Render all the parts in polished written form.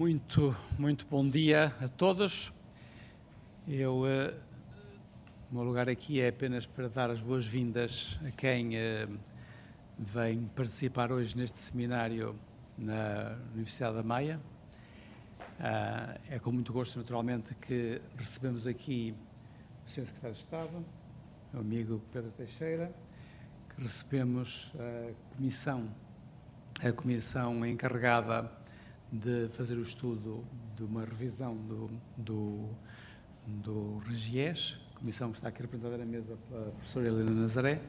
Muito bom dia a todos. O meu lugar aqui é apenas para dar as boas-vindas a quem vem participar hoje neste seminário na Universidade da Maia. É com muito gosto, naturalmente, que recebemos aqui o Sr. Secretário de Estado, o meu amigo Pedro Teixeira, que recebemos a comissão encarregada de fazer o estudo de uma revisão do RGES, a comissão que está aqui representada na mesa pela professora Helena Nazaré,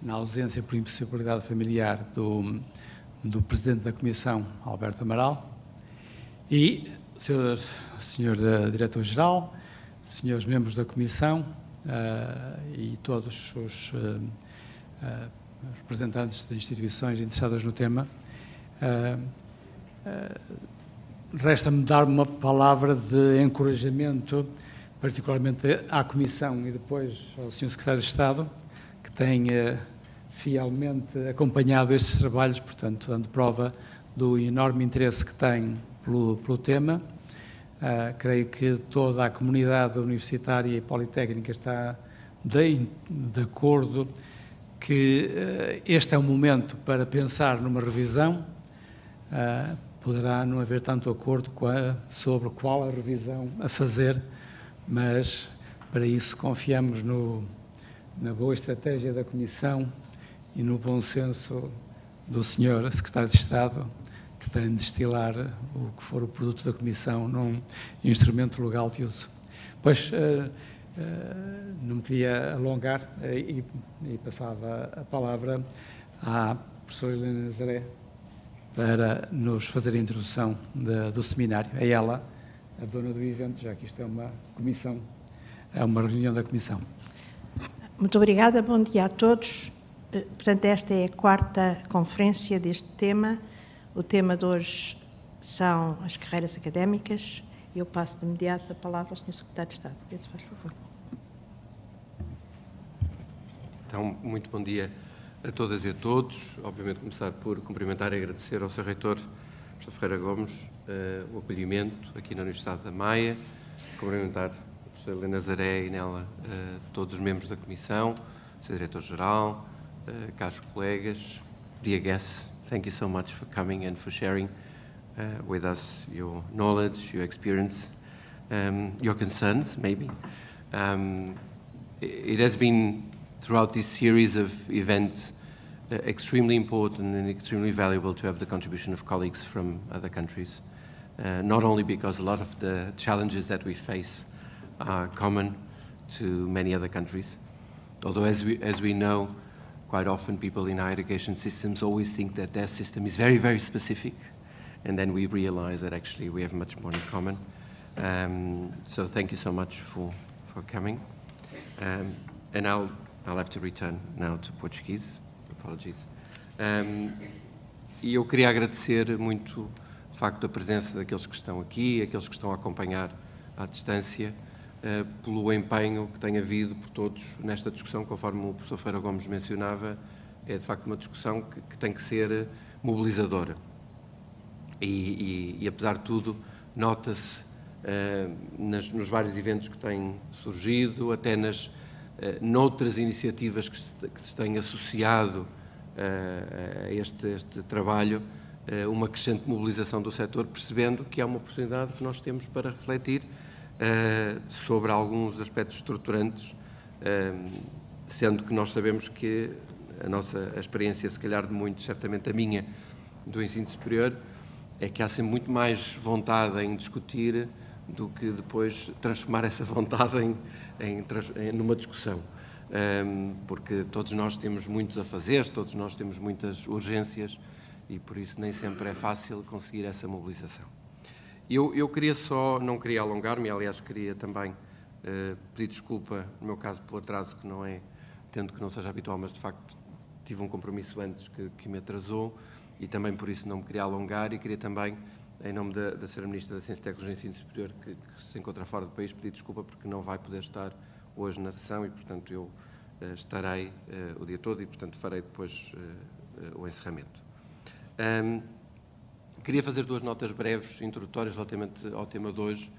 na ausência por impossibilidade familiar do Presidente da Comissão, Alberto Amaral, e o Sr. Diretor-Geral, senhores membros da Comissão e todos os representantes de instituições interessadas no tema. Resta-me dar uma palavra de encorajamento, particularmente à Comissão e depois ao Sr. Secretário de Estado, que tem fielmente acompanhado estes trabalhos, portanto, dando prova do enorme interesse que tem pelo tema. Creio que toda a comunidade universitária e politécnica está de acordo que este é o momento para pensar numa revisão. Poderá não haver tanto acordo sobre qual a revisão a fazer, mas para isso confiamos na boa estratégia da Comissão e no bom senso do Sr. Secretário de Estado, que tem de destilar o que for o produto da Comissão num instrumento legal de uso. Pois, não me queria alongar e passava a palavra à professora Helena Nazaré para nos fazer a introdução do seminário. É ela, a dona do evento, já que isto é uma comissão, é uma reunião da comissão. Muito obrigada, bom dia a todos. Portanto, esta é a quarta conferência deste tema. O tema de hoje são as carreiras académicas. Eu passo de imediato a palavra ao Sr. Secretário de Estado. Pedro, se faz favor. Então, muito bom dia a todas e a todos. Obviamente, começar por cumprimentar e agradecer ao Sr. Reitor, Professor Ferreira Gomes, o acolhimento aqui na Universidade da Maia, cumprimentar a professora Helena Nazaré e nela todos os membros da Comissão, o Sr. Diretor-Geral, caros colegas, dear guests, thank you so much for coming and for sharing with us your knowledge, your experience, your concerns, maybe. It has been, throughout this series of events, extremely important and extremely valuable to have the contribution of colleagues from other countries, not only because a lot of the challenges that we face are common to many other countries, although as we know, quite often people in higher education systems always think that their system is very, very specific, and then we realize that actually we have much more in common. So thank you so much for coming. And I'll have to return now to Portuguese. Apologies. E eu queria agradecer muito, de facto, a presença daqueles que estão aqui, aqueles que estão a acompanhar à distância, pelo empenho que tem havido por todos nesta discussão, conforme o professor Ferreira Gomes mencionava, é de facto uma discussão que tem que ser mobilizadora. E apesar de tudo, nota-se nos vários eventos que têm surgido, até noutras iniciativas que se têm associado a este trabalho, uma crescente mobilização do setor, percebendo que é uma oportunidade que nós temos para refletir sobre alguns aspectos estruturantes, sendo que nós sabemos que a experiência, se calhar de muitos, certamente a minha, do ensino superior, é que há sempre muito mais vontade em discutir do que depois transformar essa vontade numa discussão. Porque todos nós temos muitos afazeres, todos nós temos muitas urgências e por isso nem sempre é fácil conseguir essa mobilização. Eu queria não queria alongar-me, aliás queria também pedir desculpa, no meu caso pelo atraso, que não é, tendo que não seja habitual, mas de facto tive um compromisso antes que me atrasou e também por isso não me queria alongar e queria também, em nome da Sra. Ministra da Ciência, Tecnologia e Ensino Superior, que se encontra fora do país, pedir desculpa porque não vai poder estar hoje na sessão e, portanto, eu estarei o dia todo e, portanto, farei depois o encerramento. Queria fazer 2 notas breves, introdutórias relativamente ao tema de hoje,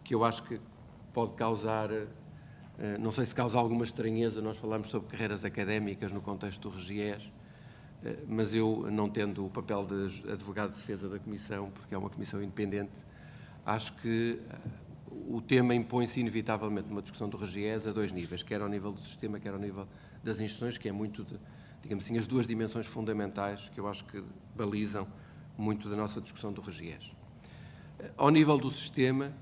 que eu acho que pode causar, não sei se causa alguma estranheza, nós falamos sobre carreiras académicas no contexto do RGES, mas eu, não tendo o papel de advogado de defesa da Comissão, porque é uma comissão independente, acho que o tema impõe-se inevitavelmente numa discussão do RGES a 2 níveis, quer ao nível do sistema, quer ao nível das instituições, que é muito, digamos assim, as 2 dimensões fundamentais que eu acho que balizam muito da nossa discussão do RGES. Ao nível do sistema,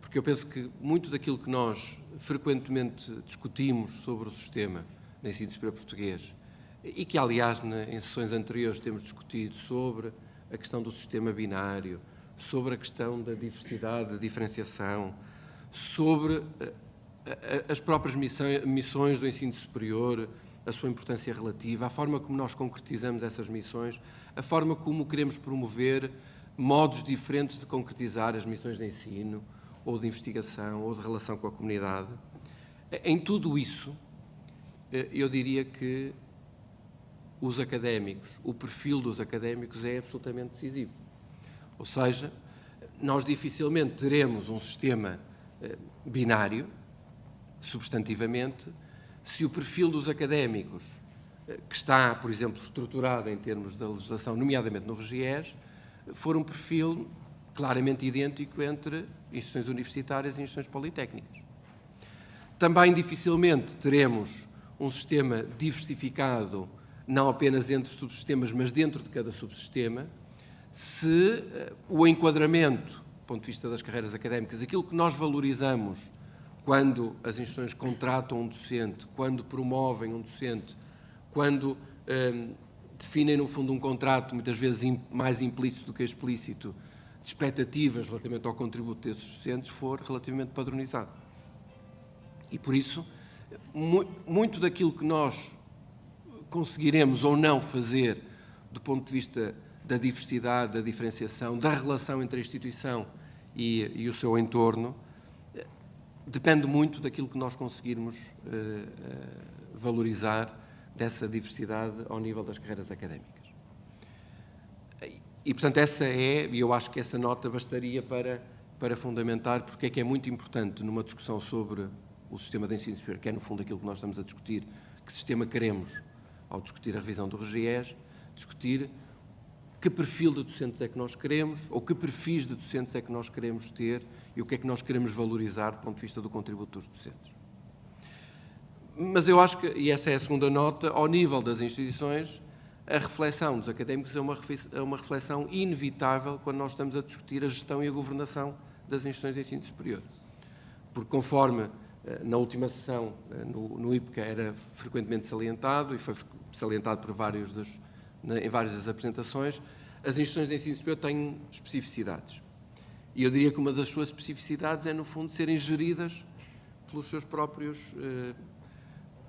porque eu penso que muito daquilo que nós frequentemente discutimos sobre o sistema de ensino superior português, e que, aliás, em sessões anteriores temos discutido sobre a questão do sistema binário, sobre a questão da diversidade, da diferenciação, sobre as próprias missões do ensino superior, a sua importância relativa, a forma como nós concretizamos essas missões, a forma como queremos promover modos diferentes de concretizar as missões de ensino, ou de investigação, ou de relação com a comunidade. Em tudo isso, eu diria que os académicos, o perfil dos académicos é absolutamente decisivo. Ou seja, nós dificilmente teremos um sistema binário, substantivamente, se o perfil dos académicos, que está, por exemplo, estruturado em termos da legislação, nomeadamente no RGES, for um perfil claramente idêntico entre instituições universitárias e instituições politécnicas. Também dificilmente teremos um sistema diversificado, não apenas entre subsistemas, mas dentro de cada subsistema, se o enquadramento, do ponto de vista das carreiras académicas, aquilo que nós valorizamos quando as instituições contratam um docente, quando promovem um docente, quando definem, no fundo, um contrato, muitas vezes mais implícito do que explícito, de expectativas relativamente ao contributo desses docentes, for relativamente padronizado. E, por isso, muito daquilo que nós conseguiremos ou não fazer do ponto de vista da diversidade, da diferenciação, da relação entre a instituição e o seu entorno, depende muito daquilo que nós conseguirmos valorizar dessa diversidade ao nível das carreiras académicas. E, portanto, e eu acho que essa nota bastaria para fundamentar porque é que é muito importante numa discussão sobre o sistema de ensino superior, que é, no fundo, aquilo que nós estamos a discutir, que sistema queremos ao discutir a revisão do RGES, discutir que perfil de docentes é que nós queremos, ou que perfis de docentes é que nós queremos ter e o que é que nós queremos valorizar do ponto de vista do contributo dos docentes. Mas eu acho que, e essa é a segunda nota, ao nível das instituições, a reflexão dos académicos é uma reflexão inevitável quando nós estamos a discutir a gestão e a governação das instituições de ensino superior. Porque conforme na última sessão no IPCA era frequentemente salientado, e foi salientado por em várias das apresentações, as instituições de ensino superior têm especificidades. E eu diria que uma das suas especificidades é, no fundo, serem geridas pelos seus próprios,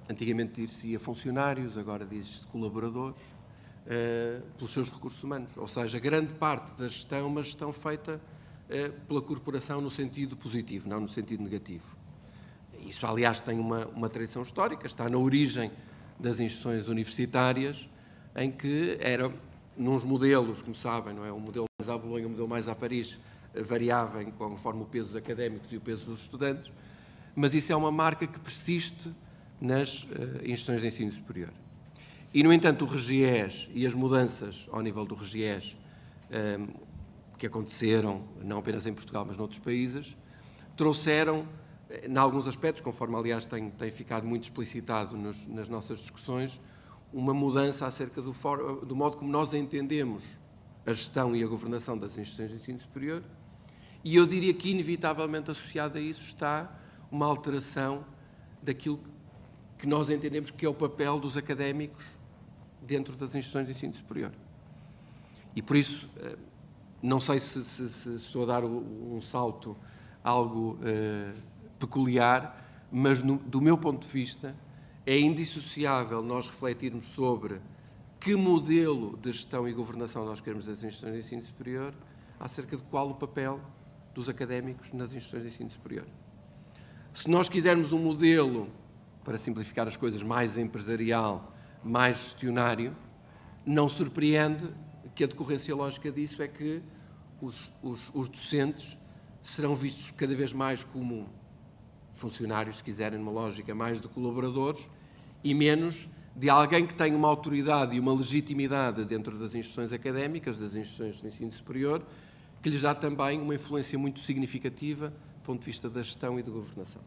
antigamente dir-se-ia funcionários, agora diz-se colaboradores, pelos seus recursos humanos. Ou seja, grande parte da gestão é uma gestão feita pela corporação no sentido positivo, não no sentido negativo. Isso, aliás, tem uma tradição histórica, está na origem das instituições universitárias, em que era, nos modelos, como sabem, não é? Um modelo mais à Bolonha, um modelo mais à Paris, variavam conforme o peso dos académicos e o peso dos estudantes, mas isso é uma marca que persiste nas instituições de ensino superior. E, no entanto, o RGES e as mudanças ao nível do RGES que aconteceram, não apenas em Portugal, mas noutros países, trouxeram, em alguns aspectos, conforme, aliás, tem ficado muito explicitado nas nossas discussões, uma mudança acerca do modo como nós entendemos a gestão e a governação das instituições de ensino superior, e eu diria que, inevitavelmente, associada a isso está uma alteração daquilo que nós entendemos que é o papel dos académicos dentro das instituições de ensino superior. E, por isso, não sei se estou a dar um salto algo peculiar, mas, do meu ponto de vista, é indissociável nós refletirmos sobre que modelo de gestão e governação nós queremos das instituições de ensino superior, acerca de qual o papel dos académicos nas instituições de ensino superior. Se nós quisermos um modelo, para simplificar as coisas, mais empresarial, mais gestionário, não surpreende que a decorrência lógica disso é que os docentes serão vistos cada vez mais como funcionários, se quiserem, numa lógica mais de colaboradores, e menos de alguém que tem uma autoridade e uma legitimidade dentro das instituições académicas, das instituições de ensino superior, que lhes dá também uma influência muito significativa do ponto de vista da gestão e da governação.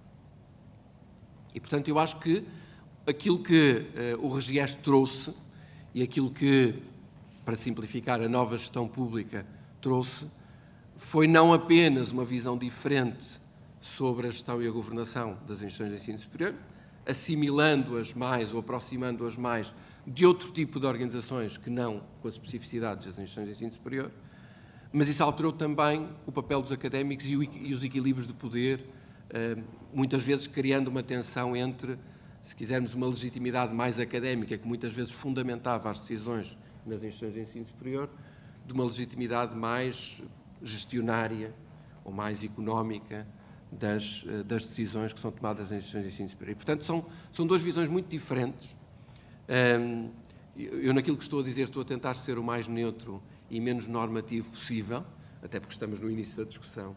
E, portanto, eu acho que aquilo que o RGES trouxe e aquilo que, para simplificar, a nova gestão pública trouxe, foi não apenas uma visão diferente sobre a gestão e a governação das instituições de ensino superior, assimilando-as mais ou aproximando-as mais de outro tipo de organizações que não com as especificidades das instituições de ensino superior, mas isso alterou também o papel dos académicos e os equilíbrios de poder, muitas vezes criando uma tensão entre, se quisermos, uma legitimidade mais académica, que muitas vezes fundamentava as decisões nas instituições de ensino superior, de uma legitimidade mais gestionária ou mais económica das decisões que são tomadas nas instituições de ensino superior. E, portanto, são duas visões muito diferentes. Eu, naquilo que estou a dizer, estou a tentar ser o mais neutro e menos normativo possível, até porque estamos no início da discussão,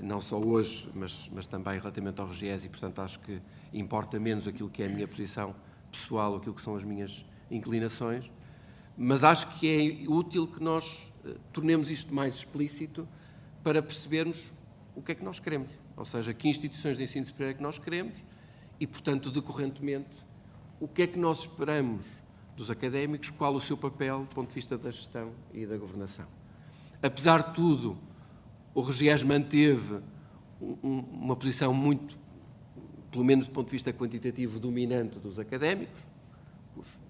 não só hoje, mas também relativamente ao RGES, e, portanto, acho que importa menos aquilo que é a minha posição pessoal, aquilo que são as minhas inclinações, mas acho que é útil que nós tornemos isto mais explícito para percebermos o que é que nós queremos, ou seja, que instituições de ensino superior é que nós queremos e, portanto, decorrentemente, o que é que nós esperamos dos académicos, qual o seu papel do ponto de vista da gestão e da governação. Apesar de tudo, o RGES manteve uma posição muito, pelo menos do ponto de vista quantitativo, dominante dos académicos.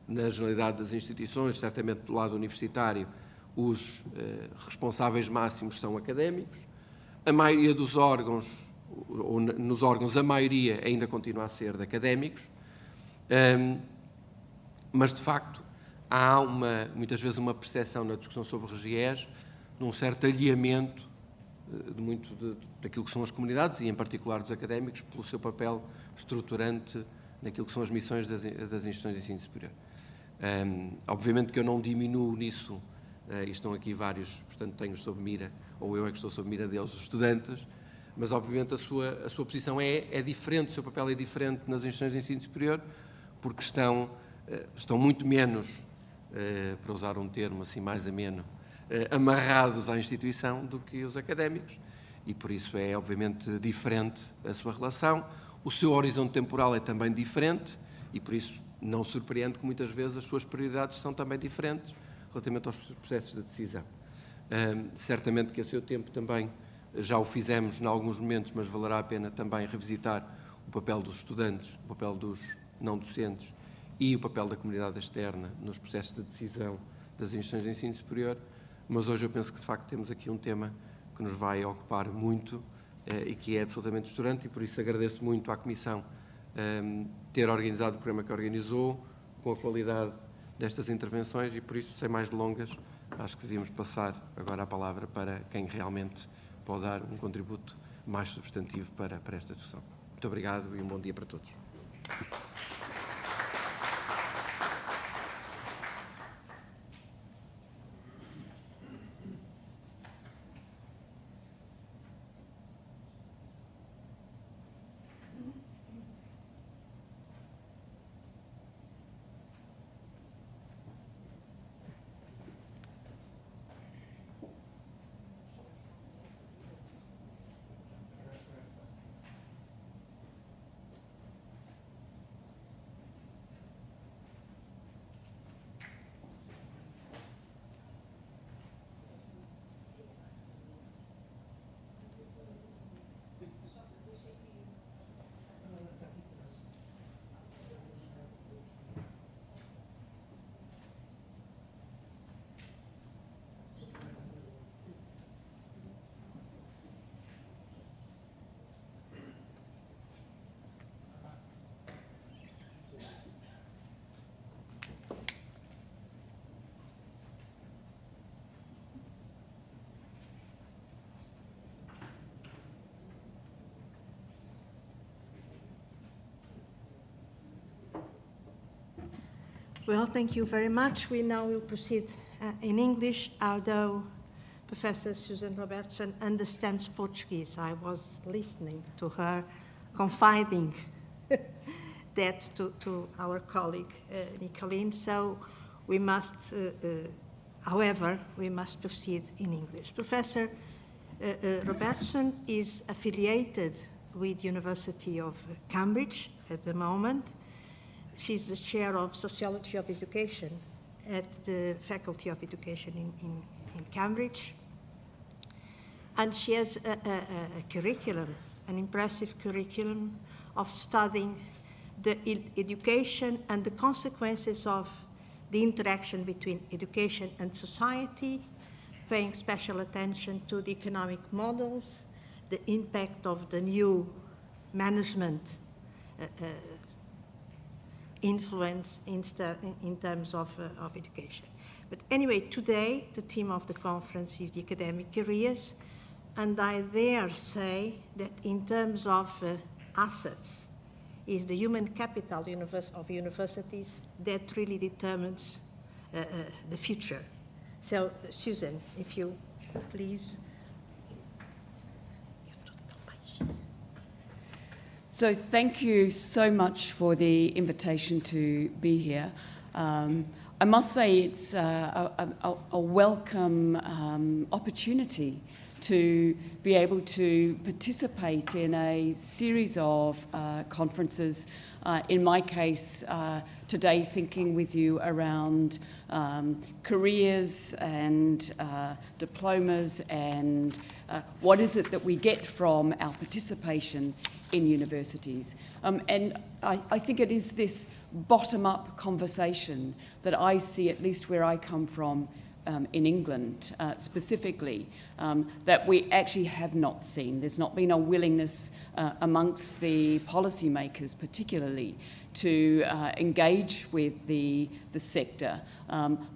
Na generalidade das instituições, certamente do lado universitário, os responsáveis máximos são académicos. A maioria dos órgãos, ou nos órgãos, a maioria ainda continua a ser de académicos, mas, de facto, há muitas vezes uma percepção na discussão sobre o RGES de um certo alheamento daquilo que são as comunidades e, em particular, dos académicos, pelo seu papel estruturante naquilo que são as missões das instituições de ensino superior. Obviamente que eu não diminuo nisso, e estão aqui vários, portanto, tenho sob mira, ou eu é que estou sob mira deles, os estudantes, mas, obviamente, a sua posição é diferente, o seu papel é diferente nas instituições de ensino superior, porque estão muito menos, para usar um termo assim mais ameno, amarrados à instituição do que os académicos, e por isso é, obviamente, diferente a sua relação. O seu horizonte temporal é também diferente, e por isso não surpreende que muitas vezes as suas prioridades são também diferentes relativamente aos processos de decisão. Certamente que a seu tempo também já o fizemos em alguns momentos, mas valerá a pena também revisitar o papel dos estudantes, o papel dos não docentes e o papel da comunidade externa nos processos de decisão das instituições de ensino superior, mas hoje eu penso que, de facto, temos aqui um tema que nos vai ocupar muito e que é absolutamente estruturante, e por isso agradeço muito à Comissão ter organizado o programa que organizou, com a qualidade destas intervenções, e por isso, sem mais delongas, acho que devíamos passar agora a palavra para quem realmente pode dar um contributo mais substantivo para esta discussão. Muito obrigado e um bom dia para todos. Well, thank you very much. We now will proceed in English, although Professor Susan Robertson understands Portuguese. I was listening to her, confiding that to our colleague Nicolene. So we must, however, we must proceed in English. Professor Robertson is affiliated with University of Cambridge at the moment. She's the chair of Sociology of Education at the Faculty of Education in Cambridge. And she has a curriculum, an impressive curriculum of studying the education and the consequences of the interaction between education and society, paying special attention to the economic models, the impact of the new management influence in terms of education. But anyway, today the theme of the conference is the academic careers, and I dare say that in terms of assets, is the human capital of universities that really determines the future. So, Susan, if you please. So thank you so much for the invitation to be here. I must say it's a welcome opportunity to be able to participate in a series of conferences. In my case, today thinking with you around careers and diplomas and what is it that we get from our participation in universities. And I think it is this bottom-up conversation that I see, at least where I come from, in England specifically, that we actually have not seen. There's not been a willingness amongst the policymakers particularly to engage with the sector.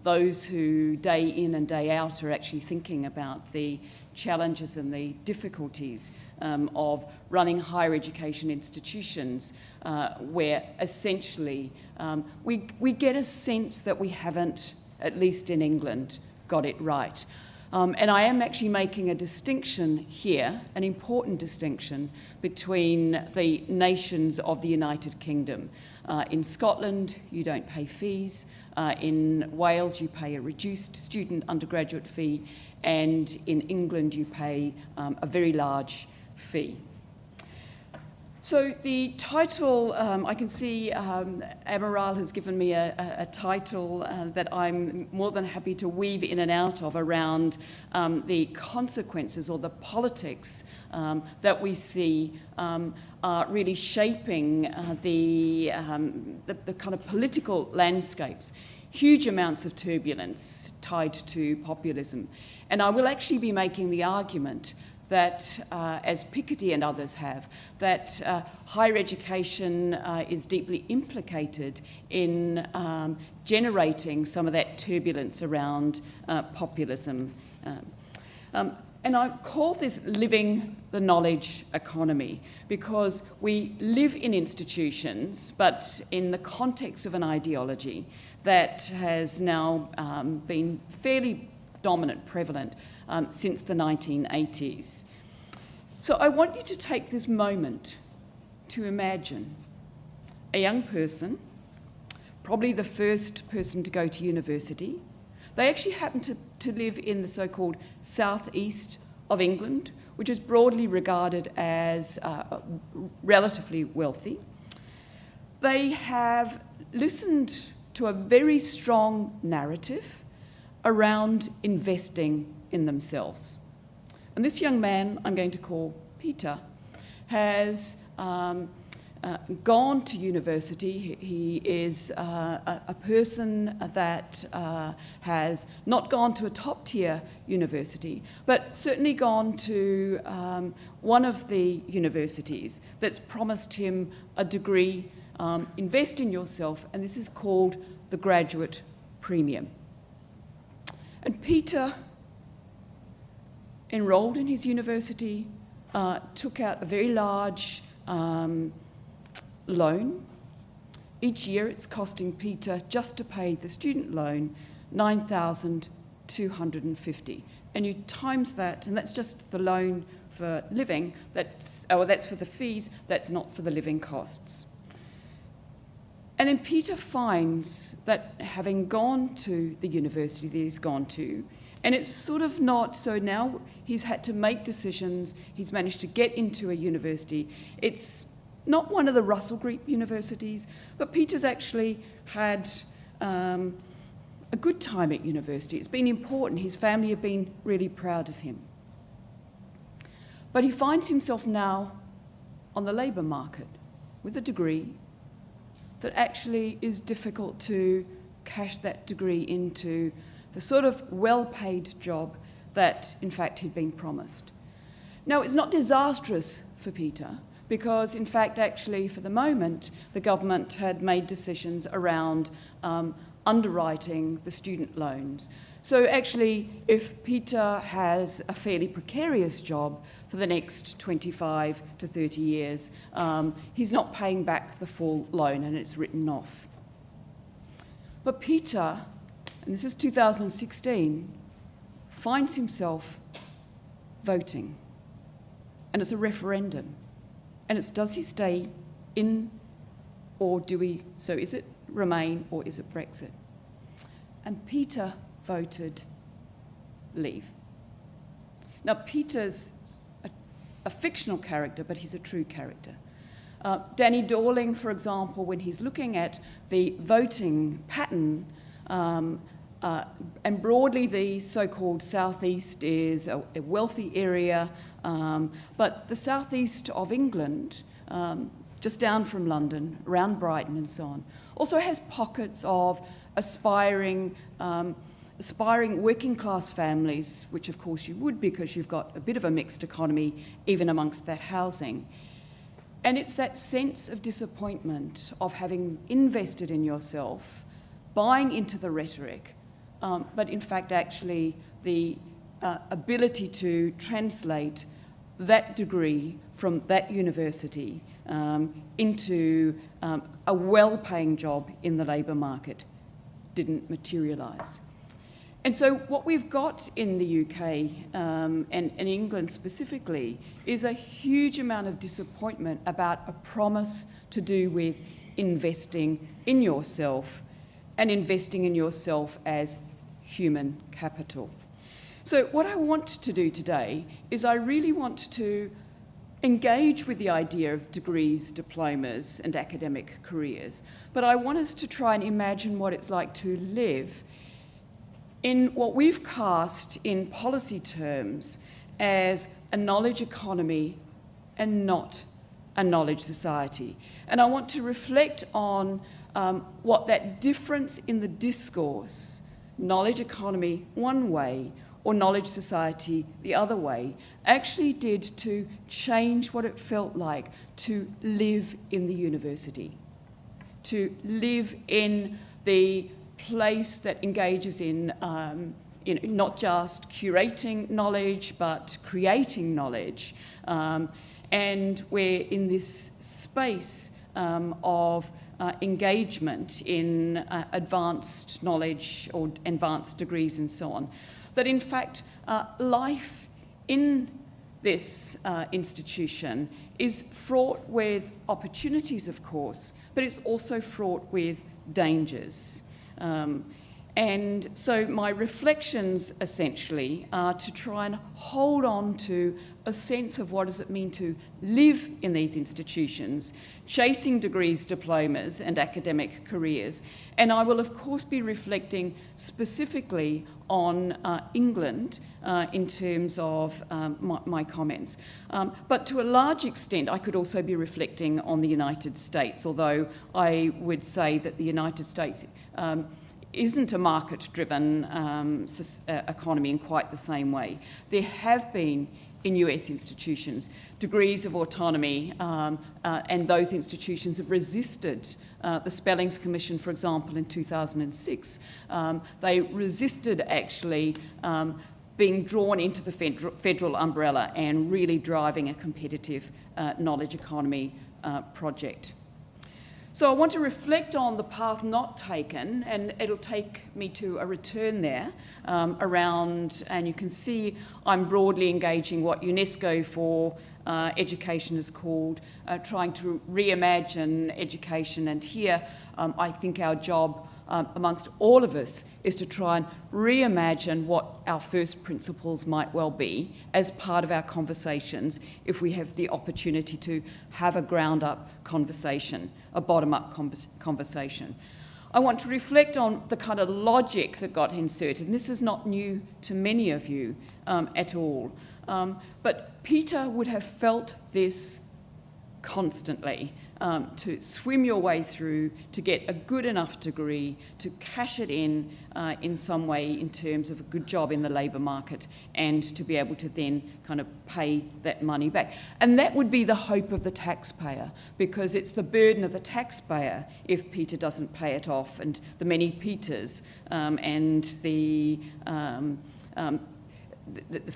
Those who day in and day out are actually thinking about the challenges and the difficulties of running higher education institutions where essentially we get a sense that we haven't, at least in England, got it right. And I am actually making a distinction here, an important distinction, between the nations of the United Kingdom. In Scotland, you don't pay fees. In Wales, you pay a reduced student undergraduate fee. And in England, you pay a very large fee. So the title, I can see Amaral has given me a title that I'm more than happy to weave in and out of around the consequences or the politics that we see are really shaping the kind of political landscapes. Huge amounts of turbulence tied to populism. And I will actually be making the argument that, as Piketty and others have, that higher education is deeply implicated in generating some of that turbulence around populism. And I call this living the knowledge economy because we live in institutions, but in the context of an ideology that has now been fairly dominant, prevalent, since the 1980s. So I want you to take this moment to imagine a young person, probably the first person to go to university. They actually happen to live in the so-called southeast of England, which is broadly regarded as relatively wealthy. They have listened to a very strong narrative around investing in themselves. And this young man, I'm going to call Peter, has gone to university. He is a person that has not gone to a top-tier university, but certainly gone to one of the universities that's promised him a degree, invest in yourself, and this is called the graduate premium. And Peter enrolled in his university, took out a very large loan. Each year it's costing Peter, just to pay the student loan, £9,000 250. And you times that, and that's just the loan for living, that's for the fees, that's not for the living costs. And then Peter finds that having gone to the university that he's gone to, and it's sort of not, so now he's had to make decisions, he's managed to get into a university. It's not one of the Russell Group universities, but Peter's actually had a good time at university. It's been important. His family have been really proud of him. But he finds himself now on the labour market with a degree that actually is difficult to cash that degree into the sort of well-paid job that, in fact, he'd been promised. Now, it's not disastrous for Peter because, in fact, actually, for the moment, the government had made decisions around underwriting the student loans. So actually, if Peter has a fairly precarious job for the next 25 to 30 years, he's not paying back the full loan and it's written off. But Peter, and this is 2016, finds himself voting. And it's a referendum. And it's, does he stay in or do we, so is it Remain or is it Brexit? And Peter voted leave. Now, Peter's a fictional character, but he's a true character. Danny Dorling, for example, when he's looking at the voting pattern, and broadly the so-called southeast is a wealthy area, but the southeast of England, just down from London, around Brighton and so on, also has pockets of aspiring working class families, which of course you would because you've got a bit of a mixed economy even amongst that housing. And it's that sense of disappointment of having invested in yourself, buying into the rhetoric, but in fact actually the ability to translate that degree from that university into a well-paying job in the labour market didn't materialise. And so what we've got in the UK and England specifically is a huge amount of disappointment about a promise to do with investing in yourself and investing in yourself as human capital. So what I want to do today is I really want to engage with the idea of degrees, diplomas, and academic careers, but I want us to try and imagine what it's like to live in what we've cast in policy terms as a knowledge economy and not a knowledge society. And I want to reflect on what that difference in the discourse, knowledge economy one way, or knowledge society the other way, actually did to change what it felt like to live in the university, to live in the place that engages in not just curating knowledge, but creating knowledge. And we're in this space of engagement in advanced knowledge or advanced degrees and so on, that in fact life in this institution is fraught with opportunities, of course, but it's also fraught with dangers. And so my reflections essentially are to try and hold on to a sense of what does it mean to live in these institutions, chasing degrees, diplomas and academic careers. And I will of course be reflecting specifically on England in terms of my comments. But to a large extent, I could also be reflecting on the United States, although I would say that the United States isn't a market-driven economy in quite the same way. There have been in US institutions degrees of autonomy, and those institutions have resisted the Spellings Commission, for example, in 2006. They resisted actually being drawn into the federal umbrella and really driving a competitive knowledge economy project. So I want to reflect on the path not taken, and it'll take me to a return there around, and you can see I'm broadly engaging what UNESCO for education is called, trying to reimagine education. And here I think our job amongst all of us is to try and reimagine what our first principles might well be as part of our conversations if we have the opportunity to have a ground-up conversation, a bottom-up conversation. I want to reflect on the kind of logic that got inserted, and this is not new to many of you at all, but Peter would have felt this constantly. To swim your way through, to get a good enough degree, to cash it in some way in terms of a good job in the labour market, and to be able to then kind of pay that money back. And that would be the hope of the taxpayer, because it's the burden of the taxpayer if Peter doesn't pay it off, and the many Peters and the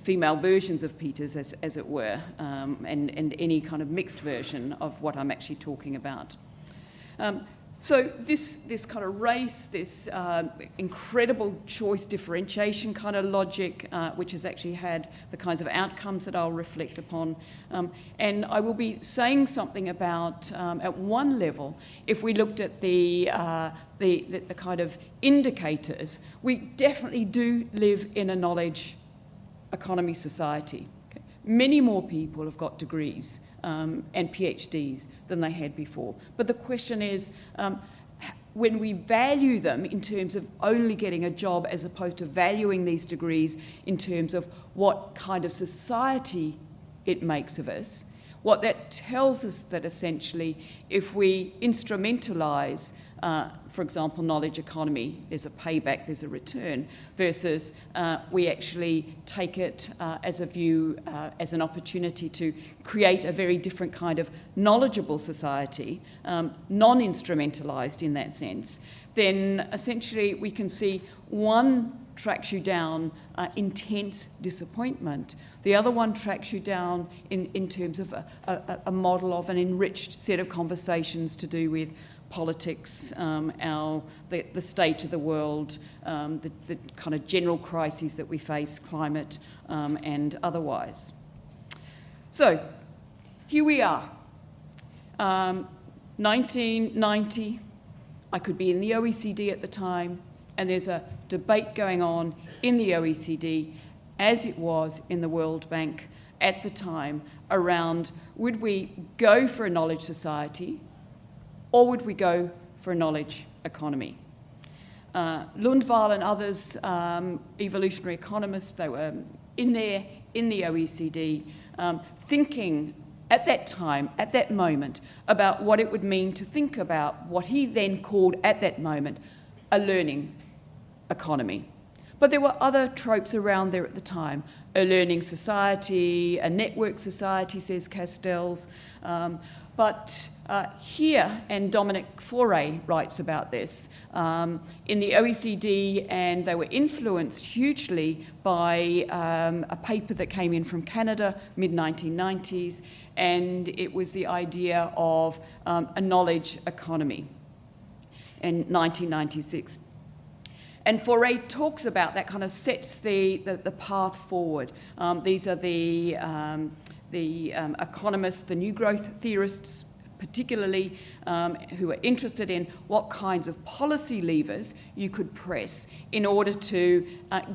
female versions of Peters, as it were, and any kind of mixed version of what I'm actually talking about. So this kind of race, this incredible choice differentiation kind of logic, which has actually had the kinds of outcomes that I'll reflect upon. And I will be saying something about, at one level, if we looked at the kind of indicators, we definitely do live in a knowledge economy society. Okay. Many more people have got degrees and PhDs than they had before. But the question is, when we value them in terms of only getting a job as opposed to valuing these degrees in terms of what kind of society it makes of us, what that tells us that essentially if we instrumentalise for example, knowledge economy, there's a payback, there's a return, versus we actually take it as a view, as an opportunity to create a very different kind of knowledgeable society, non-instrumentalised in that sense, then essentially we can see one tracks you down intense disappointment. The other one tracks you down in terms of a model of an enriched set of conversations to do with politics, the state of the world, the kind of general crises that we face, climate and otherwise. So here we are, 1990, I could be in the OECD at the time, and there's a debate going on in the OECD, as it was in the World Bank at the time, around would we go for a knowledge society, or would we go for a knowledge economy? Lundvall and others, evolutionary economists, they were in there in the OECD, thinking at that time, at that moment, about what it would mean to think about what he then called at that moment a learning economy. But there were other tropes around there at the time. A learning society, a network society, says Castells. But here, and Dominic Faure writes about this, in the OECD, and they were influenced hugely by a paper that came in from Canada, mid-1990s, and it was the idea of a knowledge economy in 1996. And Faure talks about that, kind of sets the path forward. These are the economists, the new growth theorists particularly, who are interested in what kinds of policy levers you could press in order to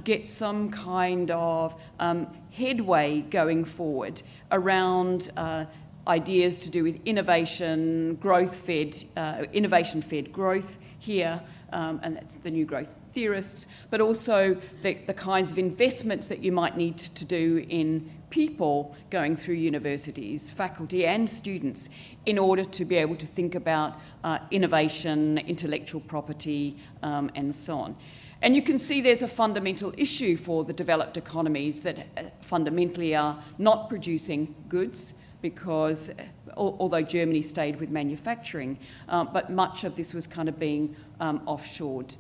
get some kind of headway going forward around ideas to do with innovation, innovation-fed growth here, and that's the new growth theorists, but also the kinds of investments that you might need to do in people going through universities, faculty and students, in order to be able to think about innovation, intellectual property, and so on. And you can see there's a fundamental issue for the developed economies that fundamentally are not producing goods, because although Germany stayed with manufacturing, but much of this was kind of being offshored.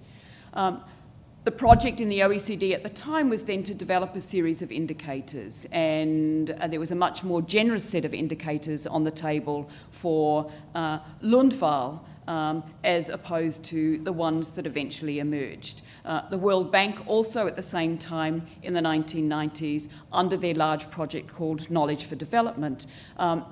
The project in the OECD at the time was then to develop a series of indicators, and there was a much more generous set of indicators on the table for Lundvall as opposed to the ones that eventually emerged. The World Bank also at the same time in the 1990s, under their large project called Knowledge for Development,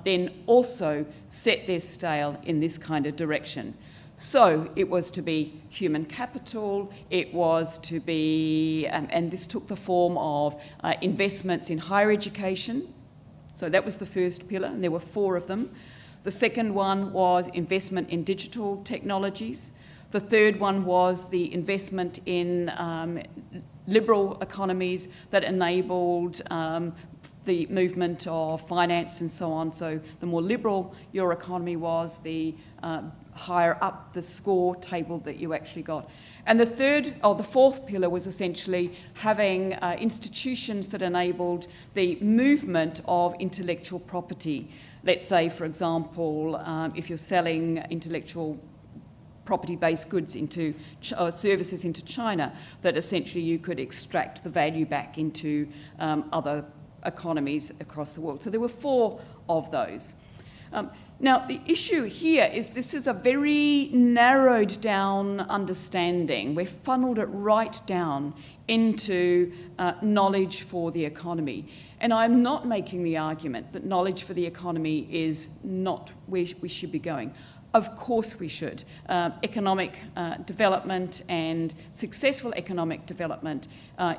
then also set their sail in this kind of direction. So it was to be human capital, it was to be, and this took the form of investments in higher education. So that was the first pillar, and there were 4 of them. The second one was investment in digital technologies. The third one was the investment in liberal economies that enabled the movement of finance and so on. So the more liberal your economy was, the higher up the score table that you actually got. And the fourth pillar was essentially having institutions that enabled the movement of intellectual property. Let's say, for example, if you're selling intellectual property-based goods into services into China, that essentially you could extract the value back into other economies across the world. So there were 4 of those. Now, the issue here is this is a very narrowed down understanding. We've funneled it right down into knowledge for the economy. And I'm not making the argument that knowledge for the economy is not where we should be going. Of course we should. Economic development and successful economic development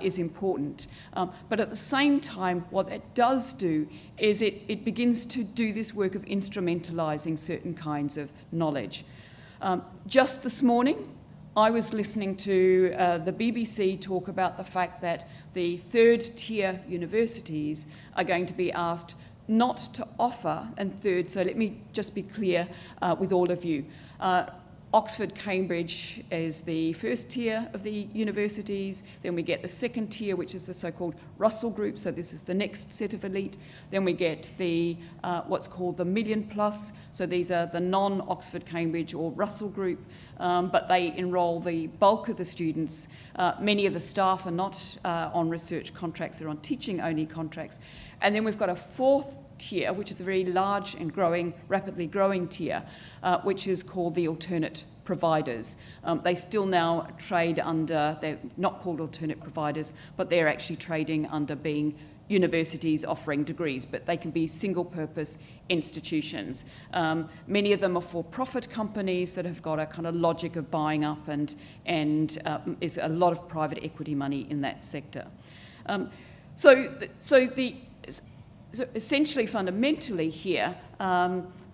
is important. But at the same time, what it does do is it begins to do this work of instrumentalising certain kinds of knowledge. Just this morning, I was listening to the BBC talk about the fact that the third-tier universities are going to be asked not to offer, and third, so let me just be clear with all of you. Oxford, Cambridge is the first tier of the universities, then we get the second tier, which is the so-called Russell Group, so this is the next set of elite. Then we get the what's called the Million Plus, so these are the non-Oxford, Cambridge or Russell Group, but they enrol the bulk of the students. Many of the staff are not on research contracts, they're on teaching-only contracts. And then we've got a 4th tier, which is a very large and growing, rapidly growing tier, which is called the alternate providers. They still now trade under, they're not called alternate providers, but they're actually trading under being universities offering degrees, but they can be single-purpose institutions. Many of them are for-profit companies that have got a kind of logic of buying up, and is a lot of private equity money in that sector. So essentially, fundamentally here,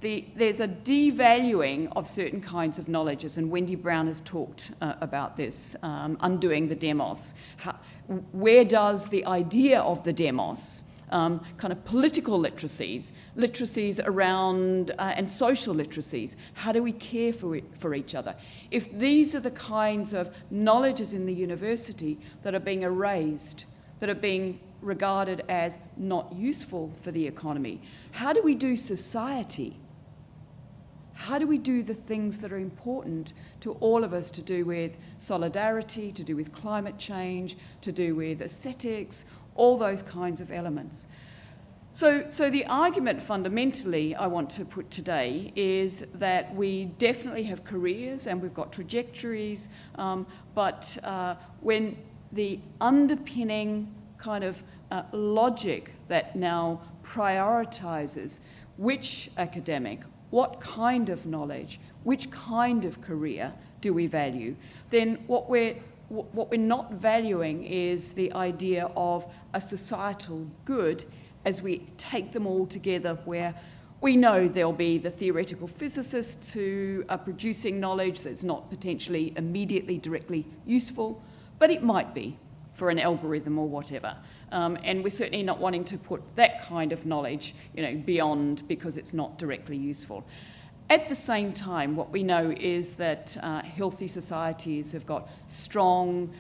there's a devaluing of certain kinds of knowledges, and Wendy Brown has talked about this, undoing the demos. Where does the idea of the demos, kind of political literacies around, and social literacies, how do we care for each other? If these are the kinds of knowledges in the university that are being erased, that are being regarded as not useful for the economy, how do we do society? How do we do the things that are important to all of us, to do with solidarity, to do with climate change, to do with aesthetics, all those kinds of elements? So the argument fundamentally I want to put today is that we definitely have careers and we've got trajectories, but when the underpinning kind of logic that now prioritises which academic, what kind of knowledge, which kind of career do we value, then what we're not valuing is the idea of a societal good as we take them all together, where we know there'll be the theoretical physicists who are producing knowledge that's not potentially immediately directly useful, but it might be for an algorithm or whatever. And we're certainly not wanting to put that kind of knowledge, beyond, because it's not directly useful. At the same time, what we know is that healthy societies have got strong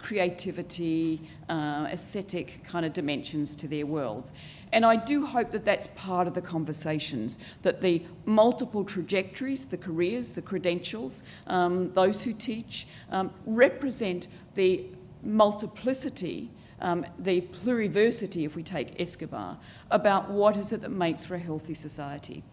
creativity, aesthetic kind of dimensions to their worlds. And I do hope that that's part of the conversations, that the multiple trajectories, the careers, the credentials, those who teach, represent the multiplicity, the pluriversity, if we take Escobar, about what is it that makes for a healthy society.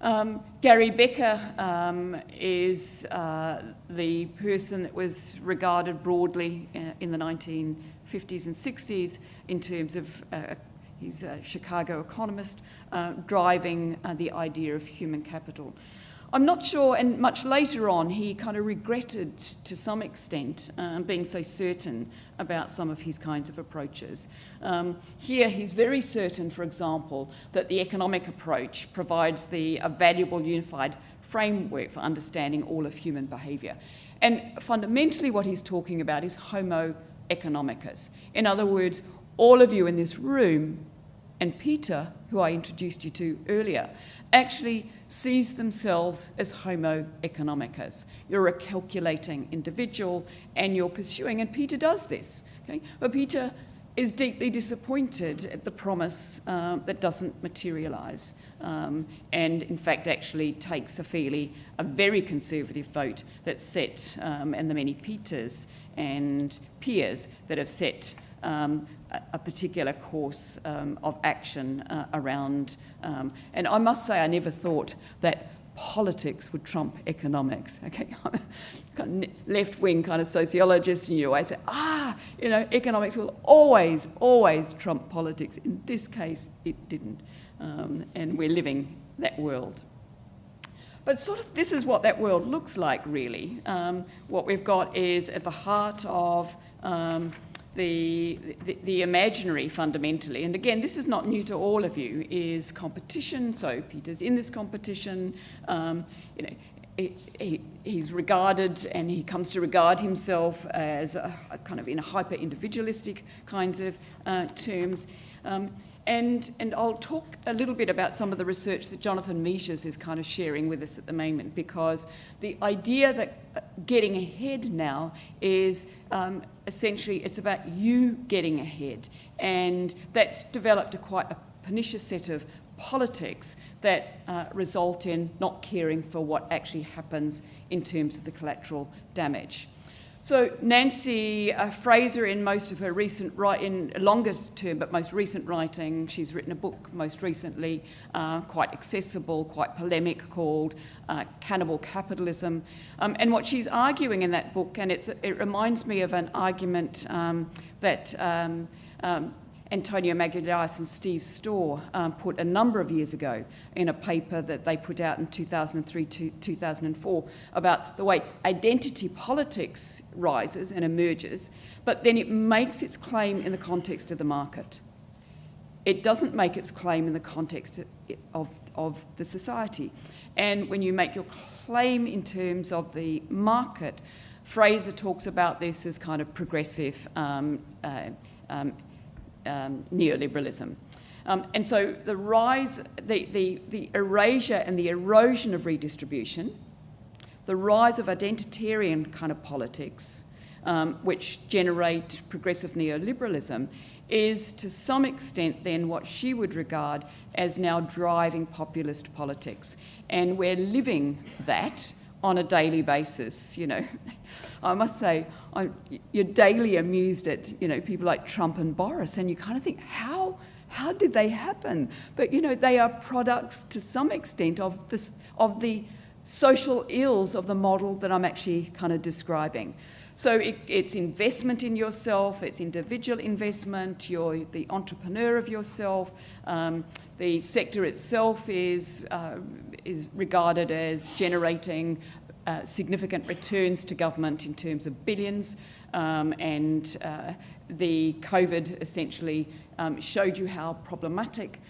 Gary Becker is the person that was regarded broadly in the 1950s and 60s in terms of, he's a Chicago economist, driving the idea of human capital. I'm not sure, and much later on, he kind of regretted to some extent being so certain about some of his kinds of approaches. Here, he's very certain, for example, that the economic approach provides a valuable unified framework for understanding all of human behaviour. And fundamentally what he's talking about is homo economicus. In other words, all of you in this room, and Peter, who I introduced you to earlier, actually sees themselves as homo economicus. You're a calculating individual and you're pursuing, and Peter does this. Okay? But Peter is deeply disappointed at the promise that doesn't materialise, and in fact actually takes a very conservative vote that's set, and the many Peters and peers that have set a particular course of action around, and I must say I never thought that politics would trump economics. Okay, I'm a kind of left-wing kind of sociologist, and you always say, economics will always trump politics. In this case, it didn't, and we're living that world. But sort of this is what that world looks like, really. What we've got is at the heart of the imaginary, fundamentally, and again, this is not new to all of you, is competition. So Peter's in this competition. He's regarded, and he comes to regard himself as a kind of in a hyper-individualistic kinds of terms. And I'll talk a little bit about some of the research that Jonathan Meisjes is kind of sharing with us at the moment, because the idea that getting ahead now is essentially it's about you getting ahead, and that's developed quite a pernicious set of politics that result in not caring for what actually happens in terms of the collateral damage. So Nancy Fraser, in most of her recent in longest term but most recent writing, she's written a book most recently, quite accessible, quite polemic, called Cannibal Capitalism. And what she's arguing in that book, and it reminds me of an argument that Antonio Magalhães and Steve Storr put a number of years ago in a paper that they put out in 2003 to 2004 about the way identity politics rises and emerges, but then it makes its claim in the context of the market. It doesn't make its claim in the context of the society. And when you make your claim in terms of the market, Fraser talks about this as kind of progressive neoliberalism. And so the rise, the erasure and the erosion of redistribution, the rise of identitarian kind of politics, which generate progressive neoliberalism, is to some extent then what she would regard as now driving populist politics. And we're living that on a daily basis, you know. I must say, you're daily amused at, people like Trump and Boris, and you kind of think, how did they happen? But, they are products to some extent of the social ills of the model that I'm actually kind of describing. So it's investment in yourself, it's individual investment, you're the entrepreneur of yourself. The sector itself is regarded as generating significant returns to government in terms of billions, and the COVID essentially showed you how problematic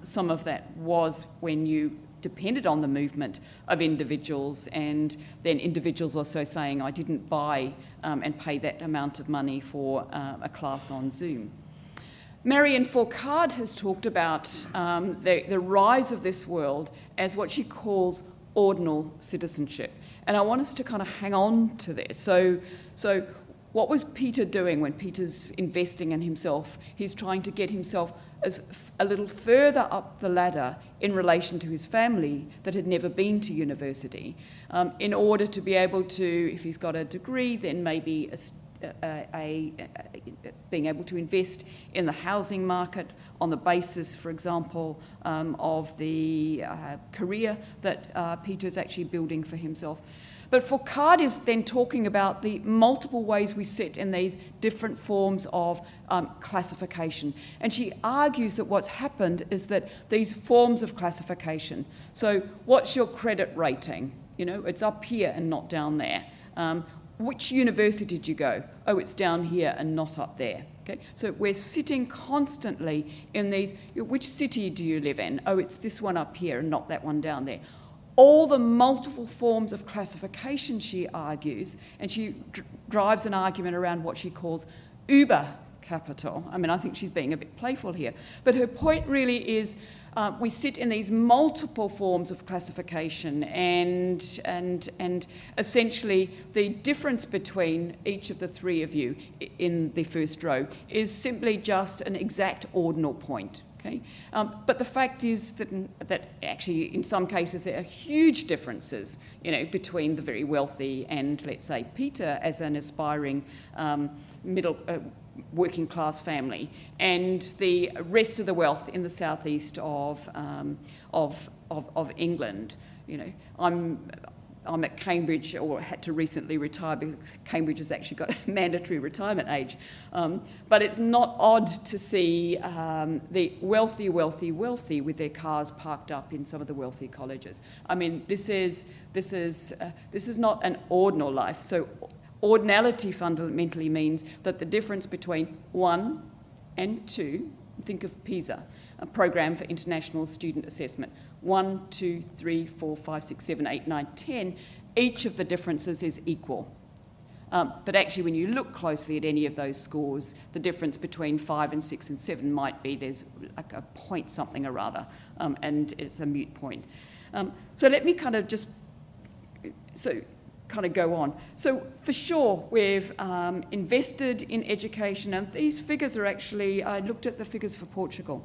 some of that was when you depended on the movement of individuals, and then individuals also saying, I didn't buy and pay that amount of money for a class on Zoom. Marianne Fourcade has talked about the rise of this world as what she calls ordinal citizenship. And I want us to kind of hang on to this. So what was Peter doing when Peter's investing in himself? He's trying to get himself a little further up the ladder in relation to his family that had never been to university, in order to be able to, if he's got a degree, then maybe being able to invest in the housing market on the basis, for example, of the career that Peter is actually building for himself. But Foucault is then talking about the multiple ways we sit in these different forms of classification. And she argues that what's happened is that these forms of classification, so what's your credit rating? You know, it's up here and not down there. Which university did you go? Oh, it's down here and not up there. Okay? So we're sitting constantly in these, which city do you live in? Oh, it's this one up here and not that one down there. All the multiple forms of classification, she argues, and she drives an argument around what she calls uber capital. I mean, I think she's being a bit playful here. But her point really is we sit in these multiple forms of classification, and essentially the difference between each of the three of you in the first row is simply just an exact ordinal point. Okay? But the fact is that actually in some cases there are huge differences, you know, between the very wealthy and, let's say, Peter as an aspiring working class family, and the rest of the wealth in the southeast of England. You know, I'm at Cambridge, or had to recently retire because Cambridge has actually got a mandatory retirement age. But it's not odd to see the wealthy with their cars parked up in some of the wealthy colleges. I mean, this is not an ordinal life. So ordinality fundamentally means that the difference between 1 and 2, think of PISA, a program for international student assessment, 1, 2, 3, 4, 5, 6, 7, 8, 9, 10, each of the differences is equal. But actually, when you look closely at any of those scores, the difference between 5 and 6 and 7 might be there's like a point something or other, and it's a moot point. So let me kind of go on. So for sure, we've invested in education, and these figures are actually, I looked at the figures for Portugal.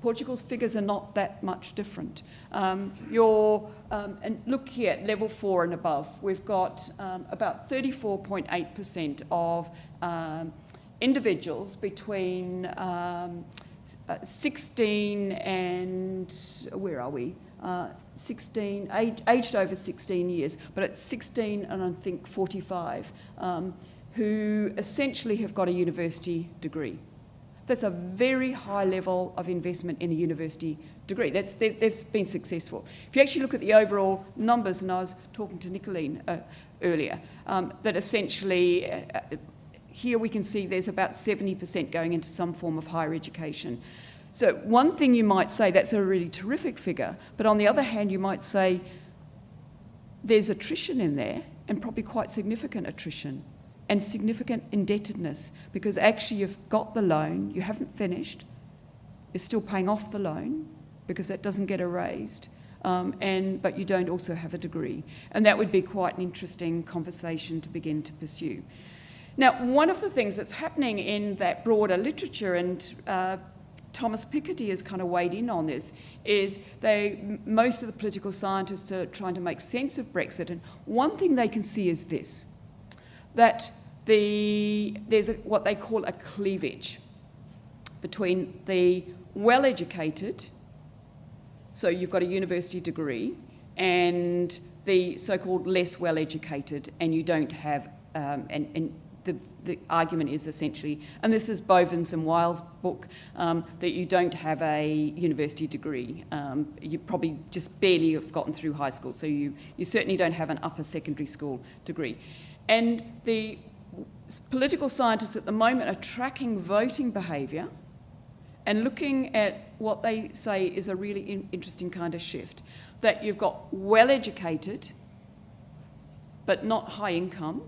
Portugal's figures are not that much different. And look here, level 4 and above, we've got about 34.8% of individuals between 16 and, where are we? 16, aged over 16 years, but at 16 and I think 45, who essentially have got a university degree. That's a very high level of investment in a university degree. They've been successful. If you actually look at the overall numbers, and I was talking to Nicoline earlier, that essentially here we can see there's about 70% going into some form of higher education. So one thing you might say, that's a really terrific figure, but on the other hand, you might say there's attrition in there, and probably quite significant attrition, and significant indebtedness, because actually you've got the loan, you haven't finished, you're still paying off the loan, because that doesn't get erased, but you don't also have a degree. And that would be quite an interesting conversation to begin to pursue. Now, one of the things that's happening in that broader literature, and Thomas Piketty has kind of weighed in on this, is most of the political scientists are trying to make sense of Brexit, and one thing they can see is this, that there's what they call a cleavage between the well-educated, so you've got a university degree, and the so-called less well-educated, and you don't have, and the argument is essentially, and this is Bovens and Wiles' book, that you don't have a university degree. You probably just barely have gotten through high school, so you certainly don't have an upper secondary school degree. And the political scientists at the moment are tracking voting behaviour and looking at what they say is a really interesting kind of shift, that you've got well-educated but not high income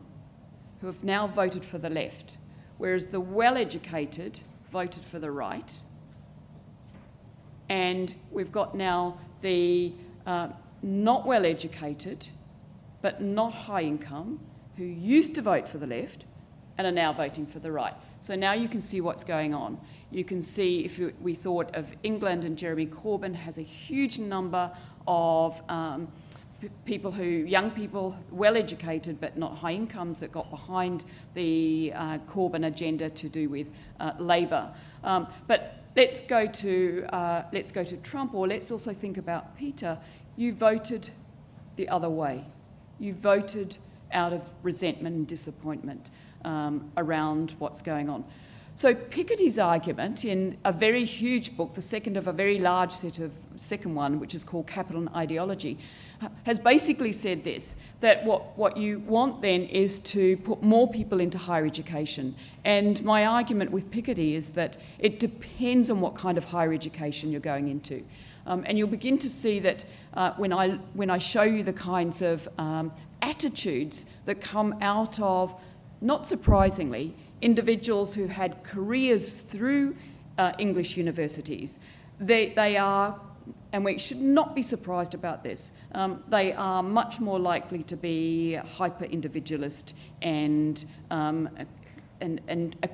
who have now voted for the left, whereas the well-educated voted for the right. And we've got now the not well-educated but not high income who used to vote for the left and are now voting for the right. So now you can see what's going on. You can see, if we thought of England, and Jeremy Corbyn has a huge number of young people, well-educated but not high incomes, that got behind the Corbyn agenda to do with Labour. But let's go to Trump, or let's also think about Peter. You voted the other way. You voted out of resentment and disappointment around what's going on. So Piketty's argument in a very huge book, the second of a very large second one, which is called Capital and Ideology, has basically said this, that what you want then is to put more people into higher education. And my argument with Piketty is that it depends on what kind of higher education you're going into. And you'll begin to see that when I show you the kinds of attitudes that come out of, not surprisingly, individuals who had careers through English universities. They are, and we should not be surprised about this, they are much more likely to be hyper-individualist and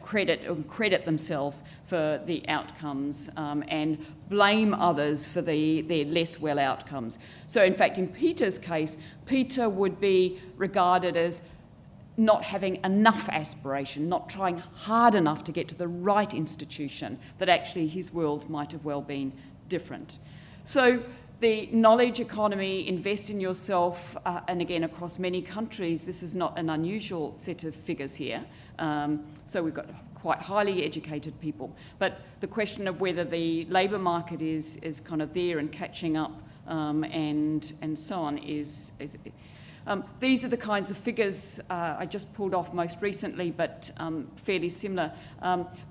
credit themselves for the outcomes and blame others for their less well outcomes. So in fact, in Peter's case, Peter would be regarded as not having enough aspiration, not trying hard enough to get to the right institution, that actually his world might have well been different. So the knowledge economy, invest in yourself, and again, across many countries, this is not an unusual set of figures here. So we've got quite highly educated people. But the question of whether the labour market is kind of there and catching up and so on is these are the kinds of figures I just pulled off most recently, but fairly similar.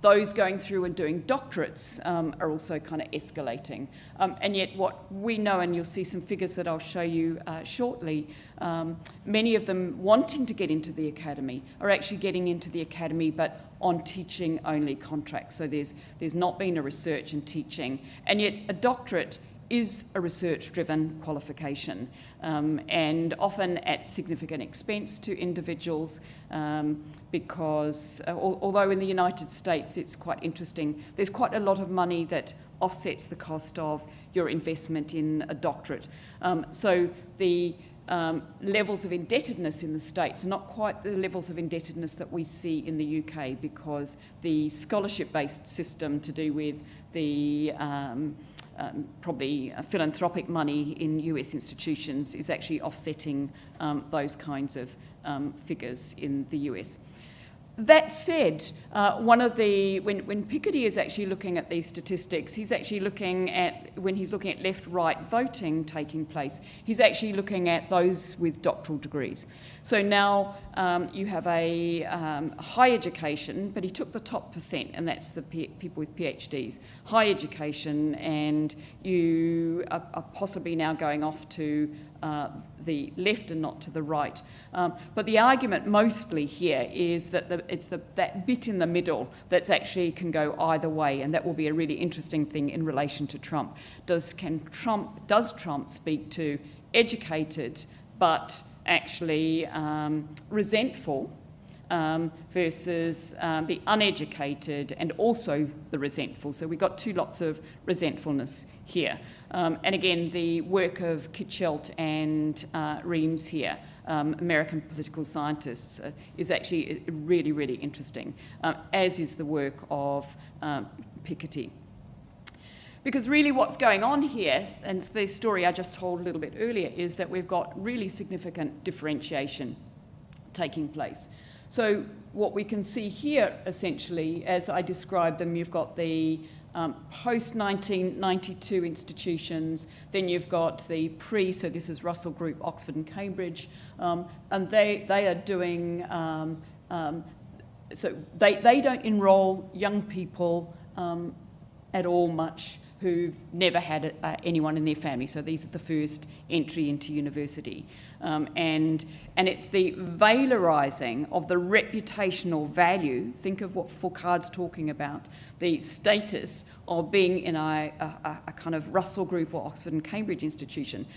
Those going through and doing doctorates are also kind of escalating. And yet what we know, and you'll see some figures that I'll show you shortly, many of them wanting to get into the academy are actually getting into the academy, but on teaching-only contracts. So there's not been a research and teaching. And yet a doctorate is a research-driven qualification, and often at significant expense to individuals, because although in the United States it's quite interesting, there's quite a lot of money that offsets the cost of your investment in a doctorate. So the levels of indebtedness in the States are not quite the levels of indebtedness that we see in the UK, because the scholarship-based system to do with the probably philanthropic money in US institutions is actually offsetting those kinds of figures in the US. That said, when Piketty is actually looking at these statistics, he's actually looking at, when he's looking at left-right voting taking place, he's actually looking at those with doctoral degrees. So now you have a high education, but he took the top percent, and that's the people with PhDs. High education, and you are possibly now going off to the left and not to the right. But the argument mostly here is that it's that bit in the middle that's actually can go either way, and that will be a really interesting thing in relation to Trump. Does Trump speak to educated but actually resentful versus the uneducated and also the resentful? So we've got two lots of resentfulness here. And again, the work of Kitchelt and Reams here, American political scientists, is actually really, really interesting, as is the work of Piketty. Because really what's going on here, and the story I just told a little bit earlier, is that we've got really significant differentiation taking place. So what we can see here, essentially, as I described them, you've got the post-1992 institutions, then you've got the pre, so this is Russell Group, Oxford and Cambridge, and they are doing, so they don't enrol young people at all much who've never had anyone in their family. So these are the first entry into university. And it's the valorising of the reputational value. Think of what Foucault's talking about, the status of being in a kind of Russell Group or Oxford and Cambridge institution.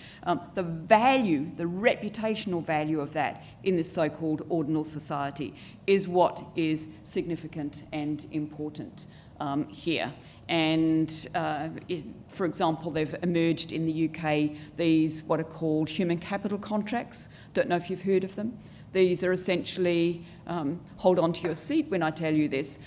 The value, the reputational value of that in this so-called ordinal society is what is significant and important. here. And for example, they've emerged in the UK, these what are called human capital contracts. Don't know if you've heard of them. These are essentially, hold on to your seat when I tell you this.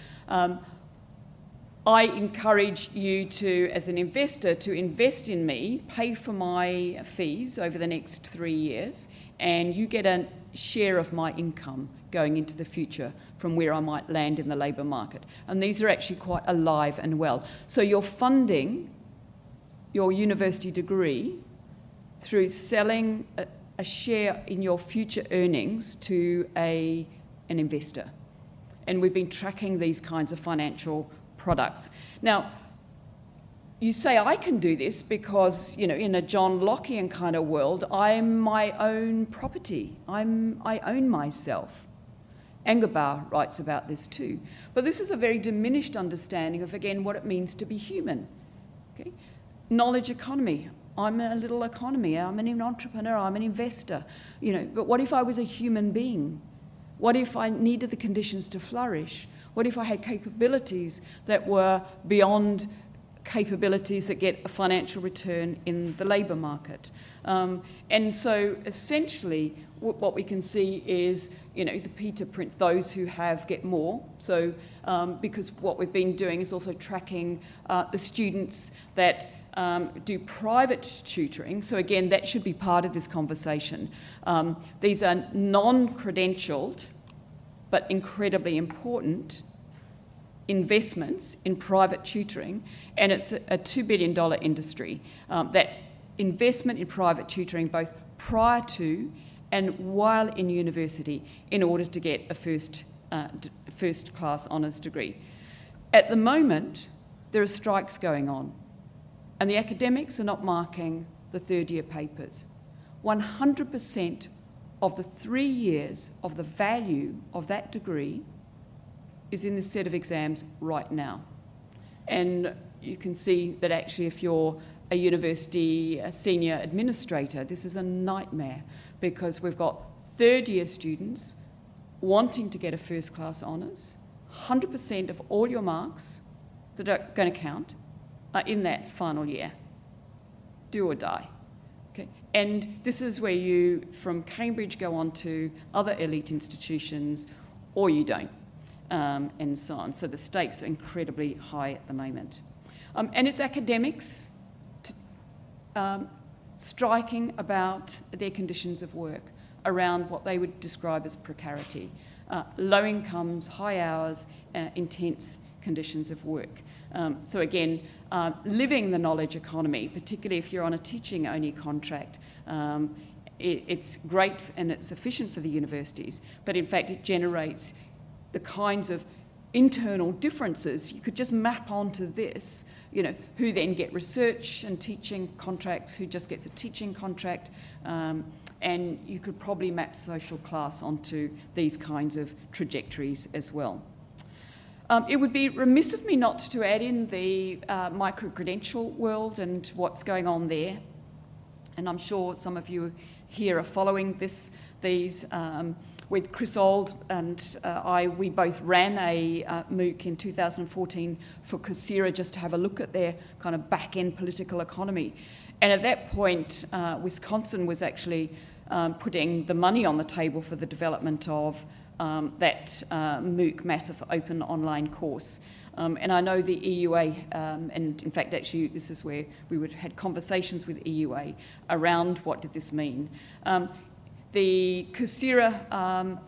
I encourage you to, as an investor, to invest in me, pay for my fees over the next 3 years, and you get a share of my income going into the future from where I might land in the labour market. And these are actually quite alive and well. So you're funding your university degree through selling a share in your future earnings to an investor. And we've been tracking these kinds of financial products. Now, you say I can do this because, you know, in a John Lockean kind of world, I'm my own property. I own myself. Engelbauer writes about this too. But this is a very diminished understanding of, again, what it means to be human. Okay? Knowledge economy. I'm a little economy. I'm an entrepreneur. I'm an investor. You know, but what if I was a human being? What if I needed the conditions to flourish? What if I had capabilities that were beyond capabilities that get a financial return in the labour market? And so essentially what we can see is, you know, the Peter print, those who have get more. So because what we've been doing is also tracking the students that do private tutoring. So again, that should be part of this conversation. These are non-credentialed, but incredibly important investments in private tutoring, and it's a $2 billion industry. That investment in private tutoring both prior to and while in university in order to get a first class honours degree. At the moment, there are strikes going on, and the academics are not marking the third year papers. 100% of the 3 years of the value of that degree is in this set of exams right now. And you can see that actually if you're a university senior administrator, this is a nightmare because we've got third year students wanting to get a first class honours. 100% of all your marks that are going to count are in that final year. Do or die. Okay? And this is where you, from Cambridge, go on to other elite institutions, or you don't. And so on. So the stakes are incredibly high at the moment. And it's academics striking about their conditions of work around what they would describe as precarity. Low incomes, high hours, intense conditions of work. So again, living the knowledge economy, particularly if you're on a teaching-only contract, it's great and it's efficient for the universities, but in fact it generates the kinds of internal differences you could just map onto this, you know, who then get research and teaching contracts, who just gets a teaching contract, and you could probably map social class onto these kinds of trajectories as well. It would be remiss of me not to add in the micro-credential world and what's going on there, and I'm sure some of you here are following these. With Chris Auld and we both ran a MOOC in 2014 for Coursera just to have a look at their kind of back-end political economy. And at that point, Wisconsin was actually putting the money on the table for the development of that MOOC, Massive Open Online Course. And I know the EUA, and in fact, actually, this is where we had conversations with EUA around what did this mean. The Coursera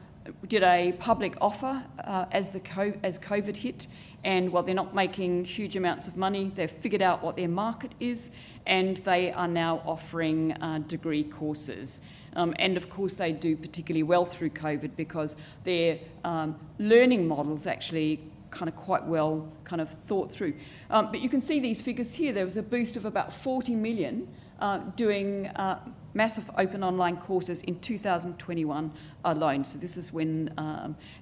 did a public offer as COVID hit, and while they're not making huge amounts of money, they've figured out what their market is, and they are now offering degree courses. And of course, they do particularly well through COVID because their learning models actually kind of quite well kind of thought through. But you can see these figures here. There was a boost of about 40 million doing massive open online courses in 2021 alone. So this is when,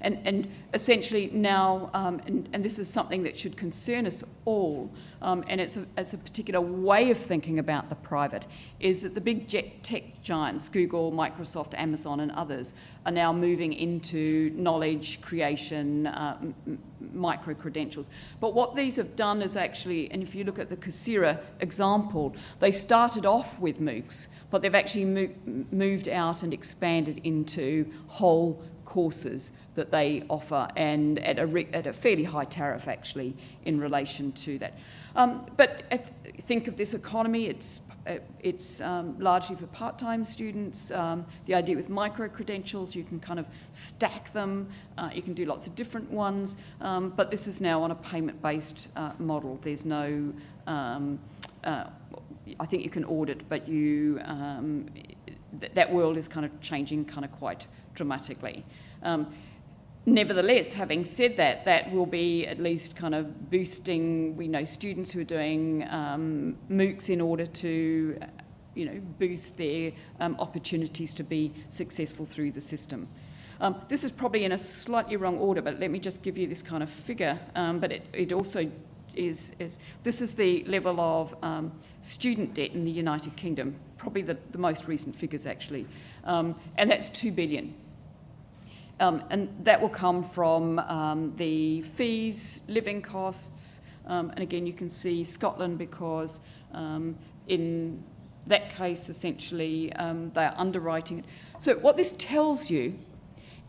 and essentially now, and this is something that should concern us all, and it's a particular way of thinking about the private, is that the big tech giants, Google, Microsoft, Amazon, and others, are now moving into knowledge creation, micro-credentials. But what these have done is actually, and if you look at the Coursera example, they started off with MOOCs, but they've actually moved out and expanded into whole courses that they offer, and at a fairly high tariff actually in relation to that. But think of this economy, it's largely for part-time students. The idea with micro-credentials, you can kind of stack them, you can do lots of different ones, but this is now on a payment-based model. There's no, I think you can audit, but you, that world is kind of changing kind of quite dramatically. Nevertheless, having said that, that will be at least kind of boosting, we know students who are doing MOOCs in order to, boost their opportunities to be successful through the system. This is probably in a slightly wrong order, but let me just give you this kind of figure. But it also is this is the level of student debt in the United Kingdom, probably the most recent figures actually, and that's $2 billion. And that will come from the fees, living costs, and again you can see Scotland because in that case essentially they're underwriting it. So what this tells you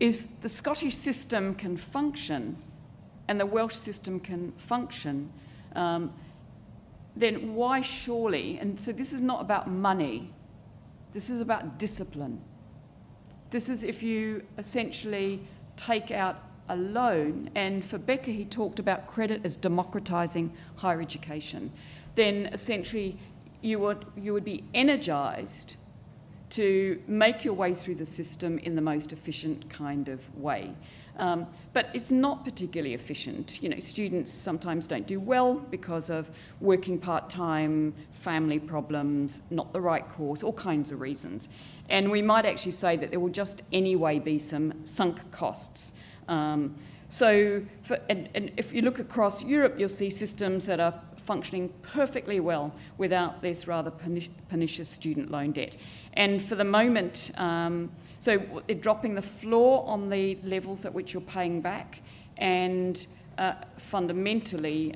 is the Scottish system can function and the Welsh system can function, then why surely, and so this is not about money, this is about discipline. This is if you essentially take out a loan, and for Becker he talked about credit as democratising higher education, then essentially you would be energised to make your way through the system in the most efficient kind of way. But it's not particularly efficient. Students sometimes don't do well because of working part-time, family problems, not the right course, all kinds of reasons. And we might actually say that there will just anyway be some sunk costs. And if you look across Europe, you'll see systems that are functioning perfectly well without this rather pernicious student loan debt. And for the moment, so they're dropping the floor on the levels at which you're paying back, and fundamentally,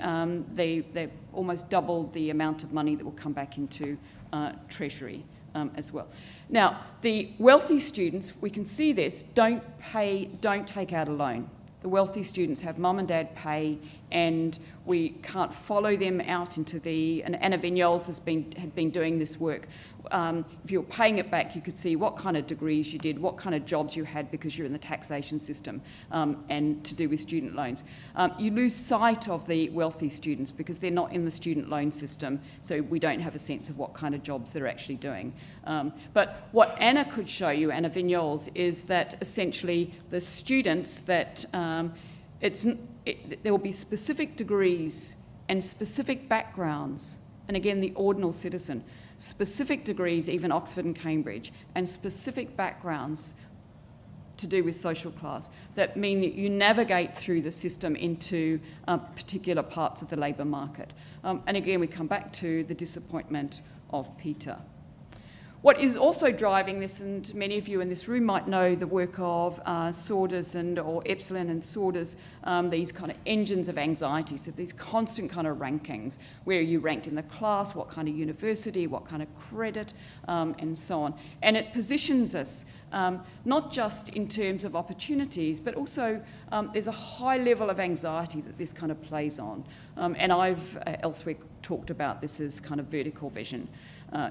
they've almost doubled the amount of money that will come back into Treasury as well. Now, the wealthy students, we can see this, don't take out a loan. The wealthy students have mum and dad pay, and we can't follow them out into and Anna Vignoles had been doing this work. If you were paying it back, you could see what kind of degrees you did, what kind of jobs you had because you're in the taxation system, and to do with student loans. You lose sight of the wealthy students because they're not in the student loan system, so we don't have a sense of what kind of jobs they're actually doing. But what Anna could show you, Anna Vignoles, is that essentially the students that there will be specific degrees and specific backgrounds, and again the ordinal citizen, specific degrees, even Oxford and Cambridge, and specific backgrounds to do with social class that mean that you navigate through the system into particular parts of the labour market. And again, we come back to the disappointment of Peter. What is also driving this, and many of you in this room might know the work of Saunders or Epsilon and Saunders, these kind of engines of anxiety, so these constant kind of rankings, where you ranked in the class, what kind of university, what kind of credit, and so on. And it positions us not just in terms of opportunities, but also there's a high level of anxiety that this kind of plays on. And I've elsewhere talked about this as kind of vertical vision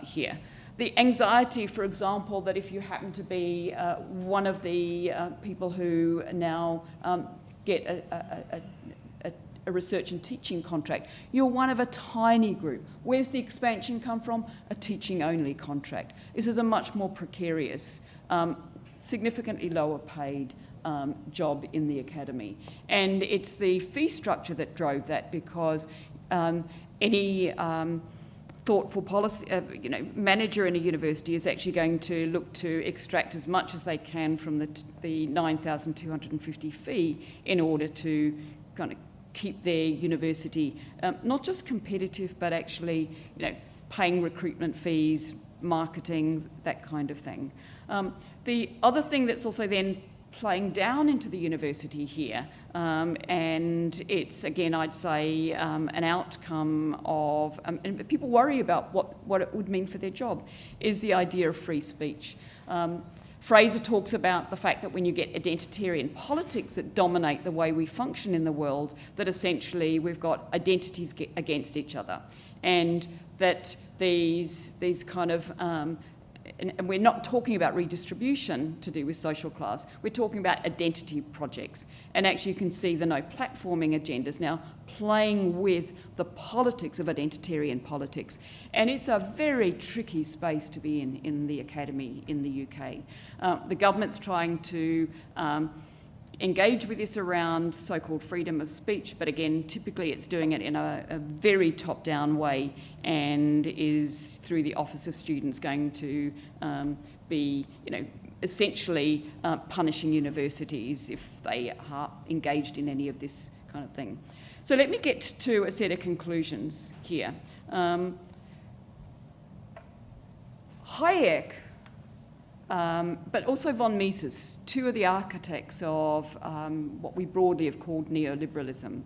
here. The anxiety, for example, that if you happen to be one of the people who now get a research and teaching contract, you're one of a tiny group. Where's the expansion come from? A teaching-only contract. This is a much more precarious, significantly lower paid job in the academy. And it's the fee structure that drove that, because any thoughtful policy, manager in a university is actually going to look to extract as much as they can from the 9,250 fee in order to kind of keep their university not just competitive, but actually, paying recruitment fees, marketing, that kind of thing. The other thing that's also then playing down into the university here, and it's, again, I'd say an outcome of, and people worry about what it would mean for their job, is the idea of free speech. Fraser talks about the fact that when you get identitarian politics that dominate the way we function in the world, that essentially we've got identities against each other, and that these kind of and we're not talking about redistribution to do with social class, we're talking about identity projects. And actually you can see the no platforming agendas now playing with the politics of identitarian politics. And it's a very tricky space to be in the academy in the UK. The government's trying to engage with this around so-called freedom of speech, but again, typically it's doing it in a very top-down way and is through the Office of Students going to be, essentially punishing universities if they are engaged in any of this kind of thing. So let me get to a set of conclusions here. Hayek, but also von Mises, two of the architects of what we broadly have called neoliberalism,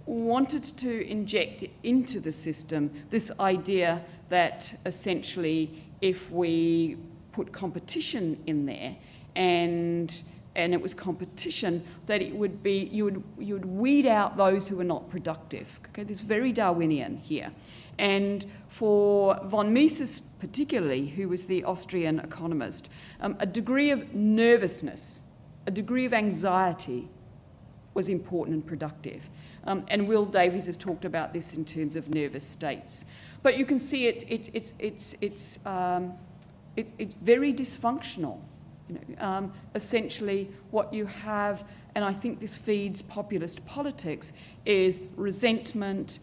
wanted to inject into the system this idea that essentially if we put competition in there and it was competition, that it would be, you would weed out those who are not productive. Okay, this is very Darwinian here. And for von Mises particularly, who was the Austrian economist, a degree of nervousness, a degree of anxiety was important and productive. And Will Davies has talked about this in terms of nervous states. But you can see it's very dysfunctional. Essentially what you have, and I think this feeds populist politics, is resentment,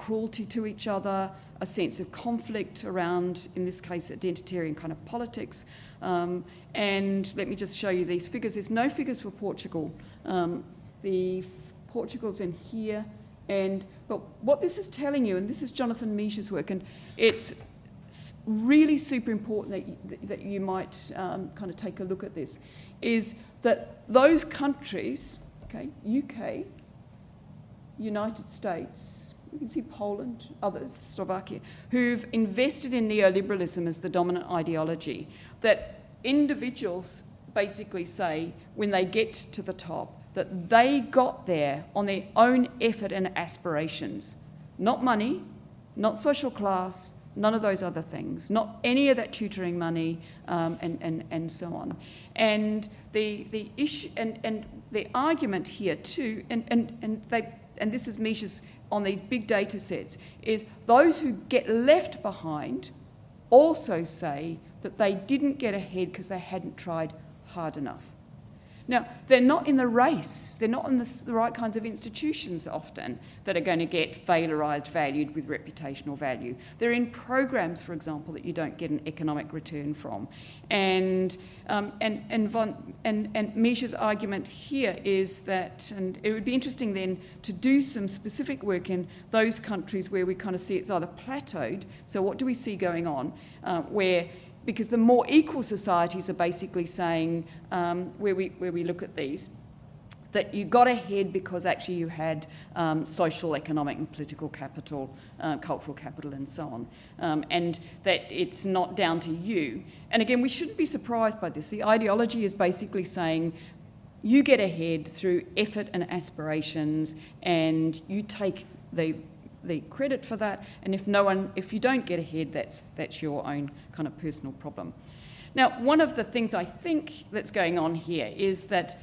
cruelty to each other, a sense of conflict around, in this case, identitarian kind of politics. And let me just show you these figures. There's no figures for Portugal. Portugal's in here. But what this is telling you, and this is Jonathan Miche's work, and it's really super important that you might kind of take a look at this, is that those countries, okay, UK, United States, you can see Poland, others, Slovakia, who've invested in neoliberalism as the dominant ideology, that individuals basically say when they get to the top that they got there on their own effort and aspirations, not money, not social class, none of those other things, not any of that tutoring money, and so on. And the issue and the argument here too, and this is Miche's on these big data sets, is those who get left behind also say that they didn't get ahead because they hadn't tried hard enough. Now, they're not in the race. They're not in the right kinds of institutions often that are going to get failorised, valued with reputational value. They're in programs, for example, that you don't get an economic return from. And Miche's argument here is that, and it would be interesting then to do some specific work in those countries where we kind of see it's either plateaued, so what do we see going on, because the more equal societies are basically saying, where we look at these, that you got ahead because actually you had social, economic and political capital, cultural capital and so on, and that it's not down to you. And again, we shouldn't be surprised by this. The ideology is basically saying you get ahead through effort and aspirations and you take the credit for that, and if you don't get ahead, that's your own kind of personal problem. Now, one of the things I think that's going on here is that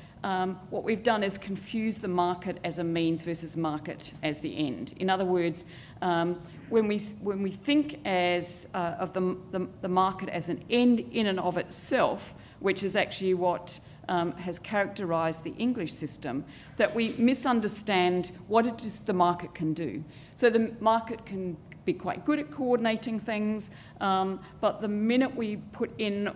what we've done is confuse the market as a means versus market as the end. In other words, when we think as of the market as an end in and of itself, which is actually what has characterised the English system, that we misunderstand what it is the market can do. So the market can be quite good at coordinating things, but the minute we put in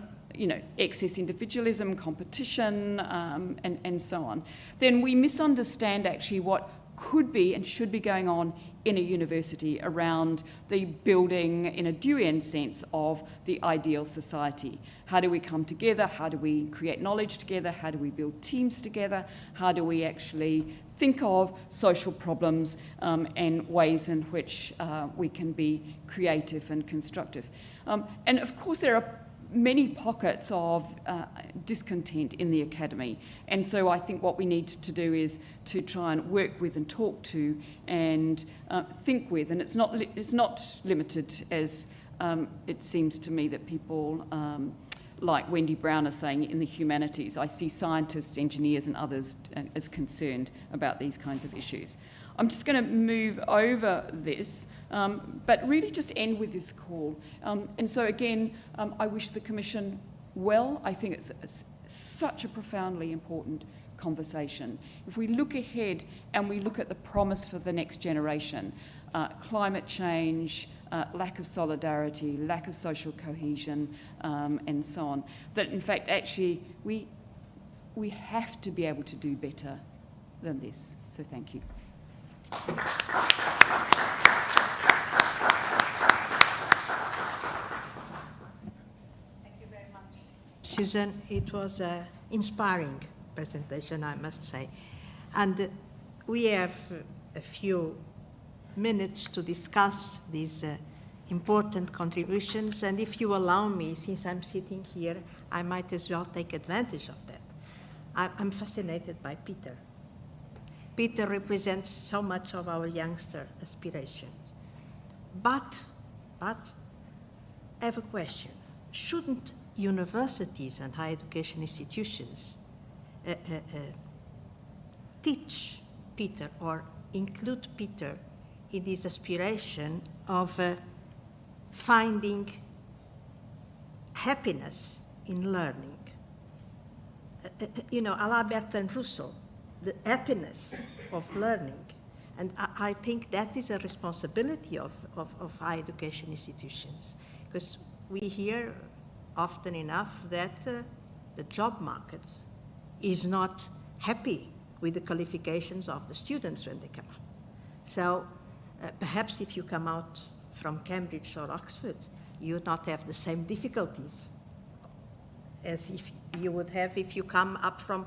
excess individualism, competition, and so on, then we misunderstand actually what could be and should be going on in a university around the building, in a Deweyne sense, of the ideal society. How do we come together? How do we create knowledge together? How do we build teams together? How do we actually think of social problems and ways in which we can be creative and constructive? And of course, there are many pockets of discontent in the academy, and so I think what we need to do is to try and work with and talk to and think with, and it's not limited, as it seems to me that people like Wendy Brown are saying, in the humanities. I see scientists, engineers and others as concerned about these kinds of issues. I'm just going to move over this, but really just end with this call. And so again, I wish the Commission well. I think it's such a profoundly important conversation. If we look ahead and we look at the promise for the next generation, climate change, lack of solidarity, lack of social cohesion, and so on, that in fact actually we have to be able to do better than this. So thank you. Susan, it was an inspiring presentation, I must say. And we have a few minutes to discuss these important contributions. And if you allow me, since I'm sitting here, I might as well take advantage of that. I'm fascinated by Peter. Peter represents so much of our youngster aspirations. But I have a question. Shouldn't universities and higher education institutions teach Peter or include Peter in this aspiration of finding happiness in learning? A la Bertrand Russell, the happiness of learning. And I think that is a responsibility of higher education institutions, because we hear often enough that the job market is not happy with the qualifications of the students when they come up. So perhaps if you come out from Cambridge or Oxford, you would not have the same difficulties as if you would have if you come up from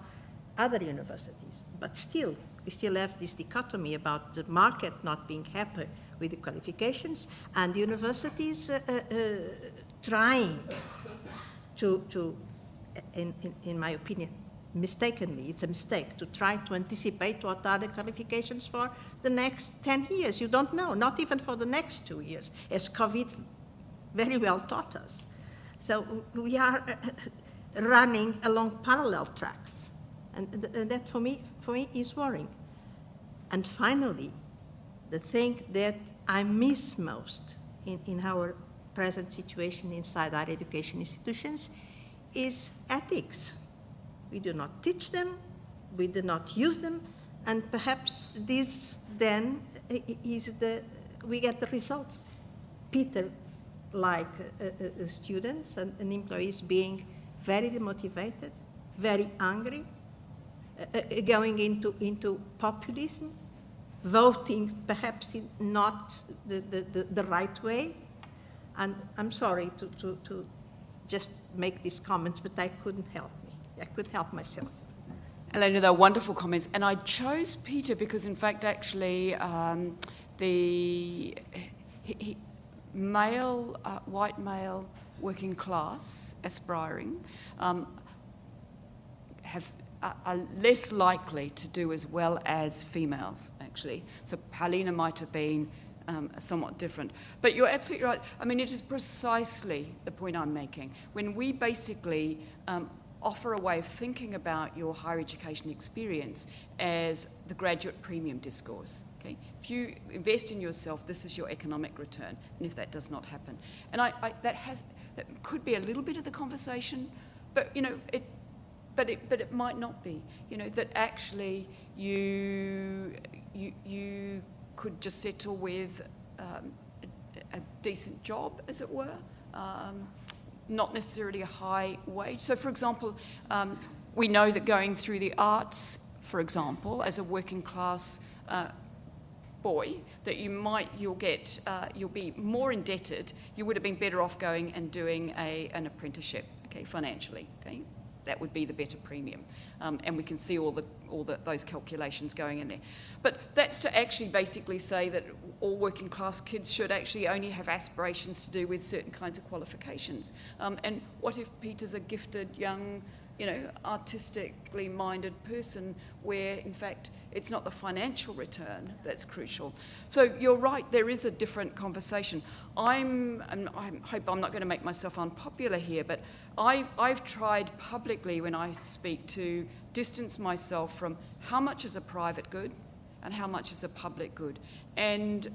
other universities. But still, we still have this dichotomy about the market not being happy with the qualifications and universities trying to in my opinion, mistakenly, it's a mistake, to try to anticipate what are the qualifications for the next 10 years. You don't know, not even for the next 2 years, as COVID very well taught us. So we are running along parallel tracks. And that for me is worrying. And finally, the thing that I miss most in our present situation inside our education institutions is ethics. We do not teach them, we do not use them, and perhaps this then is we get the results. Peter, like students and employees, being very demotivated, very angry, going into populism, voting perhaps not the right way. And I'm sorry to just make these comments, but I couldn't help me. I could help myself. Elena, they're wonderful comments. And I chose Peter because, in fact, actually, the male, white male, working class, aspiring, are less likely to do as well as females, actually. So Paulina might have been somewhat different. But you're absolutely right. I mean, it is precisely the point I'm making. When we basically offer a way of thinking about your higher education experience as the graduate premium discourse. Okay? If you invest in yourself, this is your economic return, and if that does not happen. And that could be a little bit of the conversation, but it might not be. That actually you could just settle with a decent job, as it were, not necessarily a high wage. So, for example, we know that going through the arts, for example, as a working class boy, that you'll be more indebted. You would have been better off going and doing an apprenticeship, okay, financially, okay. That would be the better premium, and we can see all those calculations going in there. But that's to actually basically say that all working class kids should actually only have aspirations to do with certain kinds of qualifications. And what if Peter's a gifted young, artistically minded person where, in fact, it's not the financial return that's crucial. So you're right, there is a different conversation. I hope I'm not going to make myself unpopular here, but I've tried publicly when I speak to distance myself from how much is a private good and how much is a public good, and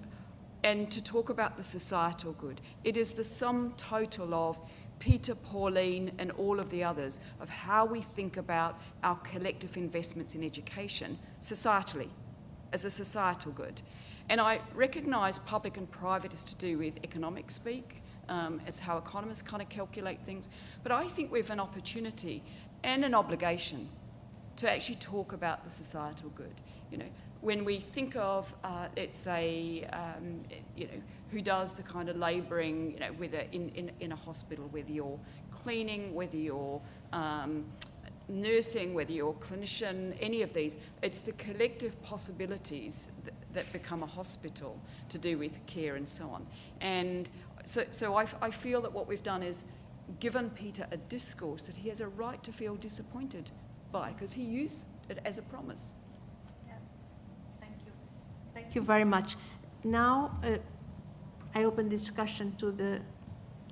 to talk about the societal good. It is the sum total of Peter, Pauline, and all of the others, of how we think about our collective investments in education societally, as a societal good. And I recognise public and private is to do with economic speak, as how economists kind of calculate things, but I think we have an opportunity and an obligation to actually talk about the societal good. When we think of, let's say, who does the kind of labouring, whether in a hospital, whether you're cleaning, whether you're nursing, whether you're a clinician, any of these, it's the collective possibilities that become a hospital to do with care and so on. And so I feel that what we've done is given Peter a discourse that he has a right to feel disappointed by, because he used it as a promise. Thank you very much. Now, I open discussion to the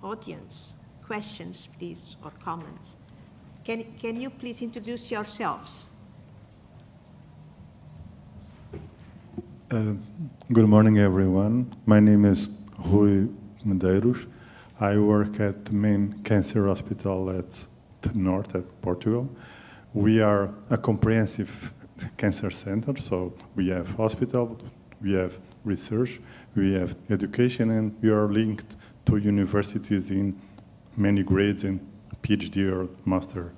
audience. Questions, please, or comments. Can you please introduce yourselves? Good morning, everyone. My name is Rui Medeiros. I work at the main cancer hospital at the north, at Portugal. We are a comprehensive cancer center, so we have hospital, we have research, we have education, and we are linked to universities in many grades in PhD or master.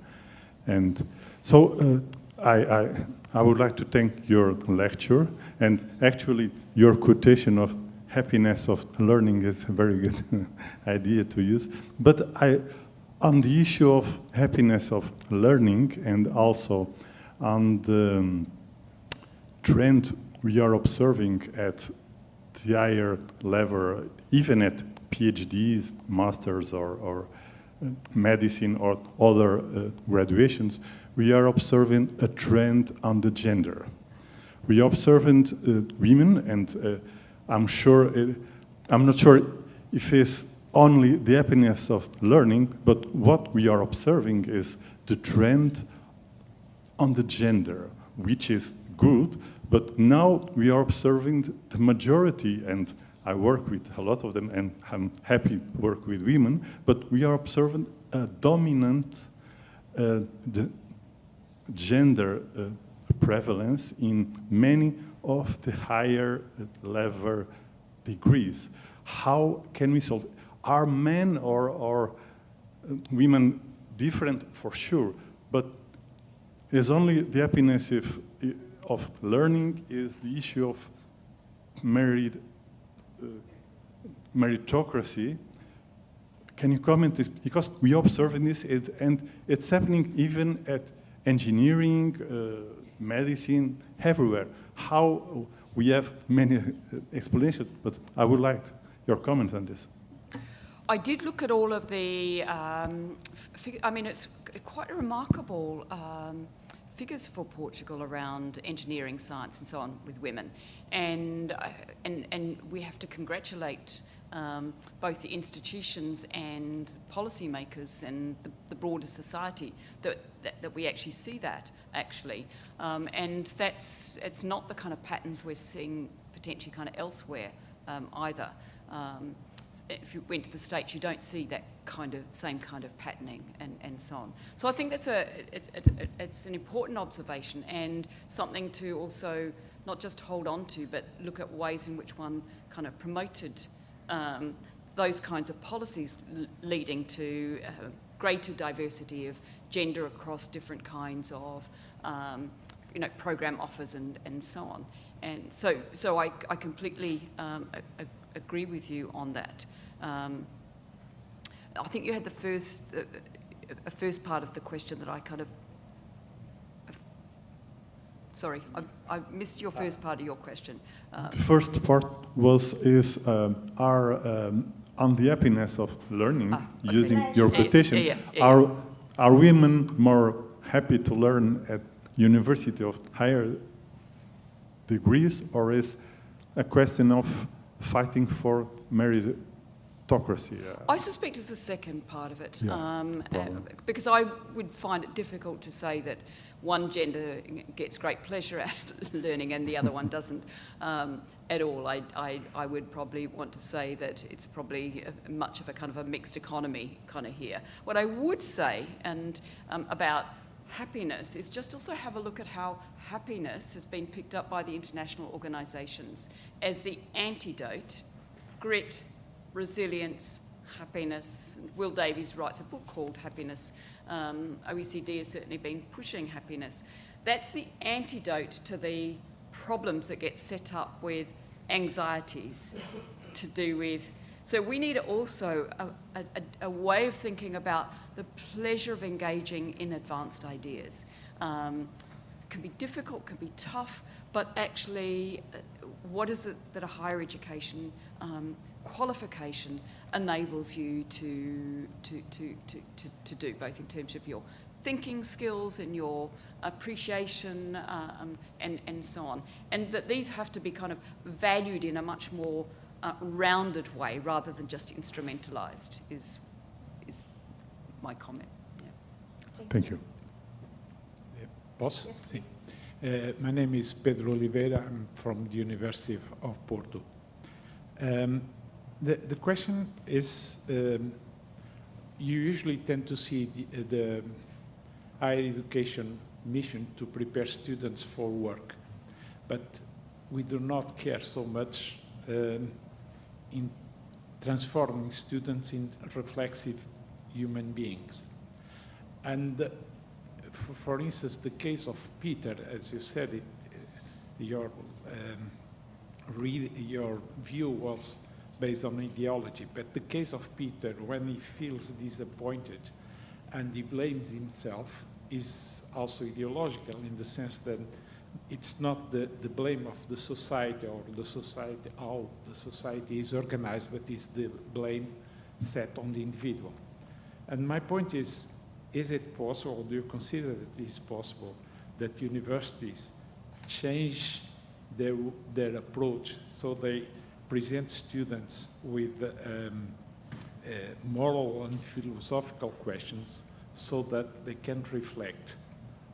And so I would like to thank your lecture, and actually your quotation of happiness of learning is a very good idea to use. But on the issue of happiness of learning, and also on the trend we are observing at the higher level, even at PhDs, masters, or medicine, or other graduations, we are observing a trend on the gender. We are observing women, and I'm not sure if it's only the happiness of learning, but what we are observing is the trend on the gender, which is good, but now we are observing the majority, and I work with a lot of them, and I'm happy to work with women, but we are observing a dominant the gender prevalence in many of the higher level degrees. How can we solve it? Are men or women different? For sure, but it's only the happiness of learning is the issue of meritocracy. Can you comment this? Because we observe this, and it's happening even at engineering, medicine, everywhere. How we have many explanations, but I would like your comment on this. I did look at all of the, it's quite a remarkable figures for Portugal around engineering, science and so on with women. And we have to congratulate both the institutions and policymakers and the broader society that we actually see that, actually. And it's not the kind of patterns we're seeing potentially kind of elsewhere either. If you went to the States, you don't see that same kind of patterning and so on. So I think that's it's an important observation and something to also not just hold on to, but look at ways in which one kind of promoted those kinds of policies leading to greater diversity of gender across different kinds of program offers and so on. And so I completely agree with you on that. I think you had the first part of the question that I kind of... Sorry, I missed your first part of your question. The first part is on the happiness of learning, okay. using your quotation. Yeah. Are women more happy to learn at university of higher degrees, or is a question of fighting for meritocracy? I suspect it's the second part of it, Yeah, because I would find it difficult to say that one gender gets great pleasure out of learning and the other one doesn't at all. I would probably want to say that it's probably much of a kind of a mixed economy kind of here. What I would say about happiness is just also have a look at how happiness has been picked up by the international organisations as the antidote, grit, resilience, happiness. Will Davies writes a book called Happiness. OECD has certainly been pushing happiness. That's the antidote to the problems that get set up with anxieties to do with. So we need also a way of thinking about the pleasure of engaging in advanced ideas. Can be difficult, can be tough, but actually what is it that a higher education qualification enables you to do, both in terms of your thinking skills and your appreciation and so on. And that these have to be kind of valued in a much more rounded way rather than just instrumentalized is my comment. Yeah. Thank you. Boss? Yes, my name is Pedro Oliveira. I'm from the University of Porto. The question is, you usually tend to see the higher education mission to prepare students for work, but we do not care so much in transforming students in reflexive human beings. And for instance, the case of Peter, as you said, your view was based on ideology, but the case of Peter, when he feels disappointed and he blames himself, is also ideological in the sense that it's not the blame of the society or how the society is organized, but it's the blame set on the individual. And my point is it possible, do you consider that it is possible that universities change their approach so they present students with moral and philosophical questions so that they can reflect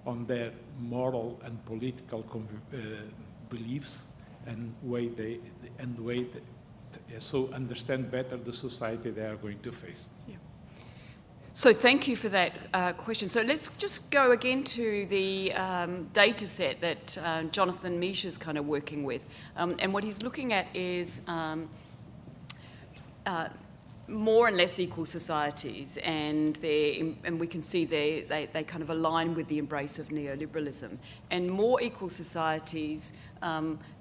on their moral and political beliefs and so understand better the society they are going to face? Yeah. So thank you for that question. So let's just go again to the data set that Jonathan Misch is kind of working with. And what he's looking at is more and less equal societies, and we can see they kind of align with the embrace of neoliberalism. And more equal societies,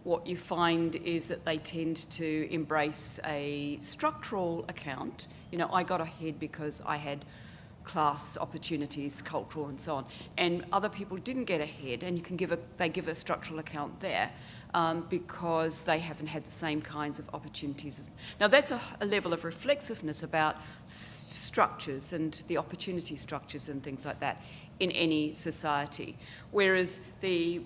what you find is that they tend to embrace a structural account. You know, I got ahead because I had class opportunities, cultural and so on, and other people didn't get ahead, and they give a structural account there because they haven't had the same kinds of opportunities. Now that's a level of reflexiveness about structures and the opportunity structures and things like that in any society, whereas the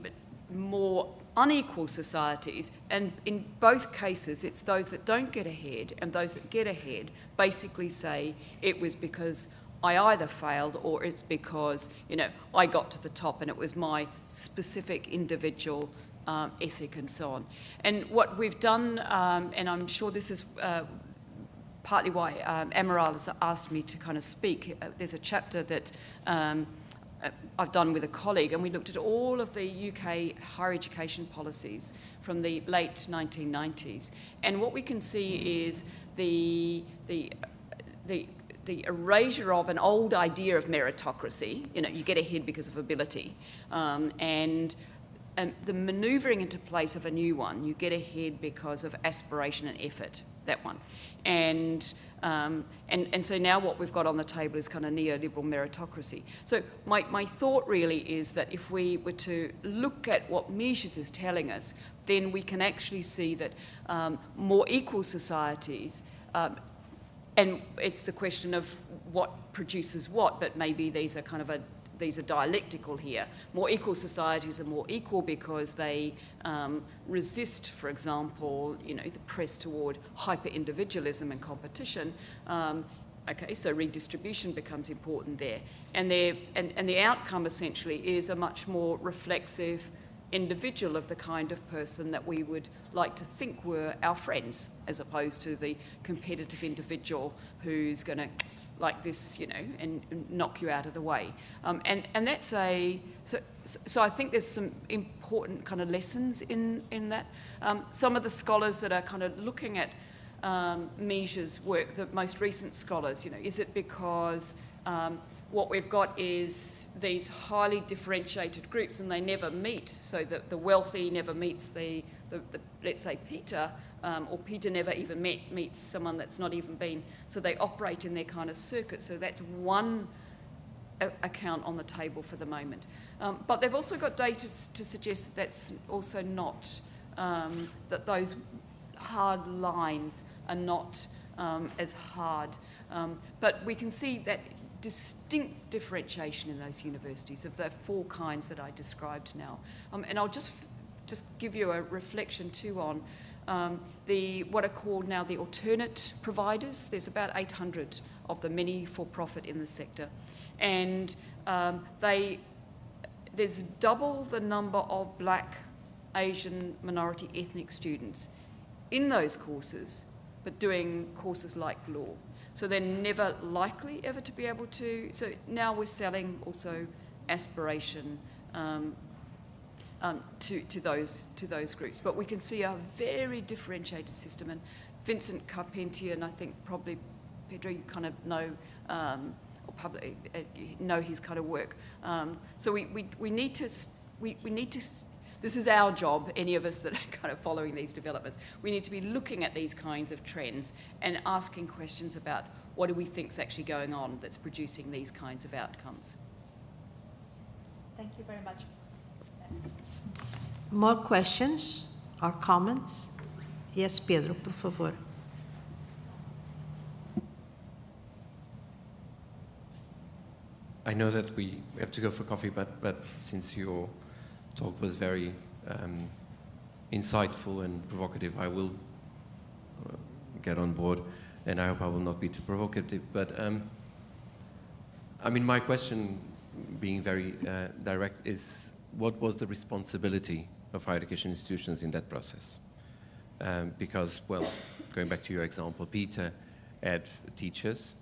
more unequal societies, and in both cases it's those that don't get ahead and those that get ahead basically say it was because I either failed or it's because, you know, I got to the top and it was my specific individual ethic and so on. And what we've done, and I'm sure this is partly why Amaral has asked me to kind of speak, there's a chapter that I've done with a colleague, and we looked at all of the UK higher education policies from the late 1990s. And what we can see is the erasure of an old idea of meritocracy. You know, you get ahead because of ability, and the manoeuvring into place of a new one. You get ahead because of aspiration and effort. That one, and so now what we've got on the table is kind of neoliberal meritocracy. So my thought really is that if we were to look at what Mises is telling us, then we can actually see that more equal societies, and it's the question of what produces what, but maybe these are dialectical here. More equal societies are more equal because they resist, for example, you know, the press toward hyper-individualism and competition. Okay, so redistribution becomes important there. And the outcome essentially is a much more reflexive individual of the kind of person that we would like to think were our friends, as opposed to the competitive individual who's going to like this, you know, and knock you out of the way. And that's so I think there's some important kind of lessons in that. Some of the scholars that are kind of looking at Mises' work, the most recent scholars, you know, is it because what we've got is these highly differentiated groups and they never meet, so that the wealthy never meets the let's say Peter, or Peter never even meets someone that's not even been, so they operate in their kind of circuit. So that's one account on the table for the moment. But they've also got data to suggest that that's also not, that those hard lines are not as hard. But we can see that distinct differentiation in those universities of the four kinds that I described now. And I'll just give you a reflection too on what are called now the alternate providers. There's about 800 of them, many for-profit in the sector. And there's double the number of Black, Asian, minority ethnic students in those courses, but doing courses like law. So they're never likely ever to be able to, so now we're selling also aspiration to those groups. But we can see a very differentiated system. And Vincent Carpentier, and I think probably Pedro, you kind of know, or probably know his kind of work. So we need to, this is our job, any of us that are kind of following these developments. We need to be looking at these kinds of trends and asking questions about what do we think is actually going on that's producing these kinds of outcomes. Thank you very much. More questions or comments? Yes, Pedro, por favor. I know that we have to go for coffee, but since your talk was very insightful and provocative, I will get on board, and I hope I will not be too provocative. But I mean, my question, being very direct, is what was the responsibility of higher education institutions in that process? Because, well, going back to your example, Peter had teachers,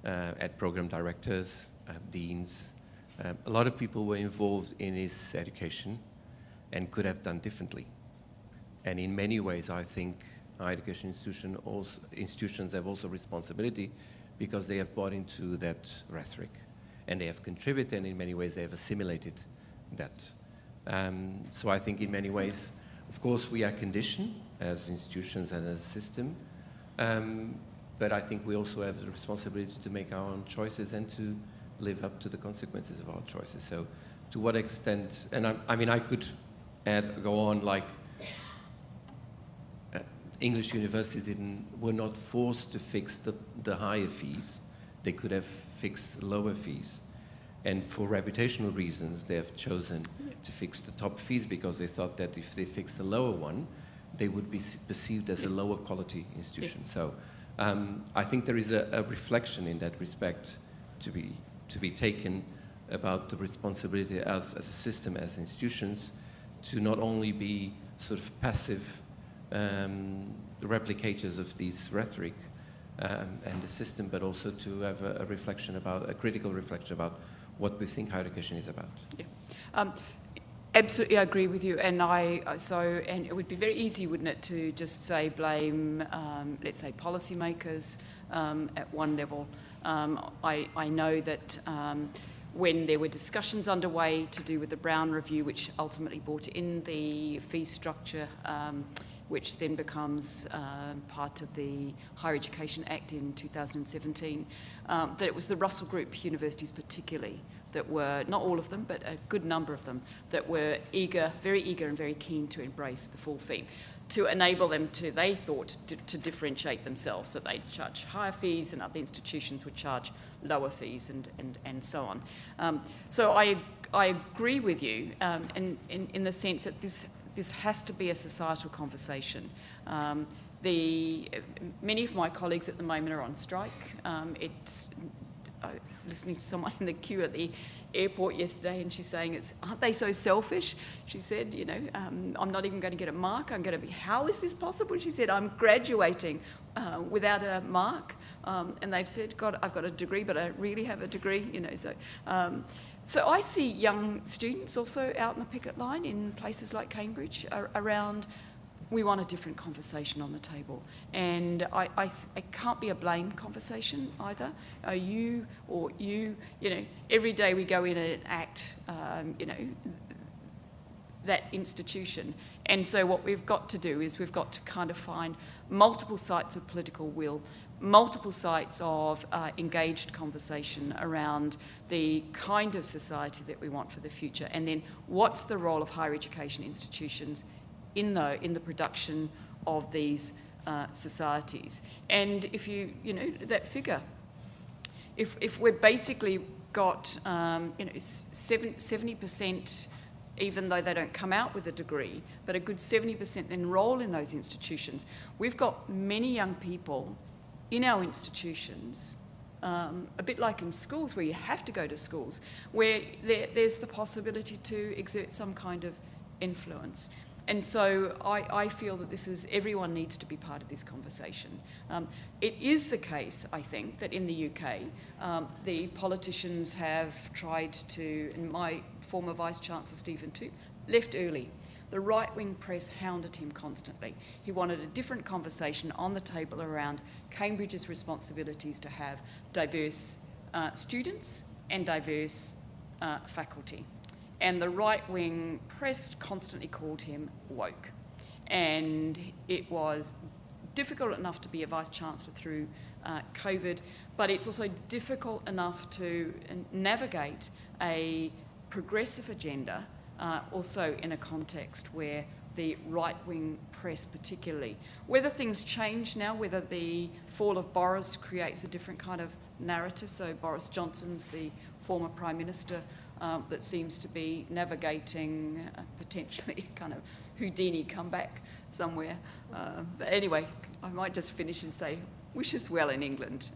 had program directors, deans. A lot of people were involved in his education and could have done differently. And in many ways, I think higher education institutions have also responsibility because they have bought into that rhetoric and they have contributed, and in many ways they have assimilated that. So I think in many ways, of course, we are conditioned as institutions and as a system, but I think we also have the responsibility to make our own choices and to live up to the consequences of our choices. So to what extent, and I mean, I could go on like English universities were not forced to fix the higher fees. They could have fixed lower fees. And for reputational reasons, they have chosen to fix the top fees because they thought that if they fix the lower one, they would be perceived as a lower quality institution. So I think there is a reflection in that respect to be taken about the responsibility as a system, as institutions, to not only be sort of passive replicators of these rhetoric and the system, but also to have a reflection about, a critical reflection about what we think higher education is about. Yeah. Absolutely, I agree with you, and and it would be very easy, wouldn't it, to just say blame, let's say, policymakers at one level. I know that when there were discussions underway to do with the Brown Review, which ultimately brought in the fee structure, which then becomes part of the Higher Education Act in 2017, that it was the Russell Group universities particularly that were, not all of them, but a good number of them, that were very eager and very keen to embrace the full fee, to enable them to, they thought, to differentiate themselves, that they'd charge higher fees and other institutions would charge lower fees and so on. So I agree with you in the sense that this has to be a societal conversation. Many of my colleagues at the moment are on strike. Listening to someone in the queue at the airport yesterday, and she's saying, aren't they so selfish? She said, I'm not even going to get a mark. I'm going to be, how is this possible? She said, I'm graduating without a mark. And they've said, God, I've got a degree, but I don't really have a degree, So I see young students also out in the picket line in places like Cambridge around, we want a different conversation on the table. And it can't be a blame conversation either. You, every day we go in and act, that institution. And so what we've got to do is we've got to kind of find multiple sites of political will, multiple sites of engaged conversation around the kind of society that we want for the future. And then what's the role of higher education institutions in the production of these societies. And if that figure, if we're basically got 70%, even though they don't come out with a degree, but a good 70% enroll in those institutions, we've got many young people in our institutions, a bit like in schools where you have to go to schools, where there's the possibility to exert some kind of influence. And so I feel that everyone needs to be part of this conversation. It is the case, I think, that in the UK, the politicians have tried to, and my former Vice-Chancellor Stephen too, left early. The right-wing press hounded him constantly. He wanted a different conversation on the table around Cambridge's responsibilities to have diverse students and diverse faculty. And the right-wing press constantly called him woke. And it was difficult enough to be a Vice-Chancellor through COVID, but it's also difficult enough to navigate a progressive agenda, also in a context where the right-wing press particularly, whether things change now, whether the fall of Boris creates a different kind of narrative, so Boris Johnson's the former Prime Minister, that seems to be navigating potentially kind of Houdini comeback somewhere. But anyway, I might just finish and say, wish us well in England.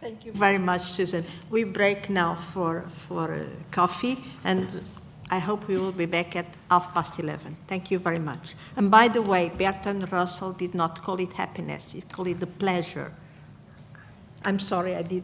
Thank you very much, Susan. We break now for coffee, and I hope we will be back at 11:30. Thank you very much. And by the way, Bertrand Russell did not call it happiness, he called it the pleasure. I'm sorry, I did.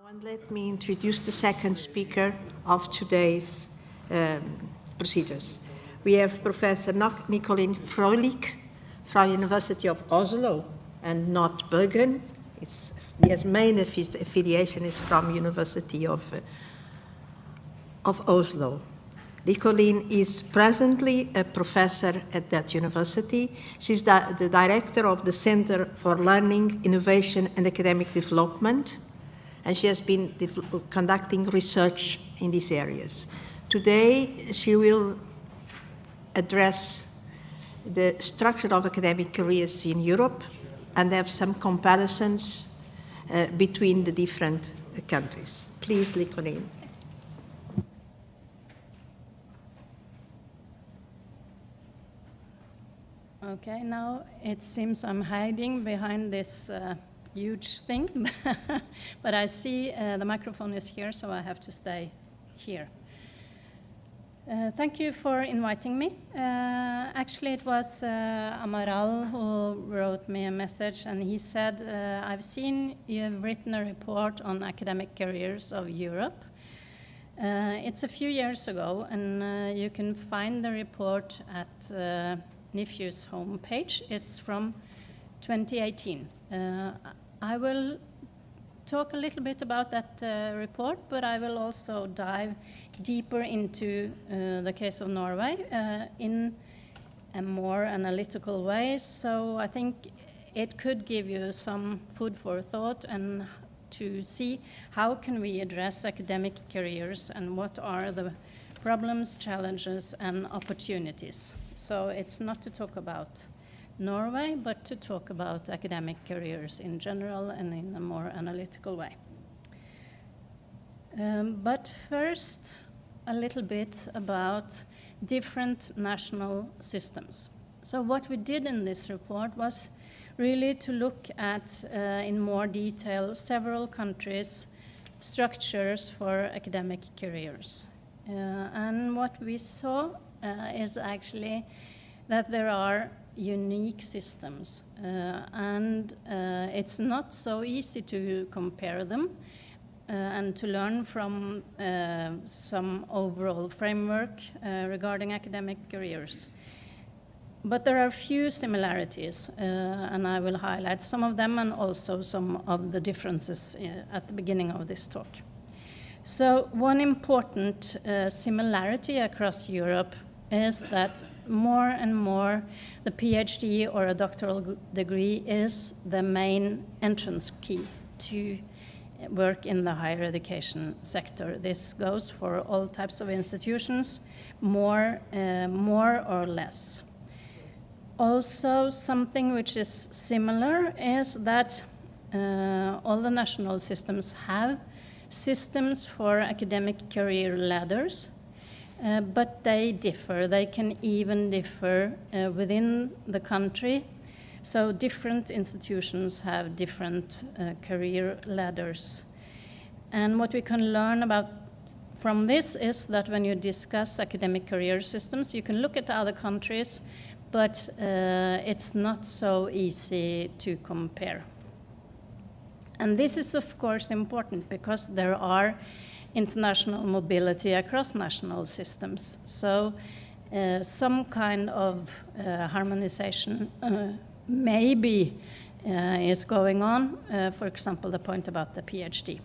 And let me introduce the second speaker of today's procedures. We have Professor Nicolien Frølich from University of Oslo and not Bergen. His main affiliation is from University of Oslo. Nicolien is presently a professor at that university. She's the director of the Center for Learning, Innovation and Academic Development, and she has been conducting research in these areas. Today, she will address the structure of academic careers in Europe and have some comparisons between the different countries. Please, Nicolien. Okay, now it seems I'm hiding behind this huge thing, but I see the microphone is here, so I have to stay here. Thank you for inviting me. Actually, it was Amaral who wrote me a message, and he said, I've seen you've written a report on academic careers of Europe. It's a few years ago, and you can find the report at NIFU's homepage. It's from 2018. I will talk a little bit about that report, but I will also dive deeper into the case of Norway in a more analytical way. So I think it could give you some food for thought and to see how can we address academic careers and what are the problems, challenges, and opportunities. So it's not to talk about Norway, but to talk about academic careers in general and in a more analytical way. But first, a little bit about different national systems. So what we did in this report was really to look at, in more detail, several countries' structures for academic careers. And what we saw is actually that there are unique systems, and it's not so easy to compare them and to learn from some overall framework regarding academic careers. But there are few similarities, and I will highlight some of them and also some of the differences at the beginning of this talk. So one important similarity across Europe is that more and more the PhD or a doctoral degree is the main entrance key to work in the higher education sector. This goes for all types of institutions, more or less. Also, something which is similar is that all the national systems have systems for academic career ladders, but they differ. They can even differ within the country. So different institutions have different career ladders. And what we can learn about from this is that when you discuss academic career systems, you can look at other countries, but it's not so easy to compare. And this is, of course, important because there are international mobility across national systems. So some kind of harmonization maybe is going on, for example, the point about the PhD.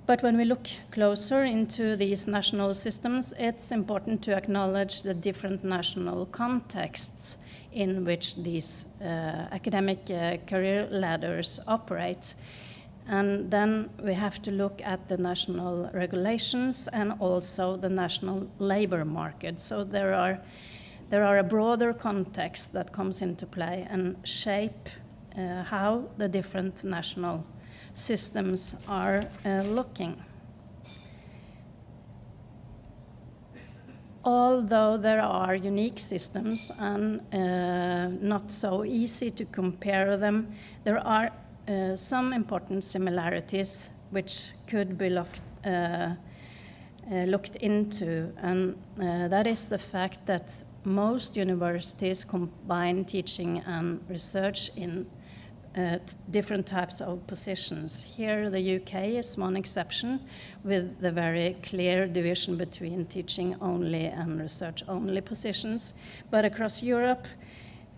But when we look closer into these national systems, it's important to acknowledge the different national contexts in which these academic career ladders operate. And then we have to look at the national regulations and also the national labor market. So there are a broader context that comes into play and shape how the different national systems are looking. Although there are unique systems and not so easy to compare them, there are some important similarities which could be looked into, and that is the fact that most universities combine teaching and research in different types of positions. Here, the UK is one exception, with the very clear division between teaching only and research only positions. But across Europe,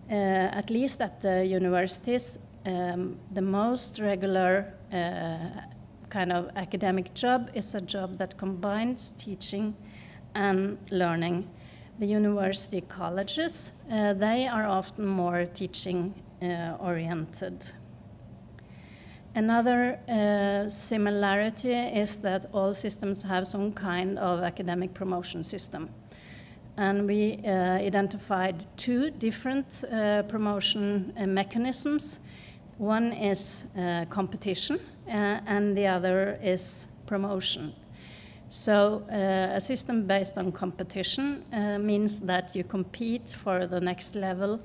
at least at the universities, the most regular kind of academic job is a job that combines teaching and learning. The university colleges, they are often more teaching oriented. Another similarity is that all systems have some kind of academic promotion system. And we identified two different promotion mechanisms. One is competition, and the other is promotion. So a system based on competition means that you compete for the next level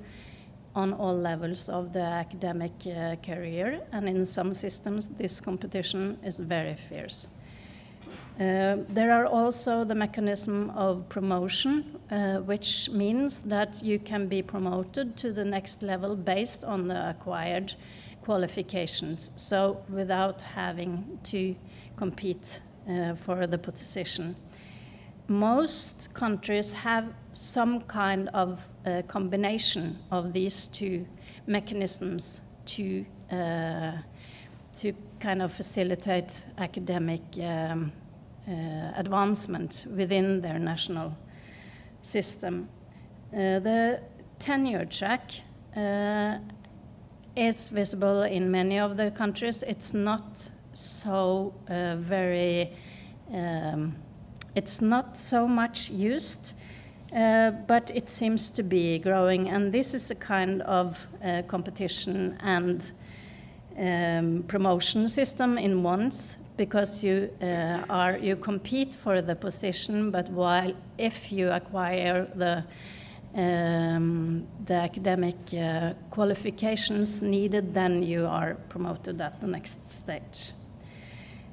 on all levels of the academic career, and in some systems this competition is very fierce. There are also the mechanism of promotion, which means that you can be promoted to the next level based on the acquired qualifications, so without having to compete for the position. Most countries have some kind of combination of these two mechanisms to kind of facilitate academic advancement within their national system. The tenure track is visible in many of the countries. It's not so it's not so much used, but it seems to be growing, and this is a kind of competition and promotion system in once, because you compete for the position, but if you acquire the academic qualifications needed, then you are promoted at the next stage.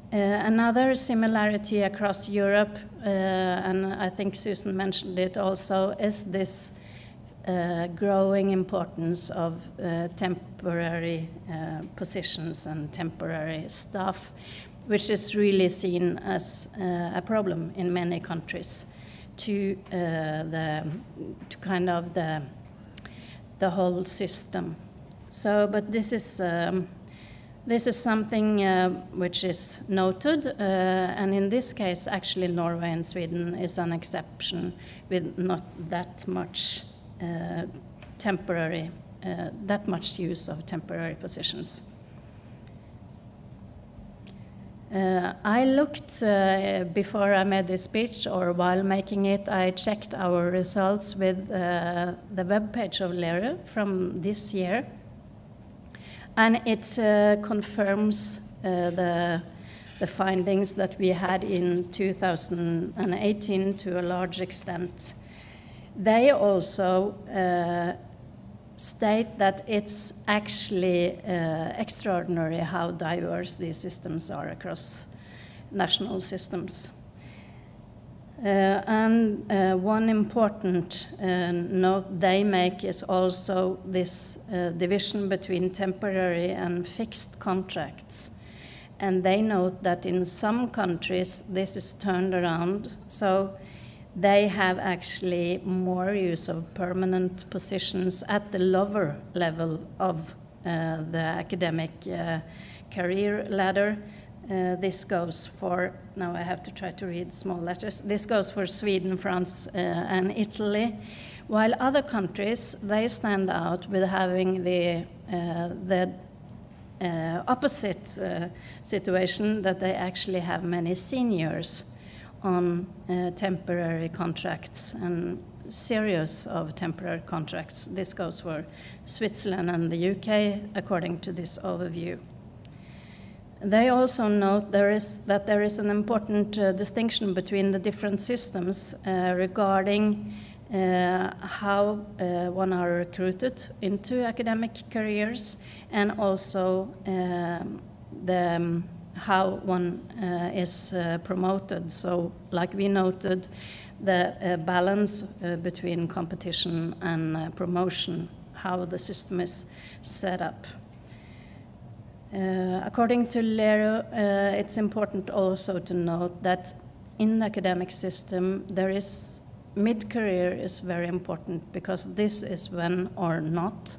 Another similarity across Europe, and I think Susan mentioned it also, is this growing importance of temporary positions and temporary staff, which is really seen as a problem in many countries to kind of the whole system. So, but this is something which is noted, and in this case, actually, Norway and Sweden is an exception with not that much much use of temporary positions. I looked before I made this speech, or while making it, I checked our results with the webpage of Lerøy from this year. And it confirms the findings that we had in 2018 to a large extent. They also state that it's actually extraordinary how diverse these systems are across national systems. And one important note they make is also this division between temporary and fixed contracts. And they note that in some countries this is turned around, so they have actually more use of permanent positions at the lower level of the academic career ladder. This goes for, now I have to try to read small letters, this goes for Sweden, France, and Italy, while other countries, they stand out with having the opposite situation, that they actually have many seniors on temporary contracts and series of temporary contracts. This goes for Switzerland and the UK, according to this overview. They also note that there is an important distinction between the different systems regarding how one are recruited into academic careers, and also how one is promoted. So, like we noted, the balance between competition and promotion, how the system is set up. According to Lero, it's important also to note that in the academic system, there is mid-career is very important, because this is when or not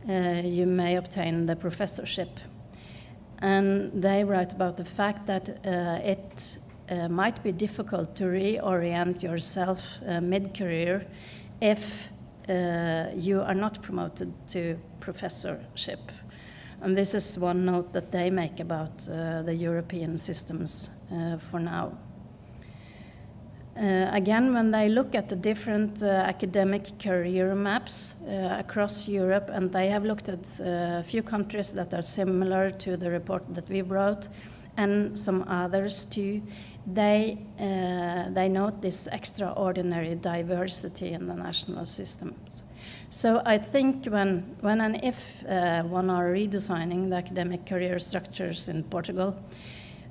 you may obtain the professorship. And they write about the fact that it might be difficult to reorient yourself mid-career if you are not promoted to professorship. And this is one note that they make about the European systems for now. Again, when they look at the different academic career maps across Europe, and they have looked at a few countries that are similar to the report that we wrote, and some others too, they note this extraordinary diversity in the national systems. So I think when and if one are redesigning the academic career structures in Portugal,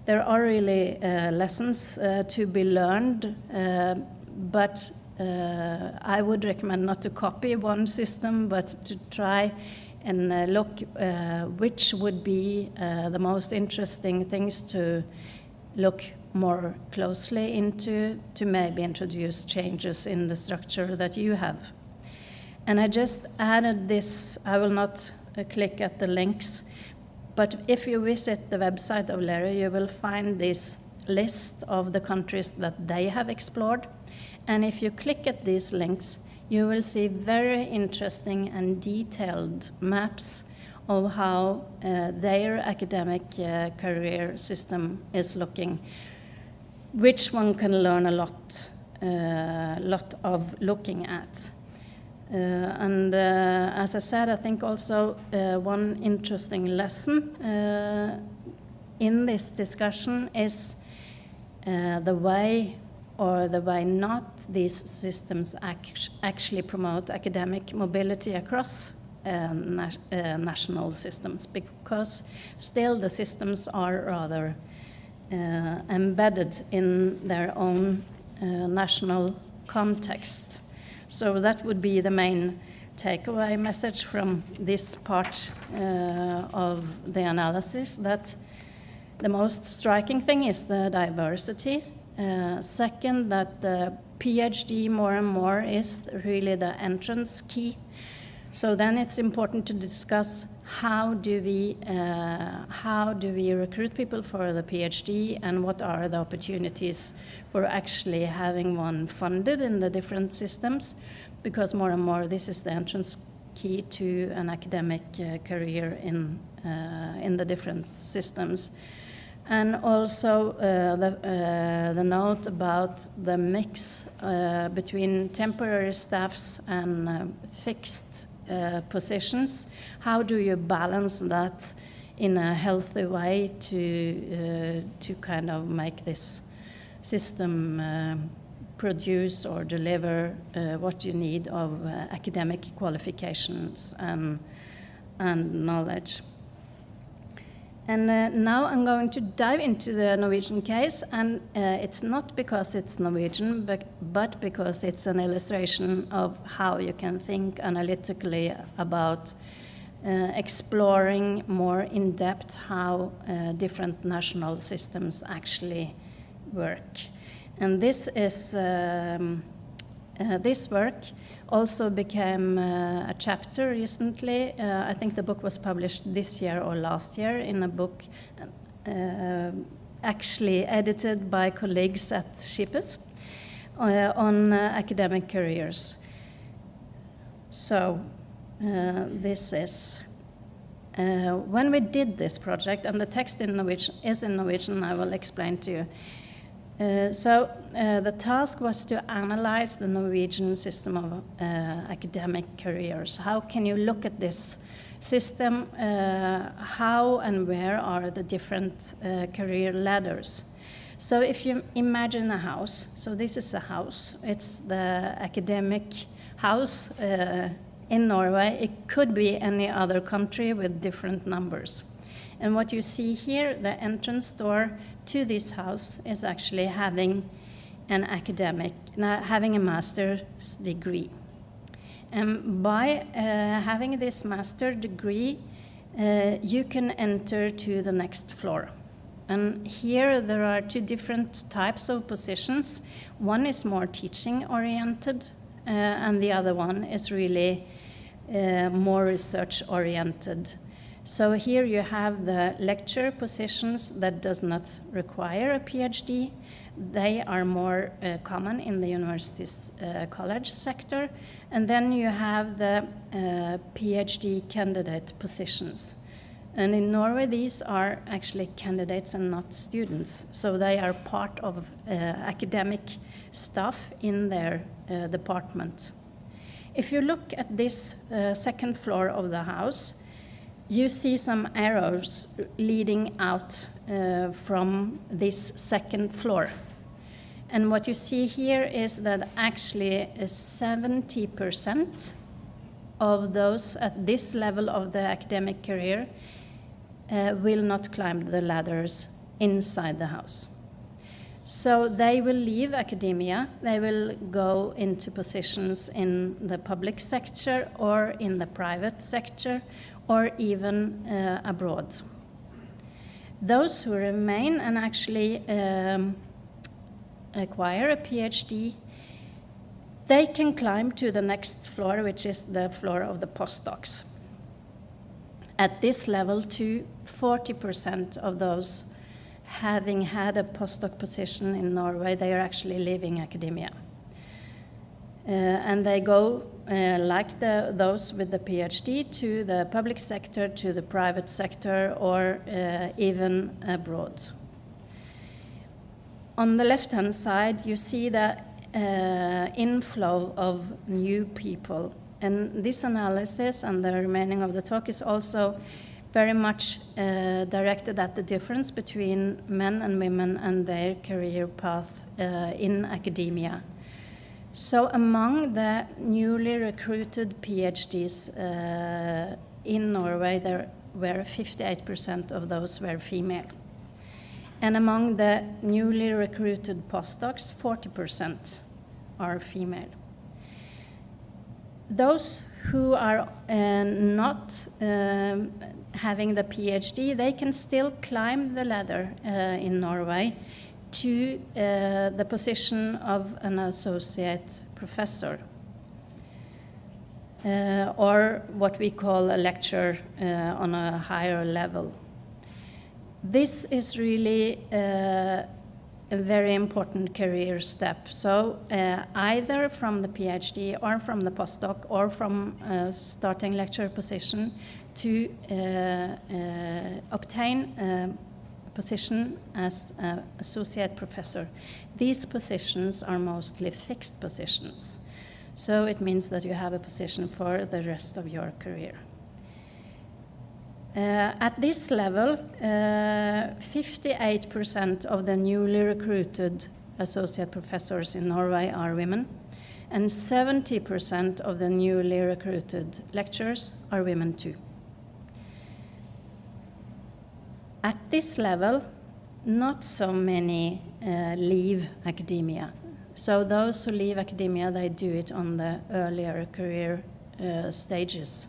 there are really lessons to be learned, but I would recommend not to copy one system, but to try and look which would be the most interesting things to look more closely into, to maybe introduce changes in the structure that you have. And I just added this, I will not click at the links, but if you visit the website of Lero, you will find this list of the countries that they have explored. And if you click at these links, you will see very interesting and detailed maps of how their academic career system is looking, which one can learn a lot of looking at. And as I said, I think also one interesting lesson in this discussion is the way or the way not these systems actually promote academic mobility across national systems, because still the systems are rather embedded in their own national context. So that would be the main takeaway message from this part of the analysis, that the most striking thing is the diversity. Second, that the PhD more and more is really the entrance key. So then it's important to discuss how do we recruit people for the PhD, and what are the opportunities for actually having one funded in the different systems, because more and more this is the entrance key to an academic career in the different systems. And also the note about the mix between temporary staffs and fixed positions. How do you balance that in a healthy way to kind of make this system produce or deliver what you need of academic qualifications and knowledge? And now I'm going to dive into the Norwegian case, and it's not because it's Norwegian, but because it's an illustration of how you can think analytically about exploring more in depth how different national systems actually work. And this is this work also became a chapter recently. I think the book was published this year or last year in a book actually edited by colleagues at Schipes on academic careers. So this is when we did this project, and the text in Norwegian is in Norwegian, I will explain to you. So the task was to analyze the Norwegian system of academic careers. How can you look at this system? How and where are the different career ladders? So if you imagine a house, so this is a house, it's the academic house in Norway. It could be any other country with different numbers. And what you see here, the entrance door to this house is actually having an academic, having a master's degree. And by having this master's degree, you can enter to the next floor. And here there are two different types of positions. One is more teaching-oriented, and the other one is really more research-oriented. So here you have the lecture positions that does not require a PhD. They are more common in the university's college sector. And then you have the PhD candidate positions. And in Norway, these are actually candidates and not students. So they are part of academic staff in their department. If you look at this second floor of the house, you see some arrows leading out from this second floor. And what you see here is that actually 70% of those at this level of the academic career will not climb the ladders inside the house. So they will leave academia, they will go into positions in the public sector or in the private sector or even abroad. Those who remain and actually acquire a PhD, they can climb to the next floor, which is the floor of the postdocs. At this level, too, 40% of those having had a postdoc position in Norway, they are actually leaving academia. And they go, like those with the PhD, to the public sector, to the private sector, or even abroad. On the left-hand side, you see the inflow of new people. And this analysis and the remaining of the talk is also very much directed at the difference between men and women and their career path in academia. So among the newly recruited PhDs in Norway, there were 58% of those were female. And among the newly recruited postdocs, 40% are female. Those who are not having the PhD, they can still climb the ladder in Norway to the position of an associate professor, or what we call a lecturer on a higher level. This is really a very important career step. So either from the PhD or from the postdoc or from a starting lecturer position to obtain a position as an associate professor. These positions are mostly fixed positions. So it means that you have a position for the rest of your career. At this level, 58% of the newly recruited associate professors in Norway are women, and 70% of the newly recruited lecturers are women too. At this level, not so many leave academia. So those who leave academia, they do it on the earlier career stages.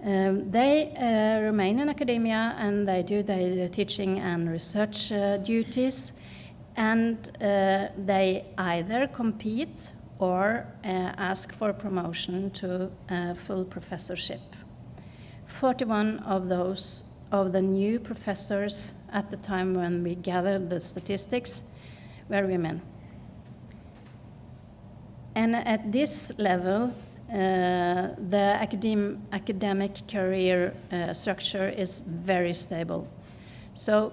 They remain in academia and they do their teaching and research duties, and they either compete or ask for promotion to full professorship. 41 of those of the new professors at the time when we gathered the statistics were women. And at this level, the academic career structure is very stable. So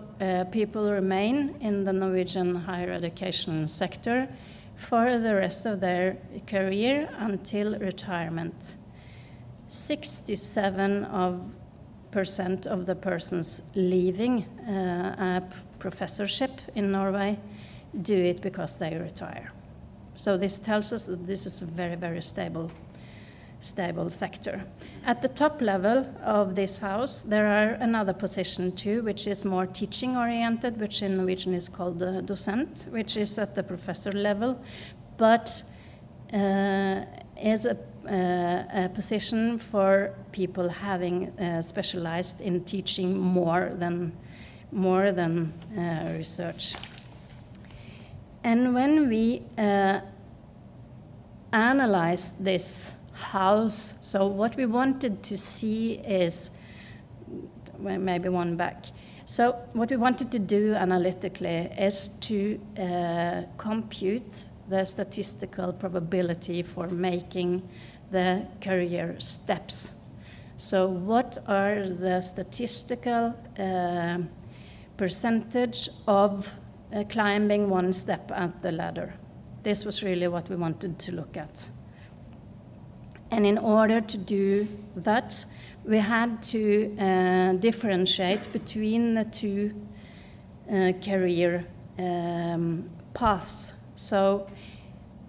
people remain in the Norwegian higher education sector for the rest of their career until retirement. 67% of the persons leaving a professorship in Norway do it because they retire. So this tells us that this is a very, very stable sector. At the top level of this house, there are another position too, which is more teaching oriented, which in Norwegian is called docent, which is at the professor level, but is a position for people having specialized in teaching more than research. And when we analyzed this house, so what we wanted to see is, well, maybe one back. So what we wanted to do analytically is to compute the statistical probability for making the career steps. So what are the statistical percentage of climbing one step at the ladder? This was really what we wanted to look at. And in order to do that, we had to differentiate between the two career paths. So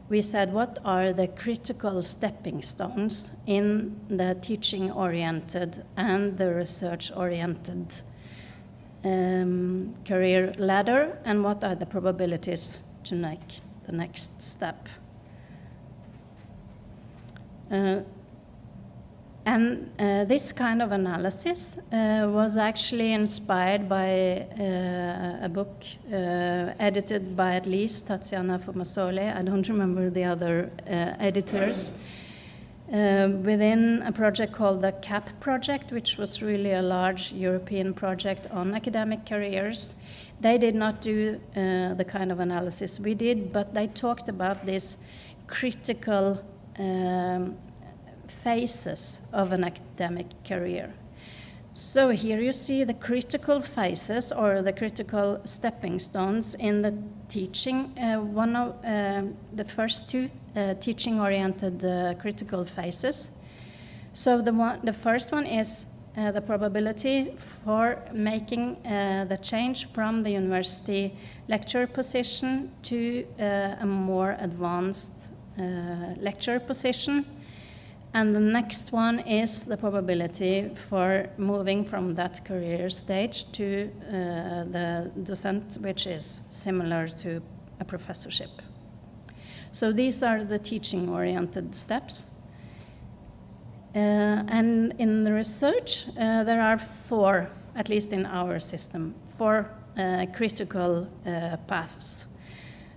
we said, what are the critical stepping stones in the teaching-oriented and the research-oriented career ladder, and what are the probabilities to make the next step? And this kind of analysis was actually inspired by a book edited by at least Tatiana Fomasole. I don't remember the other editors. Within a project called the CAP project, which was really a large European project on academic careers. They did not do the kind of analysis we did, but they talked about this critical phases of an academic career. So here you see the critical phases, or the critical stepping stones in the teaching, one of the first two teaching-oriented critical phases. So the first one is the probability for making the change from the university lecturer position to a more advanced lecturer position. And the next one is the probability for moving from that career stage to the docent, which is similar to a professorship. So these are the teaching-oriented steps. And in the research, there are four, at least in our system, four critical paths.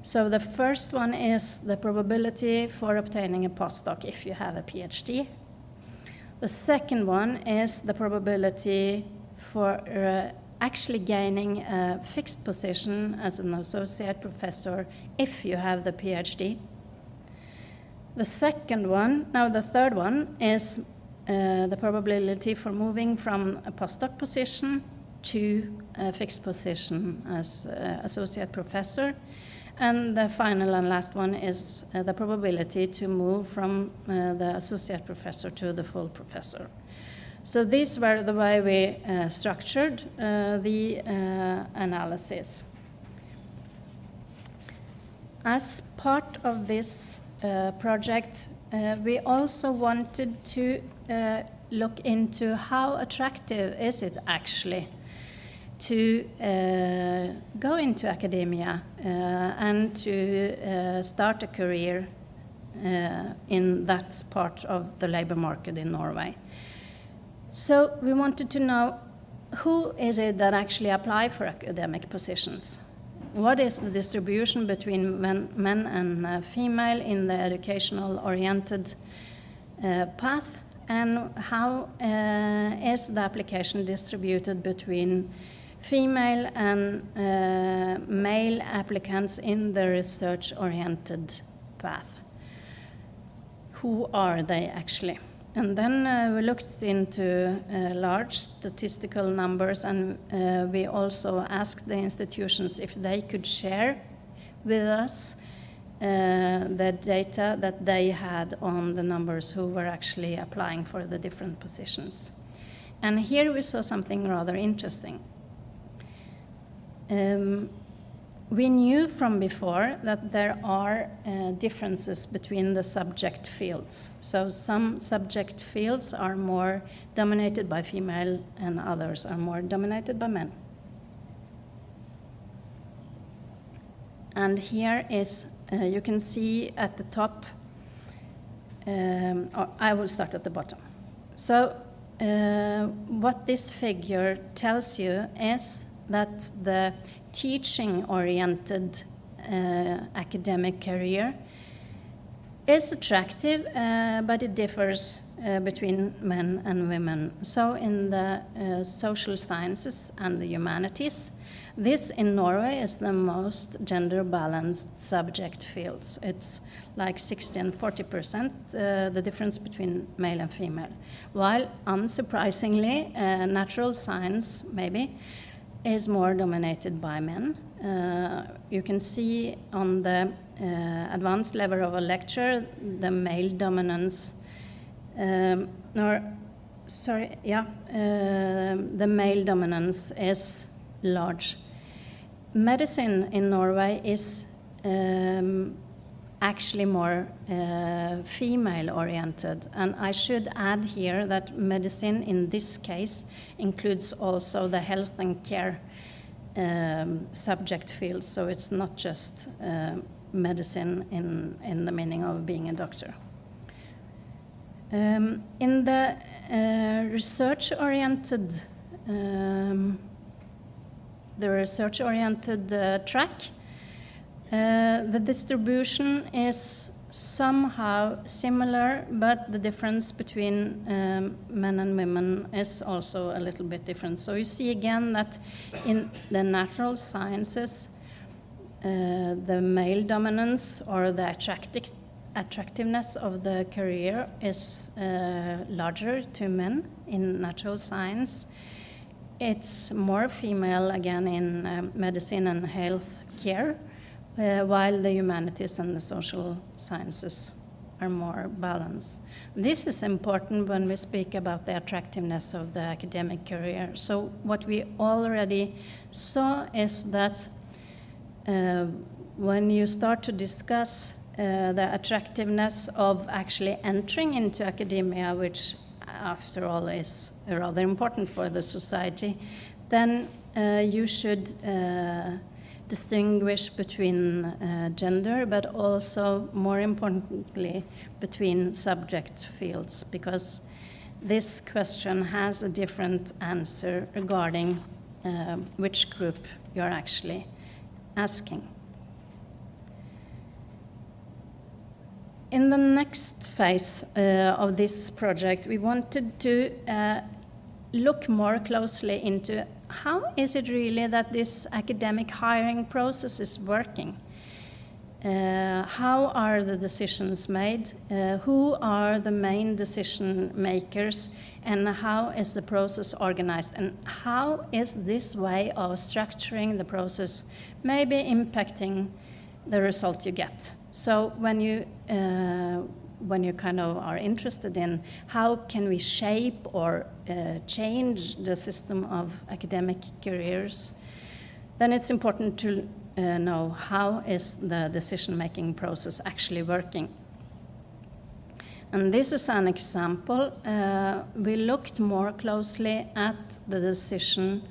So the first one is the probability for obtaining a postdoc if you have a PhD. The second one is the probability for actually gaining a fixed position as an associate professor if you have the PhD. The third one is the probability for moving from a postdoc position to a fixed position as associate professor. And the final and last one is the probability to move from the associate professor to the full professor. So these were the way we structured the analysis. As part of this project, we also wanted to look into how attractive is it actually to go into academia and to start a career in that part of the labor market in Norway. So we wanted to know, who is it that actually apply for academic positions? What is the distribution between men and female in the educational-oriented path? And how is the application distributed between female and male applicants in the research-oriented path? Who are they actually? And then we looked into large statistical numbers, and we also asked the institutions if they could share with us the data that they had on the numbers who were actually applying for the different positions. And here we saw something rather interesting. We knew from before that there are differences between the subject fields. So some subject fields are more dominated by female and others are more dominated by men. And here is, you can see at the top or I will start at the bottom. So what this figure tells you is that the teaching-oriented academic career is attractive, but it differs between men and women. So in the social sciences and the humanities, this in Norway is the most gender-balanced subject fields. It's like 60 and 40%, the difference between male and female. While, unsurprisingly, natural science, maybe, is more dominated by men. You can see on the advanced level of a lecture, the male dominance, the male dominance is large. Medicine in Norway is actually more female-oriented, and I should add here that medicine in this case includes also the health and care subject fields, so it's not just medicine in the meaning of being a doctor. In the research-oriented track, the distribution is somehow similar, but the difference between men and women is also a little bit different. So you see again that in the natural sciences, the male dominance or the attractiveness of the career is larger to men in natural science. It's more female again in medicine and health care, while the humanities and the social sciences are more balanced. This is important when we speak about the attractiveness of the academic career. So what we already saw is that when you start to discuss the attractiveness of actually entering into academia, which after all is rather important for the society, then you should distinguish between gender, but also, more importantly, between subject fields, because this question has a different answer regarding which group you're actually asking. In the next phase of this project, we wanted to look more closely into how is it really that this academic hiring process is working? How are the decisions made? Who are the main decision makers? And how is the process organized? And how is this way of structuring the process maybe impacting the result you get? So when you kind of are interested in how can we shape or change the system of academic careers, then it's important to know how is the decision-making process actually working. And this is an example. We looked more closely at the decision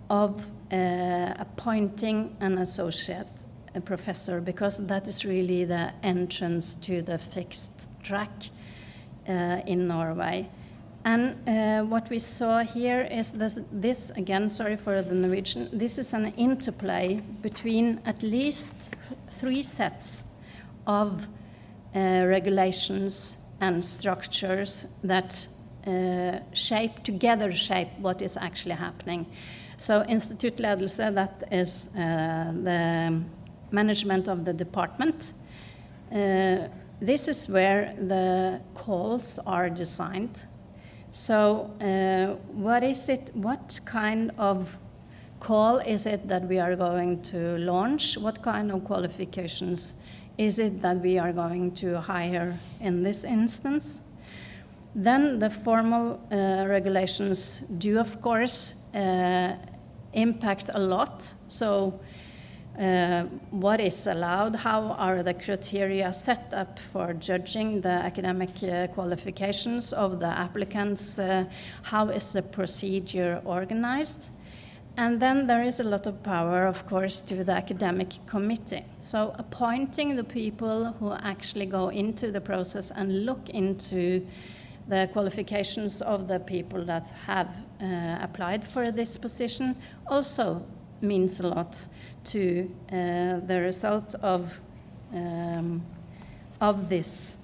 of appointing an associate professor, because that is really the entrance to the fixed track in Norway. And what we saw here is this again, sorry for the Norwegian, this is an interplay between at least 3 sets of regulations and structures that shape what is actually happening. So instituttledelse, that is the management of the department. This is where the calls are designed. So what kind of call is it that we are going to launch? What kind of qualifications is it that we are going to hire in this instance? Then the formal regulations do, of course, impact a lot. So what is allowed, how are the criteria set up for judging the academic qualifications of the applicants, how is the procedure organized, And then there is a lot of power, of course, to the academic committee. So appointing the people who actually go into the process and look into the qualifications of the people that have applied for this position also means a lot to the result of this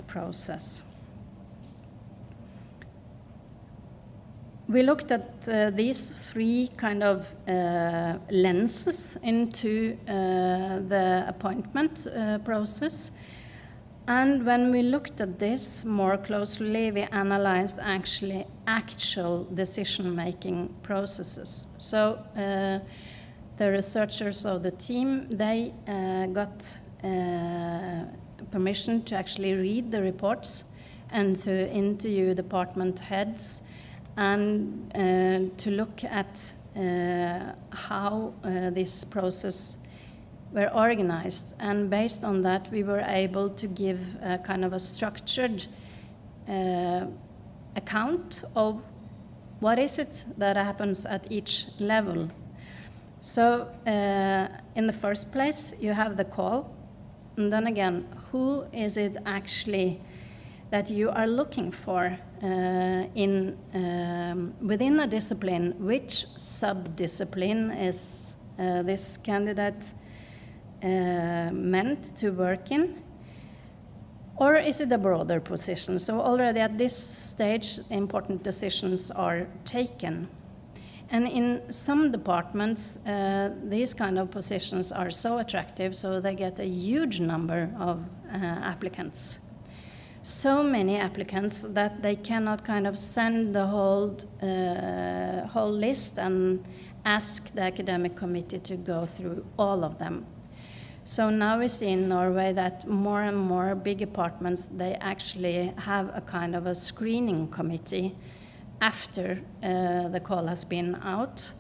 process. We looked at these three kind of lenses into the appointment process. And when we looked at this more closely, we analyzed actual decision-making processes. So the researchers of the team, they got permission to actually read the reports and to interview department heads and to look at how this process were organized. And based on that, we were able to give a kind of a structured account of what is it that happens at each level. So in the first place, you have the call. And then again, who is it actually that you are looking for within a discipline? Which sub-discipline is this candidate meant to work in? Or is it a broader position? So already at this stage, important decisions are taken. And in some departments, these kind of positions are so attractive, so they get a huge number of applicants. So many applicants that they cannot kind of send the whole list and ask the academic committee to go through all of them. So now we see in Norway that more and more big departments, they actually have a kind of a screening committee after the call has been out.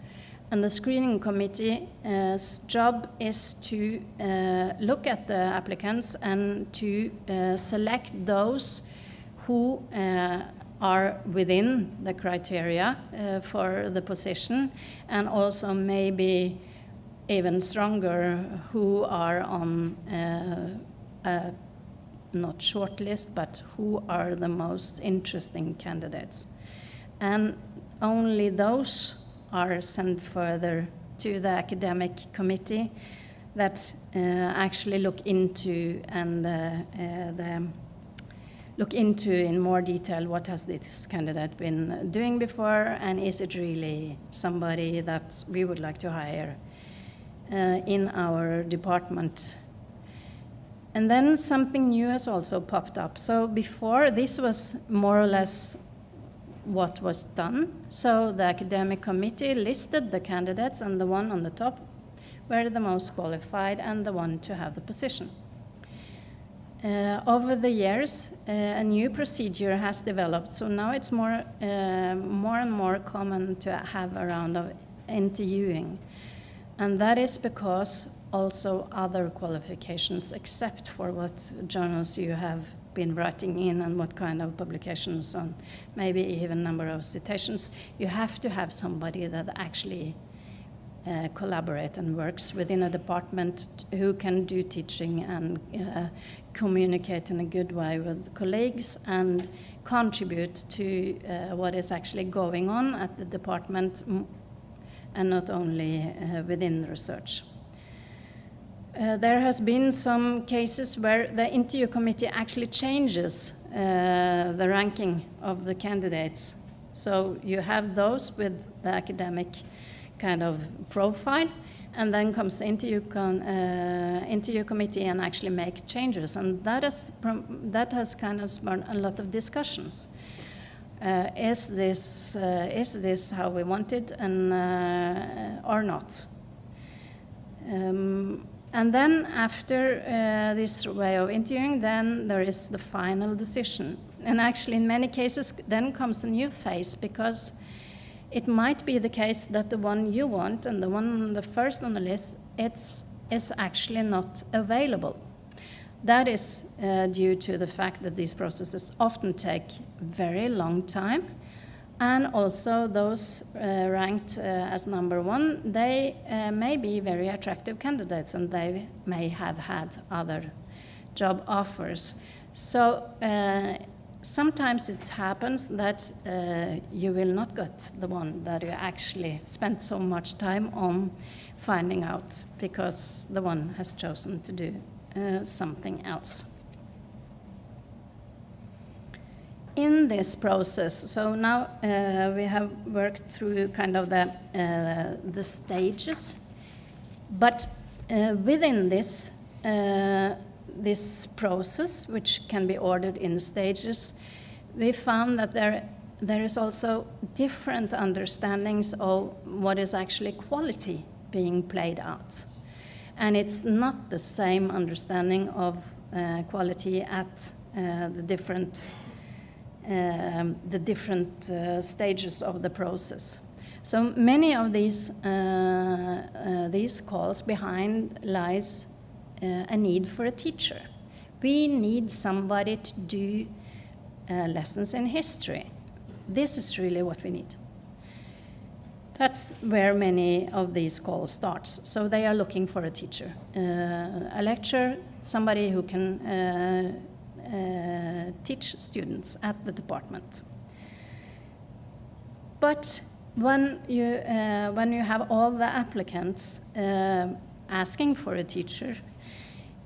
And the screening committee's job is to look at the applicants and to select those who are within the criteria for the position, and also maybe even stronger, who are on not shortlist, but who are the most interesting candidates. And only those are sent further to the academic committee that actually look into in more detail what has this candidate been doing before, and is it really somebody that we would like to hire in our department. And then something new has also popped up. So before, this was more or less what was done. So the academic committee listed the candidates, and the one on the top were the most qualified and the one to have the position. Over the years, a new procedure has developed. So now it's more and more common to have a round of interviewing. And that is because also other qualifications, except for what journals you have been writing in and what kind of publications on, maybe even number of citations, you have to have somebody that actually collaborate and works within a department, who can do teaching and communicate in a good way with colleagues and contribute to what is actually going on at the department, and not only within research. There has been some cases where the interview committee actually changes the ranking of the candidates. So you have those with the academic kind of profile, and then comes the interview committee and actually make changes. And that has kind of spurred a lot of discussions. Is this how we want it, and or not? And then after this way of interviewing, then there is the final decision. And actually in many cases then comes a new phase, because it might be the case that the one you want and the first on the list is actually not available. That is due to the fact that these processes often take very long time, And also those ranked as number one, they may be very attractive candidates, and they may have had other job offers. So sometimes it happens that you will not get the one that you actually spent so much time on finding out, because the one has chosen to do something else. In this process, so now we have worked through kind of the stages, but within this this process, which can be ordered in stages, we found that there is also different understandings of what is actually quality being played out. And it's not the same understanding of quality at the different stages of the process. So many of these calls behind lies a need for a teacher. We need somebody to do lessons in history. This is really what we need. That's where many of these calls starts. So they are looking for a teacher, a lecturer, somebody who can teach students at the department. But when you have all the applicants asking for a teacher,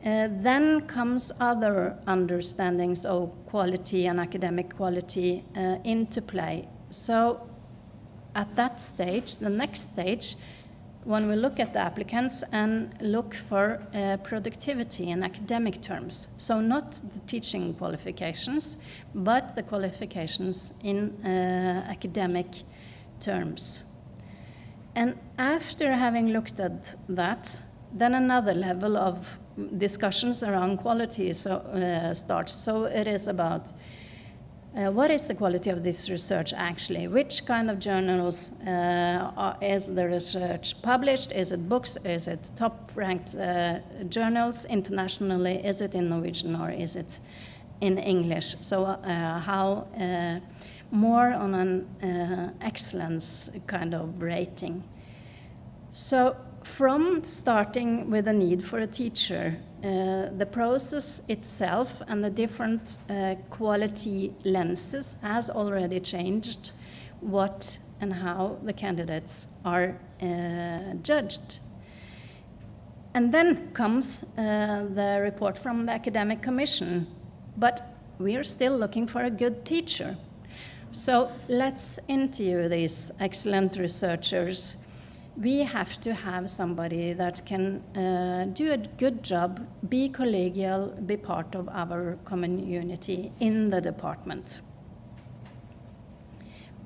then comes other understandings of quality and academic quality into play. So at that stage, the next stage, when we look at the applicants and look for productivity in academic terms, so not the teaching qualifications, but the qualifications in academic terms. And after having looked at that, then another level of discussions around quality starts. So it is about what is the quality of this research actually? Which kind of journals is the research published? Is it books? Is it top-ranked journals internationally? Is it in Norwegian or is it in English? So how more on an excellence kind of rating. So from starting with a need for a teacher, the process itself and the different quality lenses has already changed what and how the candidates are judged. And then comes the report from the Academic Commission, but we are still looking for a good teacher. So let's interview these excellent researchers. We have to have somebody that can do a good job, be collegial, be part of our community in the department.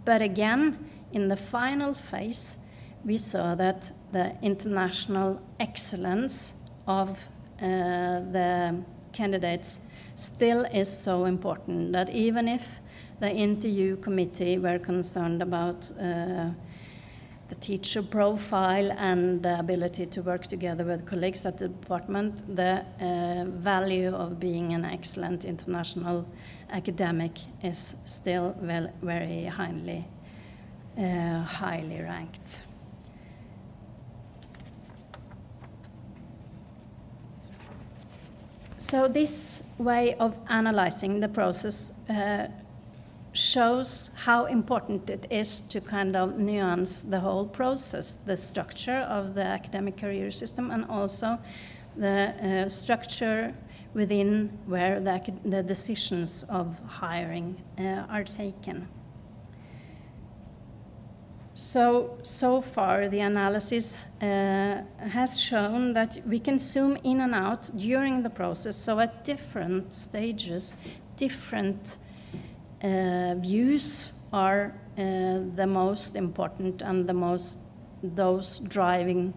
But again, in the final phase, we saw that the international excellence of the candidates still is so important that even if the interview committee were concerned about the teacher profile and the ability to work together with colleagues at the department, the value of being an excellent international academic is still very highly ranked. So this way of analyzing the process shows how important it is to kind of nuance the whole process, the structure of the academic career system and also the structure within where the decisions of hiring are taken. So far the analysis has shown that we can zoom in and out during the process, so at different stages, different views are the most important and those driving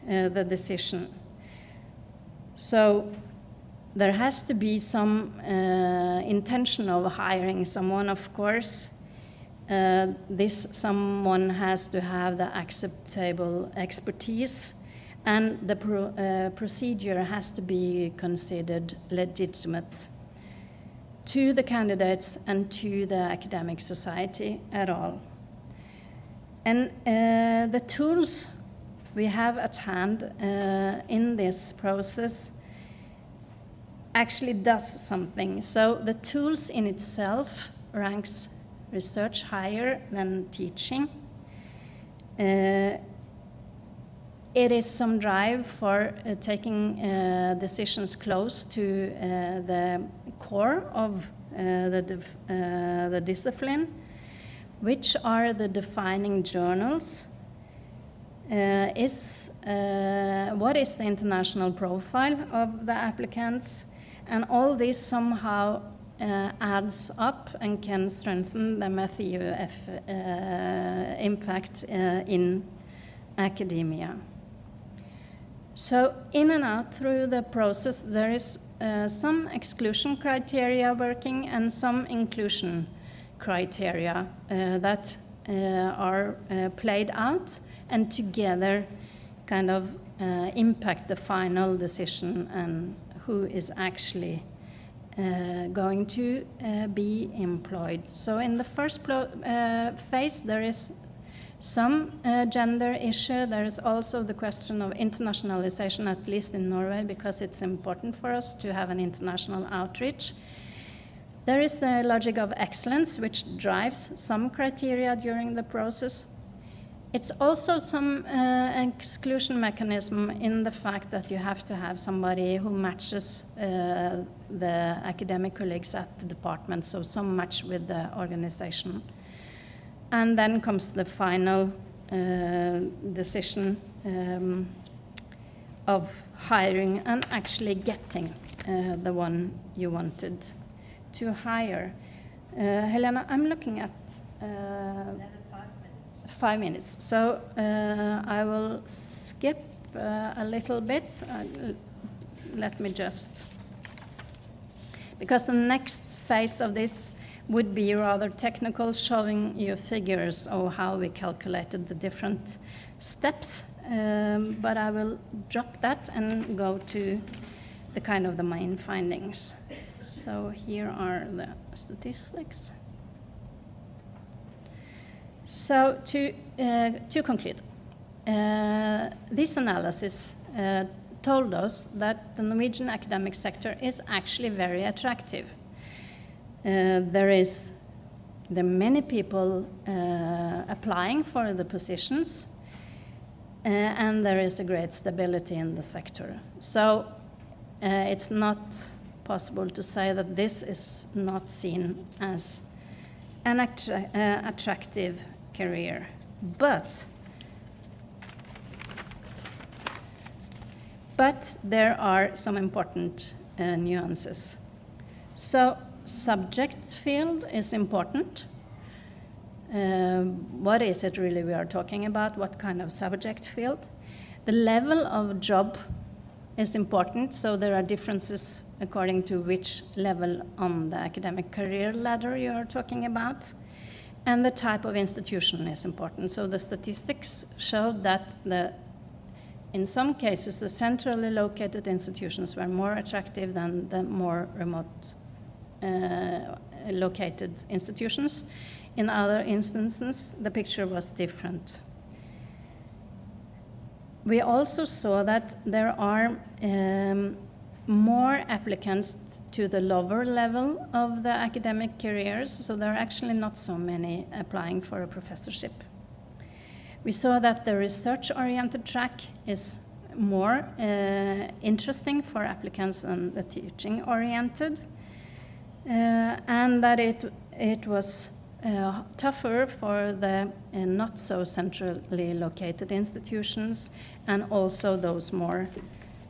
the decision. So there has to be some intention of hiring someone, of course. This someone has to have the acceptable expertise, and the procedure has to be considered legitimate to the candidates and to the academic society at all. And the tools we have at hand in this process actually does something. So the tools in itself ranks research higher than teaching. It is some drive for taking decisions close to the core of the discipline. Which are the defining journals? What is the international profile of the applicants? And all this somehow adds up and can strengthen the METHEUF impact in academia. So in and out through the process, there is some exclusion criteria working and some inclusion criteria that are played out and together kind of impact the final decision and who is actually going to be employed. So in the first phase, there is some gender issue. There is also the question of internationalization, at least in Norway, because it's important for us to have an international outreach. There is the logic of excellence, which drives some criteria during the process. It's also some exclusion mechanism in the fact that you have to have somebody who matches the academic colleagues at the department, so some match with the organization. And then comes the final decision of hiring and actually getting the one you wanted to hire. Helena, I'm looking at 5 minutes. So I will skip a little bit. Let me just, because the next phase of this would be rather technical, showing you figures of how we calculated the different steps. But I will drop that and go to the kind of the main findings. So here are the statistics. So to conclude, this analysis told us that the Norwegian academic sector is actually very attractive. There are many people applying for the positions, and there is a great stability in the sector. So it's not possible to say that this is not seen as an attractive career. But there are some important nuances. So subject field is important. What is it really we are talking about? What kind of subject field? The level of job is important, so there are differences according to which level on the academic career ladder you are talking about. And the type of institution is important. So the statistics showed that in some cases, the centrally located institutions were more attractive than the more remote located institutions. In other instances, the picture was different. We also saw that there are more applicants to the lower level of the academic careers, so there are actually not so many applying for a professorship. We saw that the research-oriented track is more interesting for applicants than the teaching-oriented, and that it was tougher for the not so centrally located institutions and also those more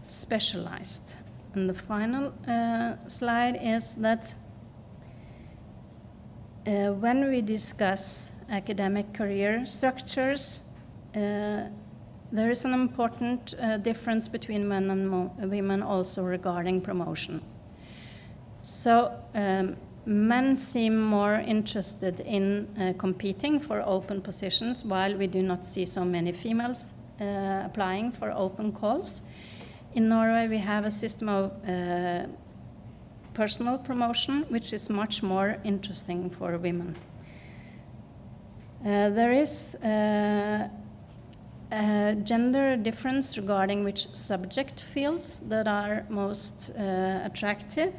specialized. And the final slide is that when we discuss academic career structures, there is an important difference between men and women also regarding promotion. So men seem more interested in competing for open positions, while we do not see so many females applying for open calls. In Norway, we have a system of personal promotion, which is much more interesting for women. There is a gender difference regarding which subject fields that are most attractive.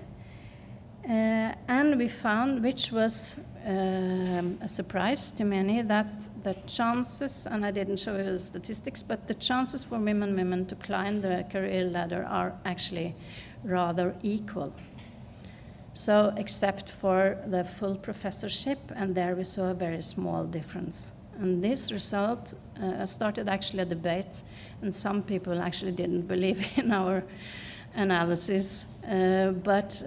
And we found, which was a surprise to many, that the chances, and I didn't show you the statistics, but the chances for women to climb the career ladder are actually rather equal. So except for the full professorship, and there we saw a very small difference. And this result started actually a debate, and some people actually didn't believe in our analysis, but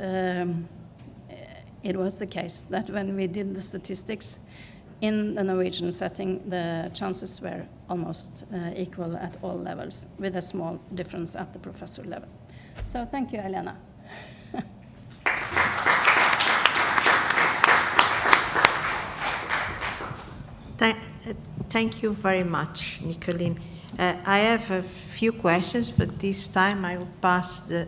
it was the case that when we did the statistics in the Norwegian setting, the chances were almost equal at all levels, with a small difference at the professor level. So thank you, Elena. Thank you very much, Nicolene. I have a few questions, but this time I will pass the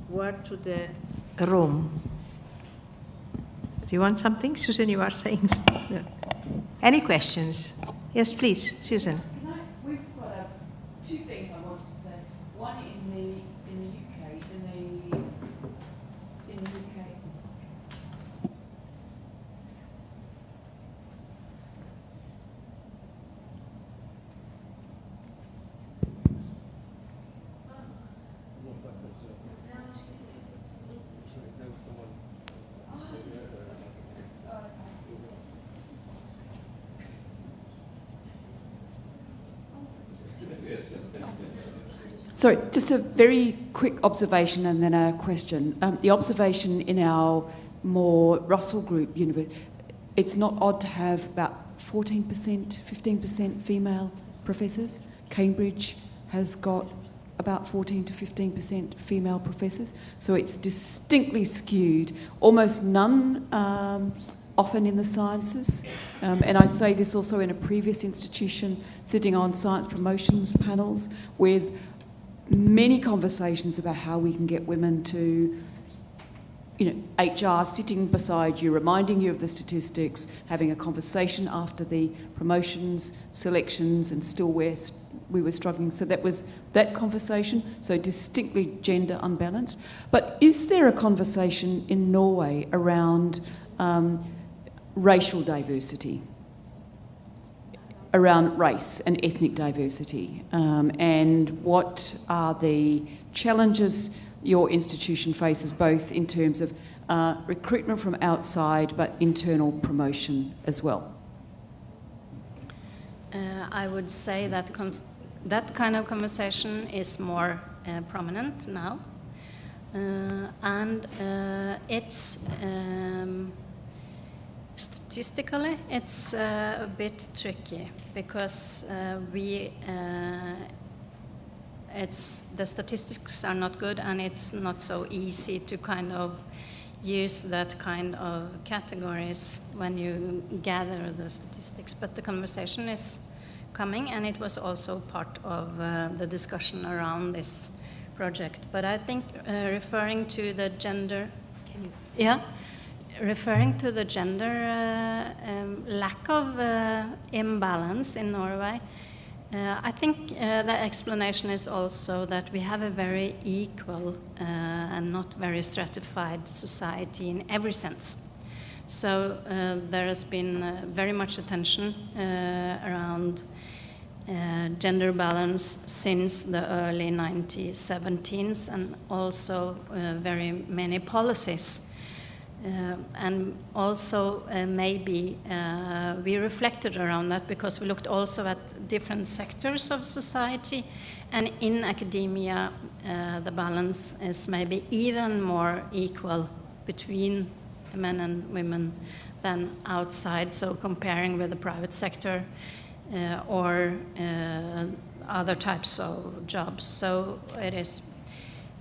word to the room. Do you want something? Susan, you are saying something. Any questions? Yes, please, Susan. We've got two things I wanted to say. One in the UK, in the UK. Sorry, just a very quick observation and then a question. The observation in our more Russell Group university, it's not odd to have about 14%, 15% female professors. Cambridge has got about 14 to 15% female professors, so it's distinctly skewed, almost none often in the sciences. And I say this also in a previous institution, sitting on science promotions panels with many conversations about how we can get women to, HR sitting beside you, reminding you of the statistics, having a conversation after the promotions, selections, and still we were struggling. So that was that conversation, so distinctly gender unbalanced. But is there a conversation in Norway around racial diversity? Around race and ethnic diversity, and what are the challenges your institution faces, both in terms of recruitment from outside but internal promotion as well? I would say that that kind of conversation is more prominent now, and it's statistically, it's a bit tricky because the statistics are not good, and it's not so easy to kind of use that kind of categories when you gather the statistics. But the conversation is coming, and it was also part of the discussion around this project. But I think referring to the gender, referring to the gender lack of imbalance in Norway, I think the explanation is also that we have a very equal and not very stratified society in every sense. So there has been very much attention around gender balance since the early 1970s, and also very many policies. And also maybe we reflected around that because we looked also at different sectors of society, and in academia the balance is maybe even more equal between men and women than outside, so comparing with the private sector or other types of jobs. So it is.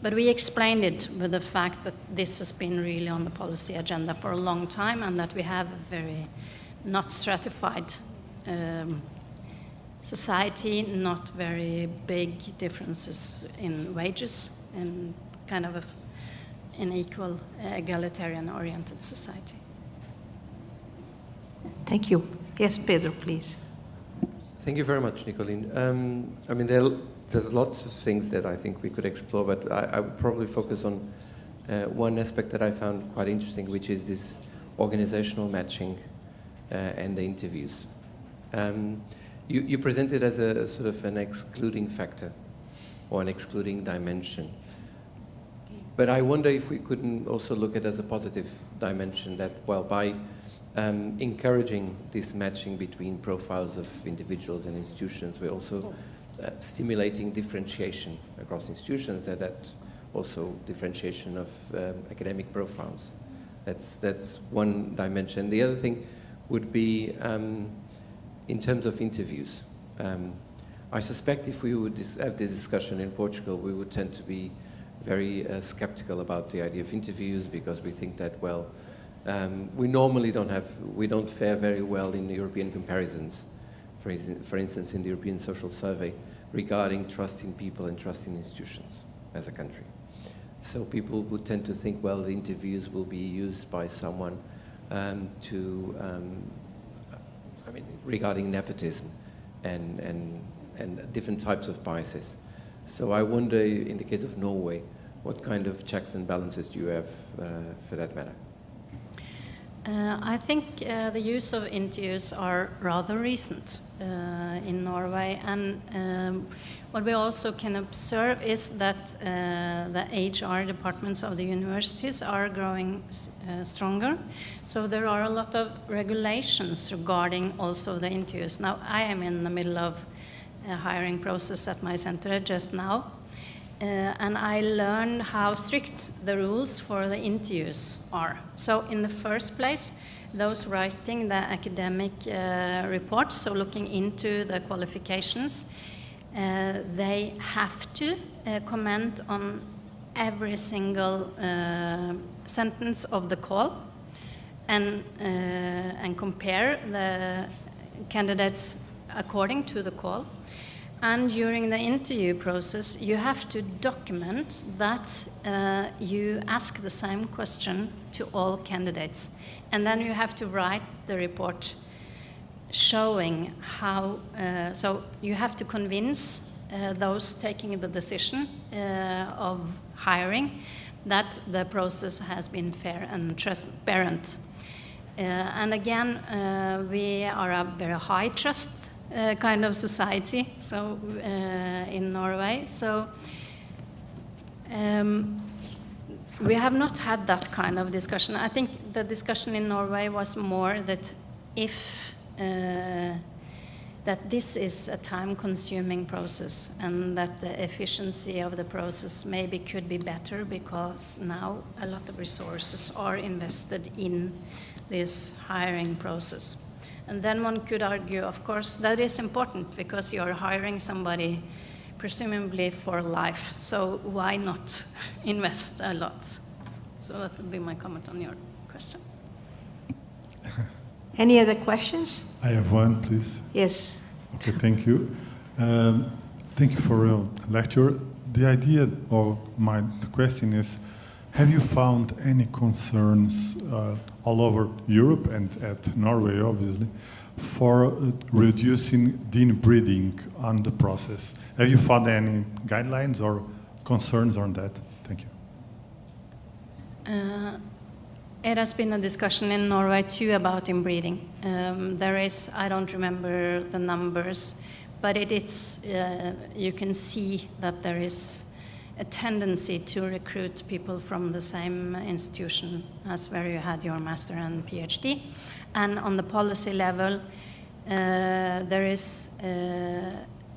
But we explained it with the fact that this has been really on the policy agenda for a long time, and that we have a very not stratified society, not very big differences in wages, and kind of an equal, egalitarian-oriented society. Thank you. Yes, Pedro, please. Thank you very much, Nicolene. I mean, there's lots of things that I think we could explore, but I would probably focus on one aspect that I found quite interesting, which is this organizational matching and the interviews. You present it as a sort of an excluding factor or an excluding dimension. But I wonder if we couldn't also look at it as a positive dimension that, well, by encouraging this matching between profiles of individuals and institutions, we're also stimulating differentiation across institutions, and that also differentiation of academic profiles. That's one dimension. The other thing would be in terms of interviews. I suspect if we would have this discussion in Portugal, we would tend to be very skeptical about the idea of interviews, because we think that, well, we normally we don't fare very well in European comparisons, for instance, in the European Social Survey, regarding trust in people and trust in institutions as a country. So people would tend to think, well, the interviews will be used by someone regarding nepotism and different types of biases. So I wonder, in the case of Norway, what kind of checks and balances do you have for that matter? I think the use of interviews are rather recent in Norway, and what we also can observe is that the HR departments of the universities are growing stronger. So there are a lot of regulations regarding also the interviews. Now, I am in the middle of a hiring process at my center just now, and I learned how strict the rules for the interviews are. So in the first place, those writing the academic reports, so looking into the qualifications, they have to comment on every single sentence of the call and compare the candidates according to the call. And during the interview process, you have to document that you ask the same question to all candidates. And then you have to write the report showing how, so you have to convince those taking the decision of hiring that the process has been fair and transparent. And again, we are a very high trust kind of society, so in Norway. So we have not had that kind of discussion. I think the discussion in Norway was more that if that this is a time-consuming process and that the efficiency of the process maybe could be better because now a lot of resources are invested in this hiring process. And then one could argue, of course, that is important because you're hiring somebody presumably for life. So why not invest a lot? So that would be my comment on your question. Any other questions? I have one, please. Yes. Okay, thank you. Thank you for your lecture. The idea of my question is, have you found any concerns all over Europe and at Norway, obviously, for reducing the inbreeding on the process? Have you found any guidelines or concerns on that? Thank you. It has been a discussion in Norway too about inbreeding. There is, I don't remember the numbers, but it is, you can see that there is a tendency to recruit people from the same institution as where you had your master and PhD. And on the policy level, there is,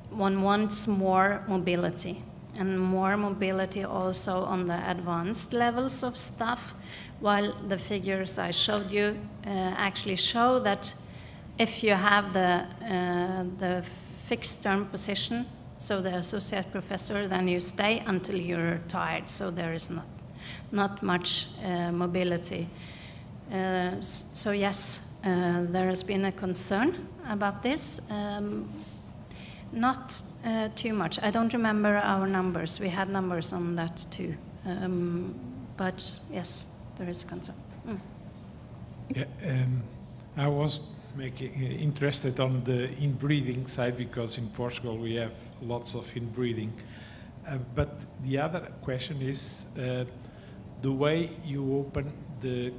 one wants more mobility, and more mobility also on the advanced levels of staff, while the figures I showed you actually show that if you have the fixed term position, so the associate professor, then you stay until you're retired, so there is not much mobility. So yes, there has been a concern about this. Not too much. I don't remember our numbers. We had numbers on that too. But yes, there is a concern. Yeah, I was interested on the inbreeding side, because in Portugal we have lots of inbreeding. But the other question is the way you open the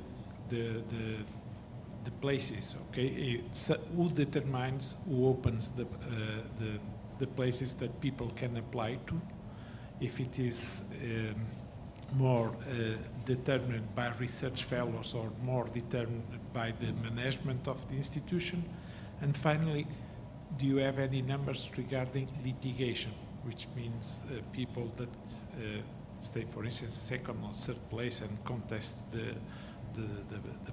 places. Okay, it's, who determines who opens the places that people can apply to? If it is more determined by research fellows or more determined by the management of the institution? And finally, do you have any numbers regarding litigation, which means people that stay, for instance, second or third place and contest the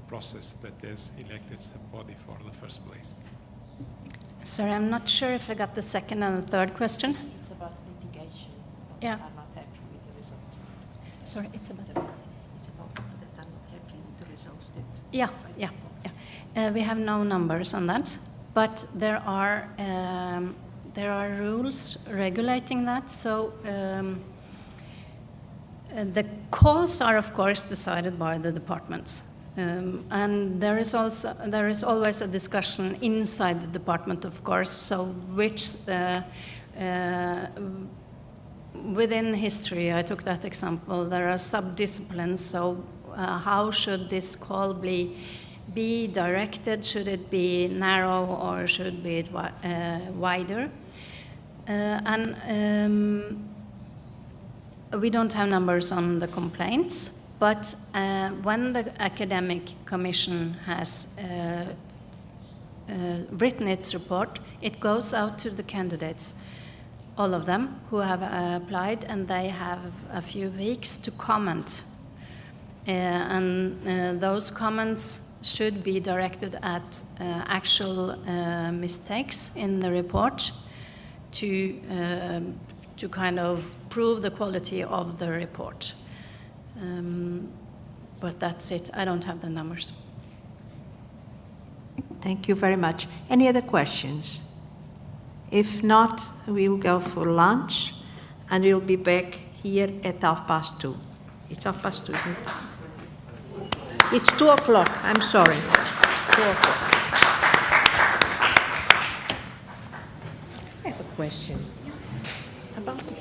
process that has elected somebody for the first place? Sorry, I'm not sure if I got the second and the third question. It's about litigation. Yeah. That are not happy with the results. Sorry, it's about... It's about people that are not happy with the results that... Yeah. We have no numbers on that, but there are rules regulating that. So the calls are, of course, decided by the departments. And there is always a discussion inside the department, of course, so which within history, I took that example, there are sub-disciplines, so how should this call be directed? Should it be narrow or should it be wider? We don't have numbers on the complaints, but when the academic commission has written its report, it goes out to the candidates, all of them who have applied, and they have a few weeks to comment. Those comments should be directed at actual mistakes in the report to kind of prove the quality of the report. But that's it. I don't have the numbers. Thank you very much. Any other questions? If not, we'll go for lunch, and we'll be back here at 2:30. It's 2:30, isn't it? It's 2 o'clock. I'm sorry. 2 o'clock. I have a question about the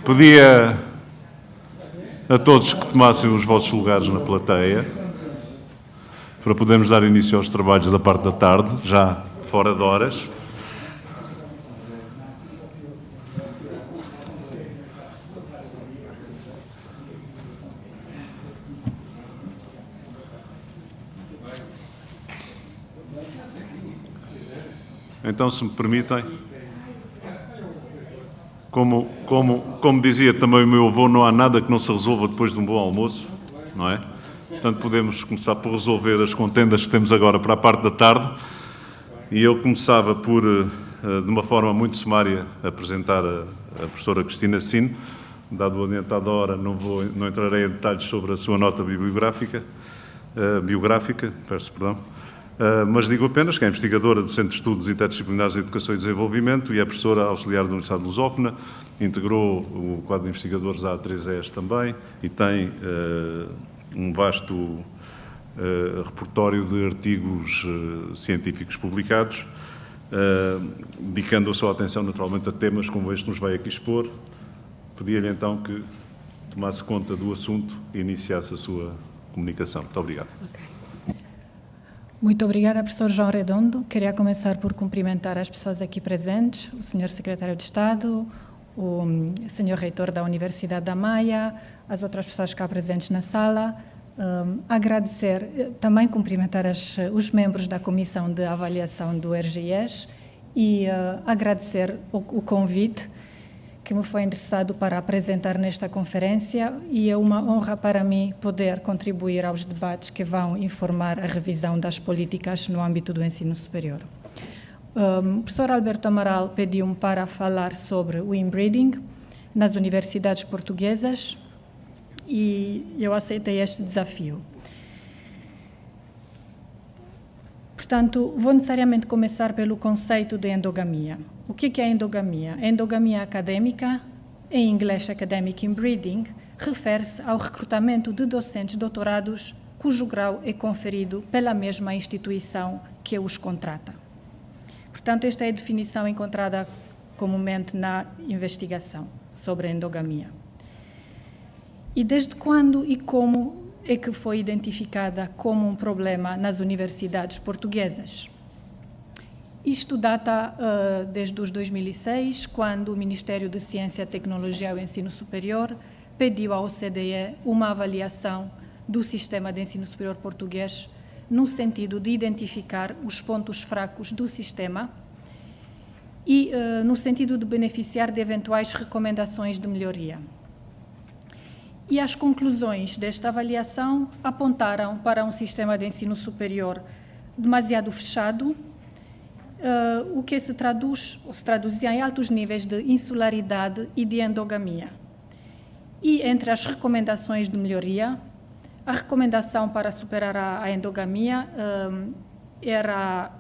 Pedia a todos que tomassem os vossos lugares na plateia para podermos dar início aos trabalhos da parte da tarde, já fora de horas. Então, se me permitem, como dizia também o meu avô, não há nada que não se resolva depois de um bom almoço, não é? Portanto, podemos começar por resolver as contendas que temos agora para a parte da tarde. E eu começava por, de uma forma muito sumária, apresentar a professora Cristina Ensino. Dado o adiantado da hora, não entrarei em detalhes sobre a sua nota biográfica, peço perdão. Mas digo apenas que é investigadora do Centro de Estudos Interdisciplinares de Educação e Desenvolvimento e é professora auxiliar da Universidade de Lusófona, integrou o quadro de investigadores da A3ES também e tem um vasto repertório de artigos científicos publicados, dedicando a sua atenção naturalmente a temas como este que nos vai aqui expor. Pedia-lhe então que tomasse conta do assunto e iniciasse a sua comunicação. Muito obrigado. Okay. Muito obrigada, professor João Redondo. Queria começar por cumprimentar as pessoas aqui presentes, o senhor secretário de Estado, o senhor reitor da Universidade da Maia, as outras pessoas cá presentes na sala. Agradecer, também cumprimentar os membros da Comissão de Avaliação do RGES e agradecer o convite que me foi endereçado para apresentar nesta conferência e é uma honra para mim poder contribuir aos debates que vão informar a revisão das políticas no âmbito do ensino superior. O professor Alberto Amaral pediu-me para falar sobre o inbreeding nas universidades portuguesas e eu aceitei este desafio. Portanto, vou necessariamente começar pelo conceito de endogamia. O que é endogamia? A endogamia académica, em inglês academic inbreeding, refere-se ao recrutamento de docentes doutorados cujo grau é conferido pela mesma instituição que os contrata. Portanto, esta é a definição encontrada comumente na investigação sobre a endogamia. E desde quando e como é que foi identificada como um problema nas universidades portuguesas? Isto data desde os 2006, quando o Ministério de Ciência, Tecnologia e Ensino Superior pediu à OCDE uma avaliação do sistema de ensino superior português no sentido de identificar os pontos fracos do sistema e no sentido de beneficiar de eventuais recomendações de melhoria. E as conclusões desta avaliação apontaram para um sistema de ensino superior demasiado fechado, o que se traduzia em altos níveis de insularidade e de endogamia. E entre as recomendações de melhoria, a recomendação para superar a endogamia era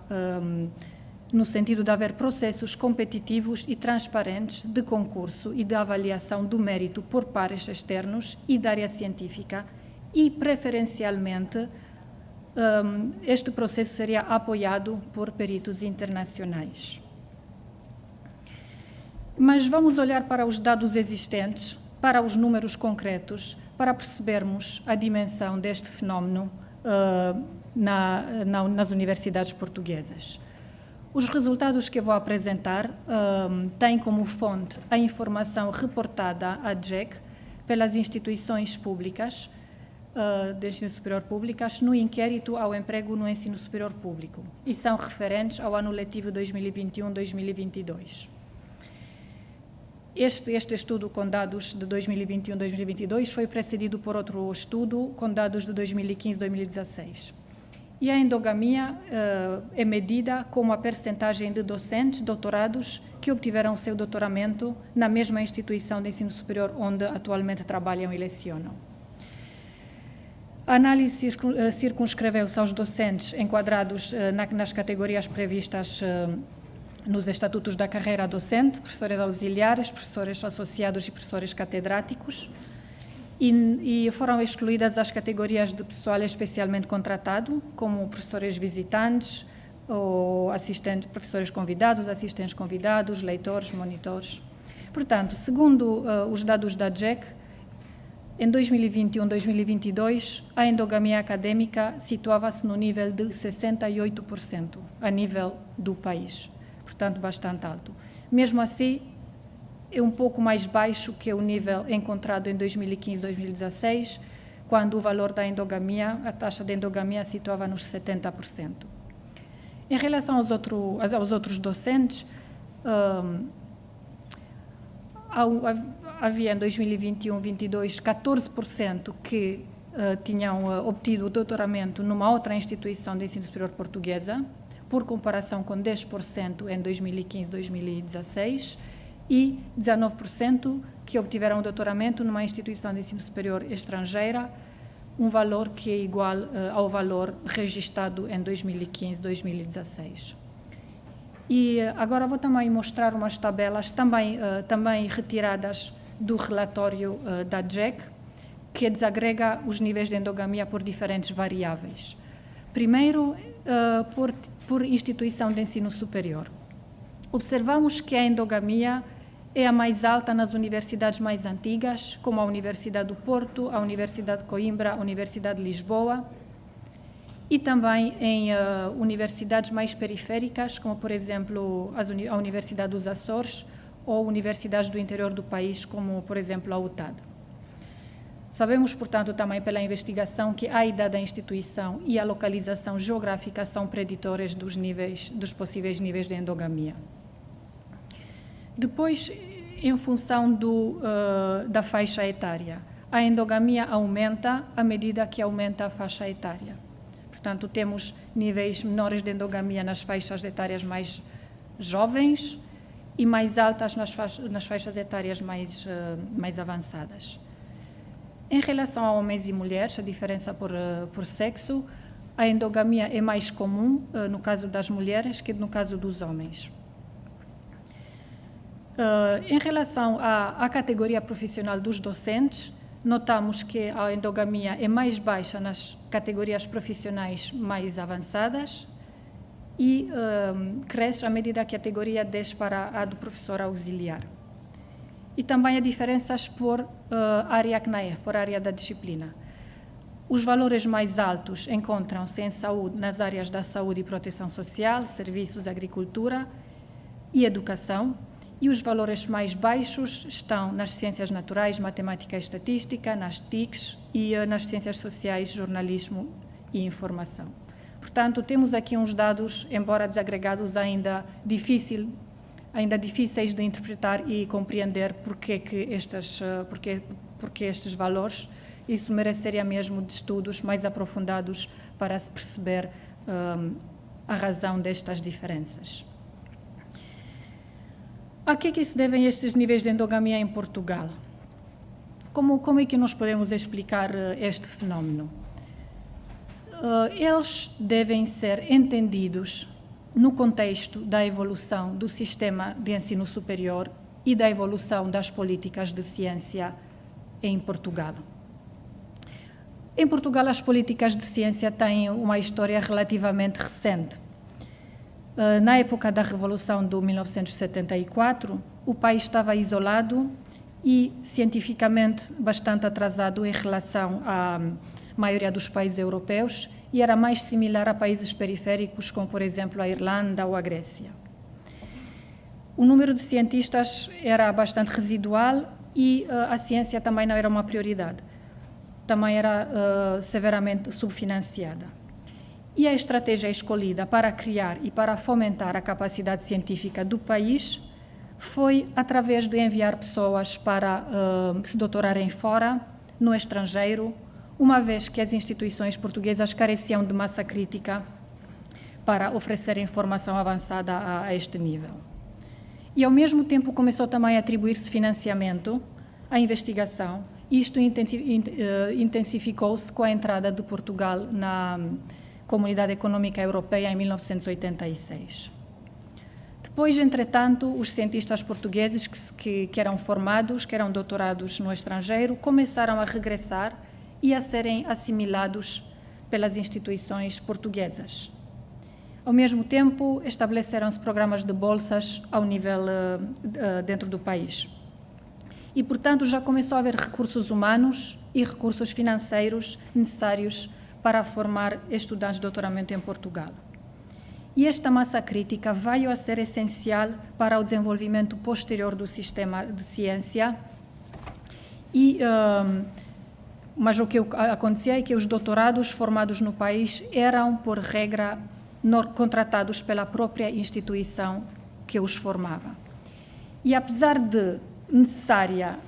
no sentido de haver processos competitivos e transparentes de concurso e de avaliação do mérito por pares externos e da área científica e, preferencialmente, este processo seria apoiado por peritos internacionais. Mas vamos olhar para os dados existentes, para os números concretos, para percebermos a dimensão deste fenómeno nas universidades portuguesas. Os resultados que eu vou apresentar têm como fonte a informação reportada à DGEC pelas instituições públicas de ensino superior públicas no inquérito ao emprego no ensino superior público e são referentes ao ano letivo 2021-2022. Este estudo com dados de 2021-2022 foi precedido por outro estudo com dados de 2015-2016. E a endogamia é medida como a percentagem de docentes doutorados que obtiveram seu doutoramento na mesma instituição de ensino superior onde atualmente trabalham e lecionam. A análise circunscreveu-se aos docentes enquadrados nas categorias previstas nos estatutos da carreira docente, professores auxiliares, professores associados e professores catedráticos, e foram excluídas as categorias de pessoal especialmente contratado, como professores visitantes, ou assistentes, professores convidados, assistentes convidados, leitores, monitores. Portanto, segundo os dados da JEC, em 2021-2022, a endogamia acadêmica situava-se no nível de 68% a nível do país, portanto, bastante alto. Mesmo assim, é um pouco mais baixo que o nível encontrado em 2015-2016, quando o valor da endogamia, a taxa de endogamia, situava nos 70%. Em relação aos outros docentes, havia em 2021-22 14% que tinham obtido o doutoramento numa outra instituição de ensino superior portuguesa, por comparação com 10% em 2015-2016, e 19% que obtiveram o doutoramento numa instituição de ensino superior estrangeira, um valor que é igual ao valor registrado em 2015-2016. E agora vou também mostrar umas tabelas também retiradas do relatório da JEC, que desagrega os níveis de endogamia por diferentes variáveis. Primeiro, por instituição de ensino superior. Observamos que a endogamia é a mais alta nas universidades mais antigas, como a Universidade do Porto, a Universidade de Coimbra, a Universidade de Lisboa, e também em universidades mais periféricas, como, por exemplo, a Universidade dos Açores ou universidades do interior do país, como, por exemplo, a UTAD. Sabemos, portanto, também pela investigação que a idade da instituição e a localização geográfica são preditores dos possíveis níveis de endogamia. Depois, em função da faixa etária, a endogamia aumenta à medida que aumenta a faixa etária. Portanto, temos níveis menores de endogamia nas faixas etárias mais jovens e mais altas nas faixas etárias mais avançadas. Em relação a homens e mulheres, a diferença por sexo, a endogamia é mais comum no caso das mulheres que no caso dos homens. Em relação à categoria profissional dos docentes, notamos que a endogamia é mais baixa nas categorias profissionais mais avançadas e cresce à medida que a categoria desce para a do professor auxiliar. E também há diferenças por área CNAEF, por área da disciplina. Os valores mais altos encontram-se em saúde, nas áreas da saúde e proteção social, serviços, agricultura e educação, e os valores mais baixos estão nas ciências naturais, matemática e estatística, nas TICs e nas ciências sociais, jornalismo e informação. Portanto, temos aqui uns dados, embora desagregados, ainda difíceis de interpretar e compreender porque estes valores. Isso mereceria mesmo de estudos mais aprofundados para se perceber a razão destas diferenças. A que se devem estes níveis de endogamia em Portugal? Como é que nós podemos explicar este fenómeno? Eles devem ser entendidos no contexto da evolução do sistema de ensino superior e da evolução das políticas de ciência em Portugal. Em Portugal, as políticas de ciência têm uma história relativamente recente. Na época da Revolução de 1974, o país estava isolado e cientificamente bastante atrasado em relação à maioria dos países europeus e era mais similar a países periféricos, como, por exemplo, a Irlanda ou a Grécia. O número de cientistas era bastante residual e a ciência também não era uma prioridade. Também era severamente subfinanciada. E a estratégia escolhida para criar e para fomentar a capacidade científica do país foi através de enviar pessoas para se doutorarem fora, no estrangeiro, uma vez que as instituições portuguesas careciam de massa crítica para oferecer informação avançada a este nível. E, ao mesmo tempo, começou também a atribuir-se financiamento à investigação, e isto intensificou-se com a entrada de Portugal na Comunidade Económica Europeia em 1986. Depois, entretanto, os cientistas portugueses que eram formados, que eram doutorados no estrangeiro, começaram a regressar e a serem assimilados pelas instituições portuguesas. Ao mesmo tempo, estabeleceram-se programas de bolsas ao nível dentro do país. E, portanto, já começou a haver recursos humanos e recursos financeiros necessários para formar estudantes de doutoramento em Portugal. E esta massa crítica veio a ser essencial para o desenvolvimento posterior do sistema de ciência. Mas o que acontecia é que os doutorados formados no país eram, por regra, contratados pela própria instituição que os formava. E apesar de necessária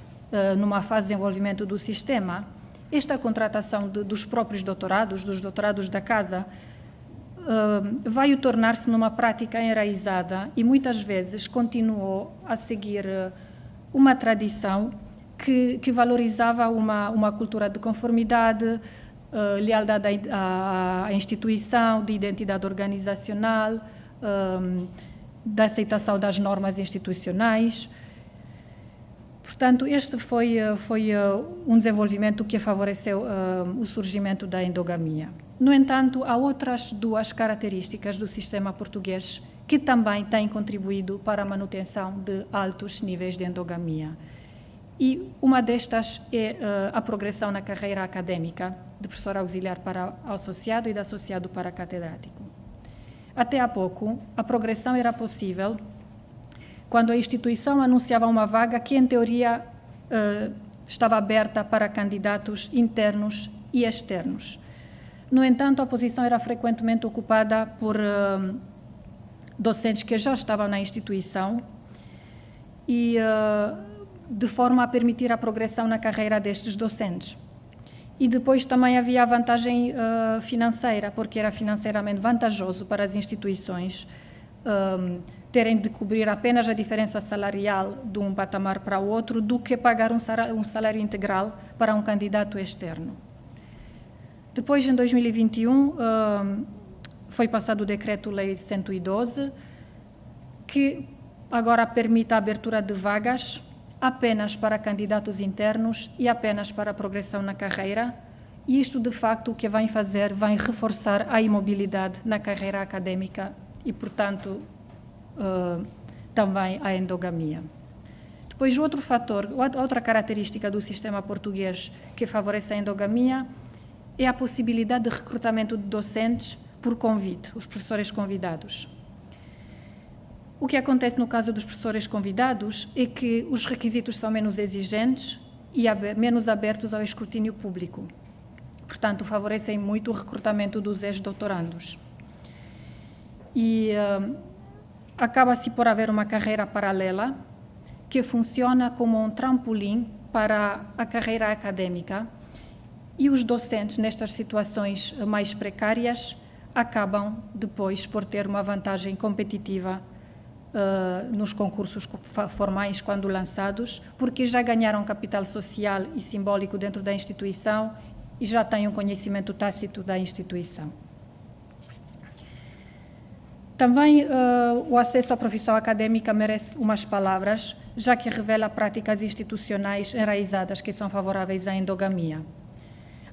numa fase de desenvolvimento do sistema, esta contratação dos próprios doutorados, dos doutorados da casa, veio tornar-se numa prática enraizada e muitas vezes continuou a seguir uma tradição que valorizava uma cultura de conformidade, lealdade à instituição, de identidade organizacional, da aceitação das normas institucionais. Portanto, este foi um desenvolvimento que favoreceu o surgimento da endogamia. No entanto, há outras duas características do sistema português que também têm contribuído para a manutenção de altos níveis de endogamia. E uma destas é a progressão na carreira académica, de professor auxiliar para associado e de associado para catedrático. Até há pouco, a progressão era possível quando a instituição anunciava uma vaga que, em teoria, estava aberta para candidatos internos e externos. No entanto, a posição era frequentemente ocupada por docentes que já estavam na instituição e de forma a permitir a progressão na carreira destes docentes. E depois também havia a vantagem financeira, porque era financeiramente vantajoso para as instituições terem de cobrir apenas a diferença salarial de um patamar para o outro do que pagar um salário integral para um candidato externo. Depois, em 2021, foi passado o Decreto-Lei 112, que agora permite a abertura de vagas apenas para candidatos internos e apenas para a progressão na carreira, e isto, de facto, o que vai fazer, vai reforçar a imobilidade na carreira académica e, portanto, também a endogamia. Depois, outro fator, outra característica do sistema português que favorece a endogamia é a possibilidade de recrutamento de docentes por convite, os professores convidados. O que acontece no caso dos professores convidados é que os requisitos são menos exigentes e menos abertos ao escrutínio público. Portanto, favorecem muito o recrutamento dos ex-doutorandos. E acaba-se por haver uma carreira paralela que funciona como um trampolim para a carreira académica, e os docentes, nestas situações mais precárias, acabam depois por ter uma vantagem competitiva nos concursos formais quando lançados, porque já ganharam capital social e simbólico dentro da instituição e já têm um conhecimento tácito da instituição. Também o acesso à profissão académica merece umas palavras, já que revela práticas institucionais enraizadas que são favoráveis à endogamia.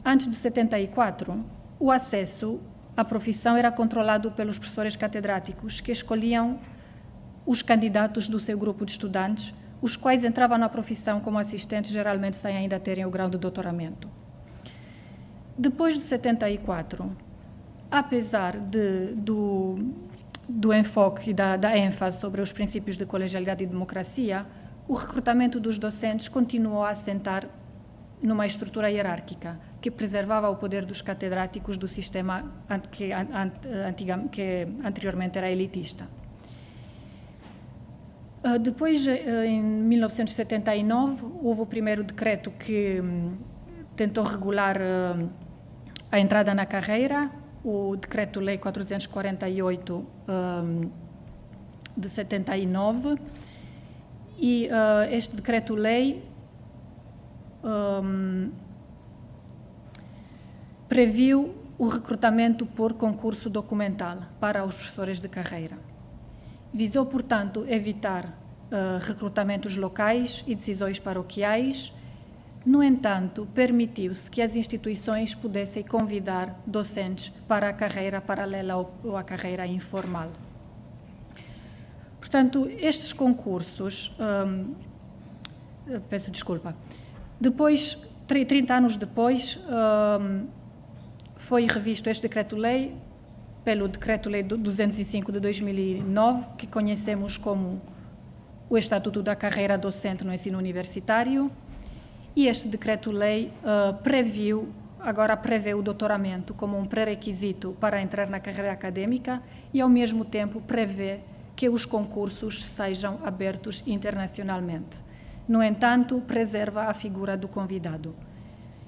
Antes de 74, o acesso à profissão era controlado pelos professores catedráticos, que escolhiam os candidatos do seu grupo de estudantes, os quais entravam na profissão como assistentes, geralmente sem ainda terem o grau de doutoramento. Depois de 74, apesar do enfoque e da ênfase sobre os princípios de colegialidade e democracia, o recrutamento dos docentes continuou a assentar numa estrutura hierárquica, que preservava o poder dos catedráticos do sistema que anteriormente era elitista. Depois, em 1979, houve o primeiro decreto que tentou regular a entrada na carreira, o Decreto-Lei 448 de 79, e este Decreto-Lei previu o recrutamento por concurso documental para os professores de carreira. Visou, portanto, evitar recrutamentos locais e decisões paroquiais, No entanto, permitiu-se que as instituições pudessem convidar docentes para a carreira paralela ou a carreira informal. Portanto, estes concursos, peço desculpa, depois, 30 anos depois, foi revisto este decreto-lei pelo Decreto-Lei 205 de 2009, que conhecemos como o Estatuto da Carreira Docente no Ensino Universitário, e este Decreto-Lei agora prevê o doutoramento como um pré-requisito para entrar na carreira académica e, ao mesmo tempo, prevê que os concursos sejam abertos internacionalmente. No entanto, preserva a figura do convidado.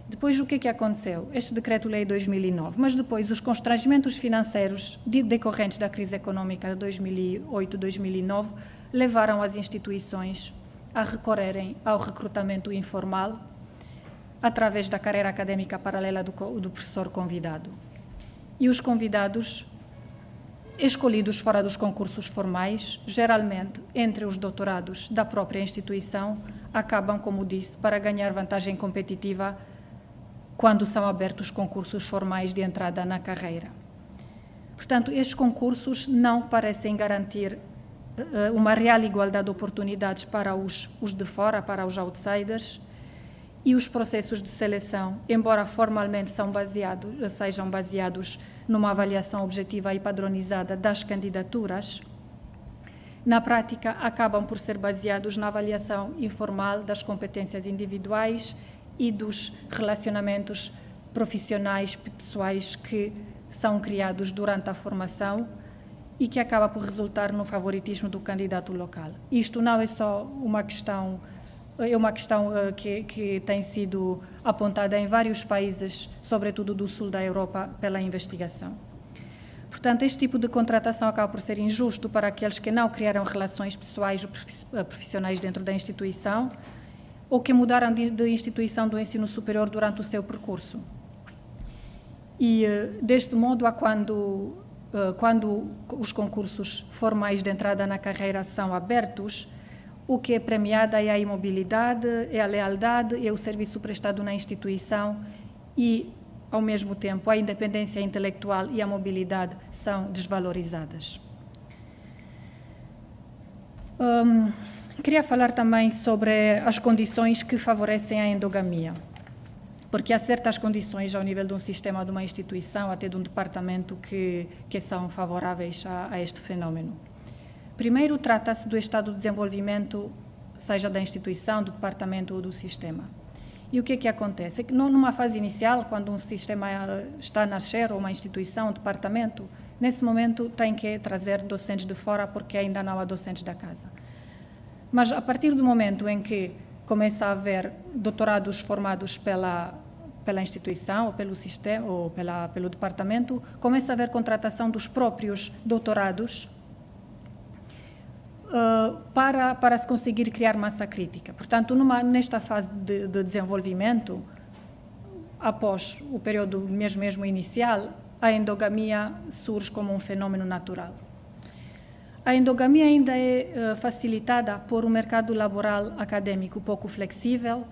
Depois, o que aconteceu? Este Decreto-Lei 2009, mas depois os constrangimentos financeiros decorrentes da crise económica de 2008-2009 levaram as instituições a recorrerem ao recrutamento informal através da carreira académica paralela do professor convidado. E os convidados escolhidos fora dos concursos formais, geralmente entre os doutorados da própria instituição, acabam, como disse, para ganhar vantagem competitiva quando são abertos concursos formais de entrada na carreira. Portanto, estes concursos não parecem garantir uma real igualdade de oportunidades para os de fora, para os outsiders, e os processos de seleção, embora formalmente sejam baseados numa avaliação objetiva e padronizada das candidaturas, na prática acabam por ser baseados na avaliação informal das competências individuais e dos relacionamentos profissionais pessoais que são criados durante a formação e que acaba por resultar no favoritismo do candidato local. Isto não é só uma questão, que tem sido apontada em vários países, sobretudo do sul da Europa, pela investigação. Portanto, este tipo de contratação acaba por ser injusto para aqueles que não criaram relações pessoais ou profissionais dentro da instituição ou que mudaram de instituição do ensino superior durante o seu percurso. E, deste modo, quando os concursos formais de entrada na carreira são abertos, o que é premiado é a imobilidade, é a lealdade, é o serviço prestado na instituição e, ao mesmo tempo, a independência intelectual e a mobilidade são desvalorizadas. Queria falar também sobre as condições que favorecem a endogamia, porque há certas condições ao nível de um sistema, de uma instituição, até de um departamento, que são favoráveis a este fenómeno. Primeiro, trata-se do estado de desenvolvimento, seja da instituição, do departamento ou do sistema. E o que acontece? É que numa fase inicial, quando um sistema está a nascer, ou uma instituição, um departamento, nesse momento tem que trazer docentes de fora, porque ainda não há docentes da casa. Mas a partir do momento em que começa a haver doutorados formados pela instituição, ou pelo sistema, ou pelo departamento, começa a haver contratação dos próprios doutorados para se conseguir criar massa crítica. Portanto, nesta fase de desenvolvimento, após o período mesmo inicial, a endogamia surge como um fenômeno natural. A endogamia ainda é facilitada por um mercado laboral académico pouco flexível,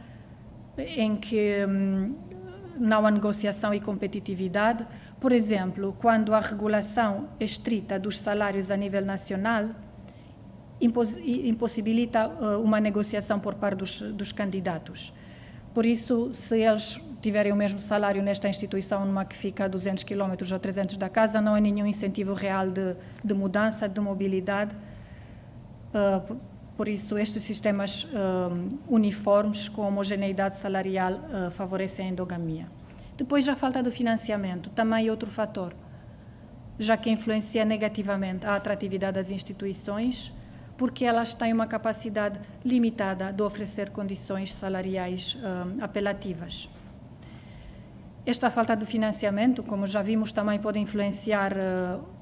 em que não há negociação e competitividade. Por exemplo, quando a regulação é estrita dos salários a nível nacional, impossibilita uma negociação por parte dos candidatos. Por isso, se eles tiverem o mesmo salário nesta instituição, numa que fica a 200 km ou 300 da casa, não há nenhum incentivo real de mudança, de mobilidade. Por isso, estes sistemas uniformes, com homogeneidade salarial, favorecem a endogamia. Depois, a falta de financiamento, também é outro fator, já que influencia negativamente a atratividade das instituições, porque elas têm uma capacidade limitada de oferecer condições salariais apelativas. Esta falta de financiamento, como já vimos, também pode influenciar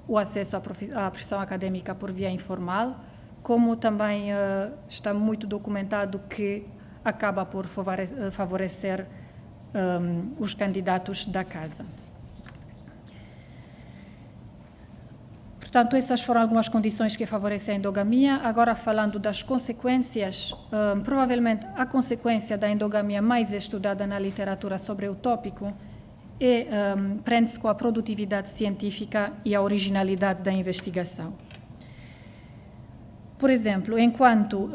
o acesso à profissão académica por via informal, como também está muito documentado que acaba por favorecer os candidatos da casa. Portanto, essas foram algumas condições que favorecem a endogamia. Agora, falando das consequências, provavelmente a consequência da endogamia mais estudada na literatura sobre o tópico prende-se com a produtividade científica e a originalidade da investigação. Por exemplo, enquanto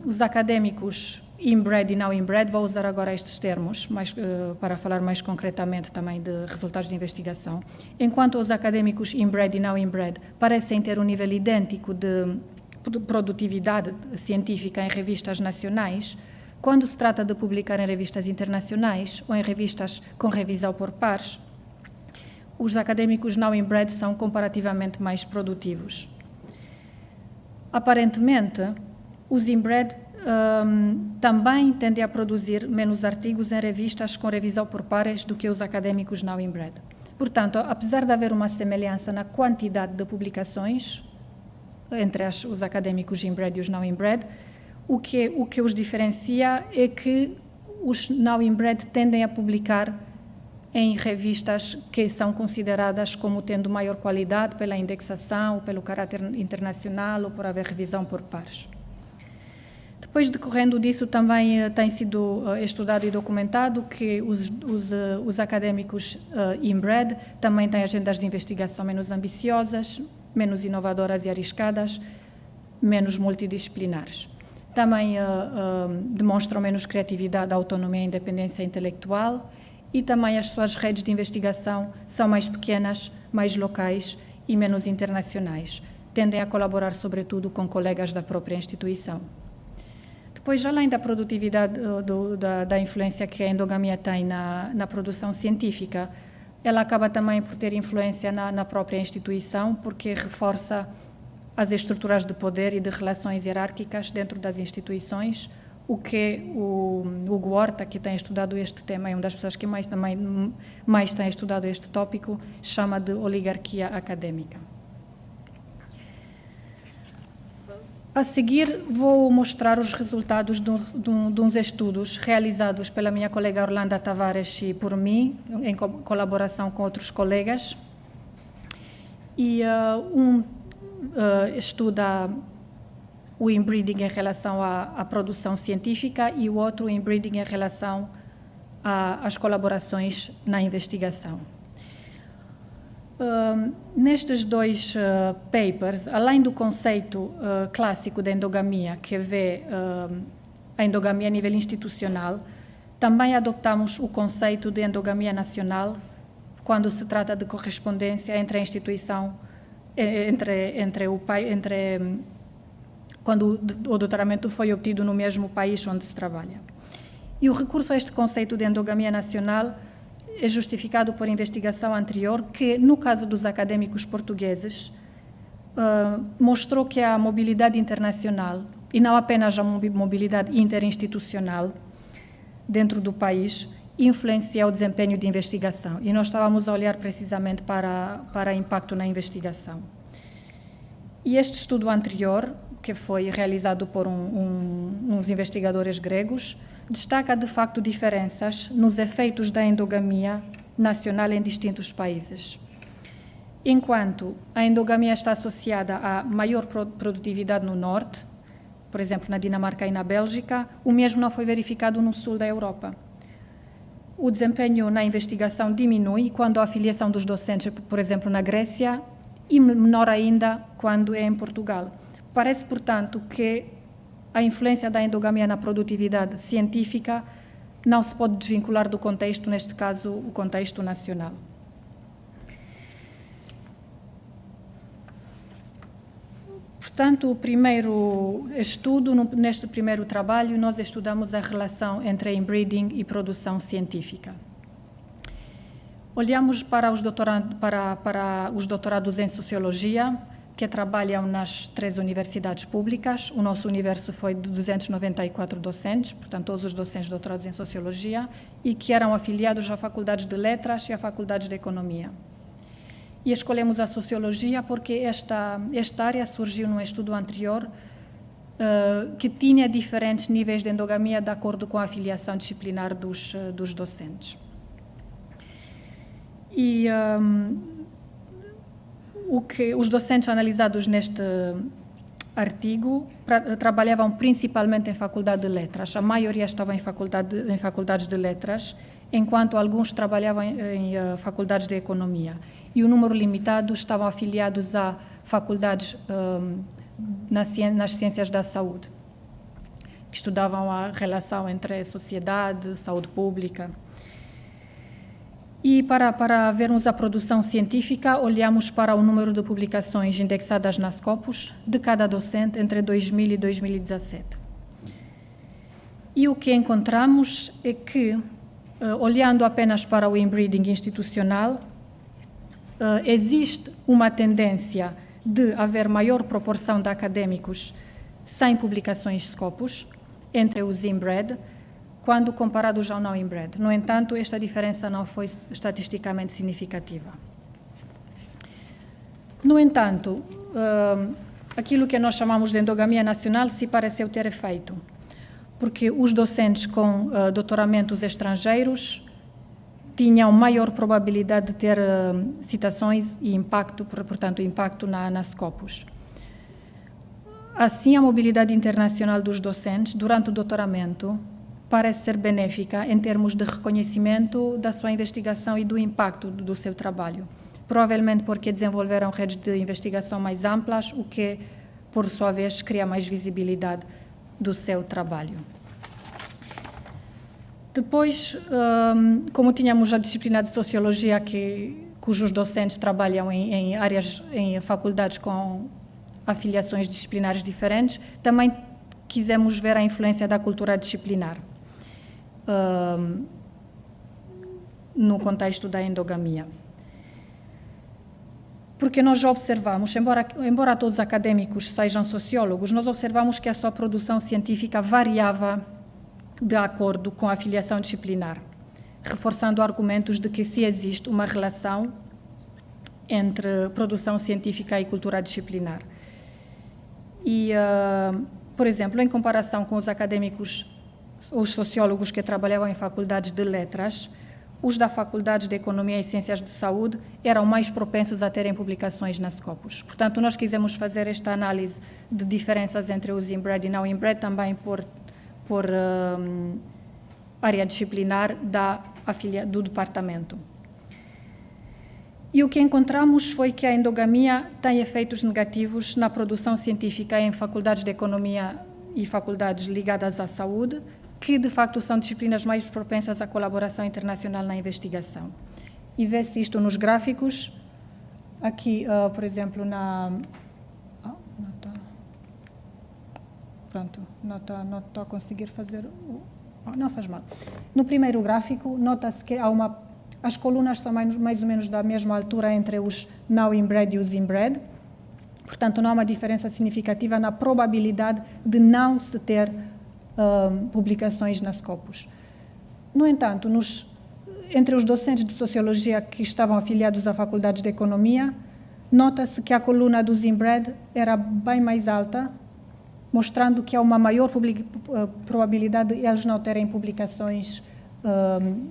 os académicos inbred e não inbred, vou usar agora estes termos para falar mais concretamente também de resultados de investigação. Enquanto os académicos inbred e não inbred parecem ter um nível idêntico de produtividade científica em revistas nacionais, quando se trata de publicar em revistas internacionais ou em revistas com revisão por pares, os académicos não inbred são comparativamente mais produtivos. Aparentemente, os inbred também tendem a produzir menos artigos em revistas com revisão por pares do que os académicos não inbred. Portanto, apesar de haver uma semelhança na quantidade de publicações entre os académicos inbred e os não inbred, o que os diferencia é que os não inbred tendem a publicar em revistas que são consideradas como tendo maior qualidade pela indexação, ou pelo caráter internacional, ou por haver revisão por pares. Depois, decorrendo disso, também tem sido estudado e documentado que os académicos inbred também têm agendas de investigação menos ambiciosas, menos inovadoras e arriscadas, menos multidisciplinares. Também demonstram menos criatividade, autonomia e independência intelectual, e também as suas redes de investigação são mais pequenas, mais locais e menos internacionais. Tendem a colaborar, sobretudo, com colegas da própria instituição. Depois, além da produtividade, da influência que a endogamia tem na produção científica, ela acaba também por ter influência na própria instituição, porque reforça as estruturas de poder e de relações hierárquicas dentro das instituições, o que o Hugo Horta, que tem estudado este tema, é uma das pessoas que mais tem estudado este tópico, chama de oligarquia académica. A seguir, vou mostrar os resultados de uns estudos realizados pela minha colega Orlando Tavares e por mim, em colaboração com outros colegas. E estuda o inbreeding em relação à produção científica e o outro o inbreeding em relação às colaborações na investigação. Nestes dois papers, além do conceito clássico da endogamia, que vê a endogamia a nível institucional, também adoptamos o conceito de endogamia nacional quando se trata de correspondência entre a instituição, quando o doutoramento foi obtido no mesmo país onde se trabalha. E o recurso a este conceito de endogamia nacional é justificado por investigação anterior que, no caso dos académicos portugueses, mostrou que a mobilidade internacional, e não apenas a mobilidade interinstitucional dentro do país, influencia o desempenho de investigação. E nós estávamos a olhar precisamente para impacto na investigação. E este estudo anterior, que foi realizado por uns investigadores gregos, destaca de facto diferenças nos efeitos da endogamia nacional em distintos países. Enquanto a endogamia está associada a maior produtividade no norte, por exemplo, na Dinamarca e na Bélgica, o mesmo não foi verificado no sul da Europa. O desempenho na investigação diminui quando a afiliação dos docentes, por exemplo, na Grécia, e menor ainda quando é em Portugal. Parece, portanto, que a influência da endogamia na produtividade científica não se pode desvincular do contexto, neste caso, o contexto nacional. Portanto, o primeiro estudo, neste primeiro trabalho, nós estudamos a relação entre inbreeding e produção científica. Olhamos para os doutorados em Sociologia, que trabalham nas 3 universidades públicas. O nosso universo foi de 294 docentes, portanto, todos os docentes doutorados em Sociologia, e que eram afiliados a faculdades de Letras e a faculdades de Economia. E escolhemos a Sociologia porque esta área surgiu num estudo anterior que tinha diferentes níveis de endogamia de acordo com a afiliação disciplinar dos docentes. E os docentes analisados neste artigo trabalhavam principalmente em faculdade de letras. A maioria estava em faculdades de letras, enquanto alguns trabalhavam em faculdades de economia. E o número limitado estavam afiliados a faculdades nas ciências da saúde, que estudavam a relação entre sociedade, saúde pública. E para vermos a produção científica, olhamos para o número de publicações indexadas na Scopus de cada docente entre 2000 e 2017. E o que encontramos é que, olhando apenas para o inbreeding institucional, existe uma tendência de haver maior proporção de académicos sem publicações Scopus entre os inbred, quando comparados ao não inbred. No entanto, esta diferença não foi estatisticamente significativa. No entanto, aquilo que nós chamamos de endogamia nacional se pareceu ter efeito, porque os docentes com doutoramentos estrangeiros tinham maior probabilidade de ter citações e impacto, portanto, impacto na Scopus. Assim, a mobilidade internacional dos docentes durante o doutoramento parece ser benéfica em termos de reconhecimento da sua investigação e do impacto do seu trabalho. Provavelmente porque desenvolveram redes de investigação mais amplas, o que, por sua vez, cria mais visibilidade do seu trabalho. Depois, como tínhamos a disciplina de Sociologia, cujos docentes trabalham em faculdades com afiliações disciplinares diferentes, também quisemos ver a influência da cultura disciplinar no contexto da endogamia. Porque nós já observamos, embora todos os académicos sejam sociólogos, nós observamos que a sua produção científica variava de acordo com a afiliação disciplinar, reforçando argumentos de que se existe uma relação entre produção científica e cultura disciplinar. E, por exemplo, em comparação com os académicos, os sociólogos que trabalhavam em faculdades de letras, os da faculdades de Economia e Ciências de Saúde eram mais propensos a terem publicações na Scopus. Portanto, nós quisemos fazer esta análise de diferenças entre os inbred e não inbred também por área disciplinar do departamento. E o que encontramos foi que a endogamia tem efeitos negativos na produção científica em faculdades de economia e faculdades ligadas à saúde, que de facto são disciplinas mais propensas à colaboração internacional na investigação. E vê-se isto nos gráficos, aqui, por exemplo, não estou a conseguir fazer... Não faz mal. No primeiro gráfico, nota-se que as colunas são mais ou menos da mesma altura entre os não inbred e os inbred. Portanto, não há uma diferença significativa na probabilidade de não se ter publicações na Scopus. No entanto, entre os docentes de Sociologia que estavam afiliados a faculdades de Economia, nota-se que a coluna dos inbred era bem mais alta, mostrando que há uma maior probabilidade de eles não terem publicações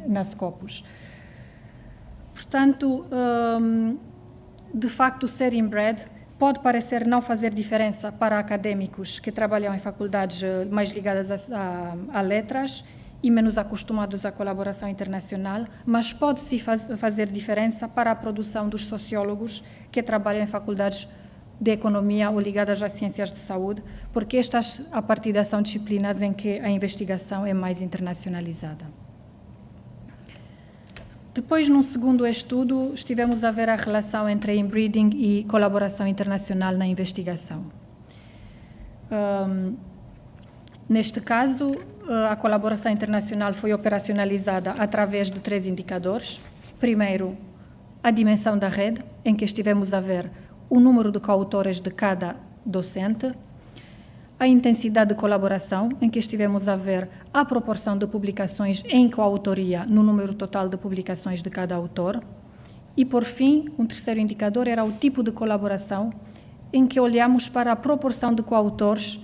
na Scopus. Portanto, de facto, ser inbred pode parecer não fazer diferença para académicos que trabalham em faculdades mais ligadas a letras e menos acostumados à colaboração internacional, mas pode sim fazer diferença para a produção dos sociólogos que trabalham em faculdades de economia ou ligadas às ciências de saúde, porque estas, a partir são disciplinas em que a investigação é mais internacionalizada. Depois, num segundo estudo, estivemos a ver a relação entre inbreeding e colaboração internacional na investigação. Neste caso, a colaboração internacional foi operacionalizada através de 3 indicadores. Primeiro, a dimensão da rede, em que estivemos a ver o número de coautores de cada docente, a intensidade de colaboração, em que estivemos a ver a proporção de publicações em coautoria no número total de publicações de cada autor, e, por fim, um terceiro indicador era o tipo de colaboração, em que olhamos para a proporção de coautores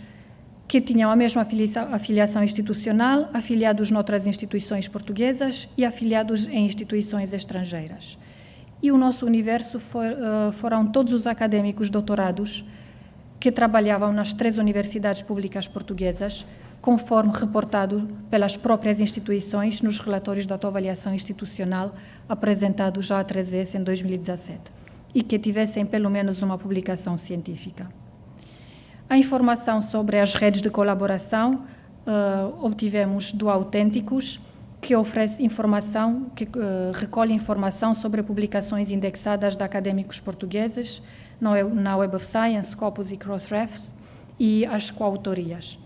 que tinham a mesma afiliação institucional, afiliados noutras instituições portuguesas e afiliados em instituições estrangeiras. e o nosso universo foram todos os académicos doutorados que trabalhavam nas 3 universidades públicas portuguesas, conforme reportado pelas próprias instituições nos relatórios da autoavaliação institucional apresentados já à 3S em 2017, e que tivessem pelo menos uma publicação científica. A informação sobre as redes de colaboração obtivemos do Autênticos, que oferece informação, que recolhe informação sobre publicações indexadas de académicos portugueses na Web of Science, Scopus e Crossrefs, e as coautorias.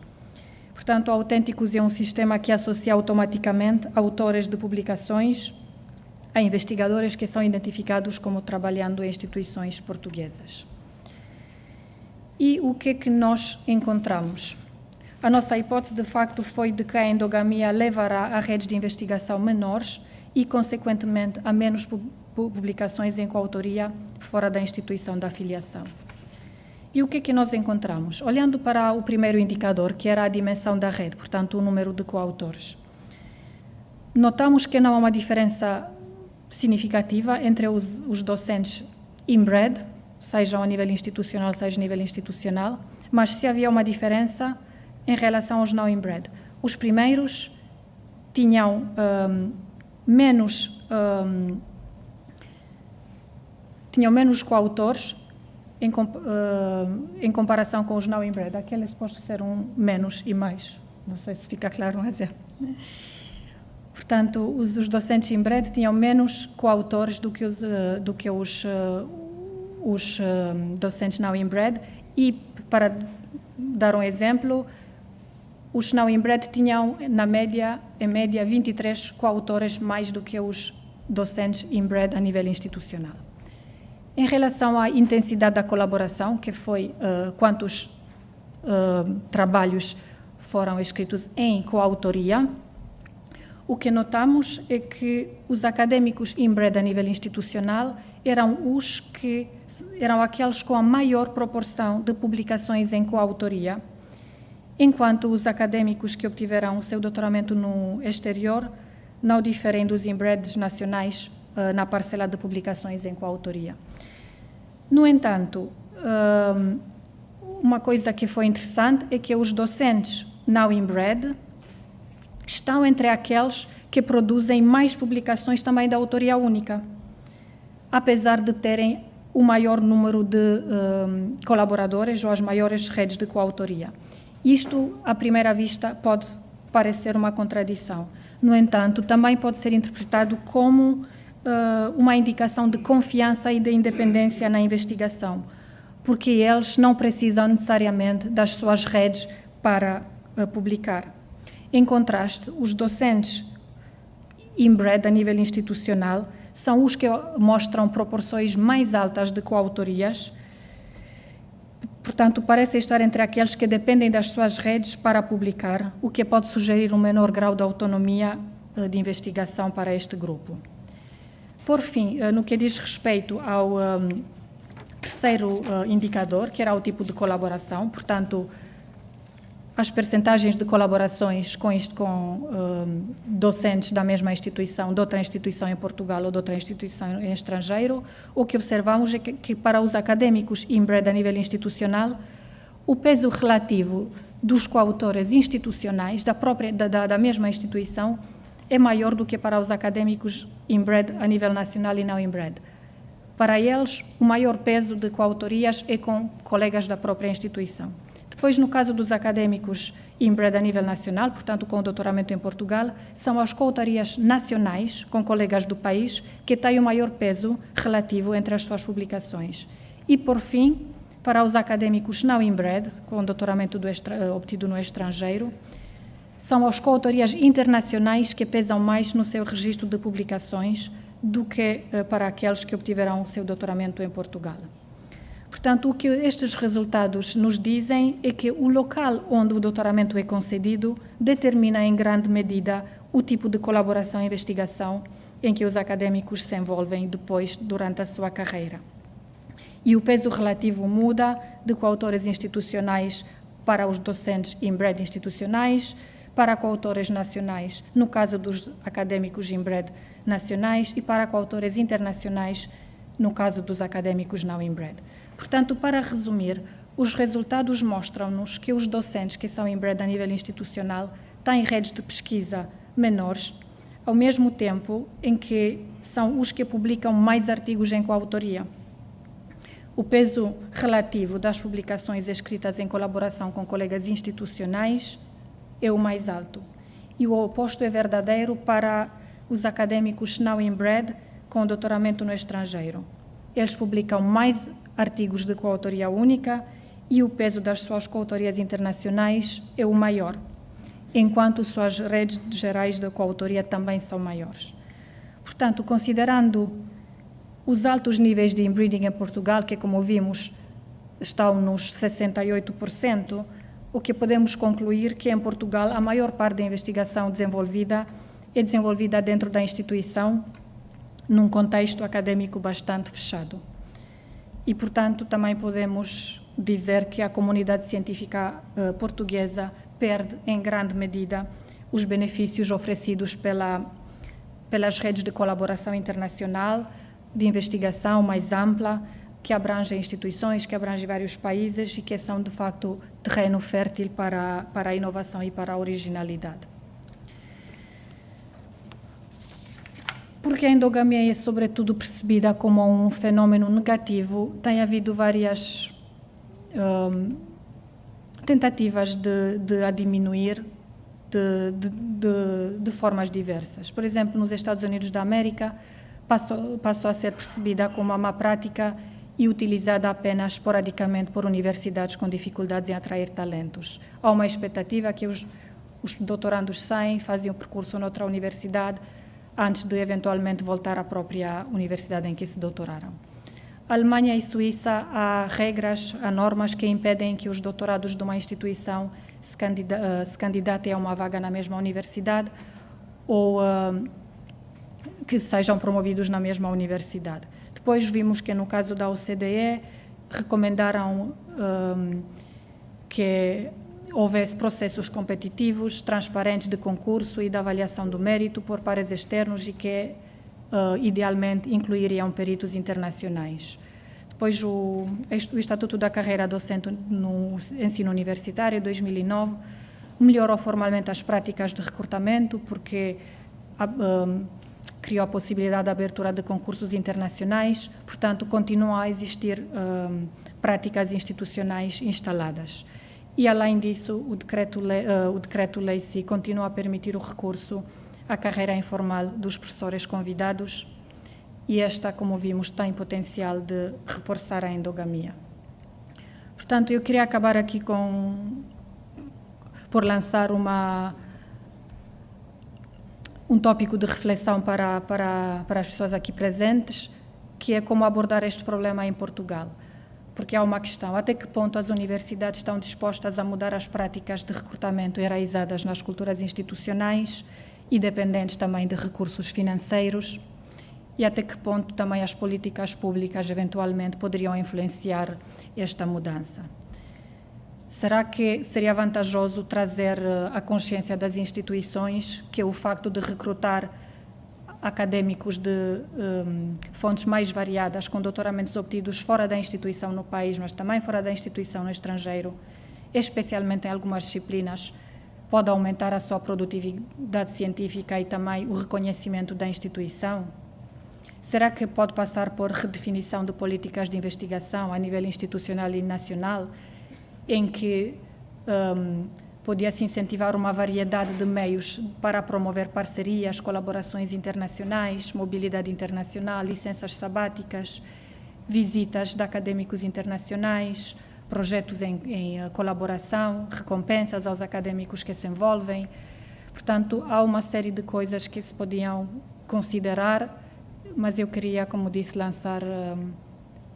Portanto, o Autênticos é um sistema que associa automaticamente autores de publicações a investigadores que são identificados como trabalhando em instituições portuguesas. E o que é que nós encontramos? A nossa hipótese, de facto, foi de que a endogamia levará a redes de investigação menores e, consequentemente, a menos publicações em coautoria fora da instituição da afiliação. E o que é que nós encontramos? Olhando para o primeiro indicador, que era a dimensão da rede, portanto, o número de coautores, notamos que não há uma diferença significativa entre os docentes inbred, seja ao nível institucional, seja a nível institucional, mas se havia uma diferença em relação aos não inbred. Os primeiros tinham menos coautores em comparação com os não inbred. Aquele é suposto ser um menos e mais. Não sei se fica claro, mas é. Portanto, os docentes inbred tinham menos coautores do que os docentes não inbred, e, para dar um exemplo, os não inbred tinham, em média, 23 coautores mais do que os docentes inbred a nível institucional. Em relação à intensidade da colaboração, que foi quantos trabalhos foram escritos em coautoria, o que notamos é que os académicos inbred a nível institucional eram aqueles com a maior proporção de publicações em coautoria, enquanto os académicos que obtiveram o seu doutoramento no exterior não diferem dos inbreds nacionais na parcela de publicações em coautoria. No entanto, uma coisa que foi interessante é que os docentes não inbred estão entre aqueles que produzem mais publicações também da autoria única, apesar de terem o maior número de colaboradores ou as maiores redes de coautoria. Isto, à primeira vista, pode parecer uma contradição. No entanto, também pode ser interpretado como uma indicação de confiança e de independência na investigação, porque eles não precisam necessariamente das suas redes para publicar. Em contraste, os docentes inbred a nível institucional são os que mostram proporções mais altas de coautorias, portanto, parecem estar entre aqueles que dependem das suas redes para publicar, o que pode sugerir um menor grau de autonomia de investigação para este grupo. Por fim, no que diz respeito ao terceiro indicador, que era o tipo de colaboração, portanto, as percentagens de colaborações com docentes da mesma instituição, de outra instituição em Portugal ou de outra instituição em estrangeiro, o que observamos é que para os académicos inbred a nível institucional, o peso relativo dos coautores institucionais da mesma instituição é maior do que para os académicos inbred a nível nacional e não inbred. Para eles, o maior peso de coautorias é com colegas da própria instituição. Depois, no caso dos académicos inbred a nível nacional, portanto, com doutoramento em Portugal, são as coautorias nacionais, com colegas do país, que têm o maior peso relativo entre as suas publicações. E, por fim, para os académicos não inbred, com doutoramento obtido no estrangeiro, são as coautorias internacionais que pesam mais no seu registro de publicações do que para aqueles que obtiveram o seu doutoramento em Portugal. Portanto, o que estes resultados nos dizem é que o local onde o doutoramento é concedido determina em grande medida o tipo de colaboração e investigação em que os académicos se envolvem depois, durante a sua carreira. E o peso relativo muda de coautores institucionais para os docentes inbred institucionais, para coautores nacionais, no caso dos académicos inbred nacionais, e para coautores internacionais no caso dos académicos não inbred. Portanto, para resumir, os resultados mostram-nos que os docentes que são inbred a nível institucional têm redes de pesquisa menores, ao mesmo tempo em que são os que publicam mais artigos em coautoria. O peso relativo das publicações escritas em colaboração com colegas institucionais é o mais alto. E o oposto é verdadeiro para os académicos não inbred com doutoramento no estrangeiro. Eles publicam mais artigos de coautoria única e o peso das suas coautorias internacionais é o maior, enquanto suas redes gerais de coautoria também são maiores. Portanto, considerando os altos níveis de inbreeding em Portugal, que, como vimos, estão nos 68%, o que podemos concluir que em Portugal a maior parte da investigação desenvolvida é desenvolvida dentro da instituição, num contexto académico bastante fechado. E, portanto, também podemos dizer que a comunidade científica portuguesa perde, em grande medida, os benefícios oferecidos pelas redes de colaboração internacional, de investigação mais ampla, que abrange instituições, que abrange vários países e que são, de facto, terreno fértil para a inovação e para a originalidade. Porque a endogamia é, sobretudo, percebida como um fenómeno negativo, tem havido várias tentativas de a diminuir de formas diversas. Por exemplo, nos Estados Unidos da América, passou a ser percebida como uma má prática e utilizada apenas esporadicamente por universidades com dificuldades em atrair talentos. Há uma expectativa que os doutorandos saem, fazem o percurso noutra universidade, antes de eventualmente voltar à própria universidade em que se doutoraram. Alemanha e Suíça há regras, há normas que impedem que os doutorados de uma instituição se candidatem a uma vaga na mesma universidade ou que sejam promovidos na mesma universidade. Depois vimos que no caso da OCDE recomendaram que houvesse processos competitivos, transparentes de concurso e de avaliação do mérito por pares externos e que idealmente incluiriam peritos internacionais. Depois o Estatuto da Carreira Docente no Ensino Universitário, 2009, melhorou formalmente as práticas de recrutamento porque criou a possibilidade de abertura de concursos internacionais, portanto, continuam a existir práticas institucionais instaladas. E, além disso, o decreto-lei C continua a permitir o recurso à carreira informal dos professores convidados e esta, como vimos, tem potencial de reforçar a endogamia. Portanto, eu queria acabar aqui por lançar um tópico de reflexão para as pessoas aqui presentes, que é como abordar este problema em Portugal. Porque há uma questão, até que ponto as universidades estão dispostas a mudar as práticas de recrutamento enraizadas nas culturas institucionais e dependentes também de recursos financeiros, e até que ponto também as políticas públicas eventualmente poderiam influenciar esta mudança. Será que seria vantajoso trazer à consciência das instituições que o facto de recrutar académicos de fontes mais variadas, com doutoramentos obtidos fora da instituição no país, mas também fora da instituição no estrangeiro, especialmente em algumas disciplinas, pode aumentar a sua produtividade científica e também o reconhecimento da instituição? Será que pode passar por redefinição de políticas de investigação a nível institucional e nacional, em que podia-se incentivar uma variedade de meios para promover parcerias, colaborações internacionais, mobilidade internacional, licenças sabáticas, visitas de académicos internacionais, projetos em colaboração, recompensas aos académicos que se envolvem. Portanto, há uma série de coisas que se podiam considerar, mas eu queria, como disse, lançar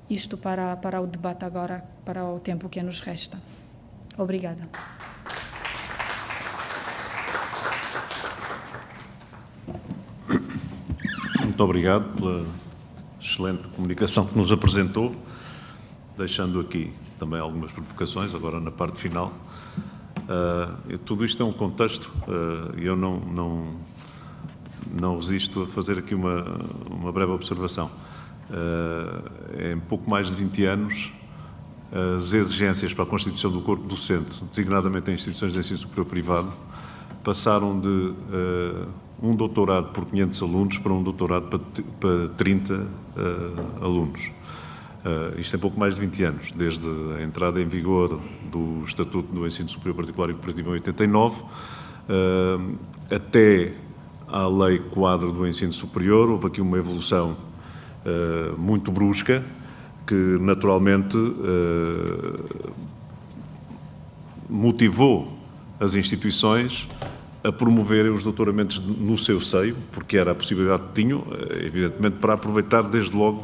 isto para o debate agora, para o tempo que nos resta. Obrigada. Muito obrigado pela excelente comunicação que nos apresentou, deixando aqui também algumas provocações, agora na parte final. Tudo isto é um contexto e eu não resisto a fazer aqui uma breve observação. em pouco mais de 20 anos, as exigências para a constituição do corpo docente, designadamente em instituições de ensino superior privado, passaram de um doutorado por 500 alunos para um doutorado para 30 alunos. Isto em pouco mais de 20 anos, desde a entrada em vigor do Estatuto do Ensino Superior Particular e Cooperativo em 89, até à Lei Quadro do Ensino Superior. Houve aqui uma evolução muito brusca, que naturalmente motivou as instituições a promoverem os doutoramentos no seu seio, porque era a possibilidade que tinham, evidentemente, para aproveitar desde logo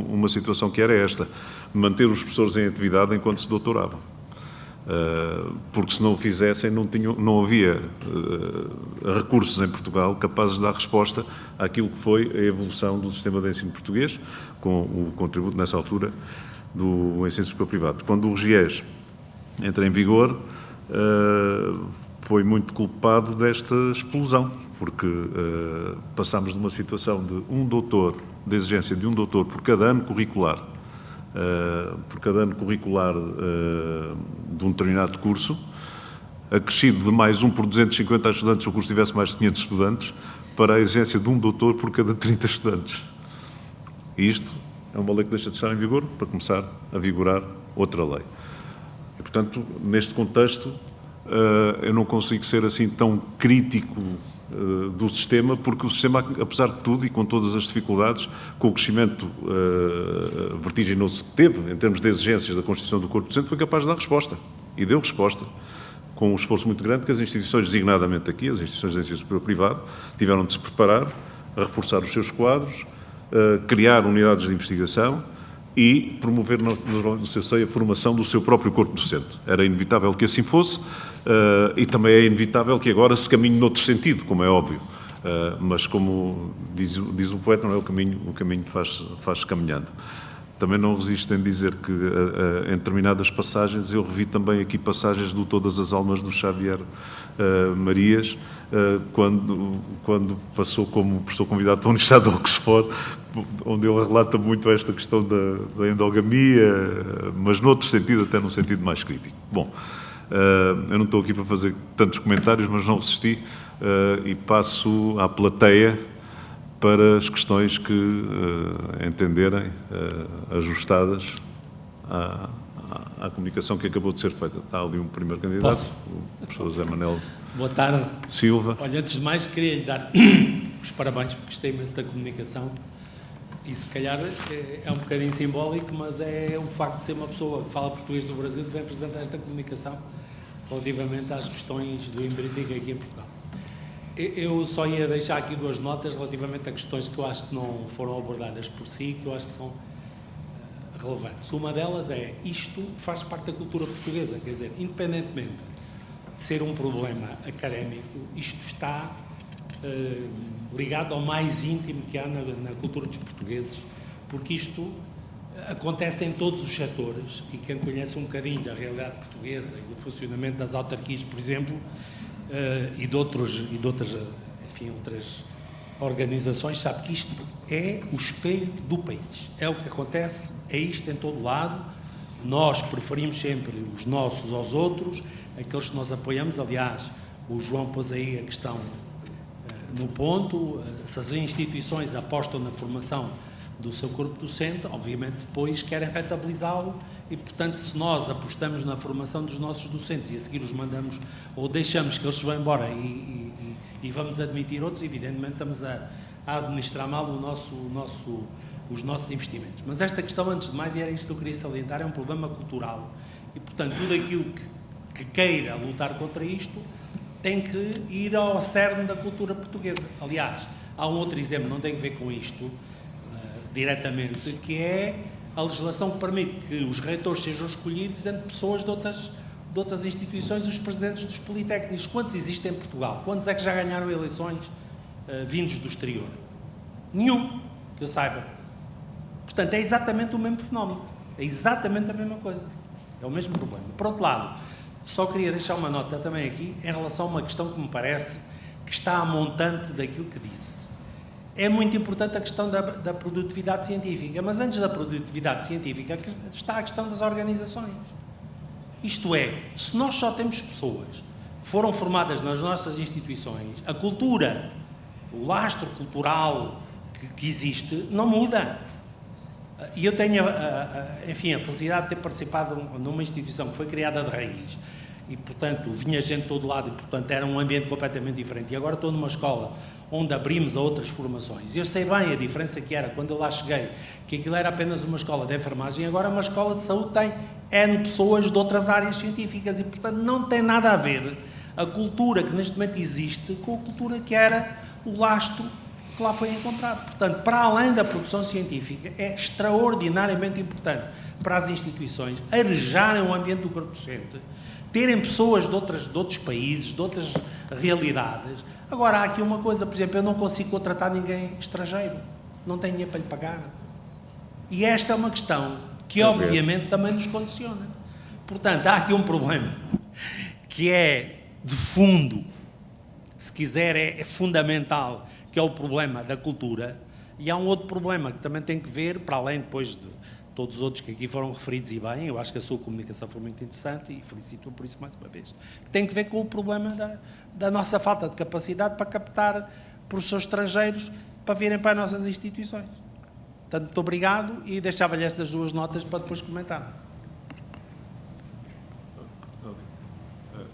uma situação que era esta, manter os professores em atividade enquanto se doutoravam. Porque se não o fizessem não havia recursos em Portugal capazes de dar resposta àquilo que foi a evolução do sistema de ensino português, com o contributo, nessa altura, do ensino superior privado. Quando o RGES entra em vigor, foi muito culpado desta explosão, porque passámos de uma situação de de exigência de um doutor por cada ano curricular, de um determinado curso, acrescido de mais um por 250 estudantes, se o curso tivesse mais de 500 estudantes, para a exigência de um doutor por cada 30 estudantes. E isto é uma lei que deixa de estar em vigor para começar a vigorar outra lei. E, portanto, neste contexto, eu não consigo ser assim tão crítico do sistema, porque o sistema, apesar de tudo e com todas as dificuldades, com o crescimento vertiginoso que teve em termos de exigências da constituição do corpo docente, foi capaz de dar resposta. E deu resposta, com um esforço muito grande que as instituições, designadamente aqui, as instituições de ensino superior privado, tiveram de se preparar, a reforçar os seus quadros, criar unidades de investigação e promover no seu seio a formação do seu próprio corpo docente. Era inevitável que assim fosse, e também é inevitável que agora se caminhe noutro sentido, como é óbvio. Mas, como diz o poeta, não é o caminho faz caminhando. Também não resisto em dizer que, em determinadas passagens, eu revi também aqui passagens do Todas as Almas do Xavier Marias, quando passou como professor convidado para a Universidade de Oxford, onde ele relata muito esta questão da endogamia, mas noutro sentido, até num sentido mais crítico. Bom, eu não estou aqui para fazer tantos comentários, mas não resisti e passo à plateia para as questões que entenderem ajustadas à comunicação que acabou de ser feita. Está ali um primeiro candidato, Posso? O professor José Manuel Boa tarde. Silva. Olha, antes de mais, queria lhe dar os parabéns, porque gostei imenso da comunicação e, se calhar, é um bocadinho simbólico, mas é o facto de ser uma pessoa que fala português do Brasil que vem apresentar esta comunicação relativamente às questões do embriaguez aqui em Portugal. Eu só ia deixar aqui duas notas relativamente a questões que eu acho que não foram abordadas por si, que eu acho que são relevantes. Uma delas é, isto faz parte da cultura portuguesa, quer dizer, independentemente de ser um problema académico, isto está ligado ao mais íntimo que há na cultura dos portugueses, porque isto acontece em todos os setores, e quem conhece um bocadinho da realidade portuguesa e do funcionamento das autarquias, por exemplo, e de outras organizações, sabe que isto é o espelho do país. É o que acontece, é isto em todo lado. Nós preferimos sempre os nossos aos outros, aqueles que nós apoiamos. Aliás, o João pôs aí a questão no ponto. Se as instituições apostam na formação do seu corpo docente, obviamente depois querem rentabilizá-lo e, portanto, se nós apostamos na formação dos nossos docentes e a seguir os mandamos ou deixamos que eles se vão embora e vamos admitir outros, evidentemente estamos a administrar mal os nossos investimentos. Mas esta questão, antes de mais, e era isto que eu queria salientar, é um problema cultural e, portanto, tudo aquilo que queira lutar contra isto tem que ir ao cerne da cultura portuguesa. Aliás, há um outro exemplo, não tem a ver com isto diretamente, que é a legislação que permite que os reitores sejam escolhidos entre pessoas de outras instituições, os presidentes dos politécnicos. Quantos existem em Portugal? Quantos é que já ganharam eleições vindos do exterior? Nenhum, que eu saiba. Portanto, é exatamente o mesmo fenómeno. É exatamente a mesma coisa. É o mesmo problema. Por outro lado, só queria deixar uma nota também aqui em relação a uma questão que me parece que está a montante daquilo que disse. é muito importante a questão da produtividade científica, mas antes da produtividade científica está a questão das organizações. Isto é, se nós só temos pessoas que foram formadas nas nossas instituições, a cultura, o lastro cultural que existe, não muda. E eu tenho, enfim, a felicidade de ter participado numa instituição que foi criada de raiz e, portanto, vinha gente de todo lado e, portanto, era um ambiente completamente diferente. E agora estou numa escola onde abrimos a outras formações. Eu sei bem a diferença que era quando eu lá cheguei, que aquilo era apenas uma escola de enfermagem, agora uma escola de saúde tem N pessoas de outras áreas científicas e, portanto, não tem nada a ver a cultura que neste momento existe com a cultura que era o lastro que lá foi encontrado. Portanto, para além da produção científica, é extraordinariamente importante para as instituições arejarem o ambiente do corpo docente, terem pessoas de outros países, de outras realidades. Agora, há aqui uma coisa, por exemplo, eu não consigo contratar ninguém estrangeiro, não tenho dinheiro para lhe pagar. E esta é uma questão que, obviamente, também nos condiciona. Portanto, há aqui um problema que é de fundo, se quiser, é fundamental, que é o problema da cultura, e há um outro problema que também tem que ver, para além depois de todos os outros que aqui foram referidos e bem, eu acho que a sua comunicação foi muito interessante e felicito-o por isso mais uma vez, que tem que ver com o problema da nossa falta de capacidade para captar professores estrangeiros para virem para as nossas instituições. Portanto, muito obrigado e deixava-lhe estas duas notas para depois comentar.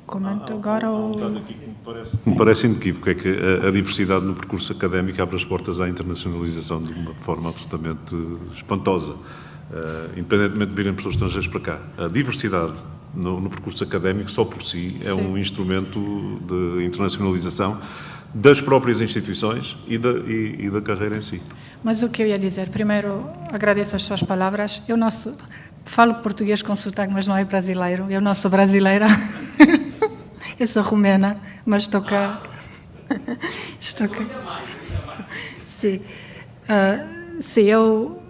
Comento agora o... Me parece inequívoco é que a diversidade no percurso académico abre as portas à internacionalização de uma forma absolutamente espantosa, independentemente de virem pessoas estrangeiras para cá. A diversidade no percurso académico só por si é um instrumento de internacionalização das próprias instituições e da carreira em si. Mas o que eu ia dizer, primeiro agradeço as suas palavras. Eu não sou, falo português com sotaque, mas não é brasileiro. Eu não sou brasileira. Eu sou romena, mas estou cá. Sim, sim, eu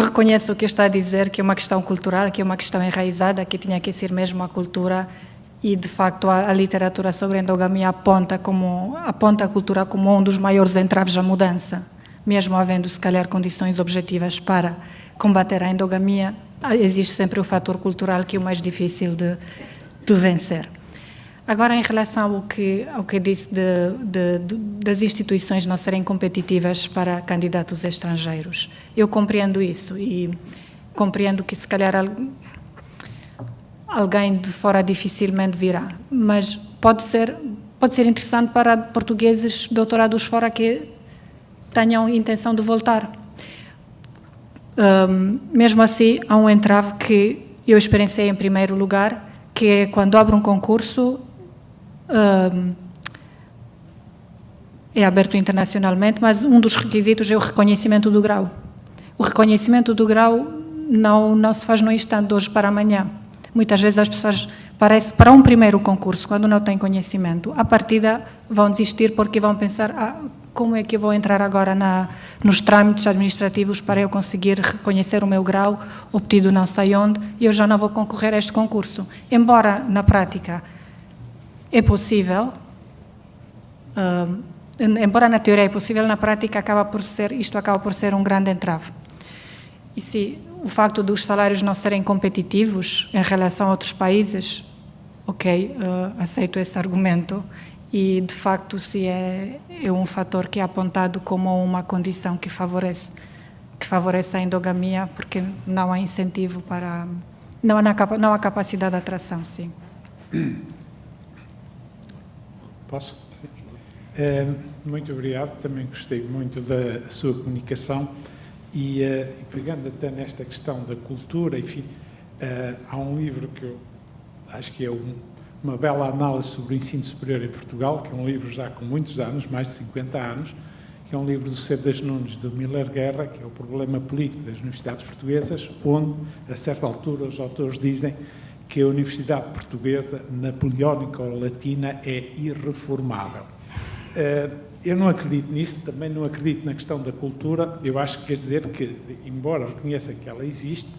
reconheço o que está a dizer, que é uma questão cultural, que é uma questão enraizada, que tinha que ser mesmo a cultura, e de facto a literatura sobre a endogamia aponta a cultura como um dos maiores entraves à mudança. Mesmo havendo, se calhar, condições objetivas para combater a endogamia, existe sempre o fator cultural que é o mais difícil de vencer. Agora, em relação ao que disse das instituições não serem competitivas para candidatos estrangeiros, eu compreendo isso e compreendo que, se calhar, alguém de fora dificilmente virá, mas pode ser interessante para portugueses doutorados fora que tenham intenção de voltar. Mesmo assim, há um entrave que eu experienciei em primeiro lugar, que é quando abro um concurso, é aberto internacionalmente, mas um dos requisitos é o reconhecimento do grau. O reconhecimento do grau não se faz no instante de hoje para amanhã. Muitas vezes as pessoas, parece, para um primeiro concurso, quando não têm conhecimento, à partida vão desistir porque vão pensar, como é que eu vou entrar agora nos trâmites administrativos para eu conseguir reconhecer o meu grau obtido não sei onde, e eu já não vou concorrer a este concurso. Embora, na prática, é possível, embora na teoria é possível, na prática isto acaba por ser um grande entrave. E se o facto dos salários não serem competitivos em relação a outros países, ok, aceito esse argumento, e de facto se é um fator que é apontado como uma condição que favorece a endogamia, porque não há incentivo para... não há capacidade de atração, sim. Posso? Muito obrigado, também gostei muito da sua comunicação e pegando até nesta questão da cultura, enfim, há um livro que eu acho que é uma bela análise sobre o ensino superior em Portugal, que é um livro já com muitos anos, mais de 50 anos, que é um livro do Cedas Nunes, do Miller Guerra, que é o problema político das universidades portuguesas, onde, a certa altura, os autores dizem que a Universidade Portuguesa, napoleónica ou latina, é irreformável. Eu não acredito nisto, também não acredito na questão da cultura. Eu acho que quer dizer que, embora reconheça que ela existe,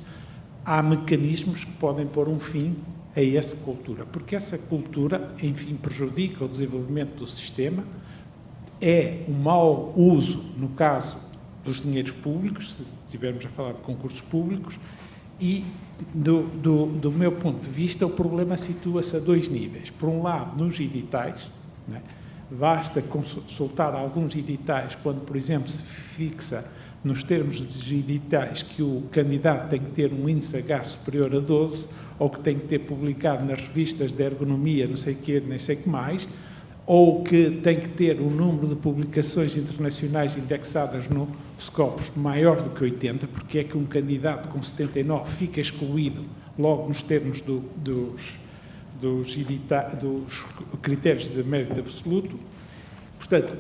há mecanismos que podem pôr um fim a essa cultura, porque essa cultura, enfim, prejudica o desenvolvimento do sistema, é o mau uso, no caso dos dinheiros públicos, se estivermos a falar de concursos públicos, e, do meu ponto de vista, o problema situa-se a dois níveis. Por um lado, nos editais, não é? Basta consultar alguns editais quando, por exemplo, se fixa nos termos dos editais que o candidato tem que ter um índice H superior a 12, ou que tem que ter publicado nas revistas de ergonomia, não sei o quê, nem sei o que mais, ou que tem que ter um número de publicações internacionais indexadas no Scopus maior do que 80, porque é que um candidato com 79 fica excluído logo nos termos dos critérios de mérito absoluto. Portanto,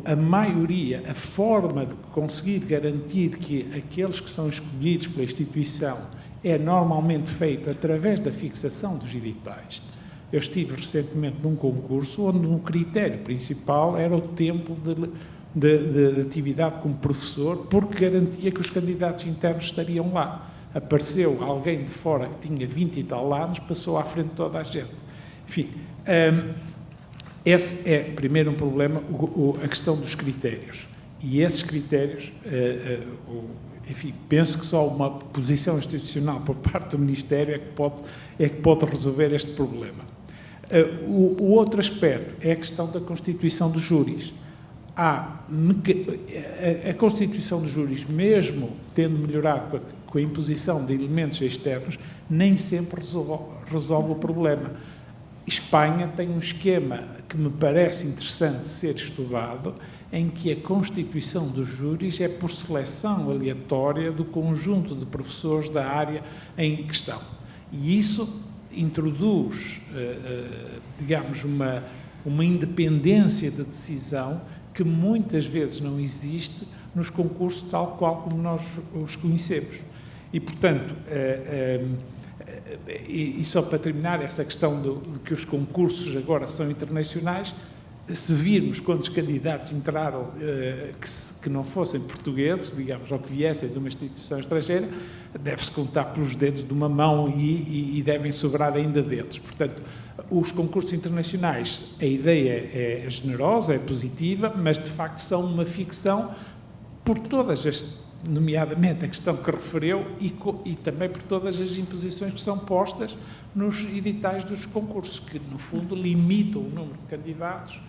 a maioria, a forma de conseguir garantir que aqueles que são escolhidos pela instituição é normalmente feito através da fixação dos editais. Eu estive recentemente num concurso onde o critério principal era o tempo de atividade como professor, porque garantia que os candidatos internos estariam lá. Apareceu alguém de fora que tinha 20 e tal anos, passou à frente de toda a gente. Enfim, esse é, primeiro, um problema, a questão dos critérios. E esses critérios, enfim, penso que só uma posição institucional por parte do Ministério é que pode resolver este problema. O outro aspecto é a questão da constituição dos júris. A constituição dos júris, mesmo tendo melhorado com a imposição de elementos externos, nem sempre resolve o problema. Espanha tem um esquema que me parece interessante ser estudado, em que a constituição dos júris é por seleção aleatória do conjunto de professores da área em questão. E isso introduz, digamos, uma independência de decisão que muitas vezes não existe nos concursos tal qual como nós os conhecemos. E, portanto, e só para terminar, essa questão de que os concursos agora são internacionais, se virmos quantos candidatos entraram que não fossem portugueses, digamos, ou que viessem de uma instituição estrangeira, deve-se contar pelos dedos de uma mão e devem sobrar ainda dedos. Portanto, os concursos internacionais, a ideia é generosa, é positiva, mas de facto são uma ficção por todas as, nomeadamente a questão que referiu, e também por todas as imposições que são postas nos editais dos concursos, que no fundo limitam o número de candidatos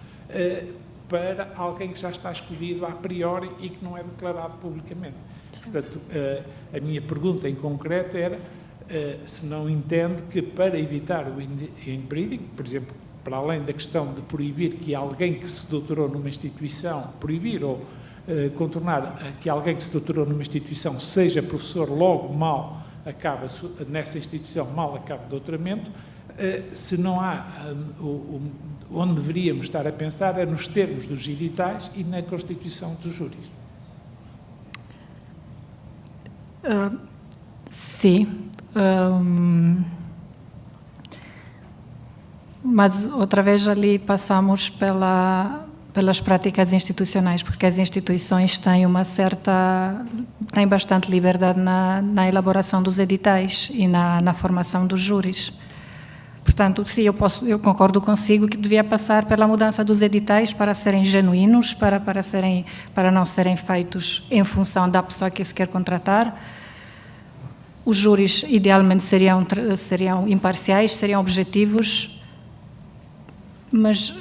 para alguém que já está escolhido a priori e que não é declarado publicamente. Portanto, a minha pergunta em concreto era se não entende que para evitar o inbreeding, por exemplo, para além da questão de proibir que alguém que se doutorou numa instituição, proibir ou contornar que alguém que se doutorou numa instituição seja professor, logo mal acaba nessa instituição, mal acaba o doutoramento, se não há, onde deveríamos estar a pensar é nos termos dos editais e na constituição dos júris. Sim, mas outra vez ali passamos pelas práticas institucionais, porque as instituições têm têm bastante liberdade na elaboração dos editais e na formação dos júris. Portanto, sim, eu concordo consigo que devia passar pela mudança dos editais para serem genuínos, para não serem feitos em função da pessoa que se quer contratar. Os júris, idealmente, seriam imparciais, seriam objetivos, mas,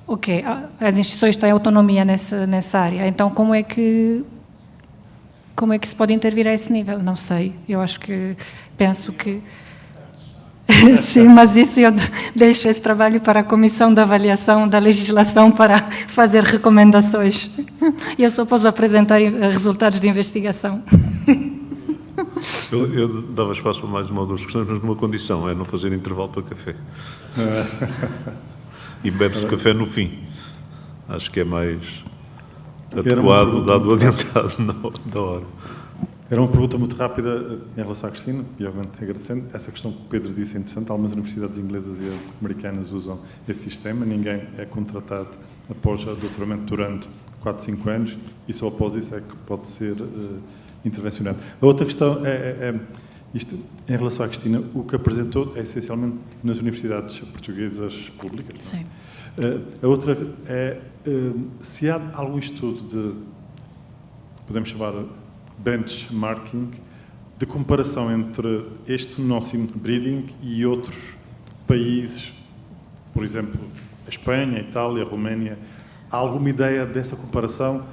ok, as instituições têm autonomia nessa área, então como é que se pode intervir a esse nível? Não sei, penso que... Sim, mas isso eu deixo esse trabalho para a Comissão de Avaliação da Legislação para fazer recomendações. Eu só posso apresentar resultados de investigação. Eu dava espaço para mais uma ou duas questões, mas numa condição, é não fazer intervalo para café. E bebe-se café no fim. Acho que é mais adequado, dado o adiantado da hora. Era uma pergunta muito rápida em relação à Cristina, e obviamente agradecendo. Essa questão que o Pedro disse é interessante. Algumas universidades inglesas e americanas usam esse sistema. Ninguém é contratado após o doutoramento durante 4, 5 anos e só após isso é que pode ser intervencionado. A outra questão Isto, em relação à Cristina, o que apresentou é essencialmente nas universidades portuguesas públicas. Sim. A outra é se há algum estudo de, podemos chamar benchmarking, de comparação entre este nosso inbreeding e outros países, por exemplo, a Espanha, a Itália, a Roménia. Há alguma ideia dessa comparação?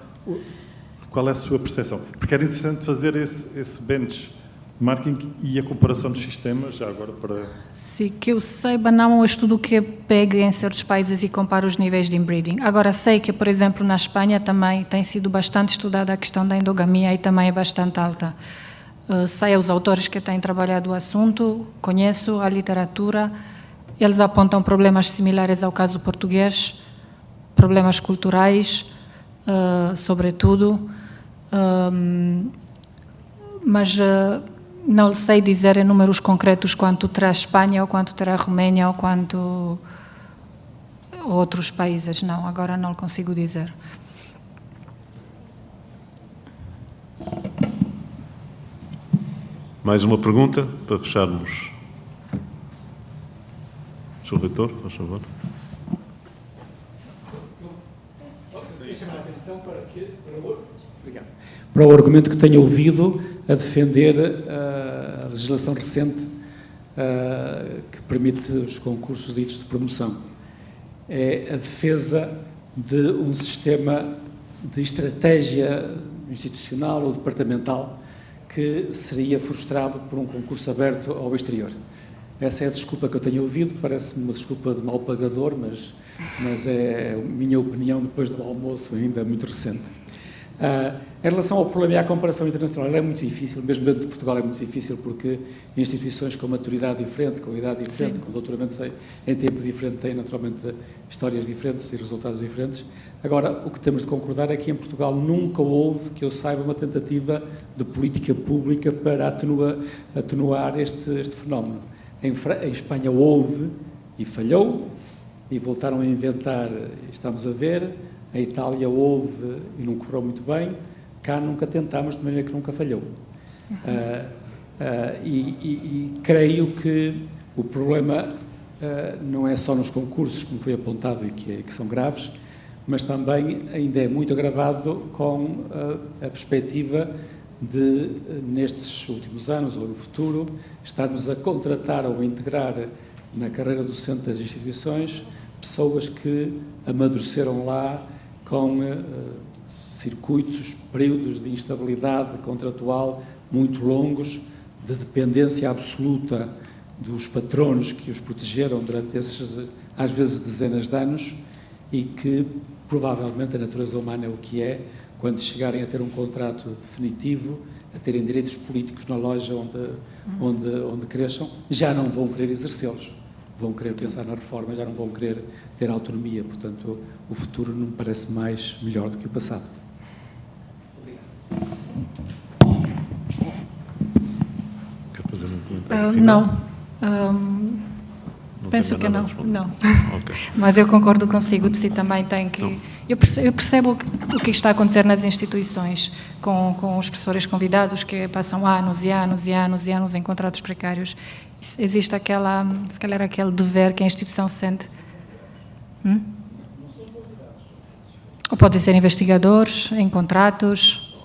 Qual é a sua percepção? Porque era interessante fazer esse benchmarking e a comparação dos sistemas, já agora para... Sim, que eu saiba, não é um estudo que pegue em certos países e compara os níveis de inbreeding. Agora, sei que, por exemplo, na Espanha também tem sido bastante estudada a questão da endogamia e também é bastante alta. Sei os autores que têm trabalhado o assunto, conheço a literatura, eles apontam problemas similares ao caso português, problemas culturais, sobretudo, mas não sei dizer em números concretos quanto terá a Espanha, ou quanto terá a Roménia, ou quanto outros países. Não, agora não consigo dizer. Mais uma pergunta para fecharmos. Sr. Reitor, faz favor. Chamar a atenção para o argumento que tenho ouvido a defender a legislação recente que permite os concursos ditos de promoção. É a defesa de um sistema de estratégia institucional ou departamental que seria frustrado por um concurso aberto ao exterior. Essa é a desculpa que eu tenho ouvido, parece-me uma desculpa de mal pagador, mas é a minha opinião depois do almoço, ainda muito recente. Em relação ao problema e à comparação internacional, é muito difícil, mesmo dentro de Portugal é muito difícil, porque instituições com maturidade diferente, com idade diferente, com doutoramento em tempo diferente, têm naturalmente histórias diferentes e resultados diferentes. Agora, o que temos de concordar é que em Portugal nunca houve, que eu saiba, uma tentativa de política pública para atenuar este fenómeno. Em Espanha houve e falhou, e voltaram a inventar, estamos a ver. A Itália houve e não correu muito bem. Cá nunca tentámos, de maneira que nunca falhou. E creio que o problema não é só nos concursos, como foi apontado e que são graves, mas também ainda é muito agravado com a perspectiva de, nestes últimos anos ou no futuro, estarmos a contratar ou a integrar na carreira docente das instituições pessoas que amadureceram lá com circuitos, períodos de instabilidade contratual muito longos, de dependência absoluta dos patronos que os protegeram durante esses, às vezes, dezenas de anos, e que provavelmente a natureza humana é o que é, quando chegarem a ter um contrato definitivo, a terem direitos políticos na loja onde cresçam, já não vão querer exercê-los. Vão querer pensar na reforma, já não vão querer ter autonomia. Portanto, o futuro não me parece mais melhor do que o passado. Quer fazer um comentário final? Penso que não. Não. Okay. Mas eu concordo consigo, de si também tem que... Eu percebo o que está a acontecer nas instituições, com os professores convidados que passam anos e anos e anos e anos em contratos precários. Existe se calhar aquele dever que a instituição sente. Ou podem ser investigadores em contratos.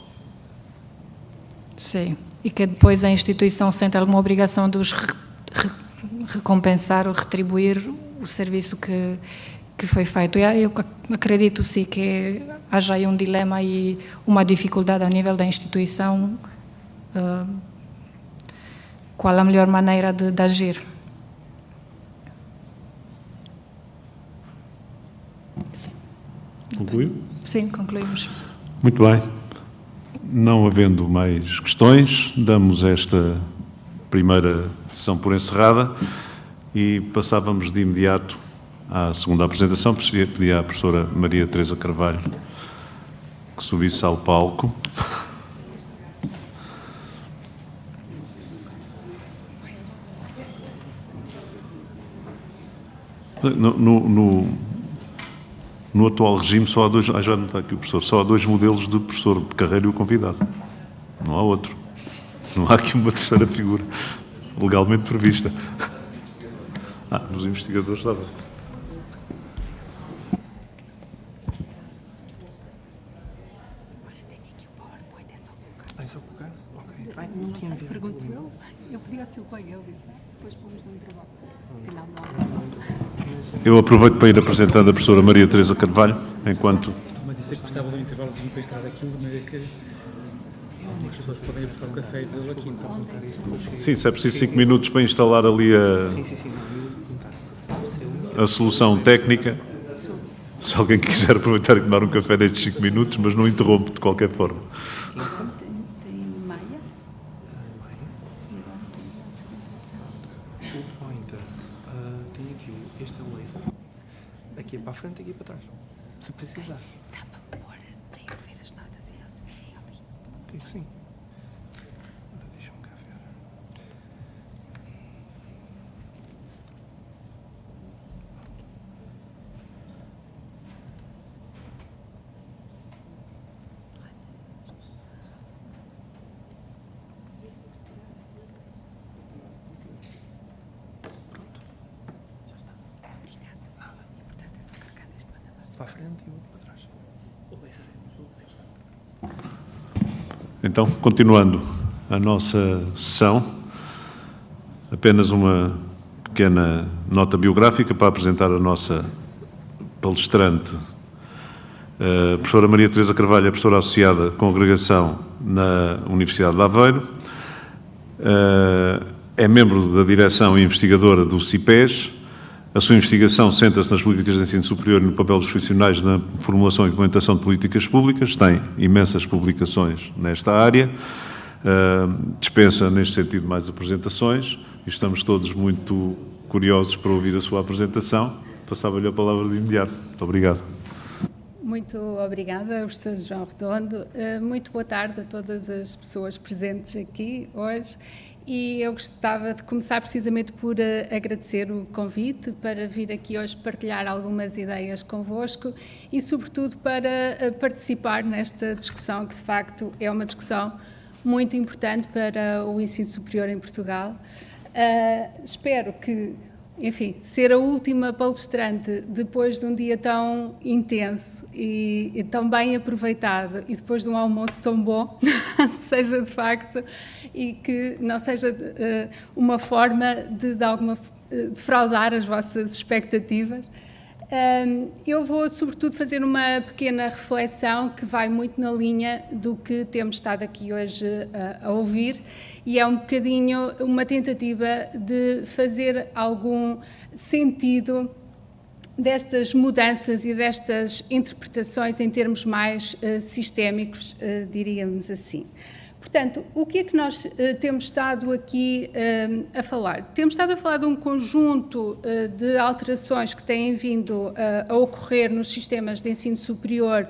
Sim. E que depois a instituição sente alguma obrigação de os recompensar ou retribuir o serviço que foi feito. Eu acredito, sim, que haja aí um dilema e uma dificuldade a nível da instituição. Qual a melhor maneira de agir? Sim. Concluiu? Sim, concluímos. Muito bem. Não havendo mais questões, damos esta primeira sessão por encerrada e passávamos de imediato à segunda apresentação. Pedi à professora Maria Teresa Carvalho que subisse ao palco. No atual regime só há dois, já não está aqui o professor, só há dois modelos de professor de carreira e o convidado. Não há outro. Não há aqui uma terceira figura legalmente prevista. Nos investigadores está bem. Não tinha visto. Pergunto eu pedi ao seu colega, ele disse, depois pomos no intervalo. Final da... Eu aproveito para ir apresentando a professora Maria Teresa Carvalho, enquanto... Estão-me a dizer que precisava de um intervalo para estar aquilo, de maneira que algumas pessoas podem ir buscar o café e dele aqui. Então. Sim, se é preciso 5 minutos para instalar ali a solução técnica. Se alguém quiser aproveitar e tomar um café nestes 5 minutos, mas não interrompe de qualquer forma. Aqui para a frente e aqui para trás, se precisar. Dá para pôr, para eu ver as notas e eles verem ali. Ok, sim. Agora deixa-me cá ver. Para a frente e outro para trás. Então, continuando a nossa sessão, apenas uma pequena nota biográfica para apresentar a nossa palestrante. A professora Maria Teresa Carvalho é professora associada com agregação na Universidade de Aveiro, é membro da direção e investigadora do CIPES. A sua investigação centra-se nas políticas de ensino superior e no papel dos profissionais na formulação e implementação de políticas públicas. Tem imensas publicações nesta área. Dispensa, neste sentido, mais apresentações. E estamos todos muito curiosos para ouvir a sua apresentação. Passava-lhe a palavra de imediato. Muito obrigado. Muito obrigada, professor João Redondo. Muito boa tarde a todas as pessoas presentes aqui hoje. E eu gostava de começar precisamente por agradecer o convite para vir aqui hoje partilhar algumas ideias convosco e, sobretudo, para participar nesta discussão, que de facto é uma discussão muito importante para o ensino superior em Portugal. Espero que, enfim, ser a última palestrante depois de um dia tão intenso e tão bem aproveitado e depois de um almoço tão bom, seja de facto, e que não seja uma forma de defraudar as vossas expectativas. Eu vou, sobretudo, fazer uma pequena reflexão que vai muito na linha do que temos estado aqui hoje a ouvir, e é um bocadinho uma tentativa de fazer algum sentido destas mudanças e destas interpretações em termos mais sistémicos, diríamos assim. Portanto, o que é que nós temos estado aqui a falar? Temos estado a falar de um conjunto de alterações que têm vindo a ocorrer nos sistemas de ensino superior,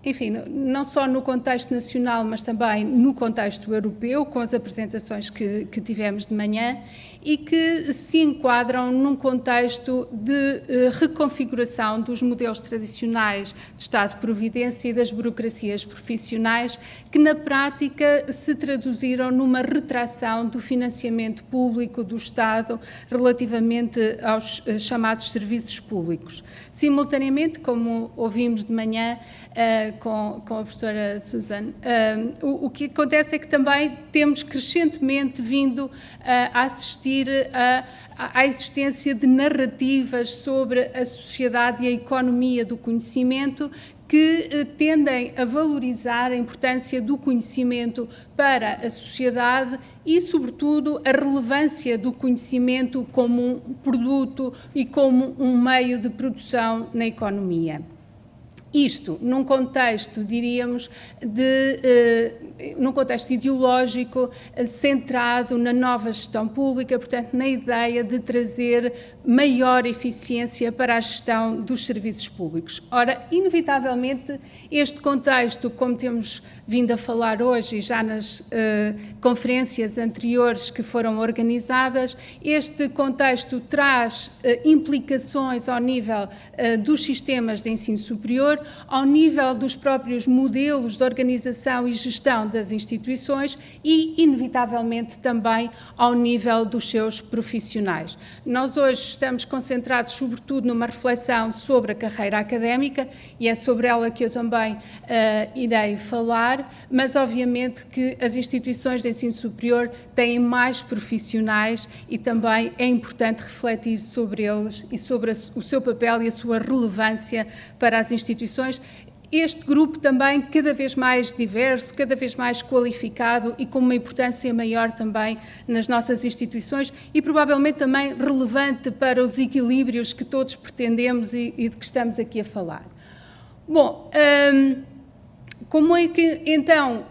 enfim, não só no contexto nacional, mas também no contexto europeu, com as apresentações que tivemos de manhã, e que se enquadram num contexto de reconfiguração dos modelos tradicionais de Estado-providência e das burocracias profissionais, que na prática se traduziram numa retração do financiamento público do Estado relativamente aos chamados serviços públicos. Simultaneamente, como ouvimos de manhã com a professora Suzane, o que acontece é que também temos crescentemente vindo a assistir à existência de narrativas sobre a sociedade e a economia do conhecimento que tendem a valorizar a importância do conhecimento para a sociedade e, sobretudo, a relevância do conhecimento como um produto e como um meio de produção na economia. Isto num contexto, diríamos, num contexto ideológico centrado na nova gestão pública, portanto, na ideia de trazer maior eficiência para a gestão dos serviços públicos. Ora, inevitavelmente, este contexto, como temos vindo a falar hoje e já nas conferências anteriores que foram organizadas, este contexto traz implicações ao nível dos sistemas de ensino superior ao nível dos próprios modelos de organização e gestão das instituições e, inevitavelmente, também ao nível dos seus profissionais. Nós hoje estamos concentrados, sobretudo, numa reflexão sobre a carreira académica, e é sobre ela que eu também irei falar, mas, obviamente, que as instituições de ensino superior têm mais profissionais e também é importante refletir sobre eles e sobre o seu papel e a sua relevância para as instituições. Este grupo também cada vez mais diverso, cada vez mais qualificado e com uma importância maior também nas nossas instituições e provavelmente também relevante para os equilíbrios que todos pretendemos e de que estamos aqui a falar. Bom, como é que, então,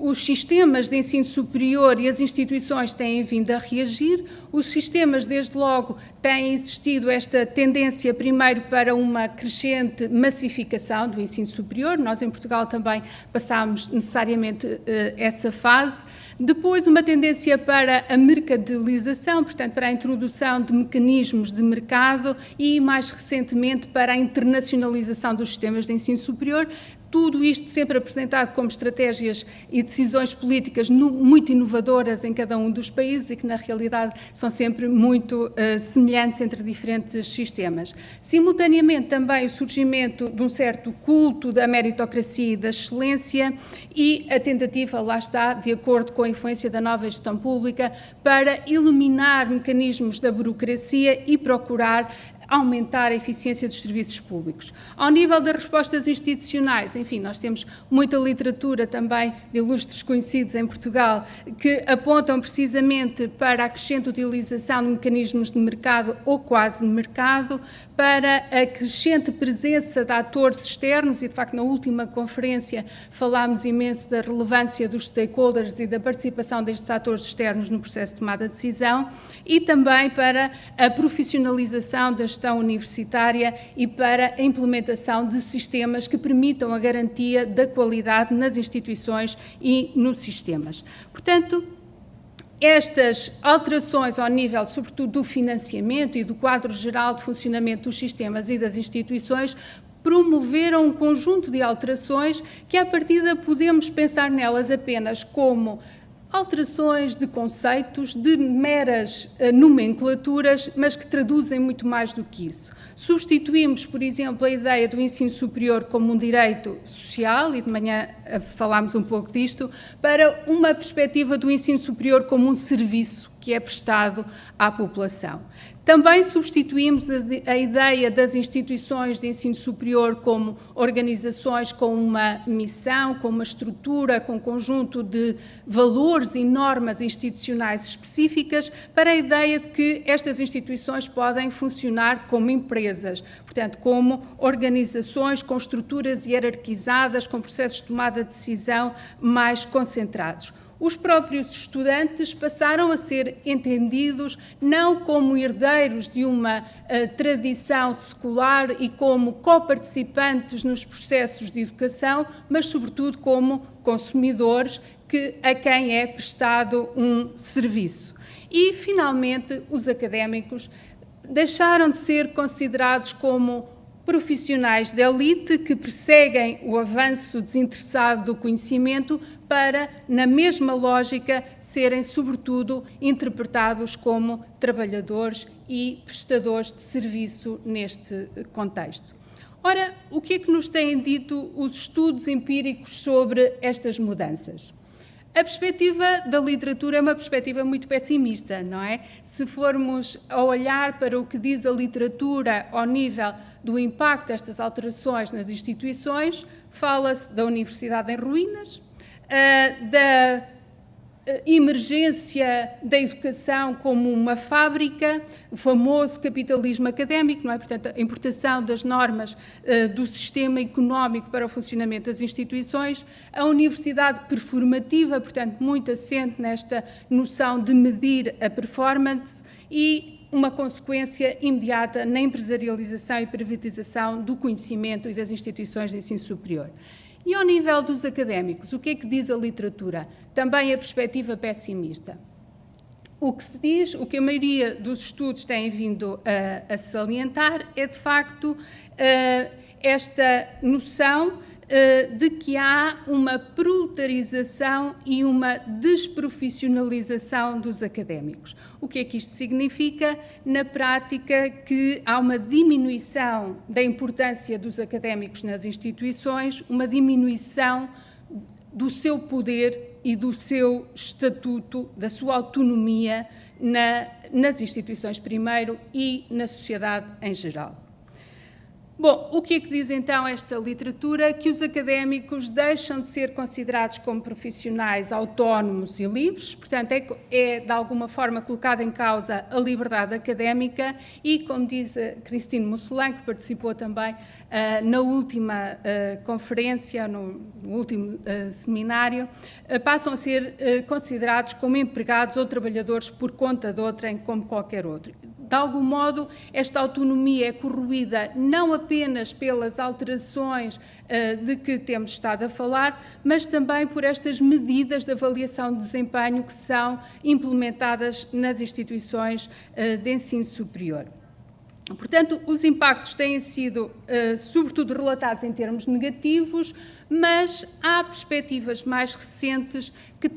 os sistemas de ensino superior e as instituições têm vindo a reagir? Os sistemas, desde logo, têm existido esta tendência, primeiro, para uma crescente massificação do ensino superior. Nós, em Portugal, também passámos necessariamente essa fase. Depois, uma tendência para a mercantilização, portanto, para a introdução de mecanismos de mercado e, mais recentemente, para a internacionalização dos sistemas de ensino superior. Tudo isto sempre apresentado como estratégias e decisões políticas muito inovadoras em cada um dos países e que, na realidade, são sempre muito semelhantes entre diferentes sistemas. Simultaneamente, também o surgimento de um certo culto da meritocracia e da excelência e a tentativa, lá está, de acordo com a influência da nova gestão pública, para eliminar mecanismos da burocracia e procurar aumentar a eficiência dos serviços públicos. Ao nível das respostas institucionais, enfim, nós temos muita literatura também de ilustres conhecidos em Portugal que apontam precisamente para a crescente utilização de mecanismos de mercado ou quase de mercado, para a crescente presença de atores externos e, de facto, na última conferência falámos imenso da relevância dos stakeholders e da participação destes atores externos no processo de tomada de decisão e também para a profissionalização da gestão universitária e para a implementação de sistemas que permitam a garantia da qualidade nas instituições e nos sistemas. Portanto, estas alterações ao nível, sobretudo, do financiamento e do quadro geral de funcionamento dos sistemas e das instituições promoveram um conjunto de alterações que, à partida, podemos pensar nelas apenas como alterações de conceitos, de meras nomenclaturas, mas que traduzem muito mais do que isso. Substituímos, por exemplo, a ideia do ensino superior como um direito social, e de manhã falámos um pouco disto, para uma perspectiva do ensino superior como um serviço que é prestado à população. Também substituímos a ideia das instituições de ensino superior como organizações com uma missão, com uma estrutura, com um conjunto de valores e normas institucionais específicas, para a ideia de que estas instituições podem funcionar como empresas, portanto, como organizações com estruturas hierarquizadas, com processos de tomada de decisão mais concentrados. Os próprios estudantes passaram a ser entendidos não como herdeiros de uma tradição secular e como coparticipantes nos processos de educação, mas, sobretudo, como consumidores a quem é prestado um serviço. E, finalmente, os académicos deixaram de ser considerados como profissionais de elite que perseguem o avanço desinteressado do conhecimento para, na mesma lógica, serem, sobretudo, interpretados como trabalhadores e prestadores de serviço neste contexto. Ora, o que é que nos têm dito os estudos empíricos sobre estas mudanças? A perspectiva da literatura é uma perspectiva muito pessimista, não é? Se formos a olhar para o que diz a literatura ao nível do impacto destas alterações nas instituições, fala-se da universidade em ruínas, da emergência da educação como uma fábrica, o famoso capitalismo académico, não é? Portanto, a importação das normas do sistema económico para o funcionamento das instituições, a universidade performativa, portanto, muito assente nesta noção de medir a performance e uma consequência imediata na empresarialização e privatização do conhecimento e das instituições de ensino superior. E ao nível dos académicos, o que é que diz a literatura? Também a perspectiva pessimista. O que se diz, o que a maioria dos estudos têm vindo a salientar, é de facto esta noção de que há uma proletarização e uma desprofissionalização dos académicos. O que é que isto significa? Na prática, que há uma diminuição da importância dos académicos nas instituições, uma diminuição do seu poder e do seu estatuto, da sua autonomia nas instituições primeiro e na sociedade em geral. Bom, o que é que diz então esta literatura? Que os académicos deixam de ser considerados como profissionais autónomos e livres, portanto é de alguma forma colocada em causa a liberdade académica e, como diz a Cristine Mousselin, que participou também na última conferência, no último seminário, passam a ser considerados como empregados ou trabalhadores por conta de outrem, como qualquer outro. De algum modo, esta autonomia é corroída não apenas pelas alterações de que temos estado a falar, mas também por estas medidas de avaliação de desempenho que são implementadas nas instituições de ensino superior. Portanto, os impactos têm sido, sobretudo, relatados em termos negativos, mas há perspectivas mais recentes que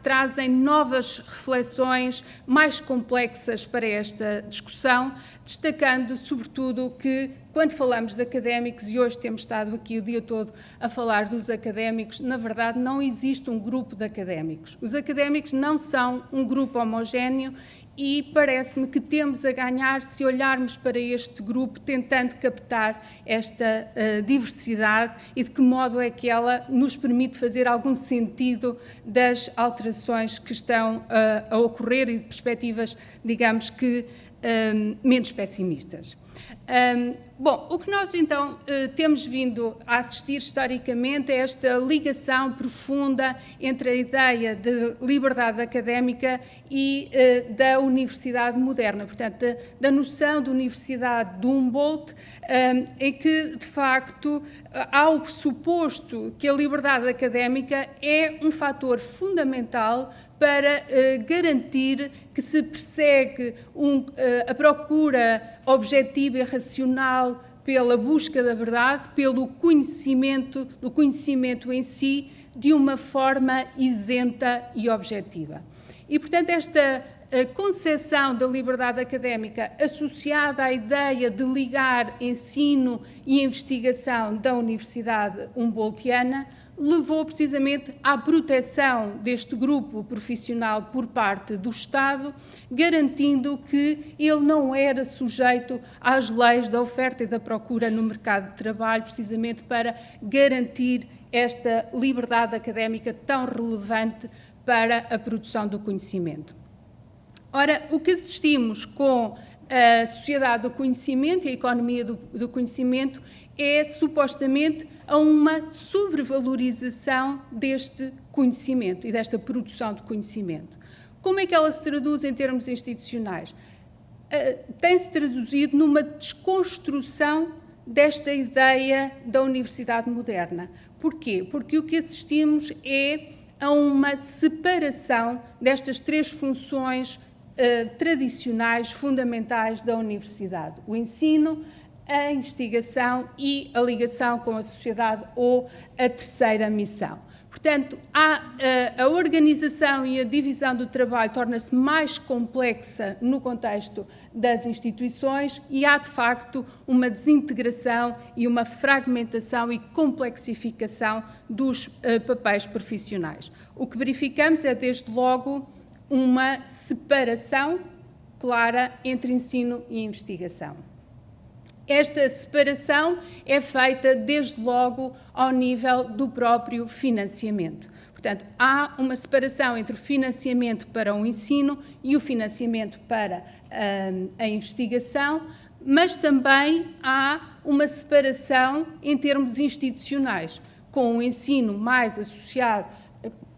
trazem novas reflexões mais complexas para esta discussão, destacando, sobretudo, que quando falamos de académicos, e hoje temos estado aqui o dia todo a falar dos académicos, na verdade não existe um grupo de académicos. Os académicos não são um grupo homogéneo e parece-me que temos a ganhar se olharmos para este grupo tentando captar esta diversidade e de que modo é que ela nos permite fazer algum sentido das alterações que estão a ocorrer e de perspectivas, digamos que, menos pessimistas. Bom, o que nós então temos vindo a assistir historicamente é esta ligação profunda entre a ideia de liberdade académica e da universidade moderna, portanto, da noção de universidade de Humboldt, em que, de facto, há o pressuposto que a liberdade académica é um fator fundamental para garantir que se persegue a procura objetiva e racional pela busca da verdade, pelo conhecimento, do conhecimento em si, de uma forma isenta e objetiva. E, portanto, esta concepção da liberdade académica associada à ideia de ligar ensino e investigação da Universidade Humboldtiana levou precisamente à proteção deste grupo profissional por parte do Estado, garantindo que ele não era sujeito às leis da oferta e da procura no mercado de trabalho, precisamente para garantir esta liberdade académica tão relevante para a produção do conhecimento. Ora, o que assistimos com a sociedade do conhecimento e a economia do conhecimento é, supostamente, a uma sobrevalorização deste conhecimento e desta produção de conhecimento. Como é que ela se traduz em termos institucionais? Tem-se traduzido numa desconstrução desta ideia da universidade moderna. Porquê? Porque o que assistimos é a uma separação destas três funções tradicionais, fundamentais da universidade: o ensino, a investigação e a ligação com a sociedade ou a terceira missão. Portanto, a organização e a divisão do trabalho torna-se mais complexa no contexto das instituições e há, de facto, uma desintegração e uma fragmentação e complexificação dos papéis profissionais. O que verificamos é, desde logo, uma separação clara entre ensino e investigação. Esta separação é feita, desde logo, ao nível do próprio financiamento. Portanto, há uma separação entre o financiamento para o ensino e o financiamento para a investigação, mas também há uma separação em termos institucionais, com o ensino mais associado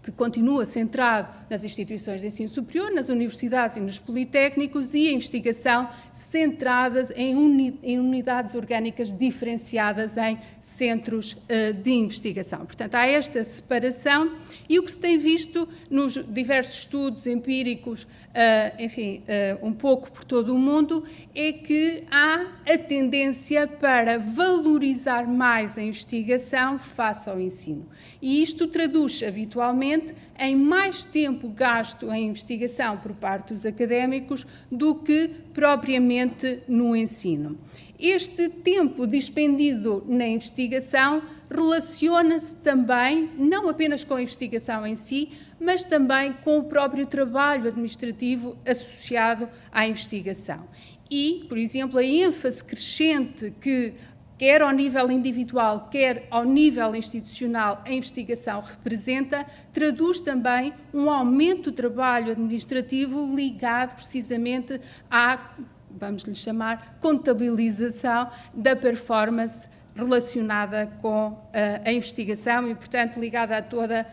que continua centrado nas instituições de ensino superior, nas universidades e nos politécnicos, e a investigação centrada em unidades orgânicas diferenciadas em centros de investigação. Portanto, há esta separação, e o que se tem visto nos diversos estudos empíricos, um pouco por todo o mundo, é que há a tendência para valorizar mais a investigação face ao ensino. E isto traduz habitualmente em mais tempo gasto em investigação por parte dos académicos do que propriamente no ensino. Este tempo dispendido na investigação relaciona-se também, não apenas com a investigação em si, mas também com o próprio trabalho administrativo associado à investigação. E, por exemplo, a ênfase crescente que, quer ao nível individual, quer ao nível institucional, a investigação representa, traduz também um aumento do trabalho administrativo ligado precisamente à, vamos lhe chamar, contabilização da performance relacionada com a investigação e, portanto, ligada a toda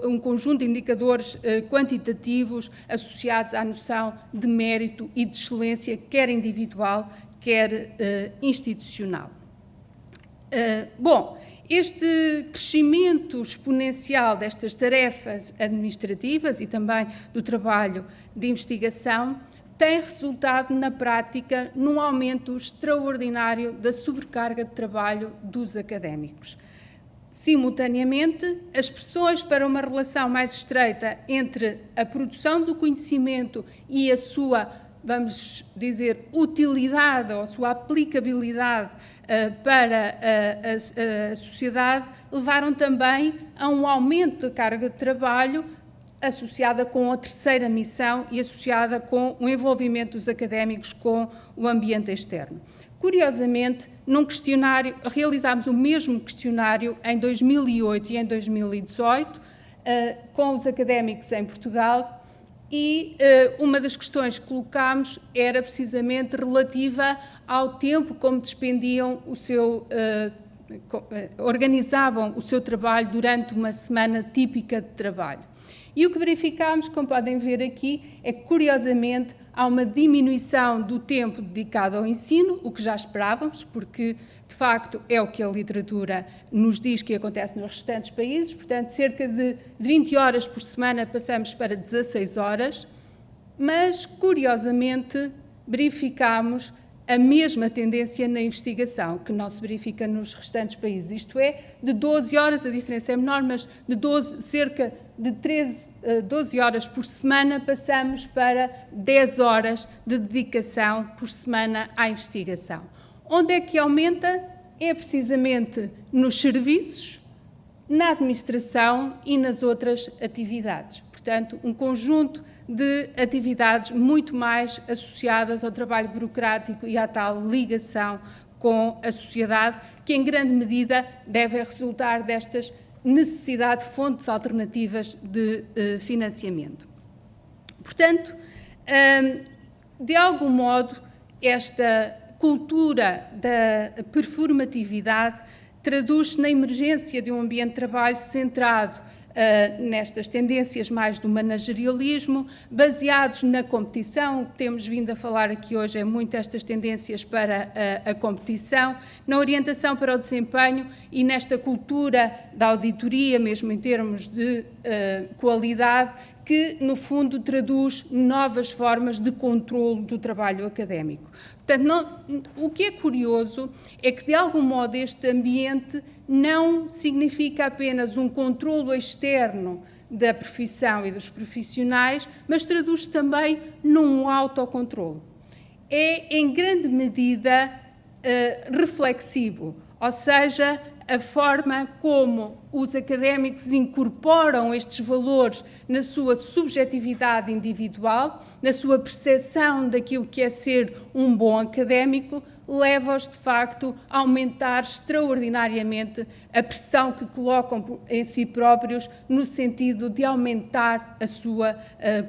um conjunto de indicadores quantitativos associados à noção de mérito e de excelência, quer individual, quer institucional. Este crescimento exponencial destas tarefas administrativas e também do trabalho de investigação tem resultado, na prática, num aumento extraordinário da sobrecarga de trabalho dos académicos. Simultaneamente, as pressões para uma relação mais estreita entre a produção do conhecimento e a sua, vamos dizer, utilidade ou a sua aplicabilidade para a sociedade, levaram também a um aumento da carga de trabalho associada com a terceira missão e associada com o envolvimento dos académicos com o ambiente externo. Curiosamente, num questionário, realizámos o mesmo questionário em 2008 e em 2018, com os académicos em Portugal, e uma das questões que colocámos era precisamente relativa ao tempo como despendiam o seu, organizavam o seu trabalho durante uma semana típica de trabalho. E o que verificámos, como podem ver aqui, é que, curiosamente, há uma diminuição do tempo dedicado ao ensino, o que já esperávamos, porque, de facto, é o que a literatura nos diz que acontece nos restantes países. Portanto, cerca de 20 horas por semana passamos para 16 horas, mas, curiosamente, verificámos a mesma tendência na investigação, que não se verifica nos restantes países. Isto é, de 12 horas, a diferença é menor, mas de cerca de 12 horas por semana passamos para 10 horas de dedicação por semana à investigação. Onde é que aumenta? É precisamente nos serviços, na administração e nas outras atividades. Portanto, um conjunto de atividades muito mais associadas ao trabalho burocrático e à tal ligação com a sociedade, que em grande medida deve resultar destas necessidade de fontes alternativas de financiamento. Portanto, de algum modo, esta cultura da performatividade traduz-se na emergência de um ambiente de trabalho centrado nestas tendências mais do managerialismo, baseados na competição. O que temos vindo a falar aqui hoje é muito estas tendências para a competição, na orientação para o desempenho e nesta cultura da auditoria, mesmo em termos de qualidade, que, no fundo, traduz novas formas de controlo do trabalho académico. Portanto, o que é curioso é que, de algum modo, este ambiente não significa apenas um controlo externo da profissão e dos profissionais, mas traduz também num autocontrolo. É, em grande medida, reflexivo, ou seja, a forma como os académicos incorporam estes valores na sua subjetividade individual, na sua percepção daquilo que é ser um bom académico, leva-os, de facto, a aumentar extraordinariamente a pressão que colocam em si próprios no sentido de aumentar a sua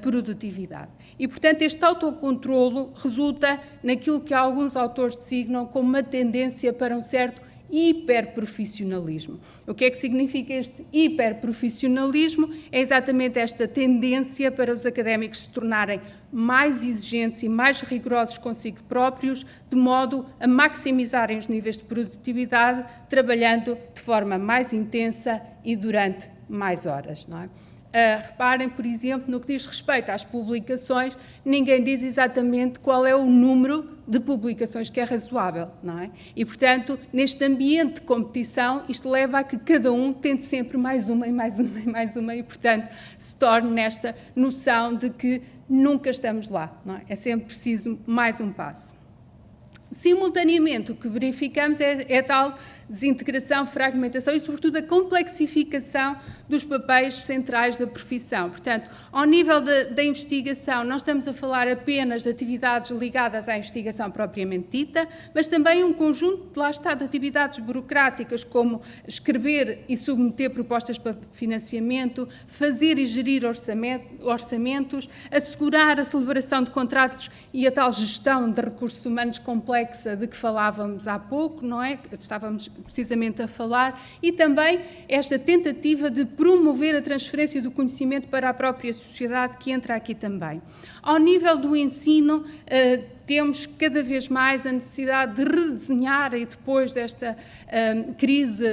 produtividade. E, portanto, este autocontrolo resulta naquilo que alguns autores designam como uma tendência para um certo hiperprofissionalismo. O que é que significa este hiperprofissionalismo? É exatamente esta tendência para os académicos se tornarem mais exigentes e mais rigorosos consigo próprios, de modo a maximizarem os níveis de produtividade, trabalhando de forma mais intensa e durante mais horas, não é? Reparem, por exemplo, no que diz respeito às publicações, ninguém diz exatamente qual é o número de publicações que é razoável, não é? E, portanto, neste ambiente de competição, isto leva a que cada um tente sempre mais uma e mais uma e mais uma e, portanto, se torne nesta noção de que nunca estamos lá, não é? É sempre preciso mais um passo. Simultaneamente, o que verificamos é a tal desintegração, fragmentação e, sobretudo, a complexificação dos papéis centrais da profissão. Portanto, ao nível da investigação, não estamos a falar apenas de atividades ligadas à investigação propriamente dita, mas também um conjunto, lá está, de atividades burocráticas, como escrever e submeter propostas para financiamento, fazer e gerir orçamentos, assegurar a celebração de contratos e a tal gestão de recursos humanos complexa de que falávamos há pouco, não é? Estávamos precisamente a falar, e também esta tentativa de promover a transferência do conhecimento para a própria sociedade, que entra aqui também. Ao nível do ensino, temos cada vez mais a necessidade de redesenhar, e depois desta crise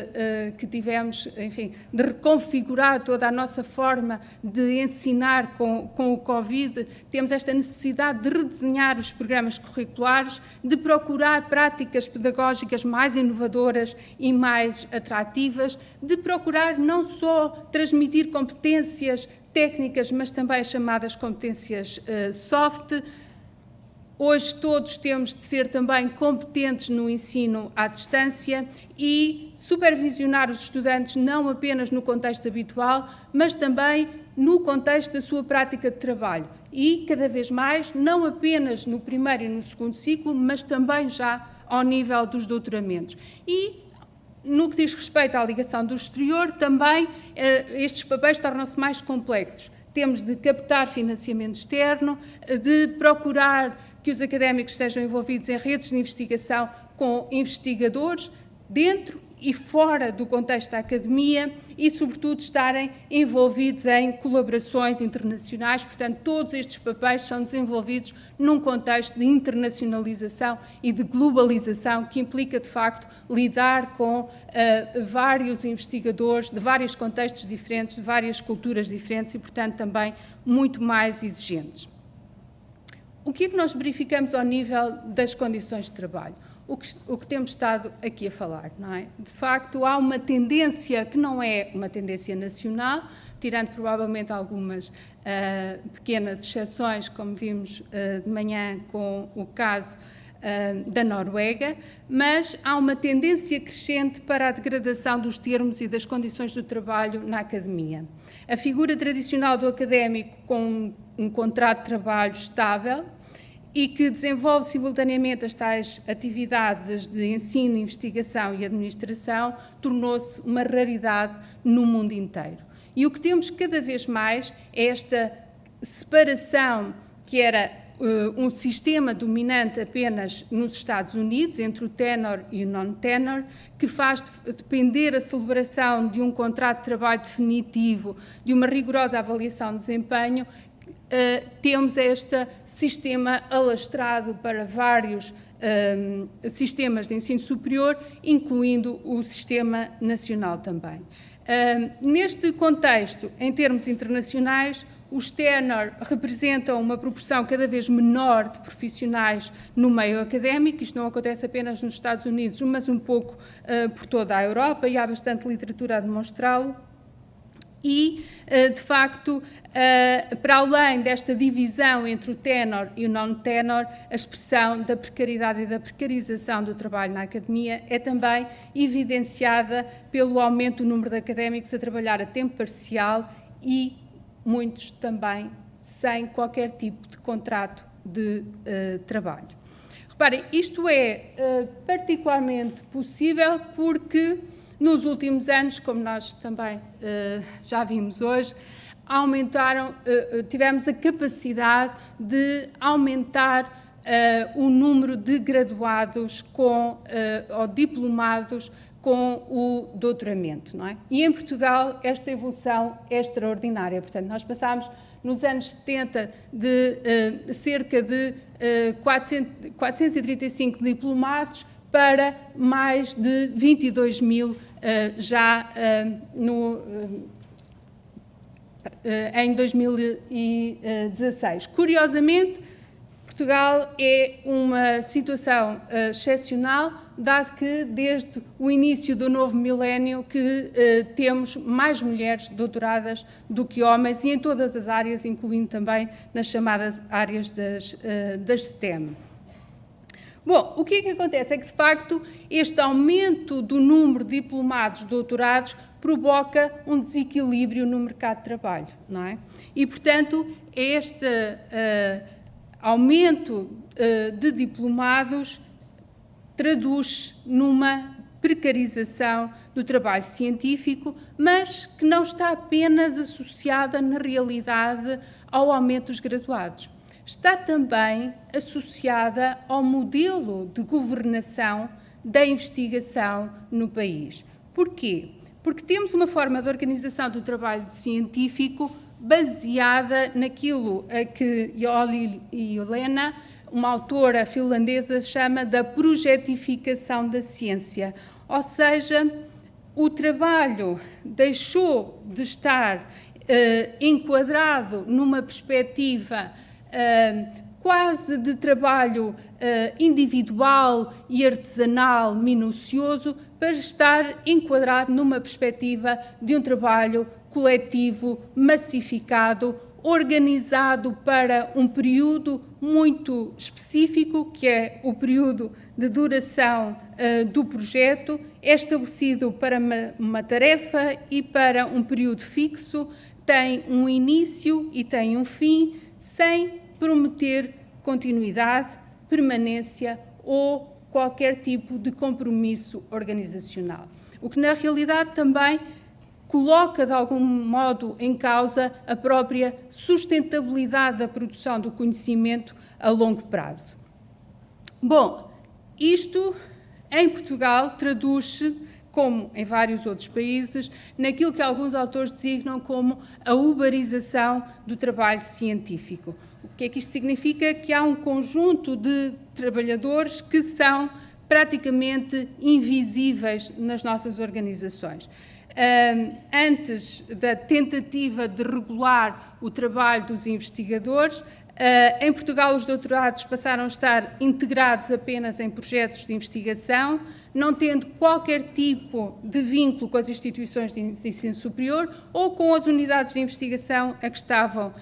que tivemos, enfim, de reconfigurar toda a nossa forma de ensinar com o Covid, temos esta necessidade de redesenhar os programas curriculares, de procurar práticas pedagógicas mais inovadoras e mais atrativas, de procurar não só transmitir competências técnicas, mas também as chamadas competências soft. Hoje todos temos de ser também competentes no ensino à distância e supervisionar os estudantes não apenas no contexto habitual, mas também no contexto da sua prática de trabalho. E, cada vez mais, não apenas no primeiro e no segundo ciclo, mas também já ao nível dos doutoramentos. E, no que diz respeito à ligação do exterior, também estes papéis tornam-se mais complexos. Temos de captar financiamento externo, de procurar que os académicos estejam envolvidos em redes de investigação com investigadores dentro e fora do contexto da academia e, sobretudo, estarem envolvidos em colaborações internacionais. Portanto, todos estes papéis são desenvolvidos num contexto de internacionalização e de globalização que implica, de facto, lidar com vários investigadores de vários contextos diferentes, de várias culturas diferentes e, portanto, também muito mais exigentes. O que é que nós verificamos ao nível das condições de trabalho? O que temos estado aqui a falar, não é? De facto, há uma tendência que não é uma tendência nacional, tirando provavelmente algumas pequenas exceções, como vimos de manhã com o caso da Noruega, mas há uma tendência crescente para a degradação dos termos e das condições do trabalho na academia. A figura tradicional do académico com um contrato de trabalho estável e que desenvolve simultaneamente as tais atividades de ensino, investigação e administração, tornou-se uma raridade no mundo inteiro. E o que temos cada vez mais é esta separação que era um sistema dominante apenas nos Estados Unidos, entre o tenure e o non-tenure, que faz depender a celebração de um contrato de trabalho definitivo, de uma rigorosa avaliação de desempenho. Temos este sistema alastrado para vários sistemas de ensino superior, incluindo o sistema nacional também. Neste contexto, em termos internacionais, os tenure representam uma proporção cada vez menor de profissionais no meio académico. Isto não acontece apenas nos Estados Unidos, mas um pouco por toda a Europa, e há bastante literatura a demonstrá-lo. E, de facto, para além desta divisão entre o tenure e o non-tenure, a expressão da precariedade e da precarização do trabalho na academia é também evidenciada pelo aumento do número de académicos a trabalhar a tempo parcial e muitos também sem qualquer tipo de contrato de trabalho. Reparem, isto é particularmente possível porque nos últimos anos, como nós também já vimos hoje, tivemos a capacidade de aumentar o número de graduados ou diplomados com o doutoramento, não é? E em Portugal esta evolução é extraordinária. Portanto, nós passámos nos anos 70 de cerca de 435 diplomados para mais de 22 mil já em 2016. Curiosamente, Portugal é uma situação excepcional, dado que desde o início do novo milénio que temos mais mulheres doutoradas do que homens e em todas as áreas, incluindo também nas chamadas áreas das STEM. Bom, o que é que acontece? É que, de facto, este aumento do número de diplomados doutorados provoca um desequilíbrio no mercado de trabalho, não é? E, portanto, este aumento de diplomados traduz numa precarização do trabalho científico, mas que não está apenas associada, na realidade, ao aumento dos graduados. Está também associada ao modelo de governação da investigação no país. Porquê? Porque temos uma forma de organização do trabalho científico baseada naquilo a que Joali e Helena, uma autora finlandesa, chama da projetificação da ciência. Ou seja, o trabalho deixou de estar enquadrado numa perspectiva quase de trabalho individual e artesanal, minucioso, para estar enquadrado numa perspectiva de um trabalho coletivo, massificado, organizado para um período muito específico, que é o período de duração do projeto, é estabelecido para uma tarefa e para um período fixo, tem um início e tem um fim, sem prometer continuidade, permanência ou qualquer tipo de compromisso organizacional. O que, na realidade, também coloca, de algum modo, em causa a própria sustentabilidade da produção do conhecimento a longo prazo. Bom, isto, em Portugal, traduz-se, como em vários outros países, naquilo que alguns autores designam como a uberização do trabalho científico. O que é que isto significa? Que há um conjunto de trabalhadores que são praticamente invisíveis nas nossas organizações. Antes da tentativa de regular o trabalho dos investigadores, em Portugal os doutorados passaram a estar integrados apenas em projetos de investigação, não tendo qualquer tipo de vínculo com as instituições de ensino superior ou com as unidades de investigação a que estavam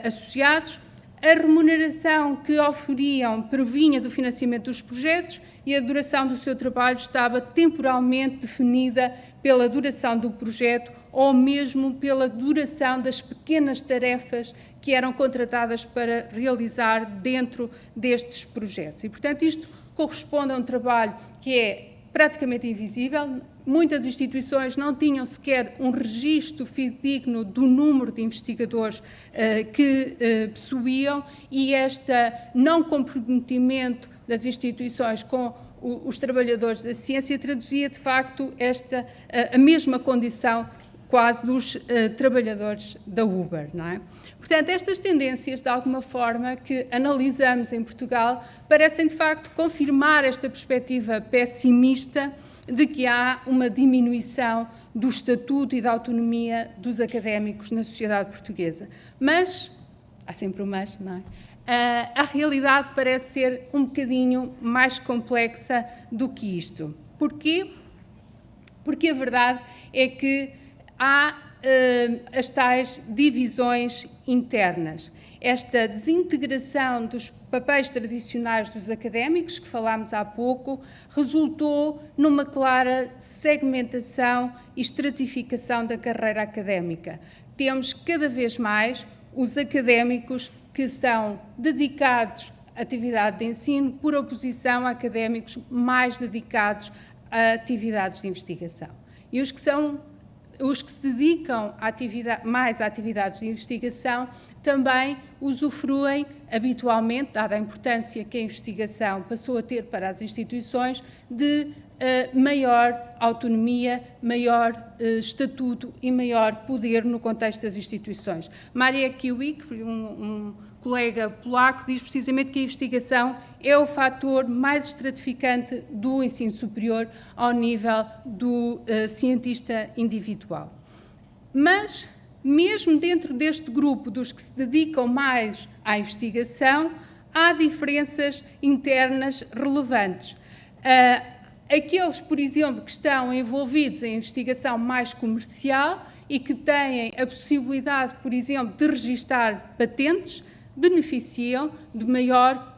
associados. A remuneração que oferiam provinha do financiamento dos projetos e a duração do seu trabalho estava temporalmente definida pela duração do projeto ou mesmo pela duração das pequenas tarefas que eram contratadas para realizar dentro destes projetos. E, portanto, isto corresponde a um trabalho que é praticamente invisível. Muitas instituições não tinham sequer um registro fidedigno do número de investigadores que possuíam, e este não comprometimento das instituições com os trabalhadores da ciência traduzia, de facto, a mesma condição quase dos trabalhadores da Uber, não é? Portanto, estas tendências, de alguma forma, que analisamos em Portugal, parecem, de facto, confirmar esta perspectiva pessimista de que há uma diminuição do estatuto e da autonomia dos académicos na sociedade portuguesa. Mas, há sempre um mas, não é? A realidade parece ser um bocadinho mais complexa do que isto. Porquê? Porque a verdade é que há as tais divisões internas. Esta desintegração dos papéis tradicionais dos académicos, que falámos há pouco, resultou numa clara segmentação e estratificação da carreira académica. Temos cada vez mais os académicos que são dedicados à atividade de ensino, por oposição a académicos mais dedicados a atividades de investigação. E os que se dedicam mais a atividades de investigação também usufruem habitualmente, dada a importância que a investigação passou a ter para as instituições, de maior autonomia, maior estatuto e maior poder no contexto das instituições. Marek Kiewicz, um colega polaco, diz precisamente que a investigação é o fator mais estratificante do ensino superior ao nível do cientista individual. Mas, mesmo dentro deste grupo dos que se dedicam mais à investigação, há diferenças internas relevantes. Aqueles, por exemplo, que estão envolvidos em investigação mais comercial e que têm a possibilidade, por exemplo, de registar patentes, beneficiam de maior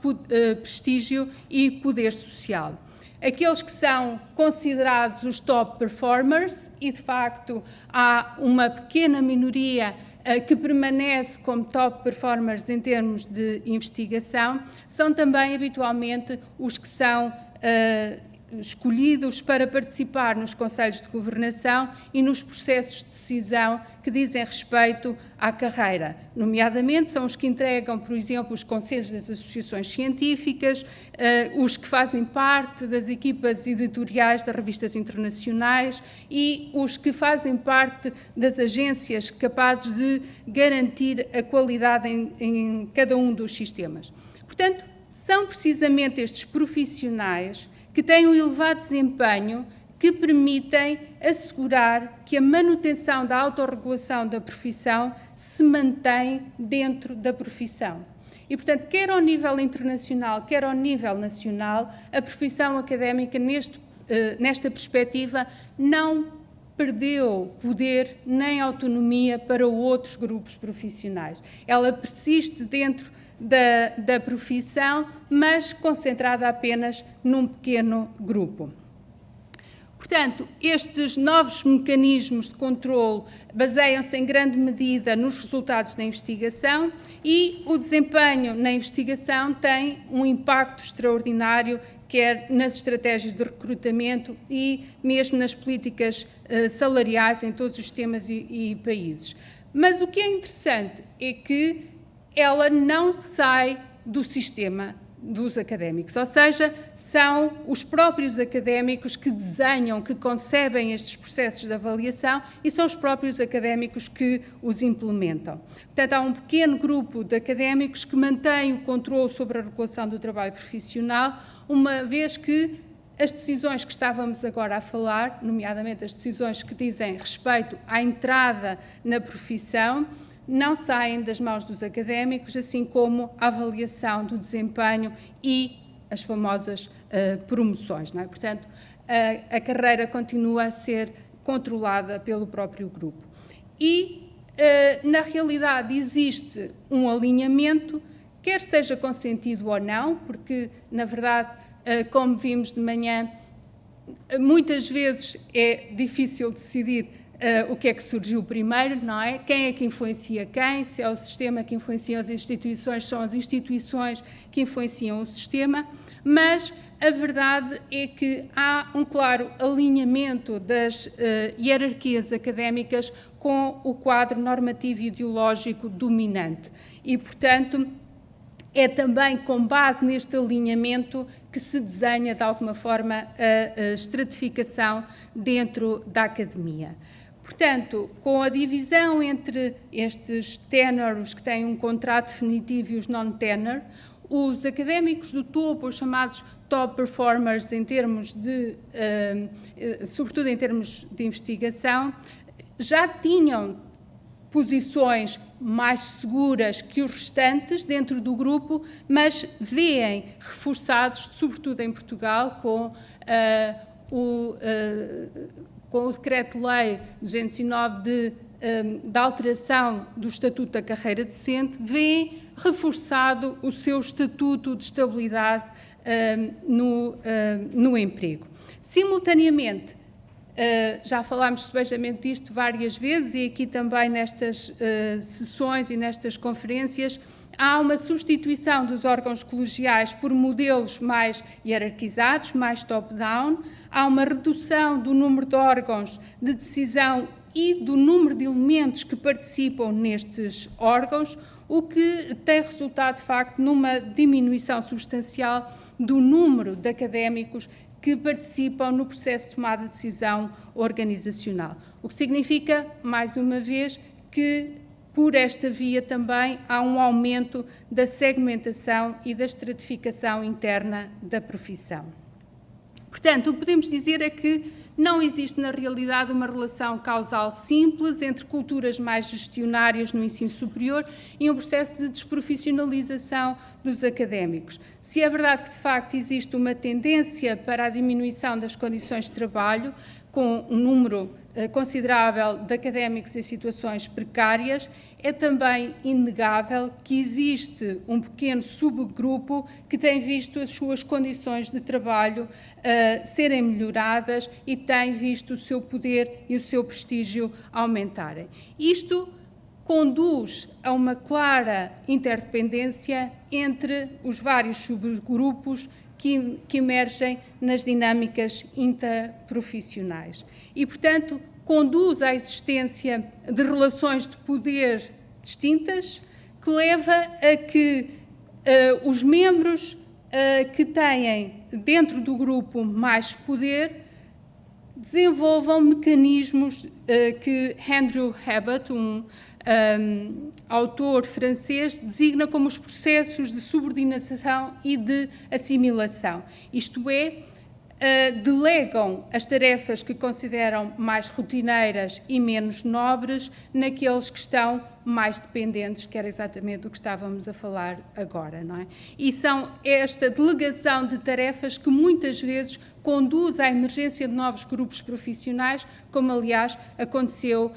prestígio e poder social. Aqueles que são considerados os top performers, e de facto há uma pequena minoria que permanece como top performers em termos de investigação, são também habitualmente os que são escolhidos para participar nos conselhos de governação e nos processos de decisão que dizem respeito à carreira. Nomeadamente, são os que entregam, por exemplo, os conselhos das associações científicas, os que fazem parte das equipas editoriais das revistas internacionais e os que fazem parte das agências capazes de garantir a qualidade em cada um dos sistemas. Portanto, são precisamente estes profissionais que têm um elevado desempenho, que permitem assegurar que a manutenção da autorregulação da profissão se mantém dentro da profissão. E, portanto, quer ao nível internacional, quer ao nível nacional, a profissão académica, nesta perspectiva, não perdeu poder nem autonomia para outros grupos profissionais. Ela persiste dentro da profissão, mas concentrada apenas num pequeno grupo. Portanto, estes novos mecanismos de controle baseiam-se em grande medida nos resultados da investigação e o desempenho na investigação tem um impacto extraordinário, quer nas estratégias de recrutamento e mesmo nas políticas salariais em todos os sistemas e países. Mas o que é interessante é que ela não sai do sistema dos académicos, ou seja, são os próprios académicos que desenham, que concebem estes processos de avaliação e são os próprios académicos que os implementam. Portanto, há um pequeno grupo de académicos que mantém o controle sobre a regulação do trabalho profissional, uma vez que as decisões que estávamos agora a falar, nomeadamente as decisões que dizem respeito à entrada na profissão, não saem das mãos dos académicos, assim como a avaliação do desempenho e as famosas promoções, não é? Portanto, a carreira continua a ser controlada pelo próprio grupo. E, na realidade, existe um alinhamento, quer seja consentido ou não, porque, na verdade, como vimos de manhã, muitas vezes é difícil decidir o que é que surgiu primeiro, não é? Quem é que influencia quem? Se é o sistema que influencia as instituições, são as instituições que influenciam o sistema, mas a verdade é que há um claro alinhamento das hierarquias académicas com o quadro normativo e ideológico dominante. E, portanto, é também com base neste alinhamento que se desenha, de alguma forma, a estratificação dentro da academia. Portanto, com a divisão entre estes tenor, os que têm um contrato definitivo, e os non-tenor, os académicos do topo, os chamados top performers, em termos de, sobretudo em termos de investigação, já tinham posições mais seguras que os restantes dentro do grupo, mas veem reforçados, sobretudo em Portugal, com o Decreto-Lei 209 da alteração do Estatuto da Carreira Decente, vêem reforçado o seu estatuto de estabilidade no emprego. Simultaneamente, já falámos sebejamente disto várias vezes e aqui também nestas sessões e nestas conferências, há uma substituição dos órgãos colegiais por modelos mais hierarquizados, mais top-down, há uma redução do número de órgãos de decisão e do número de elementos que participam nestes órgãos, o que tem resultado, de facto, numa diminuição substancial do número de académicos que participam no processo de tomada de decisão organizacional. O que significa, mais uma vez, que por esta via também há um aumento da segmentação e da estratificação interna da profissão. Portanto, o que podemos dizer é que não existe na realidade uma relação causal simples entre culturas mais gestionárias no ensino superior e um processo de desprofissionalização dos académicos. Se é verdade que, de facto, existe uma tendência para a diminuição das condições de trabalho, com um número considerável de académicos em situações precárias, é também inegável que existe um pequeno subgrupo que tem visto as suas condições de trabalho serem melhoradas e tem visto o seu poder e o seu prestígio aumentarem. Isto conduz a uma clara interdependência entre os vários subgrupos que emergem nas dinâmicas interprofissionais e, portanto, conduz à existência de relações de poder distintas, que leva a que os membros que têm dentro do grupo mais poder desenvolvam mecanismos que Andrew Hebert, autor francês, designa como os processos de subordinação e de assimilação. Isto é, delegam as tarefas que consideram mais rotineiras e menos nobres naqueles que estão mais dependentes, que era exatamente o que estávamos a falar agora, não é? E são esta delegação de tarefas que muitas vezes conduz à emergência de novos grupos profissionais, como aliás aconteceu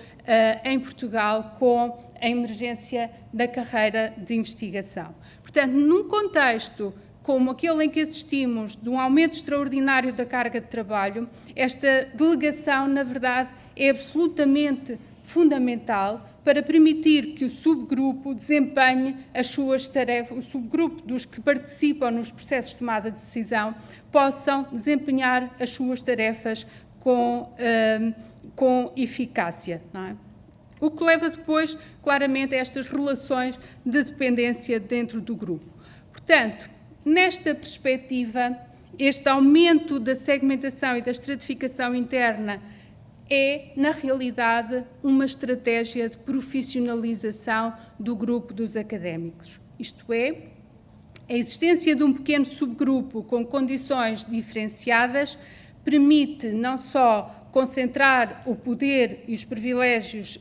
em Portugal com a emergência da carreira de investigação. Portanto, num contexto como aquele em que assistimos de um aumento extraordinário da carga de trabalho, esta delegação, na verdade, é absolutamente fundamental para permitir que o subgrupo desempenhe as suas tarefas, o subgrupo dos que participam nos processos de tomada de decisão possam desempenhar as suas tarefas com eficácia, não é? O que leva depois, claramente, a estas relações de dependência dentro do grupo. Portanto, nesta perspectiva, este aumento da segmentação e da estratificação interna é, na realidade, uma estratégia de profissionalização do grupo dos académicos. Isto é, a existência de um pequeno subgrupo com condições diferenciadas permite não só concentrar o poder e os privilégios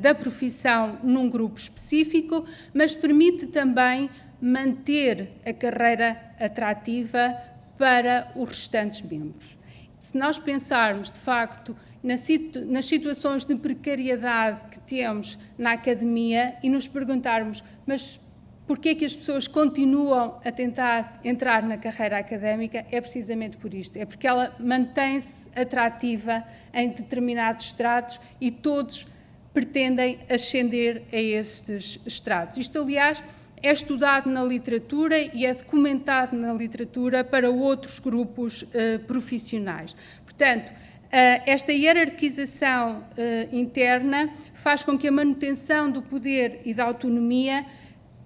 da profissão num grupo específico, mas permite também manter a carreira atrativa para os restantes membros. Se nós pensarmos, de facto, nas situações de precariedade que temos na academia e nos perguntarmos, mas porquê é que as pessoas continuam a tentar entrar na carreira académica, é precisamente por isto. É porque ela mantém-se atrativa em determinados estratos e todos pretendem ascender a estes estratos. Isto, aliás, é estudado na literatura e é documentado na literatura para outros grupos profissionais. Portanto, esta hierarquização interna faz com que a manutenção do poder e da autonomia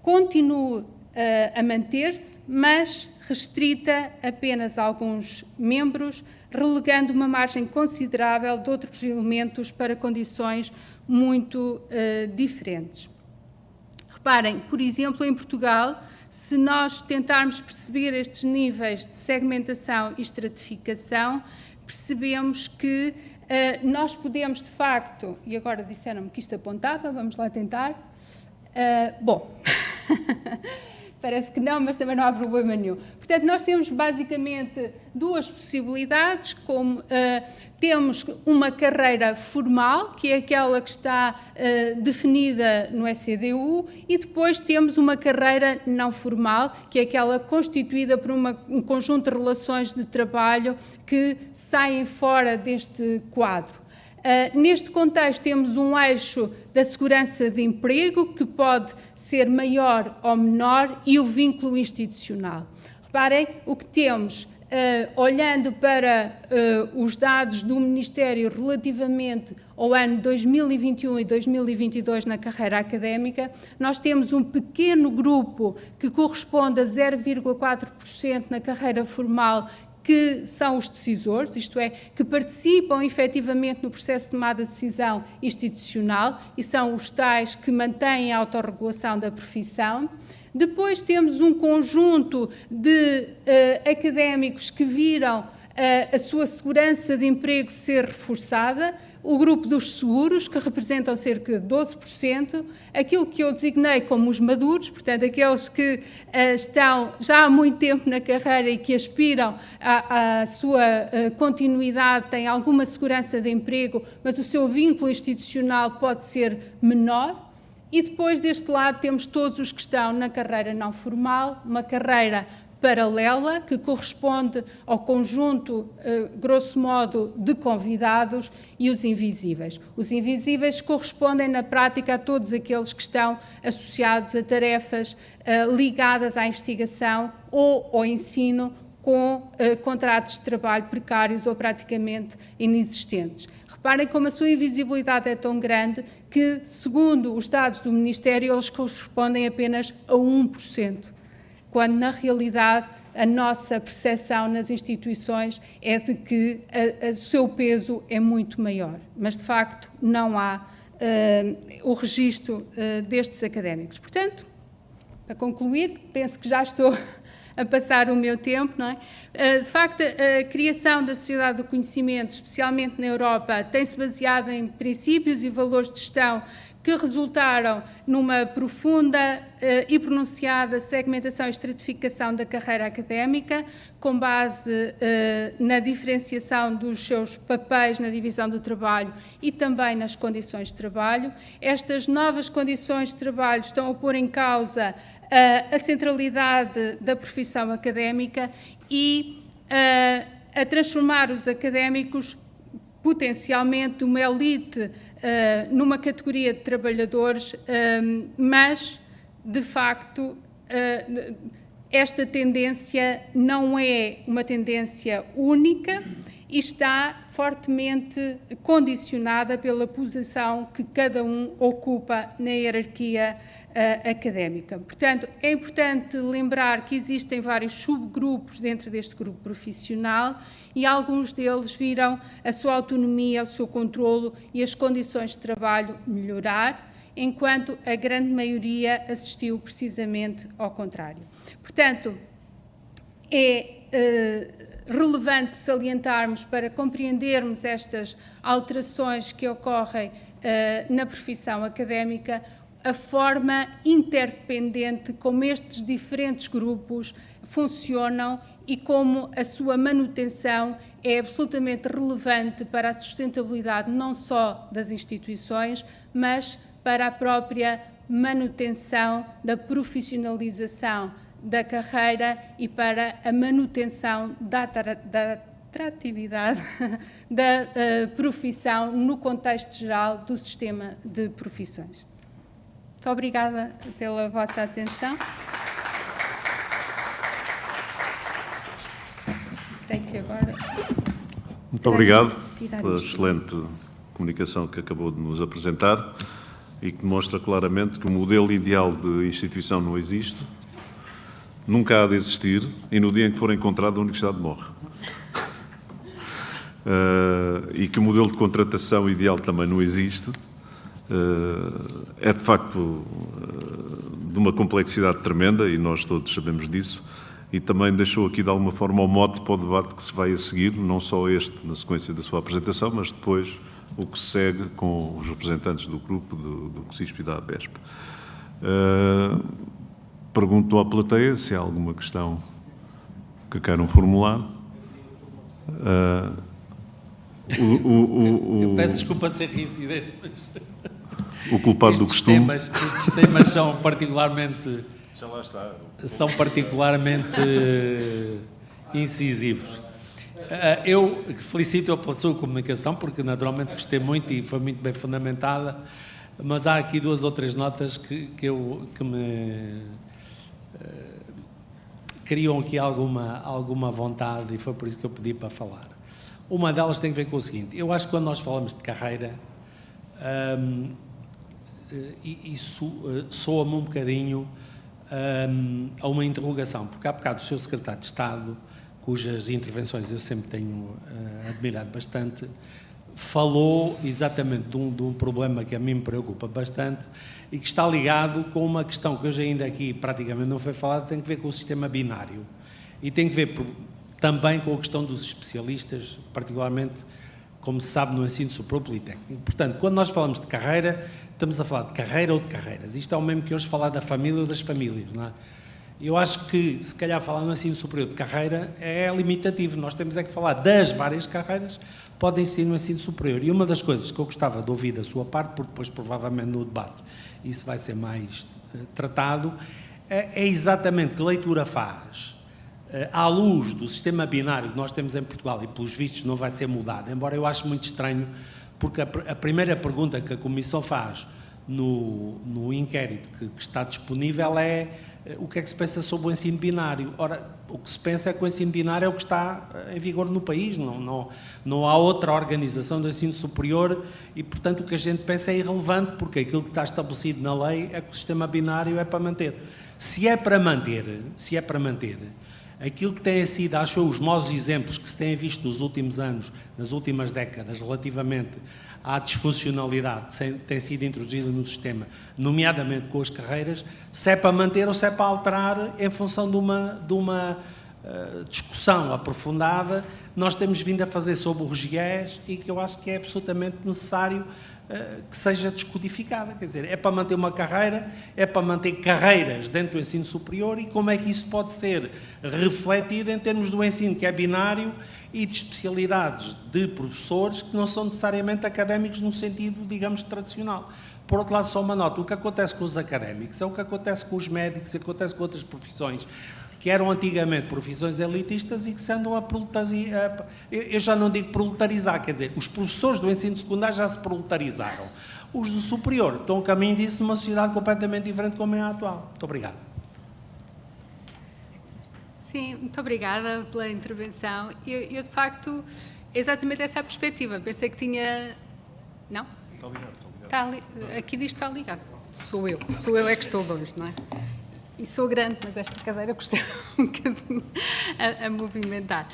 continue a manter-se, mas restrita apenas a alguns membros, relegando uma margem considerável de outros elementos para condições muito diferentes. Reparem, por exemplo, em Portugal, se nós tentarmos perceber estes níveis de segmentação e estratificação, percebemos que nós podemos, de facto, e agora disseram-me que isto apontava, vamos lá tentar. Bom, parece que não, mas também não há problema nenhum. Portanto, nós temos basicamente duas possibilidades, como temos uma carreira formal, que é aquela que está definida no ECDU, e depois temos uma carreira não formal, que é aquela constituída por um conjunto de relações de trabalho que saem fora deste quadro. Neste contexto, temos um eixo da segurança de emprego, que pode ser maior ou menor, e o vínculo institucional. Reparem, o que temos olhando para os dados do Ministério relativamente ao ano 2021 e 2022 na carreira académica, nós temos um pequeno grupo que corresponde a 0,4% na carreira formal, que são os decisores, isto é, que participam efetivamente no processo de tomada de decisão institucional e são os tais que mantêm a autorregulação da profissão. Depois temos um conjunto de académicos que viram a sua segurança de emprego ser reforçada, o grupo dos seguros, que representam cerca de 12%, aquilo que eu designei como os maduros, portanto, aqueles que estão já há muito tempo na carreira e que aspiram à sua continuidade, têm alguma segurança de emprego, mas o seu vínculo institucional pode ser menor. E depois, deste lado, temos todos os que estão na carreira não formal, uma carreira paralela, que corresponde ao conjunto, grosso modo, de convidados, e os invisíveis. Os invisíveis correspondem, na prática, a todos aqueles que estão associados a tarefas ligadas à investigação ou ao ensino, com contratos de trabalho precários ou praticamente inexistentes. Reparem como a sua invisibilidade é tão grande que, segundo os dados do Ministério, eles correspondem apenas a 1%, quando, na realidade, a nossa percepção nas instituições é de que o seu peso é muito maior. Mas, de facto, não há o registro destes académicos. Portanto, para concluir, penso que já estou a passar o meu tempo, não é? De facto, a criação da sociedade do conhecimento, especialmente na Europa, tem-se baseado em princípios e valores de gestão que resultaram numa profunda e pronunciada segmentação e estratificação da carreira académica, com base na diferenciação dos seus papéis na divisão do trabalho e também nas condições de trabalho. Estas novas condições de trabalho estão a pôr em causa a centralidade da profissão académica e a transformar os académicos potencialmente uma elite numa categoria de trabalhadores, mas, de facto, esta tendência não é uma tendência única e está fortemente condicionada pela posição que cada um ocupa na hierarquia académica. Portanto, é importante lembrar que existem vários subgrupos dentro deste grupo profissional e alguns deles viram a sua autonomia, o seu controlo e as condições de trabalho melhorar, enquanto a grande maioria assistiu precisamente ao contrário. Portanto, é relevante salientarmos, para compreendermos estas alterações que ocorrem na profissão académica, a forma interdependente como estes diferentes grupos funcionam e como a sua manutenção é absolutamente relevante para a sustentabilidade não só das instituições, mas para a própria manutenção da profissionalização da carreira e para a manutenção da atratividade da profissão no contexto geral do sistema de profissões. Muito obrigada pela vossa atenção. Tenho que agora... Muito obrigado pela excelente comunicação que acabou de nos apresentar e que demonstra claramente que o modelo ideal de instituição não existe, nunca há de existir e no dia em que for encontrado a Universidade morre. E que o modelo de contratação ideal também não existe. É de facto de uma complexidade tremenda e nós todos sabemos disso, e também deixou aqui de alguma forma o mote para o debate que se vai a seguir, não só este na sequência da sua apresentação, mas depois o que segue com os representantes do grupo, do CISP e da APESP. Pergunto à plateia se há alguma questão que queiram formular. Eu peço desculpa de ser reincidente, mas... O culpado do costume. Estes temas são particularmente... Já lá está. São particularmente incisivos. Eu felicito-a pela sua comunicação, porque naturalmente gostei muito e foi muito bem fundamentada, mas há aqui duas ou três notas que criam aqui alguma vontade, e foi por isso que eu pedi para falar. Uma delas tem a ver com o seguinte: eu acho que quando nós falamos de carreira, isso soa-me um bocadinho a uma interrogação, porque há bocado o Sr. Secretário de Estado, cujas intervenções eu sempre tenho admirado bastante, falou exatamente de um problema que a mim me preocupa bastante e que está ligado com uma questão que hoje ainda aqui praticamente não foi falada, tem que ver com o sistema binário e tem que ver também com a questão dos especialistas, particularmente, como se sabe, no ensino superior politécnico. Portanto, quando nós falamos de carreira, estamos a falar de carreira ou de carreiras. Isto é o mesmo que hoje falar da família ou das famílias, não é? Eu acho que, se calhar, falar no ensino superior de carreira é limitativo. Nós temos é que falar das várias carreiras que podem existir no ensino superior. E uma das coisas que eu gostava de ouvir da sua parte, porque depois, provavelmente, no debate, isso vai ser mais tratado, é exatamente que leitura faz, à luz do sistema binário que nós temos em Portugal, e pelos vistos não vai ser mudado, embora eu ache muito estranho, porque a primeira pergunta que a Comissão faz no inquérito que está disponível é o que é que se pensa sobre o ensino binário. Ora, o que se pensa é que o ensino binário é o que está em vigor no país, não há outra organização do ensino superior e, portanto, o que a gente pensa é irrelevante, porque aquilo que está estabelecido na lei é que o sistema binário é para manter. Se é para manter, aquilo que têm sido, acho eu, os maus exemplos que se têm visto nos últimos anos, nas últimas décadas, relativamente à disfuncionalidade que tem sido introduzida no sistema, nomeadamente com as carreiras, se é para manter ou se é para alterar em função de uma discussão aprofundada, nós temos vindo a fazer sobre o regiés e que eu acho que é absolutamente necessário que seja descodificada. Quer dizer, é para manter uma carreira, é para manter carreiras dentro do ensino superior e como é que isso pode ser refletido em termos do ensino que é binário e de especialidades de professores que não são necessariamente académicos no sentido, digamos, tradicional. Por outro lado, só uma nota, o que acontece com os académicos é o que acontece com os médicos, o que acontece com outras profissões, que eram antigamente profissões elitistas e que se andam a proletarizar. Eu já não digo proletarizar, quer dizer, os professores do ensino secundário já se proletarizaram. Os do superior estão a caminho disso numa sociedade completamente diferente como é a atual. Muito obrigado. Sim, muito obrigada pela intervenção. Eu de facto, exatamente essa perspectiva. Pensei que tinha... Não? Está ligado, está ligado. Aqui diz que está ligado. Sou eu é que estou longe, não é? E sou grande, mas esta cadeira custa um bocadinho a movimentar.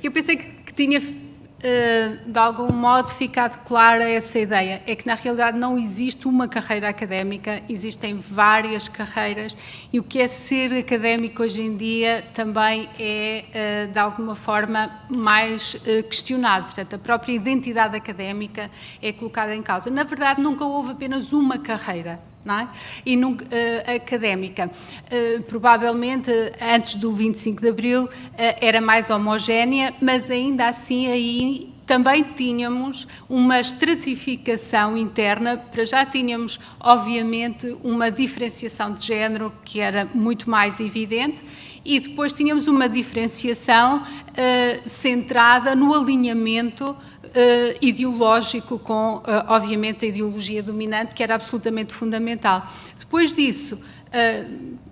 Eu pensei que tinha, de algum modo, ficado clara essa ideia. É que, na realidade, não existe uma carreira académica, existem várias carreiras e o que é ser académico hoje em dia também é, de alguma forma, mais questionado. Portanto, a própria identidade académica é colocada em causa. Na verdade, nunca houve apenas uma carreira. Não é? E académica. Provavelmente, antes do 25 de Abril, era mais homogénea, mas ainda assim aí também tínhamos uma estratificação interna, para já tínhamos, obviamente, uma diferenciação de género que era muito mais evidente, e depois tínhamos uma diferenciação centrada no alinhamento ideológico com, obviamente, a ideologia dominante, que era absolutamente fundamental. Depois disso,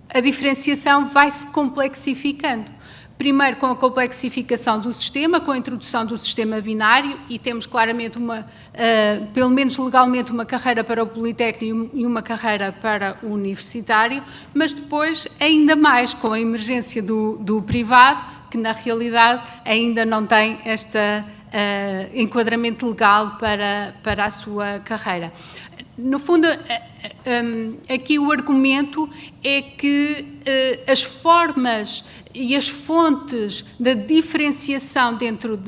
a diferenciação vai-se complexificando. Primeiro com a complexificação do sistema, com a introdução do sistema binário, e temos claramente pelo menos legalmente, uma carreira para o Politécnico e uma carreira para o universitário, mas depois ainda mais com a emergência do privado, que na realidade ainda não tem este enquadramento legal para a sua carreira. No fundo, aqui o argumento é que as formas e as fontes da diferenciação dentro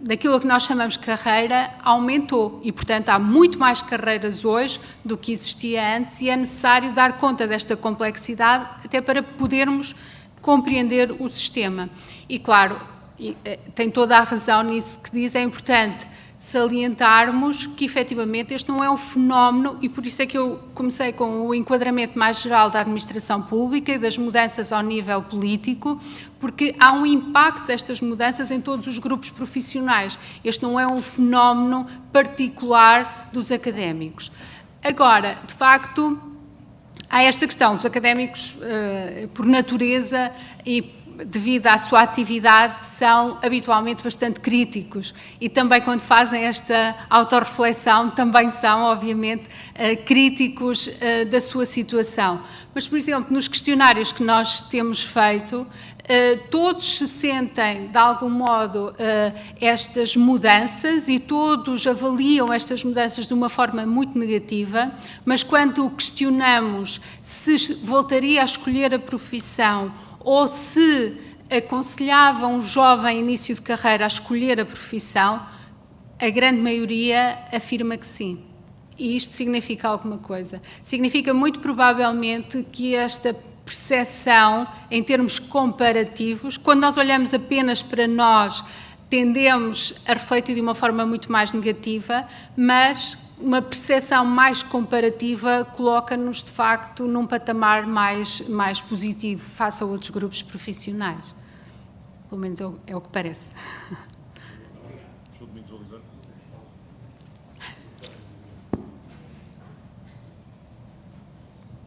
daquilo que nós chamamos de carreira aumentou e, portanto, há muito mais carreiras hoje do que existia antes e é necessário dar conta desta complexidade até para podermos compreender o sistema. E, claro, tem toda a razão nisso que diz, é importante salientarmos que, efetivamente, este não é um fenómeno, e por isso é que eu comecei com o enquadramento mais geral da administração pública e das mudanças ao nível político, porque há um impacto destas mudanças em todos os grupos profissionais. Este não é um fenómeno particular dos académicos. Agora, de facto, há esta questão, os académicos, por natureza e devido à sua atividade, são habitualmente bastante críticos e também quando fazem esta autorreflexão também são, obviamente, críticos da sua situação. Mas, por exemplo, nos questionários que nós temos feito, todos se sentem, de algum modo, estas mudanças e todos avaliam estas mudanças de uma forma muito negativa, mas quando questionamos se voltaria a escolher a profissão ou se aconselhava um jovem início de carreira a escolher a profissão, a grande maioria afirma que sim. E isto significa alguma coisa. Significa muito provavelmente que esta percepção, em termos comparativos, quando nós olhamos apenas para nós, tendemos a refletir de uma forma muito mais negativa, mas uma percepção mais comparativa coloca-nos, de facto, num patamar mais positivo face a outros grupos profissionais. Pelo menos é o que parece.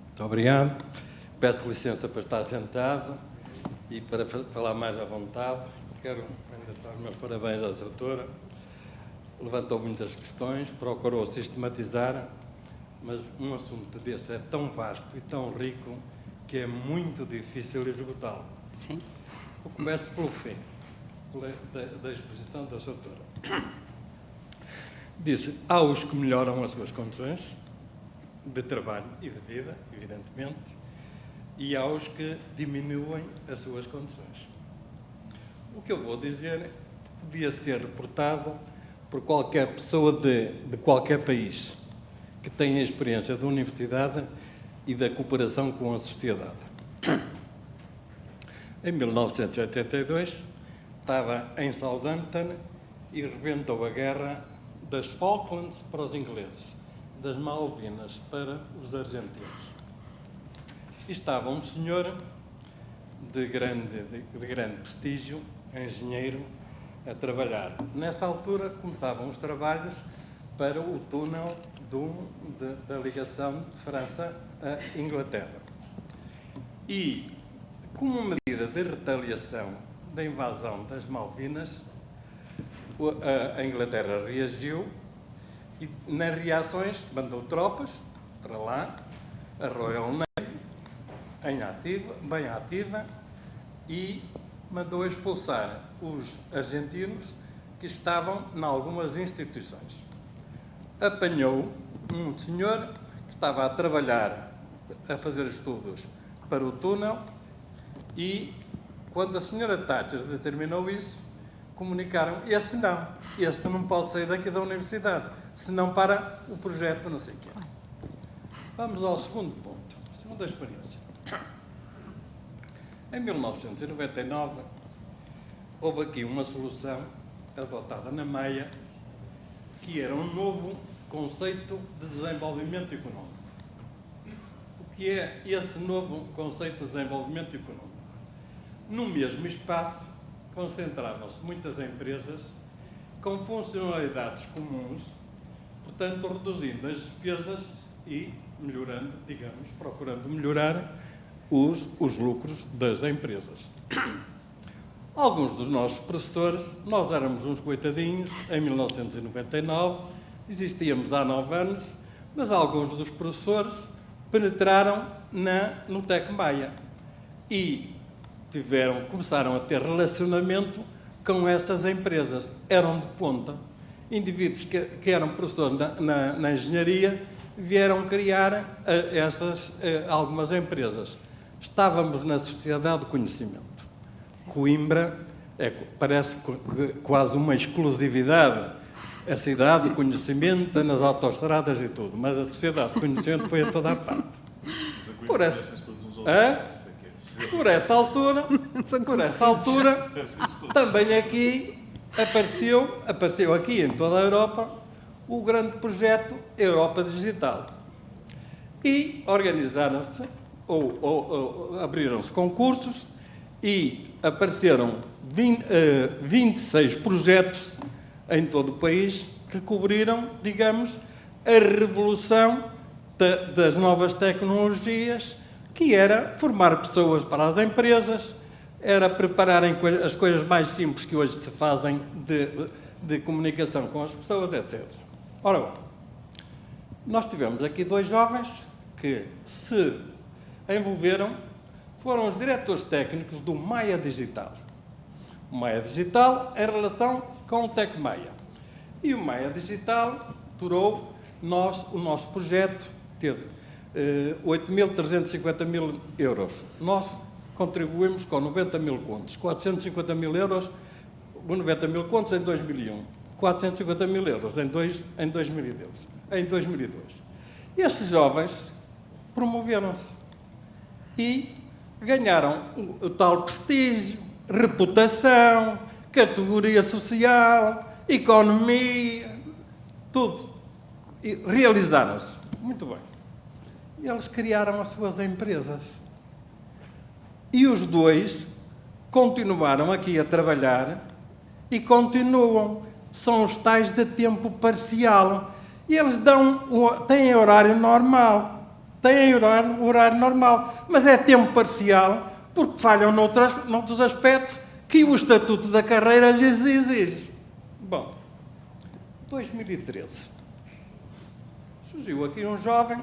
Muito obrigado. Peço licença para estar sentado e para falar mais à vontade. Quero endereçar os meus parabéns à doutora. Levantou muitas questões, procurou sistematizar, mas um assunto desse é tão vasto e tão rico que é muito difícil esgotá-lo. Sim. Eu começo pelo fim da exposição da doutora. Disse, há os que melhoram as suas condições de trabalho e de vida, evidentemente, e há os que diminuem as suas condições. O que eu vou dizer podia ser reportado por qualquer pessoa de qualquer país que tenha experiência da universidade e da cooperação com a sociedade. Em 1982, estava em Southampton e rebentou a guerra das Falklands para os ingleses, das Malvinas para os argentinos. E estava um senhor de grande prestígio, engenheiro, a trabalhar. Nessa altura começavam os trabalhos para o túnel da ligação de França a Inglaterra. E, como medida de retaliação da invasão das Malvinas, a Inglaterra reagiu e, nas reações, mandou tropas para lá, a Royal Navy, bem ativa, e mandou expulsar os argentinos que estavam em algumas instituições. Apanhou um senhor que estava a trabalhar, a fazer estudos para o túnel e, quando a senhora Thatcher determinou isso, comunicaram, esse não pode sair daqui da universidade, senão para o projeto não sei o quê. Vamos ao segundo ponto, segunda experiência. Em 1999, houve aqui uma solução adotada na Meia, que era um novo conceito de desenvolvimento económico. O que é esse novo conceito de desenvolvimento económico? No mesmo espaço, concentravam-se muitas empresas com funcionalidades comuns, portanto, reduzindo as despesas e melhorando, digamos, procurando melhorar os lucros das empresas. Alguns dos nossos professores, nós éramos uns coitadinhos, em 1999, existíamos há 9 anos, mas alguns dos professores penetraram no Tec Maia e começaram a ter relacionamento com essas empresas. Eram de ponta. Indivíduos que eram professores na engenharia vieram criar algumas empresas. Estávamos na sociedade de conhecimento. Coimbra parece quase uma exclusividade. A cidade de conhecimento, nas autoestradas e tudo, mas a sociedade de conhecimento foi a toda a parte. Por essa altura, também aqui apareceu aqui em toda a Europa o grande projeto Europa Digital. E organizaram-se, ou abriram-se concursos, e apareceram 26 projetos em todo o país que cobriram, digamos, a revolução das novas tecnologias, que era formar pessoas para as empresas, era prepararem as coisas mais simples que hoje se fazem de comunicação com as pessoas, etc. Ora bom, nós tivemos aqui 2 jovens que se envolveram, foram os diretores técnicos do Maia Digital. O Maia Digital em relação com o Tec Maia. E o Maia Digital durou, o nosso projeto teve 8.350.000 euros. Nós contribuímos com 90.000 contos, 450.000 euros, 90.000 contos em 2001, 450.000 euros em 2002. E esses jovens promoveram-se e ganharam o tal prestígio, reputação, categoria social, economia, tudo. E realizaram-se. Muito bem. E eles criaram as suas empresas. E os 2 continuaram aqui a trabalhar e continuam. São os tais de tempo parcial. E eles têm horário normal. Têm horário normal. Mas é tempo parcial porque falham noutros aspectos que o Estatuto da Carreira lhes exige. Bom, 2013. Surgiu aqui um jovem...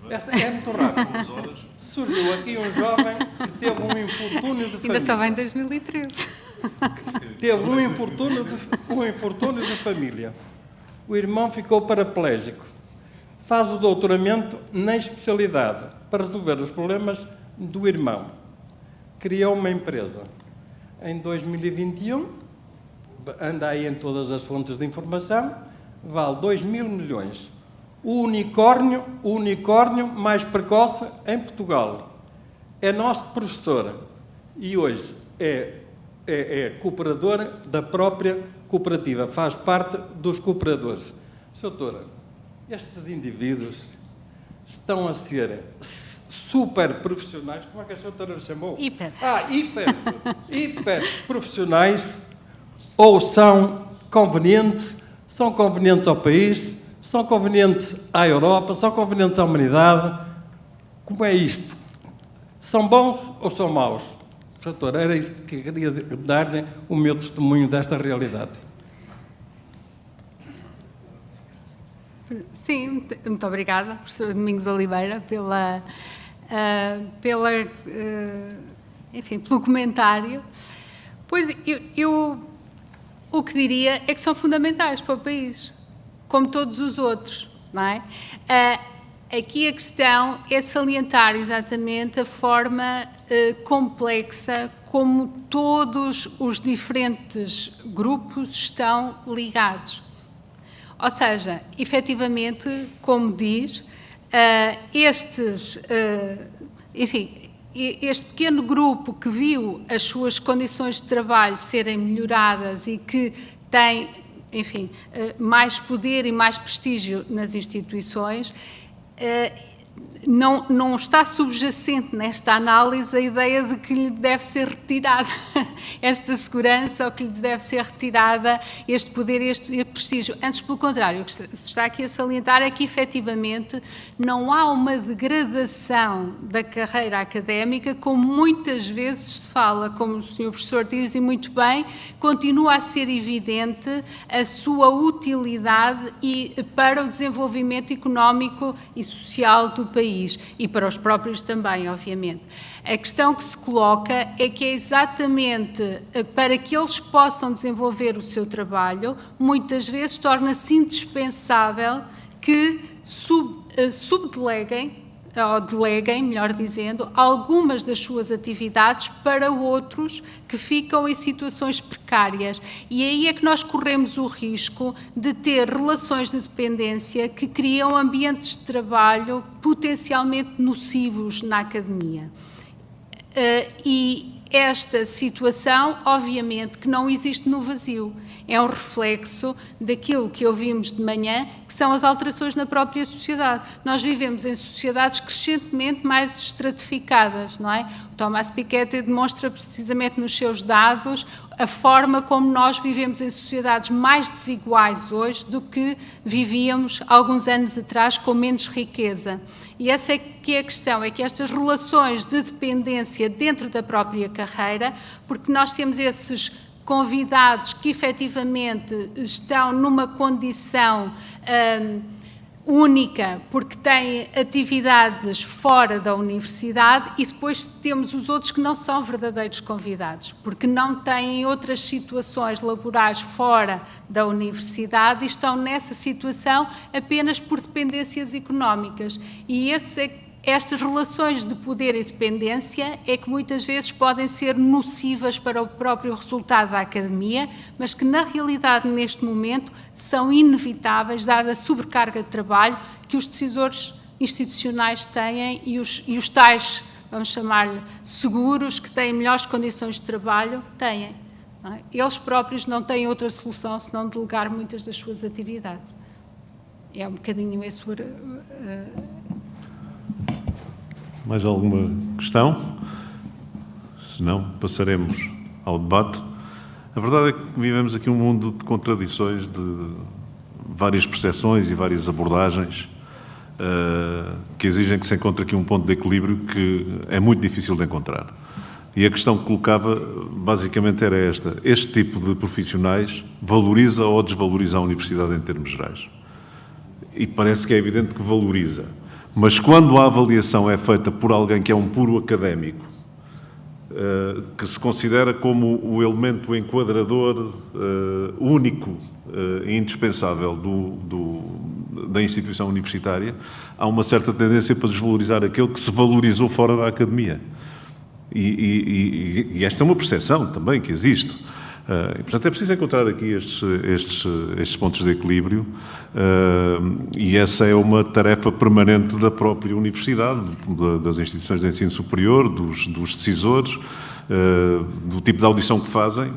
Essa é muito rápido. Surgiu aqui um jovem que teve um infortúnio de família. Ainda só vem em 2013. Teve um infortúnio de família. O irmão ficou paraplégico. Faz o doutoramento na especialidade para resolver os problemas do irmão. Criou uma empresa. Em 2021, anda aí em todas as fontes de informação, vale 2.000 milhões. O unicórnio mais precoce em Portugal. É nosso professor e hoje é cooperadora da própria cooperativa, faz parte dos cooperadores. Doutora, estes indivíduos estão a ser super profissionais, como é que a doutora chamou? Hiper profissionais, ou são convenientes ao país, são convenientes à Europa, são convenientes à humanidade. Como é isto? São bons ou são maus? Doutor, era isto que queria dar-lhe o meu testemunho desta realidade. Sim, muito obrigada, professor Domingos Oliveira, pelo comentário. Pois, eu o que diria é que são fundamentais para o país, como todos os outros, não é? Aqui a questão é salientar exatamente a forma complexa como todos os diferentes grupos estão ligados. Ou seja, efetivamente, como diz, este pequeno grupo que viu as suas condições de trabalho serem melhoradas e que tem, enfim, mais poder e mais prestígio nas instituições, não está subjacente nesta análise a ideia de que lhe deve ser retirada esta segurança ou que lhe deve ser retirada este poder e este prestígio. Antes, pelo contrário, o que se está aqui a salientar é que, efetivamente, não há uma degradação da carreira académica, como muitas vezes se fala, como o Sr. Professor diz, e muito bem, continua a ser evidente a sua utilidade para o desenvolvimento económico e social do país. E para os próprios também, obviamente. A questão que se coloca é que é exatamente para que eles possam desenvolver o seu trabalho, muitas vezes torna-se indispensável que subdeleguem, ou deleguem, melhor dizendo, algumas das suas atividades para outros que ficam em situações precárias. E aí é que nós corremos o risco de ter relações de dependência que criam ambientes de trabalho potencialmente nocivos na academia. E esta situação, obviamente, que não existe no vazio. é um reflexo daquilo que ouvimos de manhã, que são as alterações na própria sociedade. Nós vivemos em sociedades crescentemente mais estratificadas, não é? O Thomas Piketty demonstra precisamente nos seus dados a forma como nós vivemos em sociedades mais desiguais hoje do que vivíamos alguns anos atrás com menos riqueza. E essa é que é a questão, é que estas relações de dependência dentro da própria carreira, porque nós temos esses convidados que efetivamente estão numa condição única, porque têm atividades fora da universidade, e depois temos os outros que não são verdadeiros convidados, porque não têm outras situações laborais fora da universidade e estão nessa situação apenas por dependências económicas. E estas relações de poder e dependência é que muitas vezes podem ser nocivas para o próprio resultado da academia, mas que na realidade neste momento são inevitáveis, dada a sobrecarga de trabalho que os decisores institucionais têm e os tais, vamos chamar-lhe, seguros, que têm melhores condições de trabalho, têm. Não é? Eles próprios não têm outra solução senão delegar muitas das suas atividades. É um bocadinho esse Mais alguma questão? Se não, passaremos ao debate. A verdade é que vivemos aqui um mundo de contradições, de várias percepções e várias abordagens que exigem que se encontre aqui um ponto de equilíbrio que é muito difícil de encontrar. E a questão que colocava basicamente era esta: este tipo de profissionais valoriza ou desvaloriza a universidade em termos gerais? E parece que é evidente que valoriza. Mas quando a avaliação é feita por alguém que é um puro académico, que se considera como o elemento enquadrador único e indispensável da instituição universitária, há uma certa tendência para desvalorizar aquele que se valorizou fora da academia. E esta é uma percepção também que existe. E, portanto, é preciso encontrar aqui estes pontos de equilíbrio, e essa é uma tarefa permanente da própria universidade, das instituições de ensino superior, dos decisores, do tipo de audição que fazem.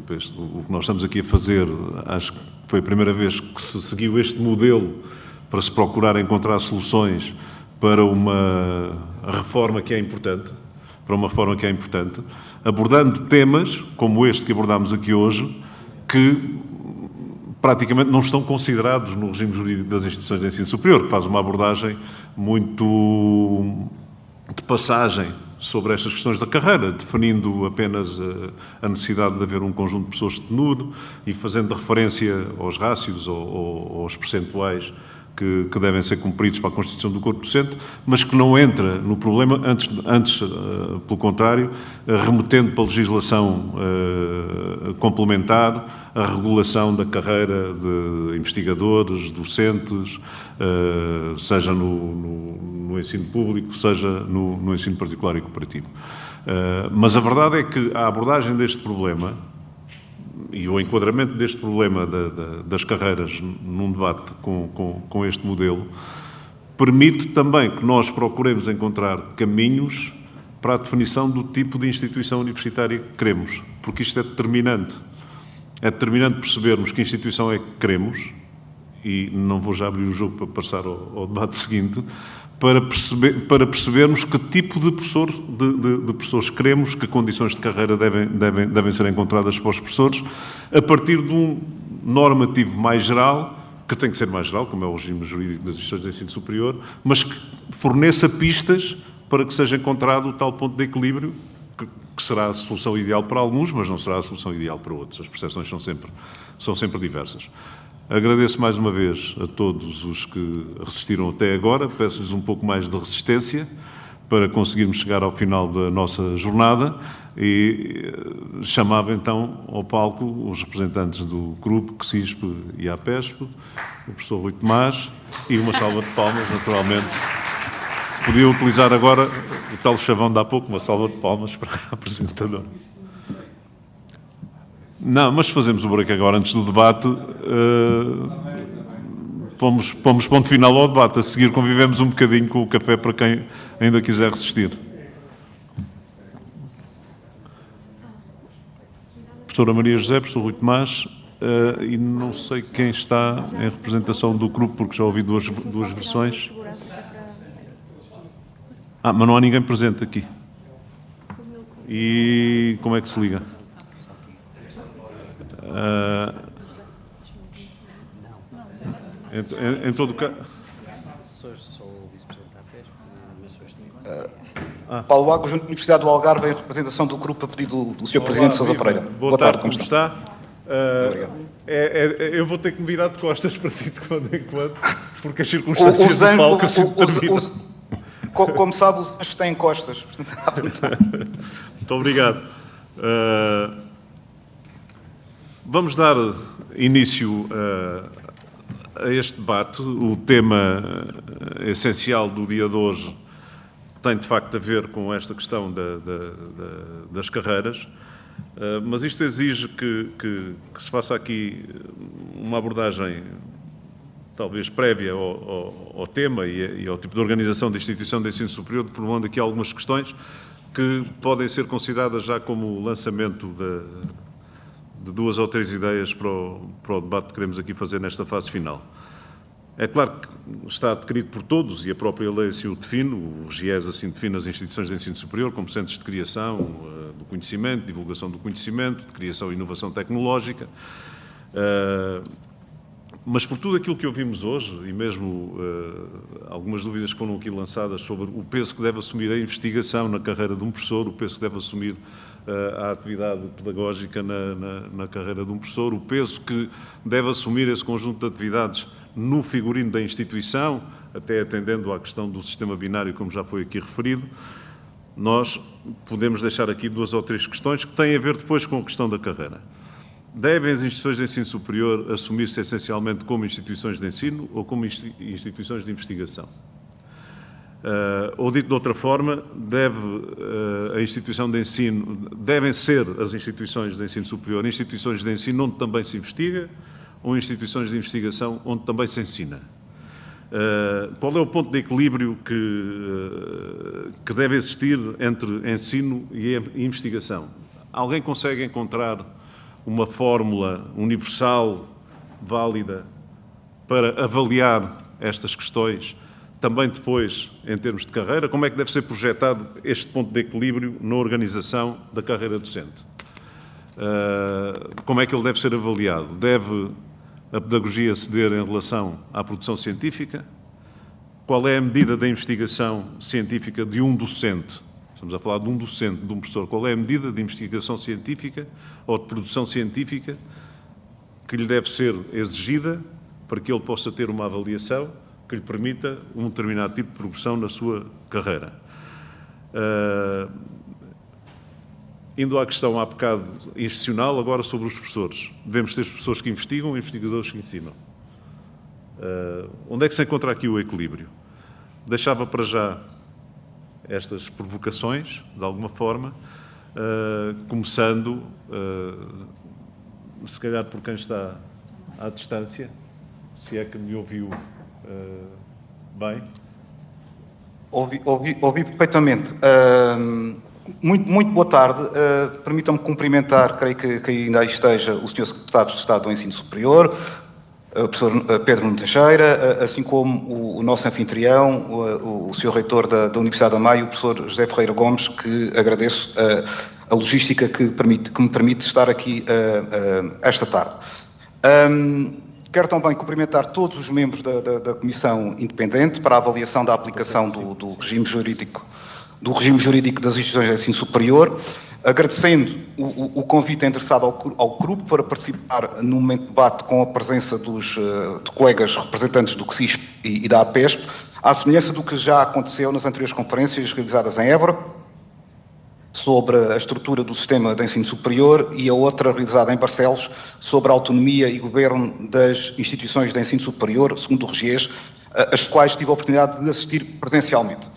Por exemplo, o que nós estamos aqui a fazer, acho que foi a primeira vez que se seguiu este modelo para se procurar encontrar soluções para uma reforma que é importante, abordando temas como este que abordámos aqui hoje, que praticamente não estão considerados no regime jurídico das instituições de ensino superior, que faz uma abordagem muito de passagem sobre estas questões da carreira, definindo apenas a necessidade de haver um conjunto de pessoas de tenure e fazendo referência aos rácios ou aos percentuais que devem ser cumpridos para a constituição do corpo docente, mas que não entra no problema, antes pelo contrário, remetendo para a legislação complementar a regulação da carreira de investigadores, docentes, seja no ensino público, seja no ensino particular e cooperativo. Mas a verdade é que a abordagem deste problema e o enquadramento deste problema das carreiras num debate com este modelo permite também que nós procuremos encontrar caminhos para a definição do tipo de instituição universitária que queremos, porque isto é determinante. É determinante percebermos que instituição é que queremos, e não vou já abrir o jogo para passar ao debate seguinte, para percebermos que tipo de professores queremos, que condições de carreira devem ser encontradas para os professores, a partir de um normativo mais geral, que tem que ser mais geral, como é o regime jurídico das instituições de ensino superior, mas que forneça pistas para que seja encontrado o tal ponto de equilíbrio, que será a solução ideal para alguns, mas não será a solução ideal para outros. As percepções são sempre diversas. Agradeço mais uma vez a todos os que resistiram até agora, peço-lhes um pouco mais de resistência para conseguirmos chegar ao final da nossa jornada e chamava então ao palco os representantes do grupo, CSISP e APESP, o professor Rui Tomás, e uma salva de palmas, naturalmente. Podia utilizar agora o tal chavão de há pouco, uma salva de palmas para a apresentadora. Não, mas fazemos o break agora antes do debate. Pomos ponto final ao debate. A seguir convivemos um bocadinho com o café para quem ainda quiser resistir. Professora Maria José, professor Rui Tomás e não sei quem está em representação do grupo, porque já ouvi duas versões. Mas não há ninguém presente aqui. E como é que se liga? Em todo caso... Paulo Águas, junto à Universidade do Algarve, em representação do grupo a pedido do Sr. Presidente Sousa Pereira. Boa tarde, como está? Eu vou ter que me virar de costas para si de quando em quando, porque as circunstâncias do palco assim determinam. Como sabe, os anjos têm costas. Muito obrigado. Vamos dar início a este debate. O tema essencial do dia de hoje tem, de facto, a ver com esta questão das carreiras, mas isto exige que se faça aqui uma abordagem talvez prévia ao tema e ao tipo de organização da instituição de ensino superior, formulando aqui algumas questões que podem ser consideradas já como lançamento de 2 ou 3 ideias para o debate que queremos aqui fazer nesta fase final. É claro que está adquirido por todos, e a própria lei assim o define, o GIES assim define as instituições de ensino superior como centros de criação do conhecimento, divulgação do conhecimento, de criação e inovação tecnológica. Mas por tudo aquilo que ouvimos hoje, e mesmo algumas dúvidas que foram aqui lançadas sobre o peso que deve assumir a investigação na carreira de um professor, o peso que deve assumir a atividade pedagógica na carreira de um professor, o peso que deve assumir esse conjunto de atividades no figurino da instituição, até atendendo à questão do sistema binário, como já foi aqui referido, nós podemos deixar aqui 2 ou 3 questões que têm a ver depois com a questão da carreira. Devem as instituições de ensino superior assumir-se essencialmente como instituições de ensino ou como instituições de investigação? Ou dito de outra forma, a instituição de ensino, devem ser as instituições de ensino superior instituições de ensino onde também se investiga ou instituições de investigação onde também se ensina? Qual é o ponto de equilíbrio que deve existir entre ensino e investigação? Alguém consegue encontrar uma fórmula universal, válida, para avaliar estas questões, também depois em termos de carreira? Como é que deve ser projetado este ponto de equilíbrio na organização da carreira docente? Como é que ele deve ser avaliado? Deve a pedagogia ceder em relação à produção científica? Qual é a medida da investigação científica de um docente? Estamos a falar de um docente, de um professor. Qual é a medida de investigação científica ou de produção científica que lhe deve ser exigida para que ele possa ter uma avaliação que lhe permita um determinado tipo de progressão na sua carreira? Indo à questão há bocado institucional, agora sobre os professores. Devemos ter professores que investigam e investigadores que ensinam. Onde é que se encontra aqui o equilíbrio? Deixava para já estas provocações, de alguma forma, começando, se calhar por quem está à distância, se é que me ouviu bem. Ouvi perfeitamente. Muito boa tarde. Permitam-me cumprimentar, creio que ainda aí esteja, o Sr. Secretário de Estado do Ensino Superior, o professor Pedro Nuno Teixeira, assim como o nosso anfitrião, o Sr. Reitor da Universidade da Maio, o professor José Ferreira Gomes, que agradeço a logística que me permite estar aqui esta tarde. Quero também cumprimentar todos os membros da Comissão Independente para a avaliação da aplicação do regime jurídico das instituições de ensino superior, agradecendo o convite endereçado ao grupo para participar no momento de debate com a presença de colegas representantes do CSISP e da APESP, à semelhança do que já aconteceu nas anteriores conferências realizadas em Évora, sobre a estrutura do sistema de ensino superior, e a outra realizada em Barcelos, sobre a autonomia e governo das instituições de ensino superior, segundo o RGES, às quais tive a oportunidade de assistir presencialmente.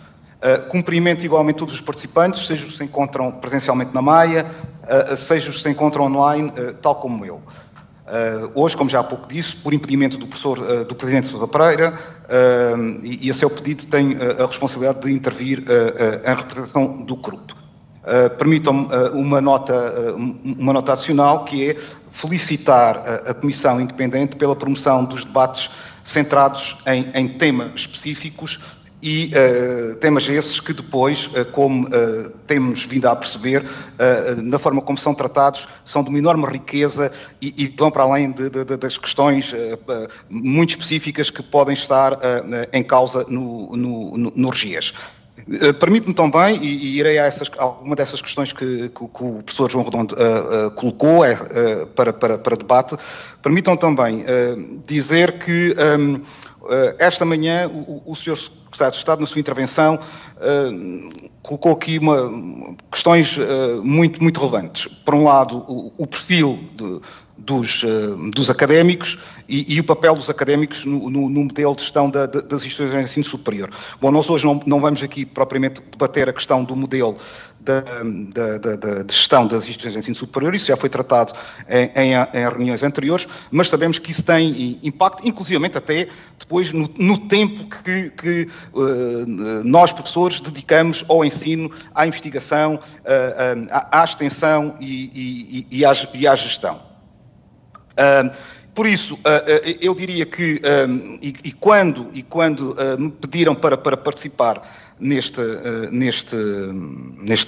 Cumprimento igualmente todos os participantes, seja os que se encontram presencialmente na Maia, seja os que se encontram online, tal como eu. Hoje, como já há pouco disse, por impedimento do Presidente Sousa Pereira, e a seu pedido tenho a responsabilidade de intervir em representação do grupo. Permitam-me uma nota adicional, que é felicitar a Comissão Independente pela promoção dos debates centrados em temas específicos e temas esses que depois, como temos vindo a perceber, na forma como são tratados, são de uma enorme riqueza e vão para além das questões muito específicas que podem estar em causa no RGES. Permite-me também, e irei a alguma dessas questões que o professor João Redondo colocou para debate, permitam também dizer que esta manhã o Sr. Secretário de Estado, na sua intervenção, colocou aqui questões muito relevantes. Por um lado, o perfil dos académicos e o papel dos académicos no modelo de gestão das instituições de ensino superior. Bom, nós hoje não vamos aqui propriamente debater a questão do modelo de gestão das instituições de ensino superior, isso já foi tratado em reuniões anteriores, mas sabemos que isso tem impacto, inclusivamente até depois no tempo que nós, professores, dedicamos ao ensino, à investigação, à extensão e à gestão. Por isso, eu diria que, quando me pediram para participar neste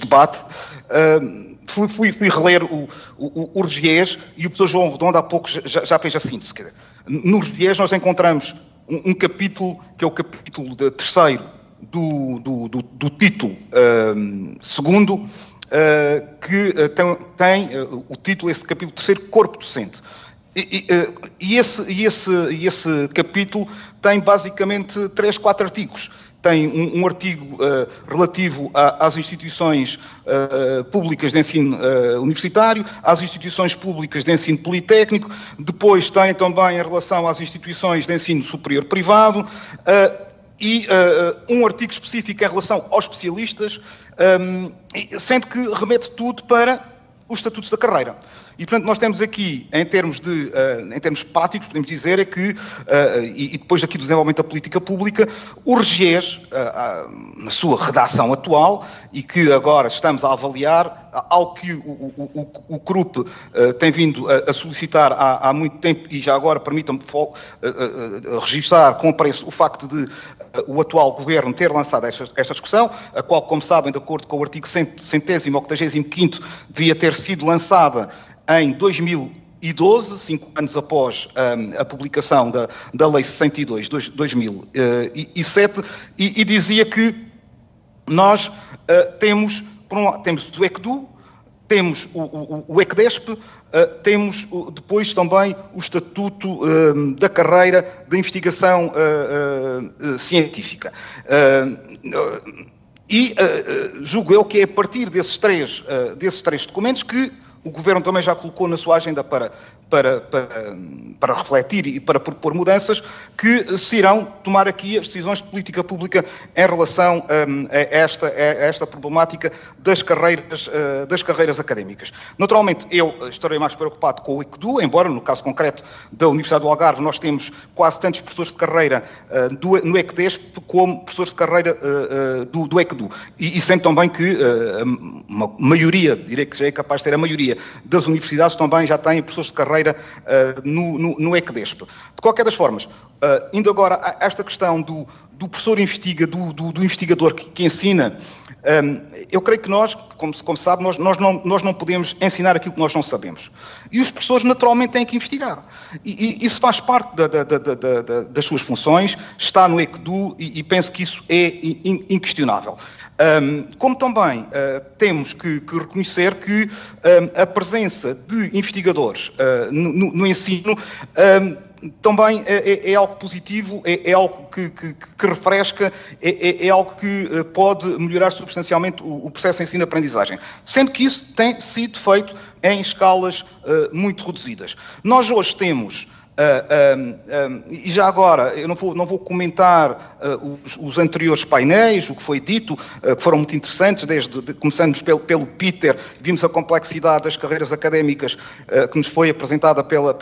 debate, fui reler o RGES e o professor João Redondo há pouco já fez a síntese. No RGES nós encontramos um capítulo, que é o capítulo terceiro do título segundo, que tem o título, esse capítulo terceiro, Corpo Docente. E esse capítulo tem basicamente 3-4 artigos. Tem um artigo relativo às instituições públicas de ensino universitário, às instituições públicas de ensino politécnico, depois tem também em relação às instituições de ensino superior privado, e um artigo específico em relação aos especialistas, sendo que remete tudo para os estatutos da carreira. E, portanto, nós temos aqui, em termos práticos, podemos dizer é que, e depois aqui do desenvolvimento da política pública, o RGES, na sua redação atual, e que agora estamos a avaliar, ao que o CRUP tem vindo a solicitar há muito tempo, e já agora permitam-me registrar com apreço o facto de o atual Governo ter lançado esta discussão, a qual, como sabem, de acordo com o artigo 100º ou 85º, devia ter sido lançada em 2012, 5 anos após a publicação da Lei 62 de 2007, e dizia que nós temos, por um lado, temos o ECDU, temos o ECDESP, temos depois também o Estatuto da Carreira de Investigação Científica. Julgo eu que é a partir desses três documentos que o Governo também já colocou na sua agenda para refletir e para propor mudanças, que se irão tomar aqui as decisões de política pública em relação a esta problemática das carreiras académicas. Naturalmente, eu estarei mais preocupado com o ECDU, embora no caso concreto da Universidade do Algarve nós temos quase tantos professores de carreira no ECDESP como professores de carreira do ECDU. E sendo também que uma maioria, direi que já é capaz de ter a maioria das universidades também já têm professores de carreira no ECDESP. De qualquer das formas, indo agora a esta questão do professor do investigador que ensina, eu creio que nós, como sabe, nós não podemos ensinar aquilo que nós não sabemos. E os professores naturalmente têm que investigar. E isso faz parte das suas funções, está no ECDU e penso que isso é inquestionável. Como também temos que reconhecer que a presença de investigadores no ensino também é algo positivo, é algo que refresca, é algo que pode melhorar substancialmente o processo de ensino-aprendizagem, sendo que isso tem sido feito em escalas muito reduzidas. Nós hoje temos, e já agora, eu não vou comentar os anteriores painéis, o que foi dito, que foram muito interessantes, começando pelo Peter, vimos a complexidade das carreiras académicas que nos foi apresentada pela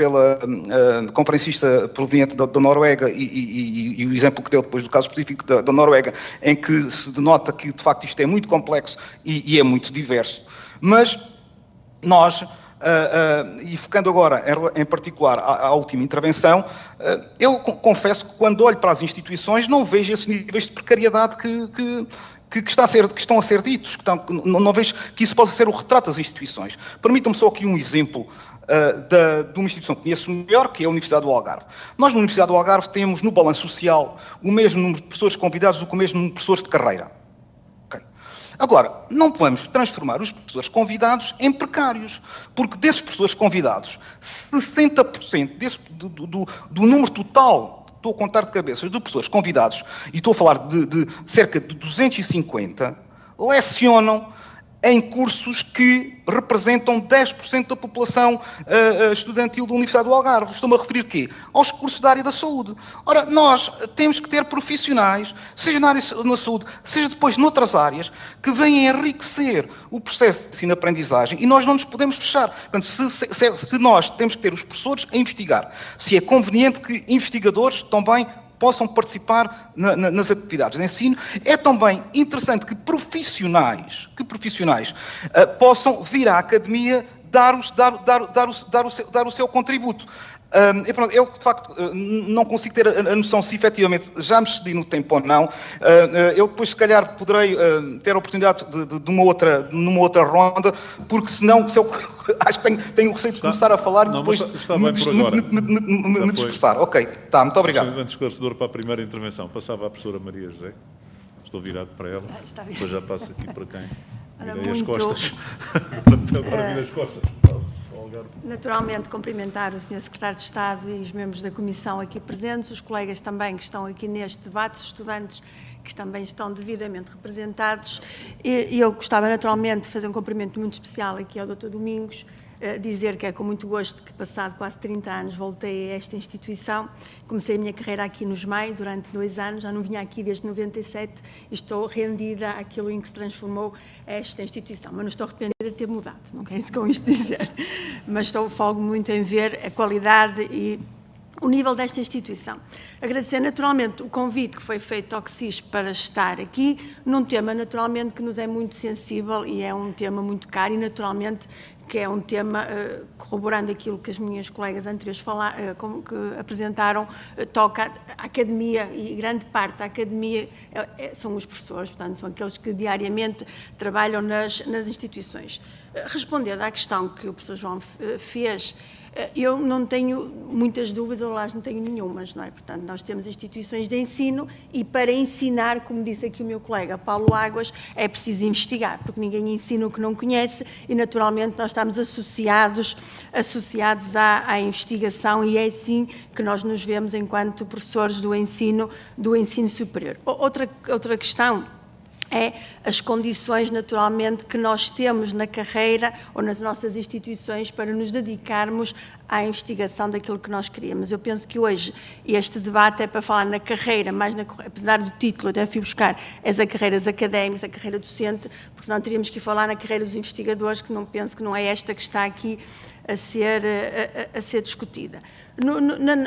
conferencista proveniente da Noruega e o exemplo que deu depois do caso específico da Noruega, em que se denota que, de facto, isto é muito complexo e é muito diverso. Mas nós e focando agora em particular à última intervenção, eu confesso que quando olho para as instituições não vejo esses níveis de precariedade que estão a ser ditos, não vejo que isso possa ser o retrato das instituições. Permitam-me só aqui um exemplo de uma instituição que conheço melhor, que é a Universidade do Algarve. Nós, na Universidade do Algarve, temos no balanço social o mesmo número de professores convidados do que o mesmo número de professores de carreira. Okay. Agora, não podemos transformar os professores convidados em precários, porque desses professores convidados, 60% do número total, estou a contar de cabeças, de professores convidados, e estou a falar de cerca de 250, lecionam em cursos que representam 10% da população estudantil da Universidade do Algarve. Estou-me a referir quê? Aos cursos da área da saúde. Ora, nós temos que ter profissionais, seja na área da saúde, seja depois noutras áreas, que venham enriquecer o processo de ensino-aprendizagem, e nós não nos podemos fechar. Portanto, se nós temos que ter os professores a investigar, se é conveniente que investigadores também possam participar nas atividades de ensino, é também interessante que profissionais possam vir à academia dar o seu contributo. Eu, de facto, não consigo ter a noção se efetivamente já me excedi no tempo ou não. Eu depois, se calhar, poderei ter a oportunidade de numa outra ronda, porque senão acho que tenho o receio de começar a falar e depois me dispersar. Ok, tá, muito obrigado. Foi um esclarecedor para a primeira intervenção. Passava à professora Maria José. Estou virado para ela. Depois já passo aqui para quem? Virei as costas. Agora virei as costas. Naturalmente, cumprimentar o Sr. Secretário de Estado e os membros da Comissão aqui presentes, os colegas também que estão aqui neste debate, os estudantes que também estão devidamente representados. E eu gostava naturalmente de fazer um cumprimento muito especial aqui ao Dr. Domingos, dizer que é com muito gosto que, passado quase 30 anos, voltei a esta instituição. Comecei a minha carreira aqui no SMAI durante 2 anos, já não vinha aqui desde 97 e estou rendida àquilo em que se transformou esta instituição. Mas não estou arrependida de ter mudado, não quero isso com isto dizer. Mas folgo muito em ver a qualidade e o nível desta instituição. Agradecer naturalmente o convite que foi feito ao CSIS para estar aqui, num tema naturalmente que nos é muito sensível e é um tema muito caro e naturalmente que é um tema, corroborando aquilo que as minhas colegas anteriores que apresentaram, toca a academia e grande parte da academia são os professores, portanto são aqueles que diariamente trabalham nas instituições. Respondendo à questão que o professor João fez, eu não tenho muitas dúvidas, ou aliás não tenho nenhumas, não é? Portanto, nós temos instituições de ensino e para ensinar, como disse aqui o meu colega Paulo Águas, é preciso investigar, porque ninguém ensina o que não conhece e naturalmente nós estamos associados à investigação e é assim que nós nos vemos enquanto professores do ensino superior. Outra questão é as condições, naturalmente, que nós temos na carreira ou nas nossas instituições para nos dedicarmos à investigação daquilo que nós queríamos. Eu penso que hoje este debate é para falar na carreira, apesar do título, até fui buscar as carreiras académicas, a carreira docente, porque senão teríamos que ir falar na carreira dos investigadores, que não penso que não é esta que está aqui a ser discutida.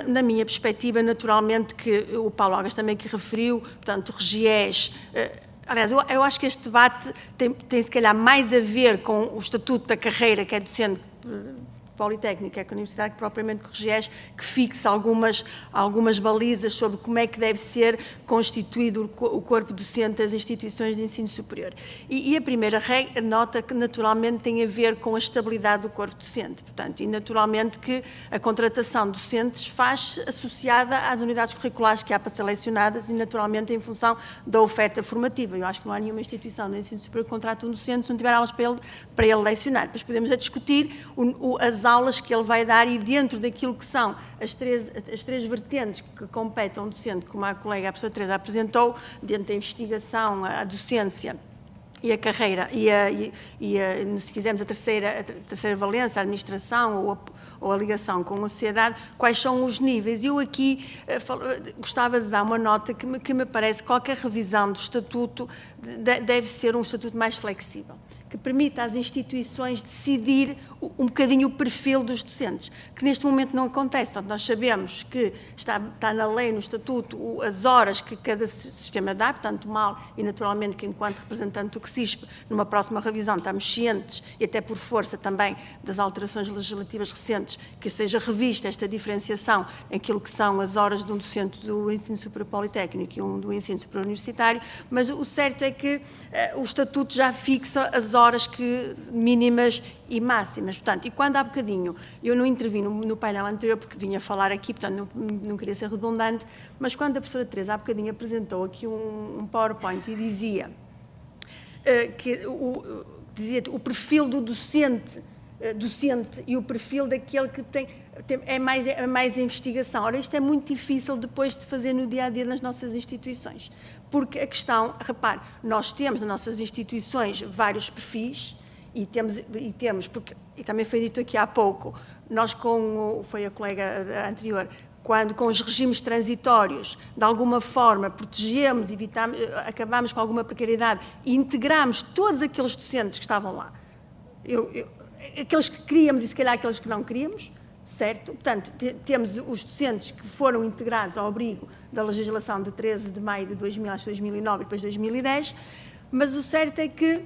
Na minha perspectiva, naturalmente, que o Paulo Águas também que referiu, portanto, o RGES. Aliás, eu acho que este debate tem se calhar mais a ver com o estatuto da carreira, que é docente politécnica, que a Universidade, que propriamente com o RGES, que fixa algumas balizas sobre como é que deve ser constituído o corpo docente das instituições de ensino superior. E a primeira nota que naturalmente tem a ver com a estabilidade do corpo docente, portanto, e naturalmente que a contratação de docentes faz associada às unidades curriculares que há para selecionadas e naturalmente em função da oferta formativa. Eu acho que não há nenhuma instituição de ensino superior que contrate um docente se não tiver aulas para ele lecionar. Depois podemos discutir as aulas que ele vai dar e dentro daquilo que são as três vertentes que competem a um docente, como a colega, a professora Teresa apresentou, dentro da investigação, a docência e a carreira, se quisermos a terceira valência, a administração ou a ligação com a sociedade, quais são os níveis. Eu aqui gostava de dar uma nota que me parece que qualquer revisão do estatuto deve ser um estatuto mais flexível, que permita às instituições decidir um bocadinho o perfil dos docentes, que neste momento não acontece. Portanto, nós sabemos que está na lei, no estatuto, as horas que cada sistema dá, portanto, mal, e naturalmente que enquanto representante do CSISP, numa próxima revisão, estamos cientes, e até por força também das alterações legislativas recentes, que seja revista esta diferenciação naquilo que são as horas de um docente do ensino superior politécnico e um do ensino superior universitário, mas o certo é que o estatuto já fixa as horas mínimas e máximas. Portanto, e quando há bocadinho, eu não intervim no painel anterior porque vinha falar aqui, portanto não queria ser redundante, mas quando a professora Teresa há bocadinho apresentou aqui um PowerPoint e dizia o perfil do docente e o perfil daquele que é mais a investigação. Ora, isto é muito difícil depois de fazer no dia-a-dia nas nossas instituições, porque a questão, repare, nós temos nas nossas instituições vários perfis e temos porque, e também foi dito aqui há pouco, nós foi a colega anterior, quando com os regimes transitórios, de alguma forma, protegemos, evitamos, acabamos com alguma precariedade e integramos todos aqueles docentes que estavam lá, aqueles que queríamos e se calhar aqueles que não queríamos, certo? Portanto, temos os docentes que foram integrados ao abrigo da legislação de 13 de maio de 2000, acho 2009 e depois 2010, mas o certo é que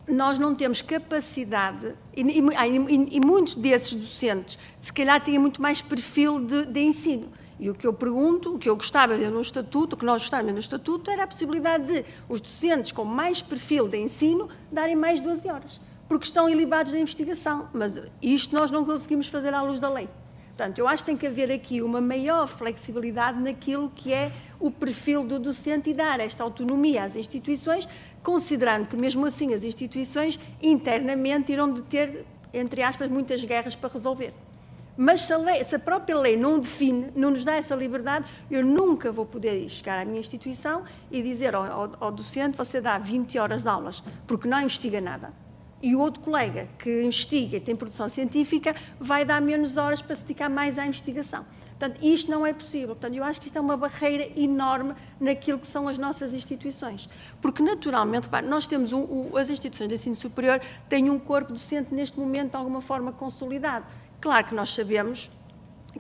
nós não temos capacidade, e muitos desses docentes, se calhar, têm muito mais perfil de ensino. E o que eu pergunto, o que eu gostava de ver no Estatuto, o que nós gostávamos de ver no Estatuto, era a possibilidade de os docentes com mais perfil de ensino darem mais 12 horas, porque estão ilibados da investigação. Mas isto nós não conseguimos fazer à luz da lei. Portanto, eu acho que tem que haver aqui uma maior flexibilidade naquilo que é o perfil do docente e dar esta autonomia às instituições, considerando que, mesmo assim, as instituições internamente irão de ter, entre aspas, muitas guerras para resolver. Mas se a própria lei não define, não nos dá essa liberdade, eu nunca vou poder chegar à minha instituição e dizer ao docente, você dá 20 horas de aulas, porque não investiga nada. E o outro colega que investiga e tem produção científica vai dar menos horas para se dedicar mais à investigação. Portanto, isto não é possível. Portanto, eu acho que isto é uma barreira enorme naquilo que são as nossas instituições. Porque, naturalmente, nós temos as instituições de ensino superior têm um corpo docente neste momento de alguma forma consolidado. Claro que nós sabemos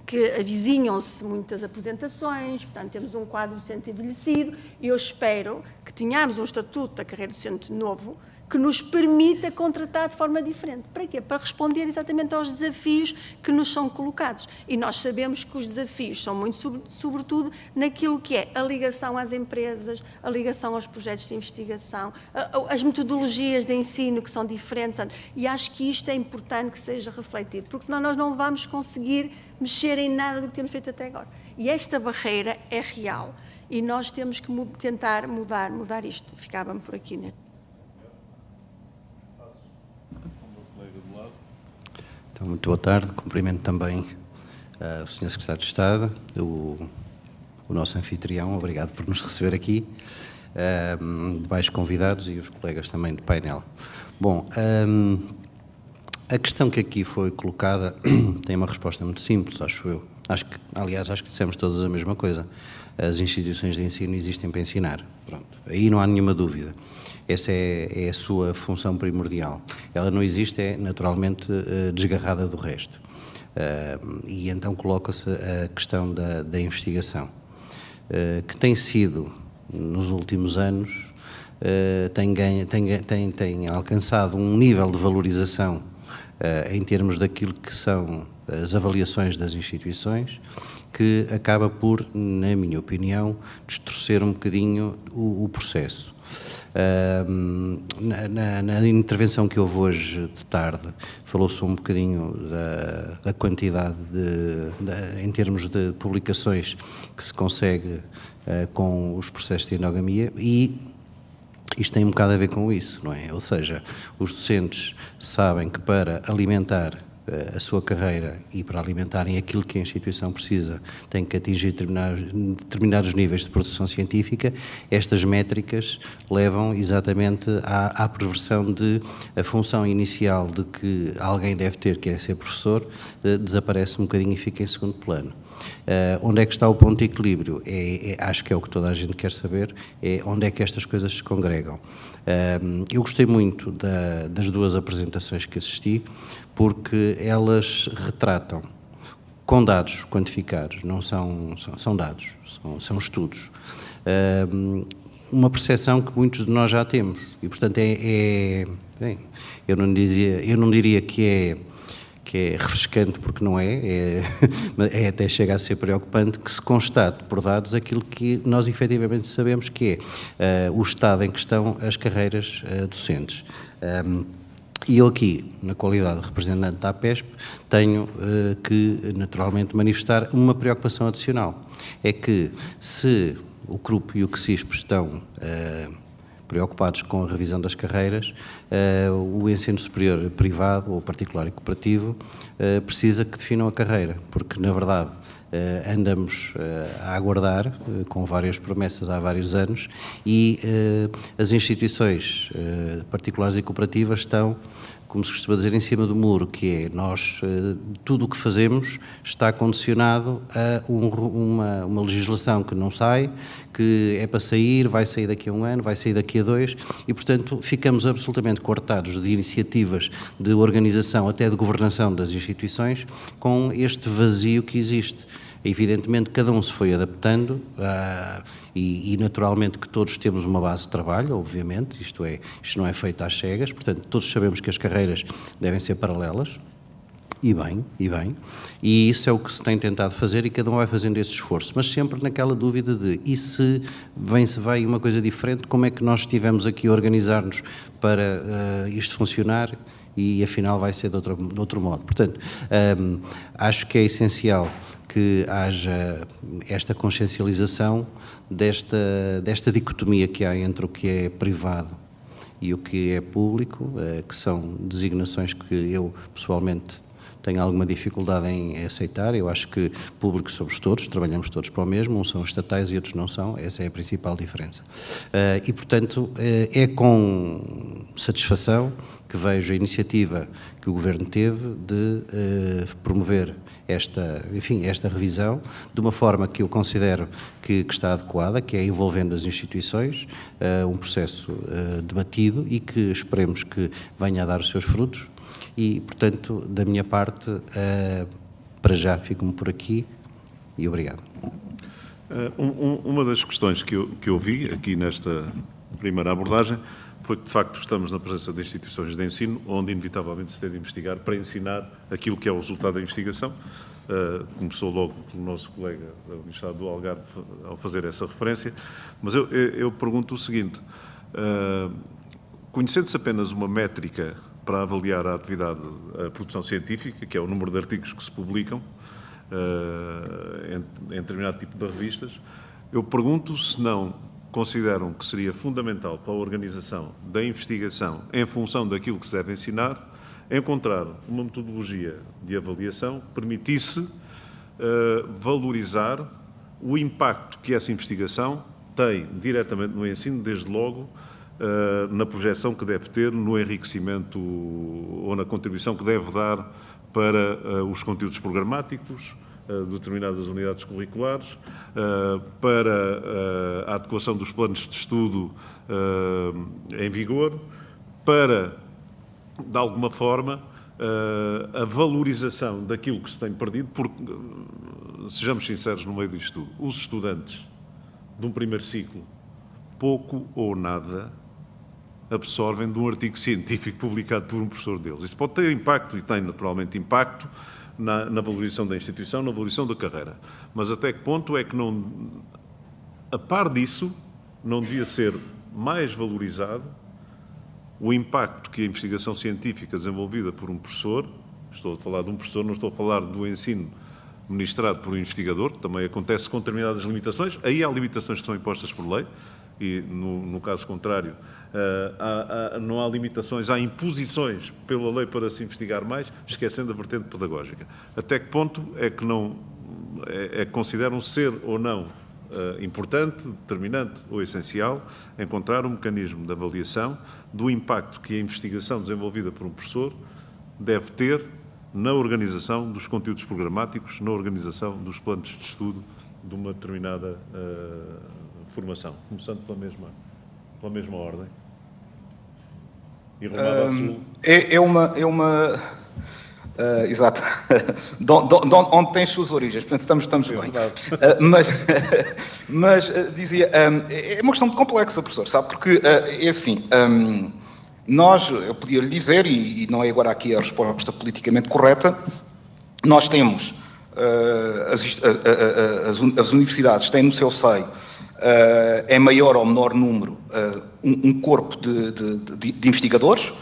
que avizinham-se muitas aposentações, portanto, temos um quadro docente envelhecido e eu espero que tenhamos um estatuto da carreira docente novo que nos permita contratar de forma diferente. Para quê? Para responder exatamente aos desafios que nos são colocados. E nós sabemos que os desafios são muito, sobretudo, naquilo que é a ligação às empresas, a ligação aos projetos de investigação, as metodologias de ensino que são diferentes. Portanto, e acho que isto é importante que seja refletido, porque senão nós não vamos conseguir mexer em nada do que temos feito até agora. E esta barreira é real. E nós temos que tentar mudar isto. Ficava-me por aqui, né? Então, muito boa tarde. Cumprimento também o Sr. Secretário de Estado, o nosso anfitrião, obrigado por nos receber aqui, demais convidados e os colegas também do painel. Bom, a questão que aqui foi colocada tem uma resposta muito simples, acho eu. Aliás, acho que dissemos todos a mesma coisa. As instituições de ensino existem para ensinar. Pronto, aí não há nenhuma dúvida. Essa é a sua função primordial. Ela não existe, naturalmente desgarrada do resto. E então coloca-se a questão da investigação, que tem sido, nos últimos anos, tem alcançado um nível de valorização em termos daquilo que são as avaliações das instituições, que acaba por, na minha opinião, distorcer um bocadinho o processo. Na intervenção que houve hoje de tarde, falou-se um bocadinho da quantidade em termos de publicações que se consegue com os processos de endogamia e isto tem um bocado a ver com isso, não é? Ou seja, os docentes sabem que para alimentar a sua carreira e para alimentarem aquilo que a instituição precisa, tem que atingir determinados níveis de produção científica. Estas métricas levam exatamente à perversão de a função inicial de que alguém deve ter, que é ser professor, desaparece um bocadinho e fica em segundo plano. Onde é que está o ponto de equilíbrio? Acho que é o que toda a gente quer saber, é onde é que estas coisas se congregam. Eu gostei muito das duas apresentações que assisti, porque elas retratam, com dados quantificados, não são dados, são estudos, uma percepção que muitos de nós já temos. E, portanto, bem, eu não diria que é refrescante, porque não é até chega a ser preocupante que se constate por dados aquilo que nós efetivamente sabemos que é o estado em que estão as carreiras docentes. E eu aqui, na qualidade de representante da APESP, tenho que naturalmente manifestar uma preocupação adicional. É que se o CRUP e o CSISP estão preocupados com a revisão das carreiras, o ensino superior privado, ou particular e cooperativo, precisa que definam a carreira, porque, na verdade, andamos a aguardar, com várias promessas há vários anos, e as instituições particulares e cooperativas estão, como se costuma dizer, em cima do muro, que é tudo o que fazemos está condicionado a uma legislação que não sai, que é para sair, vai sair daqui a um ano, vai sair daqui a 2, e, portanto, ficamos absolutamente coartados de iniciativas de organização, até de governação das instituições, com este vazio que existe. Evidentemente, cada um se foi adaptando e naturalmente que todos temos uma base de trabalho, obviamente, isto não é feito às cegas, portanto, todos sabemos que as carreiras devem ser paralelas, e bem, e isso é o que se tem tentado fazer e cada um vai fazendo esse esforço, mas sempre naquela dúvida de, e se vai uma coisa diferente, como é que nós estivemos aqui a organizar-nos para isto funcionar? E afinal vai ser de outro modo. Portanto, acho que é essencial que haja esta consciencialização desta dicotomia que há entre o que é privado e o que é público, que são designações que eu pessoalmente tenho alguma dificuldade em aceitar. Eu acho que públicos somos todos, trabalhamos todos para o mesmo, uns são estatais e outros não são, essa é a principal diferença. E, portanto, é com satisfação que vejo a iniciativa que o Governo teve de promover esta revisão de uma forma que eu considero que está adequada, que é envolvendo as instituições, um processo debatido e que esperemos que venha a dar os seus frutos. E, portanto, da minha parte, para já fico-me por aqui e obrigado. Uma das questões que eu vi aqui nesta primeira abordagem foi que, de facto, estamos na presença de instituições de ensino onde, inevitavelmente, se tem de investigar para ensinar aquilo que é o resultado da investigação. Começou logo pelo nosso colega da Universidade do Algarve ao fazer essa referência, mas eu pergunto o seguinte, conhecendo-se apenas uma métrica para avaliar a atividade, a produção científica, que é o número de artigos que se publicam em determinado tipo de revistas, eu pergunto se não consideram que seria fundamental para a organização da investigação, em função daquilo que se deve ensinar, encontrar uma metodologia de avaliação que permitisse valorizar o impacto que essa investigação tem diretamente no ensino, desde logo, na projeção que deve ter, no enriquecimento ou na contribuição que deve dar para os conteúdos programáticos de determinadas unidades curriculares, para a adequação dos planos de estudo em vigor, para, de alguma forma, a valorização daquilo que se tem perdido, porque, sejamos sinceros no meio disto tudo, os estudantes de um primeiro ciclo, pouco ou nada absorvem de um artigo científico publicado por um professor deles. Isso pode ter impacto, e tem naturalmente impacto, na valorização da instituição, na valorização da carreira. Mas até que ponto é que não, a par disso, não devia ser mais valorizado o impacto que a investigação científica desenvolvida por um professor, estou a falar de um professor, não estou a falar do ensino ministrado por um investigador, que também acontece com determinadas limitações, aí há limitações que são impostas por lei, e no caso contrário, não há limitações, há imposições pela lei para se investigar mais, esquecendo a vertente pedagógica. Até que ponto é que consideram ser ou não importante, determinante ou essencial encontrar um mecanismo de avaliação do impacto que a investigação desenvolvida por um professor deve ter na organização dos conteúdos programáticos, na organização dos planos de estudo de uma determinada formação, começando pela mesma ordem. E rumado ao sul. Exato. Onde tem suas origens, portanto estamos bem. Mas dizia, é uma questão muito complexa, professor, sabe? Porque é assim, eu podia lhe dizer, e não é agora aqui a resposta politicamente correta, nós temos, as universidades têm no seu seio, em maior ou menor número, um corpo de investigadores,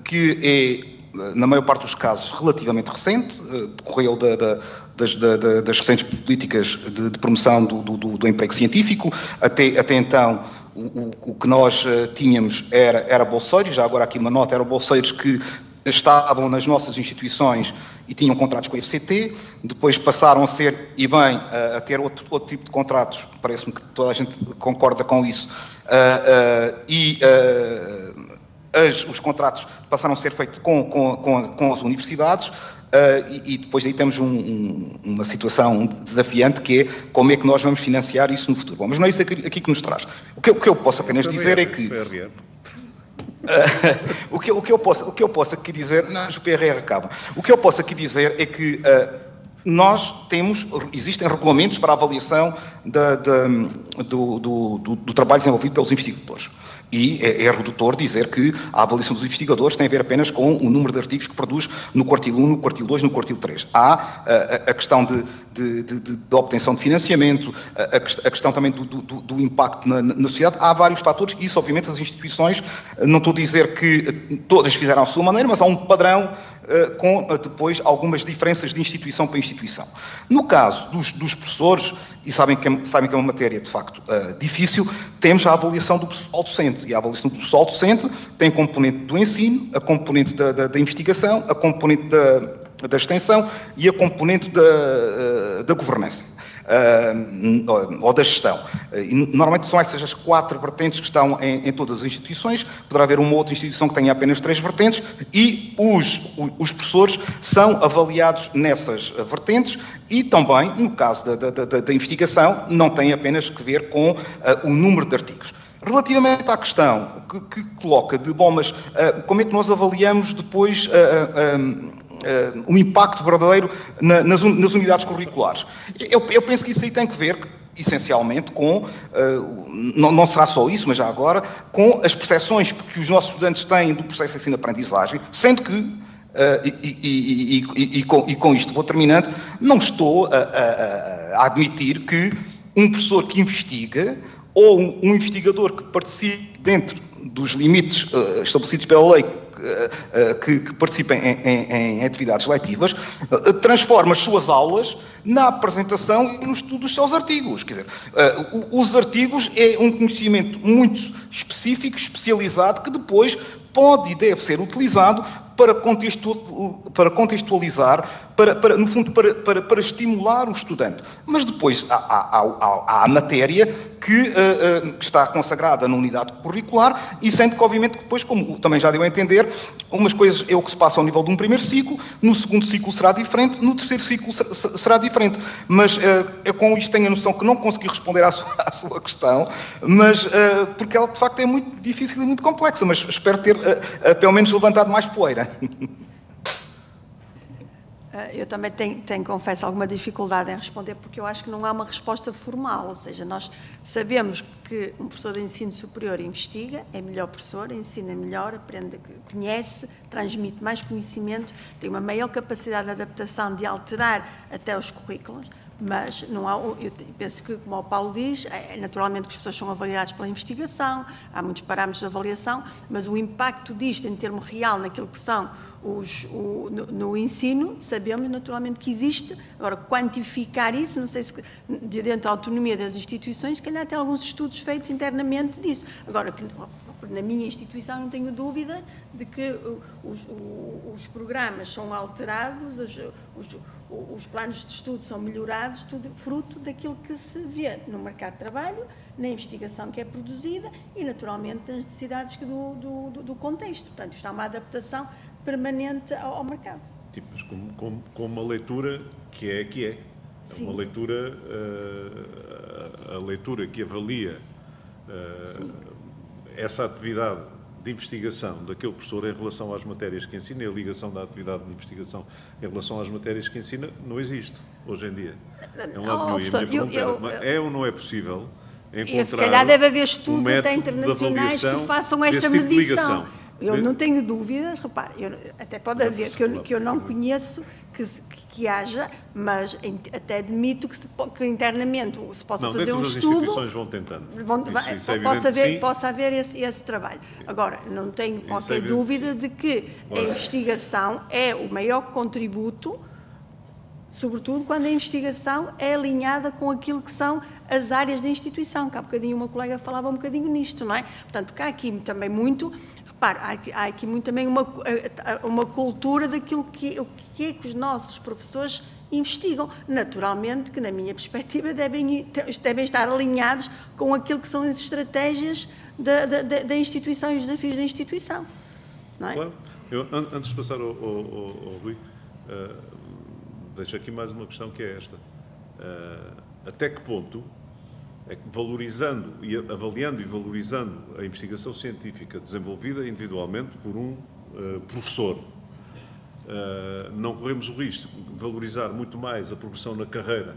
que é, na maior parte dos casos, relativamente recente, decorreu das recentes políticas de promoção do emprego científico. Até então, o que nós tínhamos era bolseiros, já agora aqui uma nota, eram bolseiros que estavam nas nossas instituições e tinham contratos com a FCT, depois passaram a ser, e bem, a ter outro tipo de contratos, parece-me que toda a gente concorda com isso, os contratos passaram a ser feitos com as universidades, e depois aí temos uma situação desafiante, que é como é que nós vamos financiar isso no futuro. Bom, mas não é isso aqui que nos traz. O que eu posso apenas dizer é que... o que eu posso aqui dizer... Não, o PRR acaba. O que eu posso aqui dizer é que existem regulamentos para a avaliação do trabalho desenvolvido pelos investigadores. E é redutor dizer que a avaliação dos investigadores tem a ver apenas com o número de artigos que produz no quartil 1, no quartil 2, no quartil 3. Há a questão de obtenção de financiamento, a questão também do impacto na sociedade. Há vários fatores e isso, obviamente, as instituições, não estou a dizer que todas fizeram à sua maneira, mas há um padrão com depois algumas diferenças de instituição para instituição. No caso dos professores, e sabem que é uma matéria de facto difícil, temos a avaliação do pessoal docente, e a avaliação do pessoal docente tem a componente do ensino, a componente da investigação, a componente da extensão e a componente da governança. Ou da gestão. E, normalmente são essas as 4 vertentes que estão em todas as instituições. Poderá haver uma outra instituição que tenha apenas 3 vertentes e os professores são avaliados nessas vertentes e também, no caso da investigação, não tem apenas que ver com o número de artigos. Relativamente à questão que coloca de, bom, mas como é que nós avaliamos depois o impacto verdadeiro nas unidades curriculares? Eu penso que isso aí tem que ver, essencialmente, com, não será só isso, mas já agora, com as percepções que os nossos estudantes têm do processo de ensino-aprendizagem, sendo que, e com isto vou terminando, não estou a admitir que um professor que investiga ou um investigador que participe dentro dos limites estabelecidos pela lei, que participem em atividades letivas, transforma as suas aulas na apresentação e no estudo dos seus artigos. Quer dizer, os artigos é um conhecimento muito específico, especializado, que depois pode e deve ser utilizado para contextualizar, no fundo, para estimular o estudante. Mas depois há a matéria que está consagrada na unidade curricular e sendo que, obviamente, depois, como também já deu a entender, umas coisas é o que se passa ao nível de um primeiro ciclo, no segundo ciclo será diferente, no terceiro ciclo será diferente. Mas eu com isto tenho a noção que não consegui responder à sua questão, mas porque ela, de facto, é muito difícil e muito complexa, mas espero ter, pelo menos, levantado mais poeira. Eu também tenho, confesso, alguma dificuldade em responder, porque eu acho que não há uma resposta formal, ou seja, nós sabemos que um professor de ensino superior investiga, é melhor professor, ensina melhor, aprende, conhece, transmite mais conhecimento, tem uma maior capacidade de adaptação, de alterar até os currículos, mas não há, eu penso que, como o Paulo diz, naturalmente que as pessoas são avaliadas pela investigação, há muitos parâmetros de avaliação, mas o impacto disto em termo real naquilo que são no ensino, sabemos naturalmente que existe. Agora, quantificar isso, não sei se de dentro da autonomia das instituições, se calhar tem alguns estudos feitos internamente disso. Agora, na minha instituição não tenho dúvida de que os programas são alterados, os planos de estudo são melhorados, tudo fruto daquilo que se vê no mercado de trabalho, na investigação que é produzida e, naturalmente, das necessidades do contexto. Portanto, isto é uma adaptação permanente ao mercado. tipos, com uma leitura que é. É uma leitura, a leitura que avalia essa atividade de investigação daquele professor em relação às matérias que ensina, e a ligação da atividade de investigação em relação às matérias que ensina, não existe hoje em dia. É um lado nenhum. E a minha pergunta é ou não é possível encontrar se calhar deve haver estudos até método internacionais que façam esta tipo de medição. ligação. Eu não tenho dúvidas, repare, até pode haver, que eu não conheço que haja, mas até admito que internamente se possa fazer um estudo. As instituições vão tentando. Possa haver esse trabalho. Agora, não tenho qualquer dúvida de que a investigação é o maior contributo, sobretudo quando a investigação é alinhada com aquilo que são as áreas da instituição, que há bocadinho uma colega falava um bocadinho nisto, não é? Portanto, porque há aqui também muito, repare, há aqui muito também uma cultura daquilo que os nossos professores investigam. Naturalmente que, na minha perspectiva, devem estar alinhados com aquilo que são as estratégias da instituição e os desafios da instituição, não é? Claro. Antes de passar ao Rui, deixo aqui mais uma questão que é esta. Até que ponto é que avaliando e valorizando a investigação científica desenvolvida individualmente por um professor, não corremos o risco de valorizar muito mais a progressão na carreira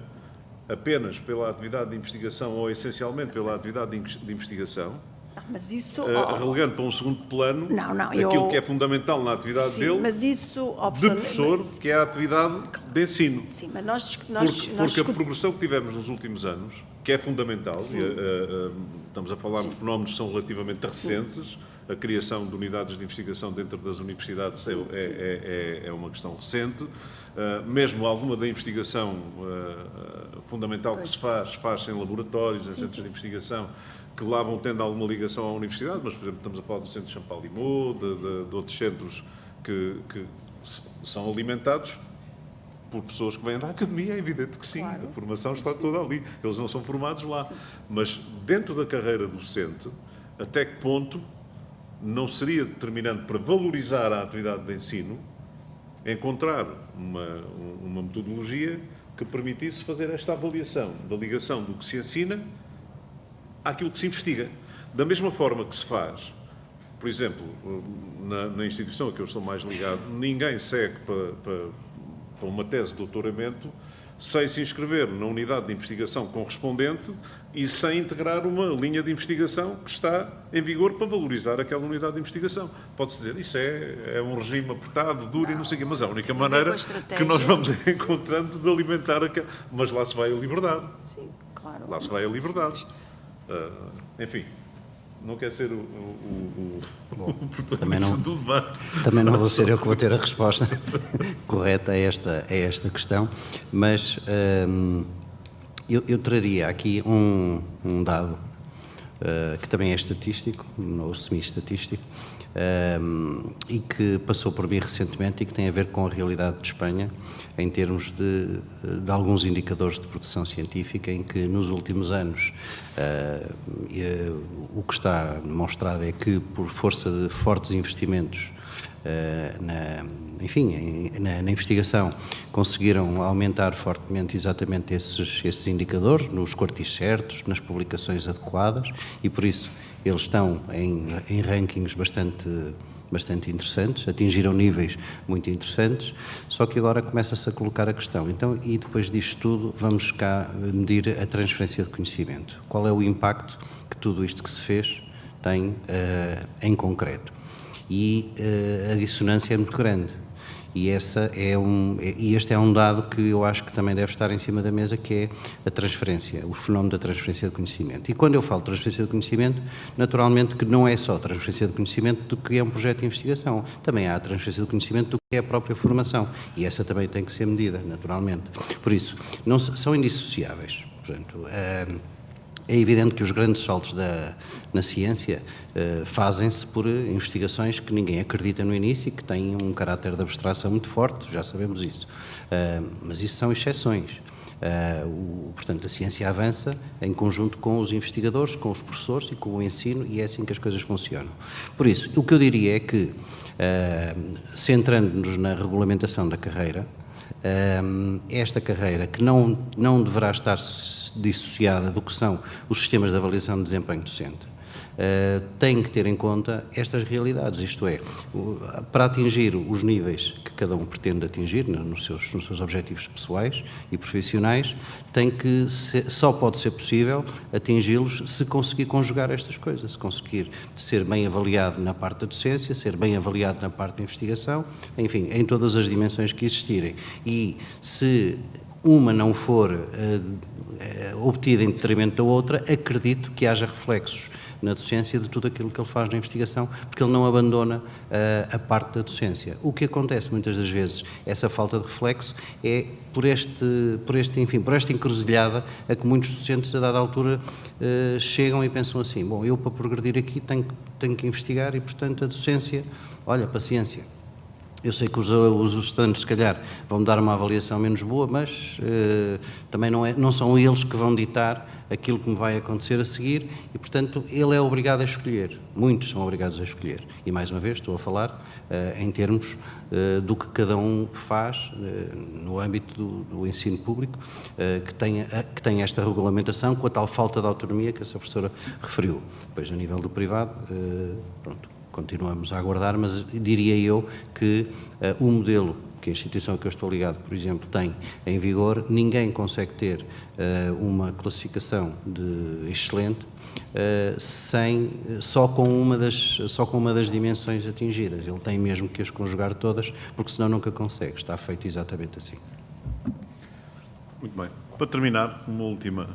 apenas pela atividade de investigação ou essencialmente pela atividade de investigação, mas isso, relegando para um segundo plano aquilo que é fundamental na atividade dele, mas isso, de professor, que é a atividade de ensino. Sim, mas porque a progressão que tivemos nos últimos anos, que é fundamental, estamos a falar de fenómenos que são relativamente recentes, a criação de unidades de investigação dentro das universidades é uma questão recente, mesmo alguma da investigação fundamental que se faz em laboratórios, em centros de investigação, que lá vão tendo alguma ligação à universidade, mas, por exemplo, estamos a falar do centro de Champalimau, de outros centros que são alimentados por pessoas que vêm da academia, é evidente que sim, claro. A formação está toda ali, eles não são formados lá. Mas dentro da carreira docente, até que ponto não seria determinante para valorizar a atividade de ensino encontrar uma metodologia que permitisse fazer esta avaliação da ligação do que se ensina àquilo que se investiga. Da mesma forma que se faz, por exemplo, na instituição a que eu estou mais ligado, ninguém segue para uma tese de doutoramento sem se inscrever na unidade de investigação correspondente e sem integrar uma linha de investigação que está em vigor para valorizar aquela unidade de investigação. Pode-se dizer, isso é um regime apertado, duro e não sei o quê, mas é a única maneira que nós vamos encontrando de alimentar aquela... Mas lá se vai a liberdade. Sim, claro. Lá se vai a liberdade. Enfim, não quer ser o protagonista do debate. Também não vou ser eu que vou ter a resposta correta a esta questão, mas eu traria aqui um dado que também é estatístico, ou semi-estatístico, e que passou por mim recentemente e que tem a ver com a realidade de Espanha em termos de alguns indicadores de produção científica em que nos últimos anos o que está demonstrado é que por força de fortes investimentos na investigação conseguiram aumentar fortemente exatamente esses indicadores nos quartis certos, nas publicações adequadas e por isso eles estão em rankings bastante interessantes, atingiram níveis muito interessantes, só que agora começa-se a colocar a questão, então, e depois disto tudo, vamos cá medir a transferência de conhecimento. Qual é o impacto que tudo isto que se fez tem em concreto? E a dissonância é muito grande. E este é um dado que eu acho que também deve estar em cima da mesa, que é a transferência, o fenómeno da transferência de conhecimento. E quando eu falo de transferência de conhecimento, naturalmente que não é só a transferência de conhecimento do que é um projeto de investigação, também há a transferência de conhecimento do que é a própria formação, e essa também tem que ser medida, naturalmente. Por isso, não são indissociáveis. Portanto, é evidente que os grandes saltos na ciência fazem-se por investigações que ninguém acredita no início e que têm um caráter de abstração muito forte, já sabemos isso. Mas isso são exceções. Portanto, a ciência avança em conjunto com os investigadores, com os professores e com o ensino, e é assim que as coisas funcionam. Por isso, o que eu diria é que, centrando-nos na regulamentação da carreira, esta carreira, que não deverá estar dissociada do que são os sistemas de avaliação de desempenho docente, tem que ter em conta estas realidades, isto é, para atingir os níveis que cada um pretende atingir nos seus objetivos pessoais e profissionais, só pode ser possível atingi-los se conseguir conjugar estas coisas, se conseguir ser bem avaliado na parte da docência, ser bem avaliado na parte da investigação, enfim, em todas as dimensões que existirem. E se uma não for obtida em detrimento da outra, acredito que haja reflexos na docência de tudo aquilo que ele faz na investigação, porque ele não abandona a parte da docência. O que acontece muitas das vezes, essa falta de reflexo, é por esta encruzilhada a que muitos docentes, a dada altura, chegam e pensam assim: bom, eu para progredir aqui tenho que investigar e, portanto, a docência, olha, paciência. Eu sei que os estudantes, se calhar, vão dar uma avaliação menos boa, mas também não são eles que vão ditar aquilo que me vai acontecer a seguir e, portanto, ele é obrigado a escolher. Muitos são obrigados a escolher. E, mais uma vez, estou a falar em termos do que cada um faz no âmbito do ensino público, que tem esta regulamentação com a tal falta de autonomia que a sua professora referiu. Depois, a nível do privado, pronto. Continuamos a aguardar, mas diria eu que o modelo que a instituição a que eu estou ligado, por exemplo, tem em vigor, ninguém consegue ter uma classificação de excelente só com uma das dimensões atingidas. Ele tem mesmo que as conjugar todas, porque senão nunca consegue. Está feito exatamente assim. Muito bem. Para terminar, uma última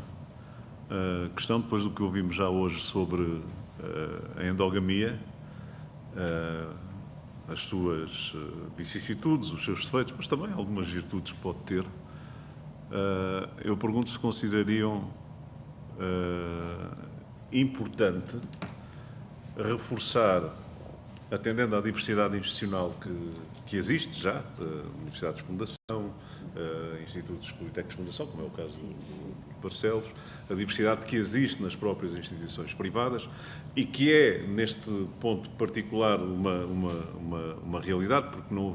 questão, depois do que ouvimos já hoje sobre a endogamia, as suas vicissitudes, os seus defeitos, mas também algumas virtudes que pode ter. Eu pergunto se considerariam importante reforçar, atendendo à diversidade institucional que existe já, universidades de fundação, institutos politécnicos de fundação, como é o caso do Barcelos, a diversidade que existe nas próprias instituições privadas e que é, neste ponto particular, uma realidade, porque não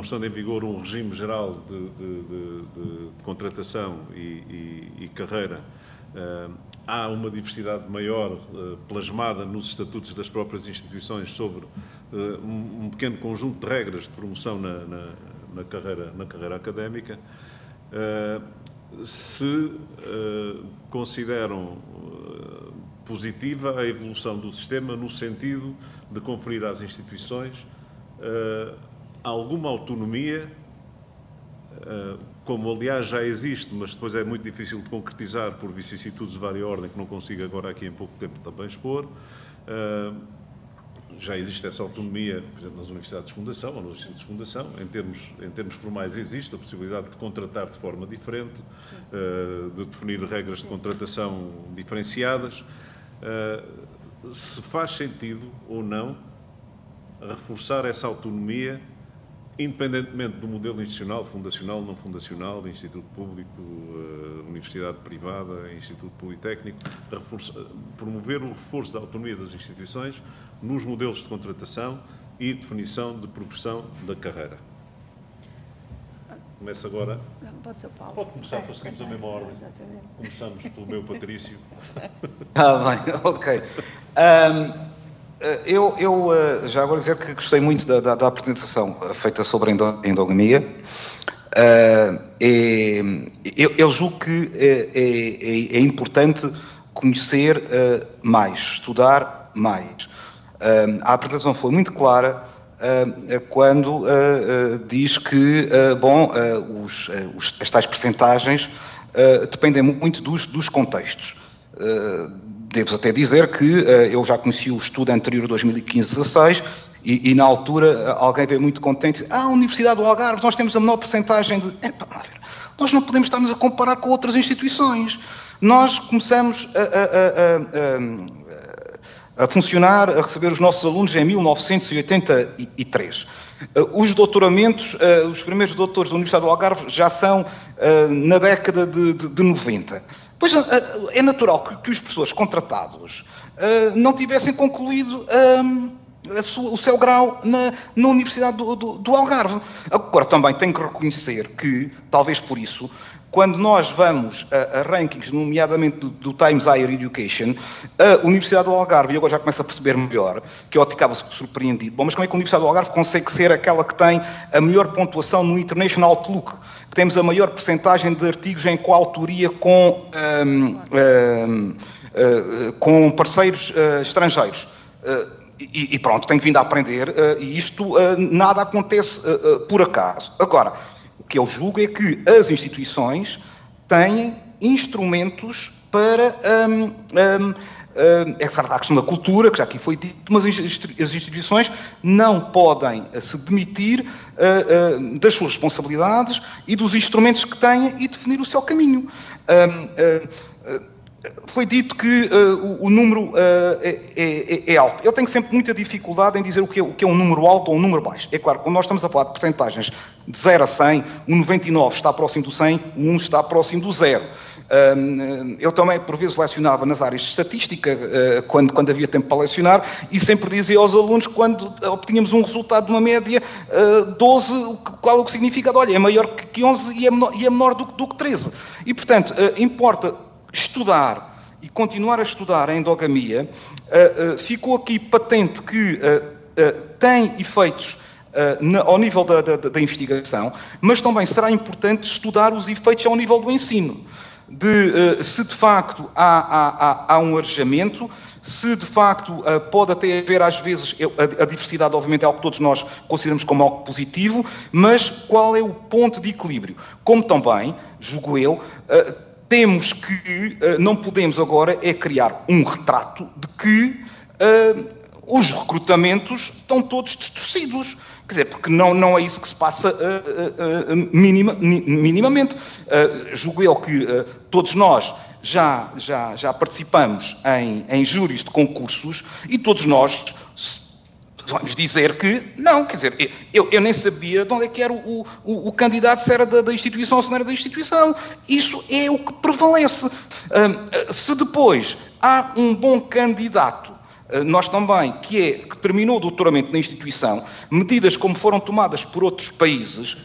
estando em vigor um regime geral de contratação e carreira, há uma diversidade maior plasmada nos estatutos das próprias instituições sobre um pequeno conjunto de regras de promoção na carreira académica. Se consideram positiva a evolução do sistema no sentido de conferir às instituições alguma autonomia, como aliás já existe, mas depois é muito difícil de concretizar por vicissitudes de várias ordens que não consigo agora aqui em pouco tempo também expor. Já existe essa autonomia, por exemplo, nas universidades de fundação ou nos institutos de fundação. Em termos formais existe a possibilidade de contratar de forma diferente, de definir regras de contratação diferenciadas. Se faz sentido ou não reforçar essa autonomia, independentemente do modelo institucional, fundacional, não fundacional, instituto público, universidade privada, instituto politécnico, promover o reforço da autonomia das instituições nos modelos de contratação e definição de progressão da carreira. Começa agora. Pode ser o Paulo. Pode começar, para seguirmos a mesma ordem. Exatamente. Começamos pelo meu Patrício. Bem, ok. Eu já agora dizer que gostei muito da apresentação feita sobre a endogamia. Eu julgo que é importante conhecer mais, estudar mais. A apresentação foi muito clara quando diz que, as tais percentagens dependem muito dos contextos. Devo até dizer que eu já conheci o estudo anterior, 2015-16, e na altura alguém veio muito contente. A Universidade do Algarve, nós temos a menor percentagem de... Nós não podemos estar-nos a comparar com outras instituições. Nós começamos a funcionar, a receber os nossos alunos em 1983. Os doutoramentos, os primeiros doutores da Universidade do Algarve já são na década de 90. Pois é natural que os professores contratados não tivessem concluído o seu grau na Universidade do Algarve. Agora, também tenho que reconhecer que, talvez por isso, quando nós vamos a rankings, nomeadamente do Times Higher Education, a Universidade do Algarve, e agora já começo a perceber melhor, que eu ficava surpreendido, bom, mas como é que a Universidade do Algarve consegue ser aquela que tem a melhor pontuação no International Outlook? Que temos a maior percentagem de artigos em coautoria com parceiros estrangeiros. E pronto, tenho vindo a aprender, e isto nada acontece por acaso. Agora, o que eu julgo é que as instituições têm instrumentos para... é claro, a questão da cultura, que já aqui foi dito, mas as instituições não podem se demitir das suas responsabilidades e dos instrumentos que têm e definir o seu caminho. Foi dito que o número é alto. Eu tenho sempre muita dificuldade em dizer o que é um número alto ou um número baixo. É claro, quando nós estamos a falar de percentagens de 0 a 100, o 99 está próximo do 100, o 1 está próximo do 0. Eu também, por vezes, lecionava nas áreas de estatística, quando havia tempo para lecionar, e sempre dizia aos alunos, quando obtínhamos um resultado de uma média 12, qual o que significa? Olha, é maior que 11 e é menor do que 13. E, portanto, importa estudar e continuar a estudar a endogamia. Ficou aqui patente que tem efeitos ao nível da investigação, mas também será importante estudar os efeitos ao nível do ensino, se de facto há um arejamento, se de facto pode até haver às vezes, a diversidade obviamente é algo que todos nós consideramos como algo positivo, mas qual é o ponto de equilíbrio? Como também, julgo eu, temos que, não podemos agora é criar um retrato de que os recrutamentos estão todos distorcidos. Quer dizer, porque não é isso que se passa minimamente. Julgo eu que todos nós já participamos em júris de concursos e todos nós vamos dizer que não, quer dizer, eu nem sabia de onde é que era o candidato, se era da instituição ou se não era da instituição. Isso é o que prevalece. Se depois há um bom candidato, nós também, que terminou o doutoramento na instituição, medidas como foram tomadas por outros países,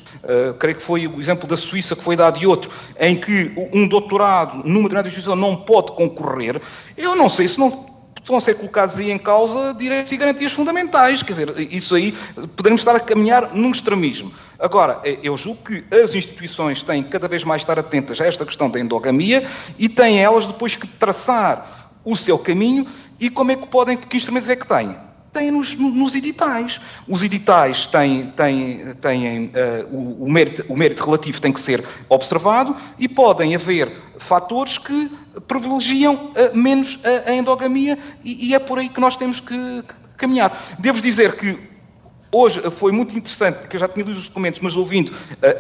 creio que foi o exemplo da Suíça que foi dado e outro, em que um doutorado numa determinada instituição não pode concorrer, eu não sei se não estão a ser colocados aí em causa direitos e garantias fundamentais. Quer dizer, isso aí poderemos estar a caminhar num extremismo. Agora, eu julgo que as instituições têm cada vez mais de estar atentas a esta questão da endogamia e têm elas depois que traçar o seu caminho. E como é que podem, que instrumentos é que têm? Têm nos editais. Os editais têm o mérito relativo tem que ser observado e podem haver fatores que privilegiam menos a endogamia e é por aí que nós temos que caminhar. Devo dizer que hoje foi muito interessante, porque eu já tinha lido os documentos, mas ouvindo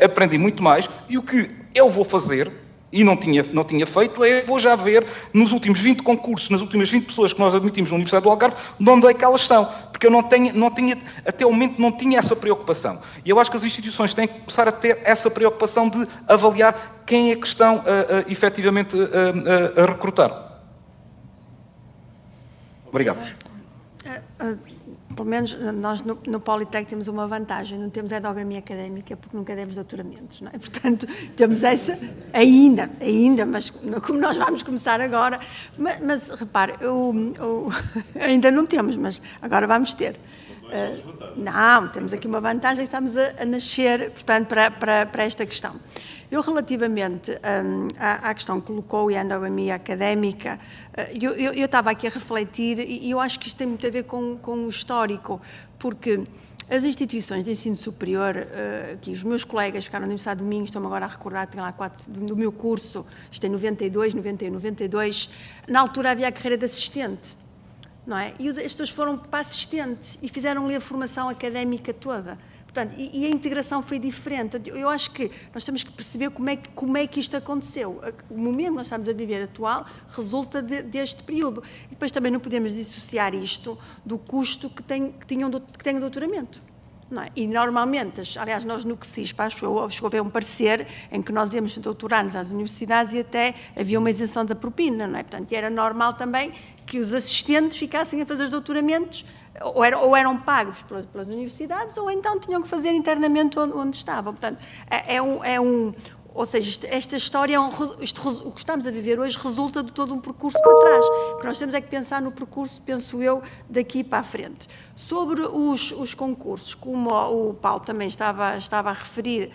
aprendi muito mais e o que eu vou fazer, e não tinha feito, vou já ver nos últimos 20 concursos, nas últimas 20 pessoas que nós admitimos na Universidade do Algarve, de onde é que elas são. Porque eu não tinha, até o momento não tinha essa preocupação. E eu acho que as instituições têm que começar a ter essa preocupação de avaliar quem é que estão efetivamente a recrutar. Obrigado. Pelo menos nós no Politec temos uma vantagem, não temos endogamia académica porque nunca demos doutoramentos, não é? Portanto, temos essa ainda, mas como nós vamos começar agora, mas repare, ainda não temos, mas agora vamos ter. Não, temos aqui uma vantagem, estamos a nascer, portanto, para esta questão. Eu, relativamente à questão que colocou e à endogamia académica, eu estava aqui a refletir e eu acho que isto tem muito a ver com o histórico, porque as instituições de ensino superior, aqui os meus colegas ficaram na Universidade de Minho, estou-me agora a recordar, tenho lá 4 do meu curso, isto em 92, 91, 92, na altura havia a carreira de assistente, não é? E as pessoas foram para assistentes e fizeram-lhe a formação académica toda. Portanto, e a integração foi diferente. Portanto, eu acho que nós temos que perceber como é que isto aconteceu. O momento que nós estamos a viver atual resulta deste período. E depois também não podemos dissociar isto do custo que tem o doutoramento. Não é? E normalmente, aliás, nós no CSISP, chegou a haver um parecer em que nós íamos doutorar-nos às universidades e até havia uma isenção da propina, não é? Portanto, era normal também que os assistentes ficassem a fazer os doutoramentos, ou eram pagos pelas universidades, ou então tinham que fazer internamente onde estavam. Portanto, ou seja, esta história, o que estamos a viver hoje resulta de todo um percurso para trás. O que nós temos é que pensar no percurso, penso eu, daqui para a frente. Sobre os concursos, como o Paulo também estava a referir,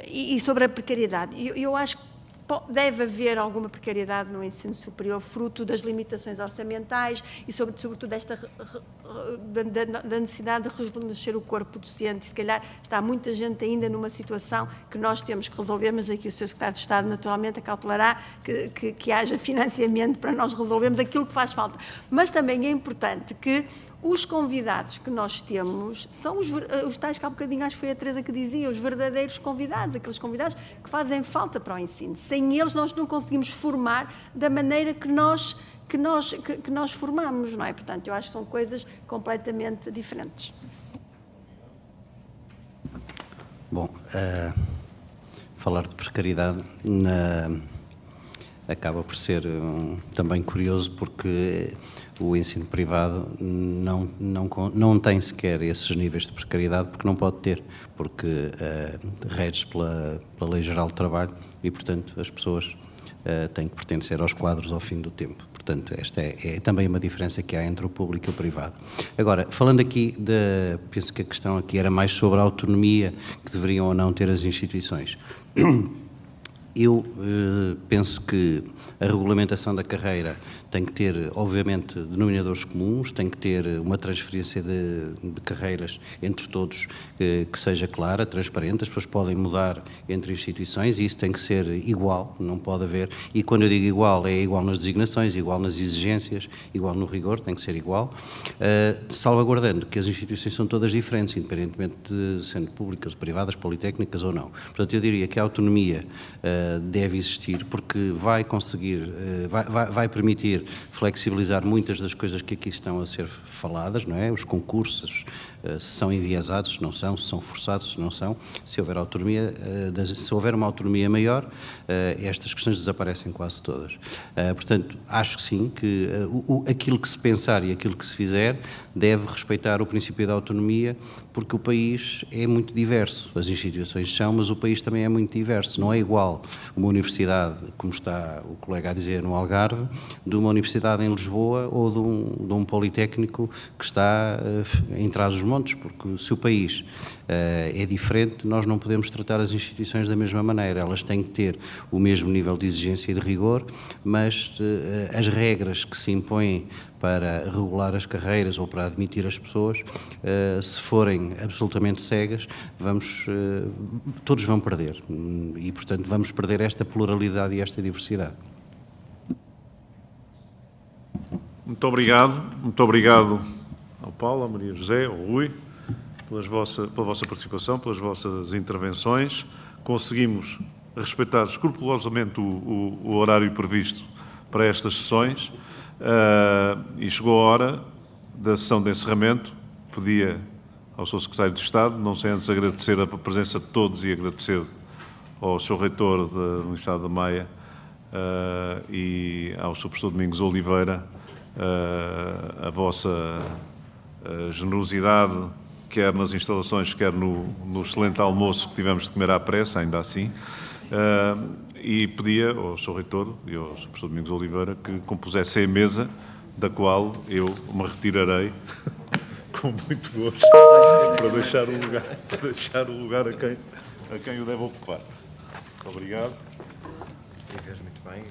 e sobre a precariedade, eu acho que deve haver alguma precariedade no ensino superior, fruto das limitações orçamentais e, sobretudo, da necessidade de rejuvenescer o corpo docente. E, se calhar, está muita gente ainda numa situação que nós temos que resolver, mas aqui o Sr. Secretário de Estado, naturalmente, acautelará que haja financiamento para nós resolvermos aquilo que faz falta. Mas também é importante que os convidados que nós temos são os tais que há bocadinho, acho que foi a Teresa que dizia, os verdadeiros convidados, aqueles convidados que fazem falta para o ensino. Sem eles nós não conseguimos formar da maneira que nós formamos, não é? Portanto, eu acho que são coisas completamente diferentes. Bom, falar de precariedade acaba por ser também curioso, porque o ensino privado não tem sequer esses níveis de precariedade, porque não pode ter, porque rege pela Lei Geral de Trabalho e, portanto, as pessoas têm que pertencer aos quadros ao fim do tempo. Portanto, esta é também uma diferença que há entre o público e o privado. Agora, falando aqui, penso que a questão aqui era mais sobre a autonomia que deveriam ou não ter as instituições. Eu penso que a regulamentação da carreira tem que ter, obviamente, denominadores comuns, tem que ter uma transferência de carreiras entre todos que seja clara, transparente. As pessoas podem mudar entre instituições e isso tem que ser igual, não pode haver. E quando eu digo igual, é igual nas designações, igual nas exigências, igual no rigor, tem que ser igual, salvaguardando que as instituições são todas diferentes, independentemente de sendo públicas, privadas, politécnicas ou não. Portanto, eu diria que a autonomia deve existir, porque vai conseguir, vai permitir flexibilizar muitas das coisas que aqui estão a ser faladas, não é? Os concursos, se são enviesados, se não são, se são forçados, se não são. Se houver autonomia, se houver uma autonomia maior, estas questões desaparecem quase todas. Portanto, acho que sim, que aquilo que se pensar e aquilo que se fizer deve respeitar o princípio da autonomia, porque o país é muito diverso. As instituições são, mas o país também é muito diverso. Não é igual uma universidade, como está o colega a dizer, no Algarve, de uma universidade em Lisboa ou de um politécnico que está em Trás-os-Montes, porque se o país é diferente, nós não podemos tratar as instituições da mesma maneira. Elas têm que ter o mesmo nível de exigência e de rigor, mas as regras que se impõem para regular as carreiras ou para admitir as pessoas, se forem absolutamente cegas, todos vão perder. E, portanto, vamos perder esta pluralidade e esta diversidade. Muito obrigado ao Paulo, à Maria José, ao Rui, pela vossa participação, pelas vossas intervenções. Conseguimos respeitar escrupulosamente o horário previsto para estas sessões e chegou a hora da sessão de encerramento. Pedia ao Sr. Secretário de Estado, não sei antes agradecer a presença de todos e agradecer ao Sr. Reitor da Universidade da Maia e ao Sr. Professor Domingos Oliveira a vossa generosidade, quer nas instalações, quer no excelente almoço que tivemos de comer à pressa, ainda assim, e pedia ao Sr. Reitor e ao Sr. Professor Domingos Oliveira que compusessem a mesa, da qual eu me retirarei com muito gosto para deixar o lugar a quem o deve ocupar. Muito obrigado. E vês muito bem.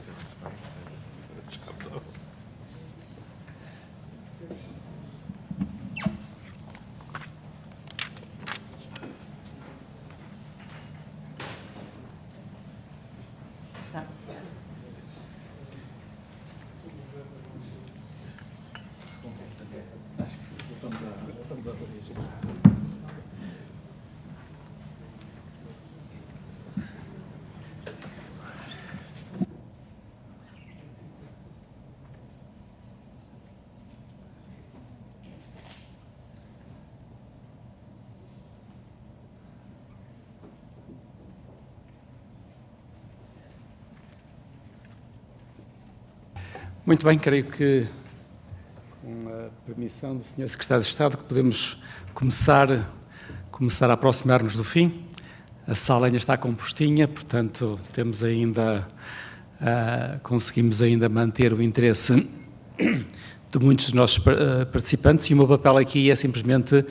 Muito bem, creio que, com a permissão do Sr. Secretário de Estado, que podemos começar a aproximar-nos do fim. A sala ainda está compostinha, portanto, temos ainda, conseguimos ainda manter o interesse de muitos dos nossos participantes, e o meu papel aqui é simplesmente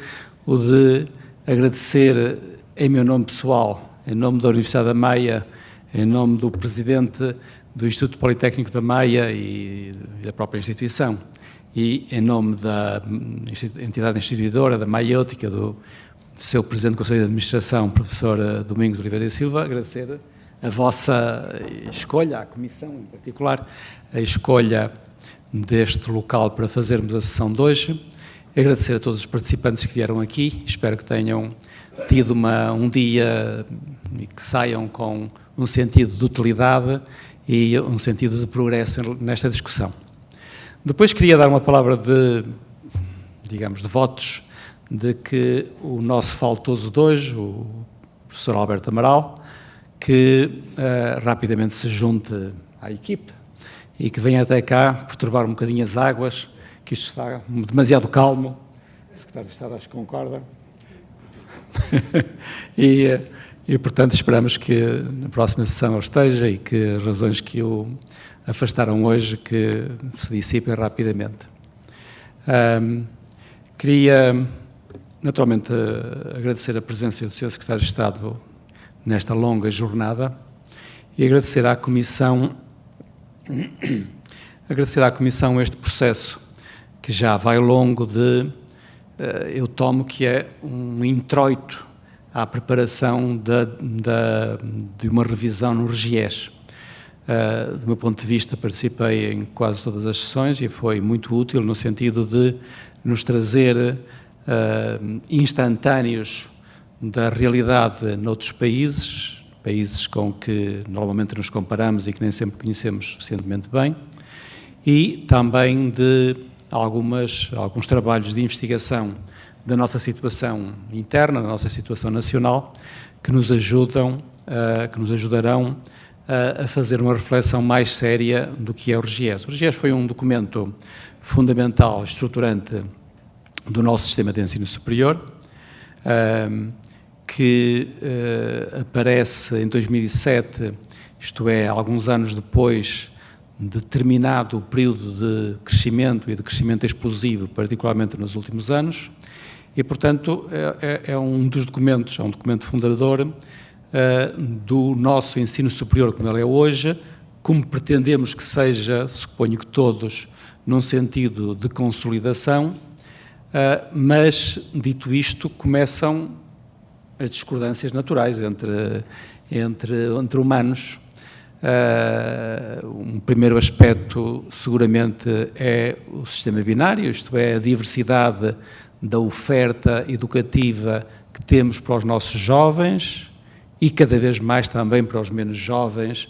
o de agradecer em meu nome pessoal, em nome da Universidade da Maia, em nome do Presidente do Instituto Politécnico da Maia e da própria instituição, e em nome da entidade instituidora, da Maiêutica, do seu Presidente do Conselho de Administração, Professor Domingos Oliveira Silva, agradecer a vossa escolha, à Comissão em particular, a escolha deste local para fazermos a sessão de hoje. Agradecer a todos os participantes que vieram aqui, espero que tenham tido um dia e que saiam com um sentido de utilidade e um sentido de progresso nesta discussão. Depois queria dar uma palavra de votos de que o nosso faltoso de hoje, o professor Alberto Amaral, que rapidamente se junte à equipe e que venha até cá perturbar um bocadinho as águas, que isto está demasiado calmo. O secretário de Estado acho que concorda. E, portanto, esperamos que na próxima sessão ele esteja e que as razões que o afastaram hoje que se dissipem rapidamente. Queria, naturalmente, agradecer a presença do Sr. Secretário de Estado nesta longa jornada e agradecer à Comissão este processo que já vai longo eu tomo que é um introito à preparação de uma revisão no RGES. Do meu ponto de vista, participei em quase todas as sessões e foi muito útil no sentido de nos trazer instantâneos da realidade noutros países com que normalmente nos comparamos e que nem sempre conhecemos suficientemente bem, e também de alguns trabalhos de investigação da nossa situação interna, da nossa situação nacional, que nos ajudarão a fazer uma reflexão mais séria do que é o RGES. O RGES foi um documento fundamental, estruturante do nosso sistema de ensino superior, que aparece em 2007, isto é, alguns anos depois de terminado o período de crescimento e de crescimento explosivo, particularmente nos últimos anos, e, portanto, é um dos documentos, é um documento fundador do nosso ensino superior como ele é hoje, como pretendemos que seja, suponho que todos, num sentido de consolidação, mas, dito isto, começam as discordâncias naturais entre humanos. Um primeiro aspecto, seguramente, é o sistema binário, isto é, a diversidade da oferta educativa que temos para os nossos jovens e cada vez mais também para os menos jovens,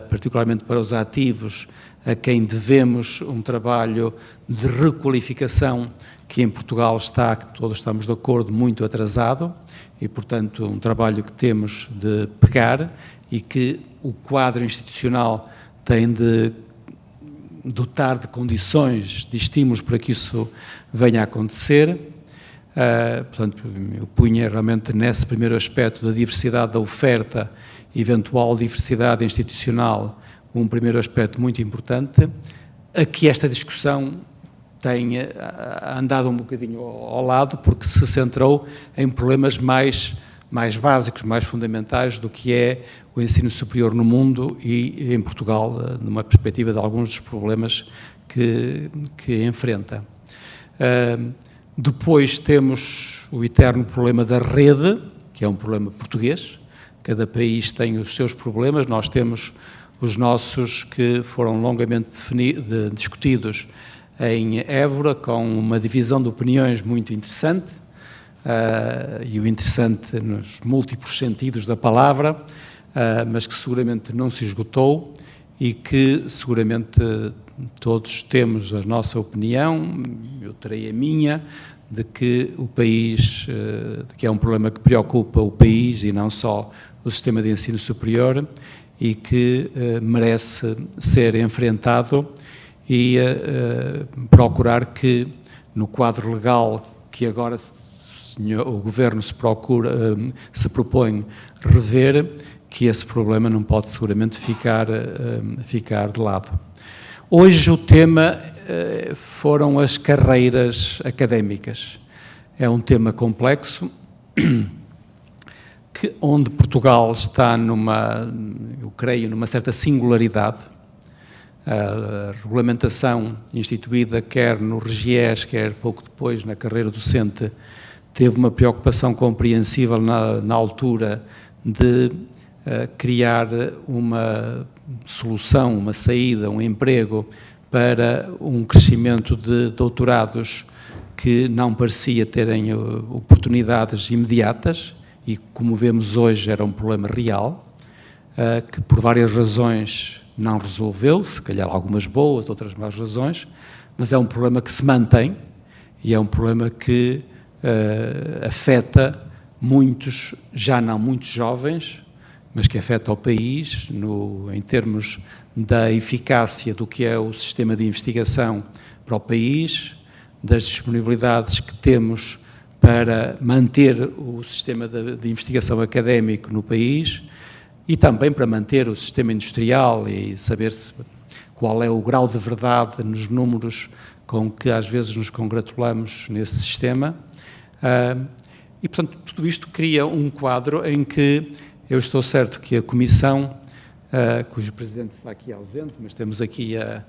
particularmente para os ativos, a quem devemos um trabalho de requalificação que em Portugal está, que todos estamos de acordo, muito atrasado e, portanto, um trabalho que temos de pegar e que o quadro institucional tem de dotar de condições, de estímulos para que isso venha a acontecer. Portanto, eu punha realmente nesse primeiro aspecto da diversidade da oferta, eventual diversidade institucional, um primeiro aspecto muito importante, a que esta discussão tem andado um bocadinho ao lado, porque se centrou em problemas mais básicos, mais fundamentais do que é o ensino superior no mundo e em Portugal, numa perspectiva de alguns dos problemas que enfrenta. Depois temos o eterno problema da rede, que é um problema português. Cada país tem os seus problemas, nós temos os nossos que foram longamente discutidos em Évora, com uma divisão de opiniões muito interessante, e o interessante nos múltiplos sentidos da palavra, mas que seguramente não se esgotou e que seguramente todos temos a nossa opinião, eu terei a minha, de que o país, que é um problema que preocupa o país e não só o sistema de ensino superior e que merece ser enfrentado e procurar que, no quadro legal que agora o Governo se propõe rever, que esse problema não pode seguramente ficar de lado. Hoje o tema foram as carreiras académicas. É um tema complexo, onde Portugal está eu creio, numa certa singularidade. A regulamentação instituída quer no RGES, quer pouco depois na carreira docente, teve uma preocupação compreensível na altura de criar uma solução, uma saída, um emprego para um crescimento de doutorados que não parecia terem oportunidades imediatas e, como vemos hoje, era um problema real, que por várias razões não resolveu, se calhar algumas boas, outras más razões, mas é um problema que se mantém e é um problema que afeta muitos, já não muitos jovens, mas que afeta o país em termos da eficácia do que é o sistema de investigação para o país, das disponibilidades que temos para manter o sistema de investigação académico no país e também para manter o sistema industrial e saber qual é o grau de verdade nos números com que às vezes nos congratulamos nesse sistema. E, portanto, tudo isto cria um quadro em que eu estou certo que a Comissão, cujo Presidente está aqui ausente, mas temos aqui a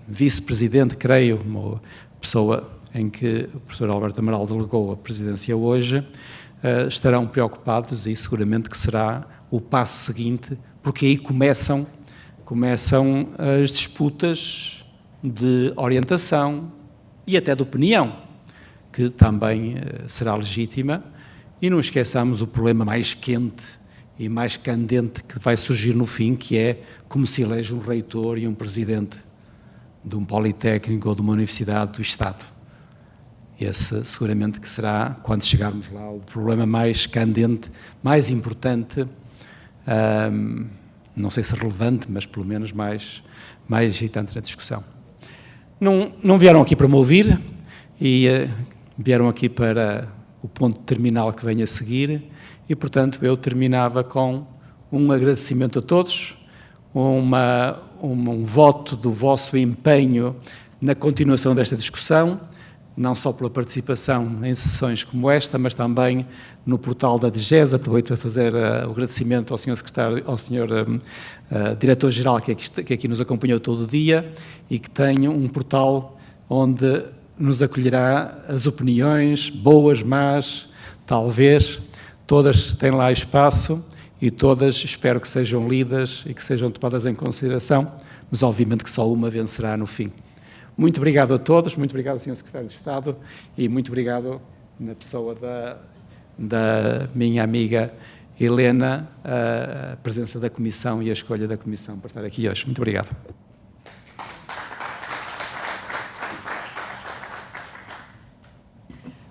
Vice-Presidente, creio, uma pessoa em que o professor Alberto Amaral delegou a presidência hoje, estarão preocupados e seguramente que será o passo seguinte, porque aí começam as disputas de orientação e até de opinião, que também será legítima, e não esqueçamos o problema mais quente e mais candente que vai surgir no fim, que é como se elege um reitor e um presidente de um politécnico ou de uma universidade do Estado. Esse seguramente que será, quando chegarmos lá, o problema mais candente, mais importante, não sei se relevante, mas pelo menos mais agitante na discussão. Não vieram aqui para me ouvir e vieram aqui para o ponto terminal que vem a seguir e, portanto, eu terminava com um agradecimento a todos, um voto do vosso empenho na continuação desta discussão, não só pela participação em sessões como esta, mas também no portal da DGES. Aproveito para fazer o agradecimento ao Sr. Secretário, ao Sr. Diretor-Geral, que aqui nos acompanhou todo o dia e que tem um portal onde nos acolherá as opiniões, boas, más, talvez, todas têm lá espaço e todas espero que sejam lidas e que sejam tomadas em consideração, mas obviamente que só uma vencerá no fim. Muito obrigado a todos, muito obrigado ao Sr. Secretário de Estado e muito obrigado na pessoa da minha amiga Helena, a presença da Comissão e a escolha da Comissão para estar aqui hoje. Muito obrigado.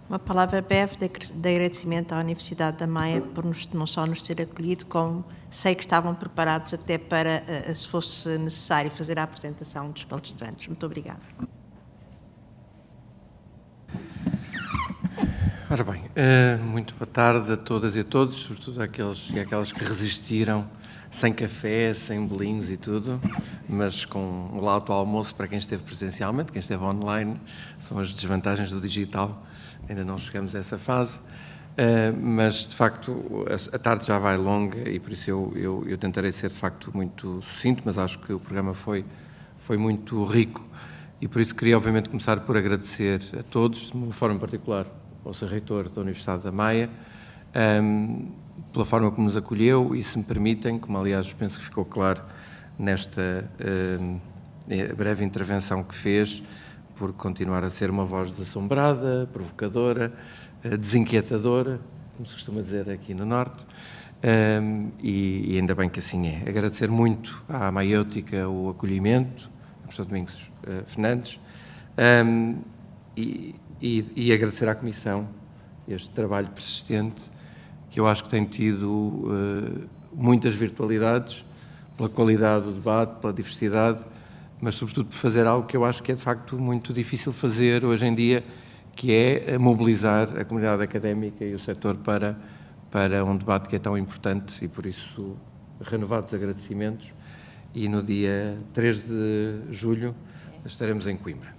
Uma palavra breve de agradecimento à Universidade da Maia por não só nos ter acolhido, como sei que estavam preparados até para, se fosse necessário, fazer a apresentação dos palestrantes. Muito obrigada. Ora bem, muito boa tarde a todas e a todos, sobretudo àqueles e àquelas que resistiram sem café, sem bolinhos e tudo, mas com um lauto almoço para quem esteve presencialmente, quem esteve online, são as desvantagens do digital. Ainda não chegamos a essa fase, mas de facto a tarde já vai longa e por isso eu tentarei ser de facto muito sucinto, mas acho que o programa foi muito rico e por isso queria obviamente começar por agradecer a todos, de uma forma particular ao Sr. Reitor da Universidade da Maia, pela forma como nos acolheu e, se me permitem, como aliás penso que ficou claro nesta breve intervenção que fez, por continuar a ser uma voz desassombrada, provocadora, desinquietadora, como se costuma dizer aqui no Norte, e ainda bem que assim é. Agradecer muito à Maiótica o acolhimento, ao professor Domingos Fernandes, e agradecer à Comissão este trabalho persistente, que eu acho que tem tido muitas virtualidades, pela qualidade do debate, pela diversidade, mas sobretudo por fazer algo que eu acho que é de facto muito difícil fazer hoje em dia, que é mobilizar a comunidade académica e o setor para um debate que é tão importante, e por isso renovados agradecimentos, e no dia 3 de julho estaremos em Coimbra.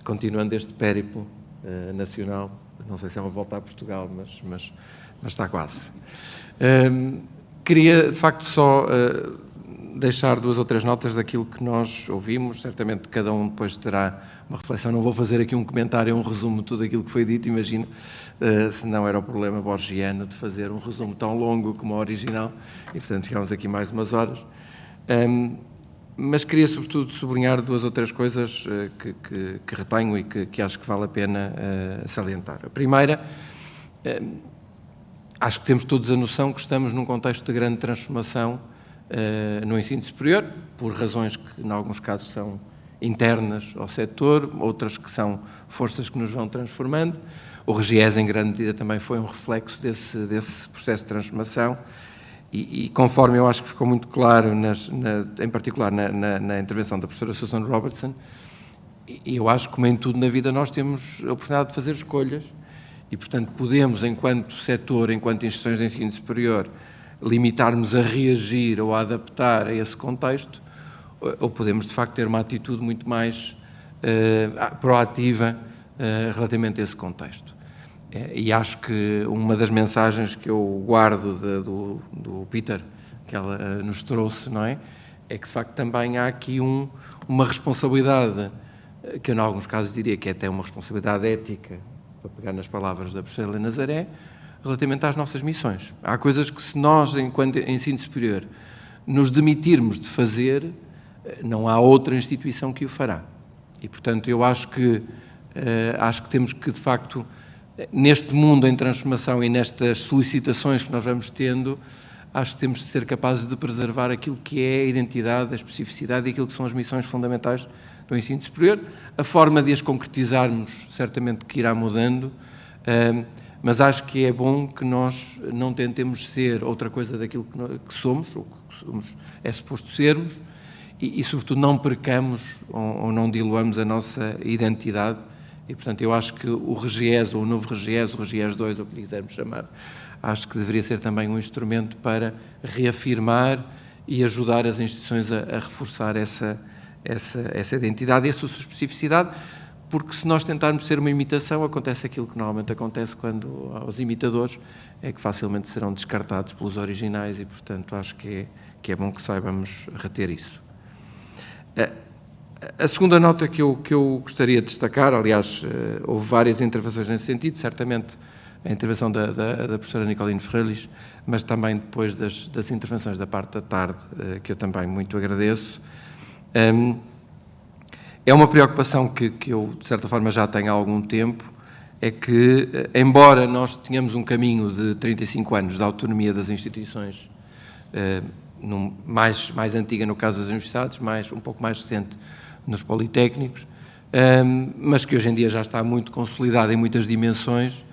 Continuando este périplo nacional, não sei se é uma volta a Portugal, mas está quase. Queria, de facto, só deixar 2 ou 3 notas daquilo que nós ouvimos. Certamente cada um depois terá uma reflexão. Não vou fazer aqui um comentário, um resumo de tudo aquilo que foi dito, imagino, se não era o problema borgiano de fazer um resumo tão longo como o original, e portanto ficámos aqui mais umas horas. Mas queria sobretudo sublinhar 2 ou 3 coisas que retenho e que acho que vale a pena salientar. A primeira, acho que temos todos a noção que estamos num contexto de grande transformação no ensino superior, por razões que em alguns casos são internas ao setor, outras que são forças que nos vão transformando. O RGES, em grande medida, também foi um reflexo desse processo de transformação. E conforme eu acho que ficou muito claro, em particular na intervenção da professora Susan Robertson, eu acho que, como em tudo na vida, nós temos a oportunidade de fazer escolhas e, portanto, podemos, enquanto setor, enquanto instituições de ensino superior, limitarmos a reagir ou a adaptar a esse contexto, ou podemos, de facto, ter uma atitude muito mais proativa relativamente a esse contexto. E acho que uma das mensagens que eu guardo do Peter, que ela nos trouxe, não é? É que, de facto, também há aqui uma responsabilidade, que eu, em alguns casos, diria que é até uma responsabilidade ética, para pegar nas palavras da professora Helena Nazaré, relativamente às nossas missões. Há coisas que, se nós, enquanto ensino superior, nos demitirmos de fazer, não há outra instituição que o fará. E, portanto, eu acho que temos que, de facto, neste mundo em transformação e nestas solicitações que nós vamos tendo, acho que temos de ser capazes de preservar aquilo que é a identidade, a especificidade e aquilo que são as missões fundamentais do ensino superior. A forma de as concretizarmos, certamente que irá mudando, mas acho que é bom que nós não tentemos ser outra coisa daquilo que somos, ou que somos, é suposto sermos, e sobretudo não percamos ou não diluamos a nossa identidade. E, portanto, eu acho que o RGES, ou o novo RGES, o RGES 2, ou o que quisermos chamar, acho que deveria ser também um instrumento para reafirmar e ajudar as instituições a reforçar essa identidade e essa sua especificidade, porque se nós tentarmos ser uma imitação, acontece aquilo que normalmente acontece quando aos imitadores, é que facilmente serão descartados pelos originais e, portanto, acho que é bom que saibamos reter isso. A segunda nota que eu gostaria de destacar, aliás, houve várias intervenções nesse sentido, certamente a intervenção da professora Nicoline Frellis, mas também depois das intervenções da parte da tarde, que eu também muito agradeço. É uma preocupação que eu, de certa forma, já tenho há algum tempo, é que, embora nós tenhamos um caminho de 35 anos de autonomia das instituições, mais antiga no caso das universidades, um pouco mais recente nos politécnicos, mas que hoje em dia já está muito consolidada em muitas dimensões.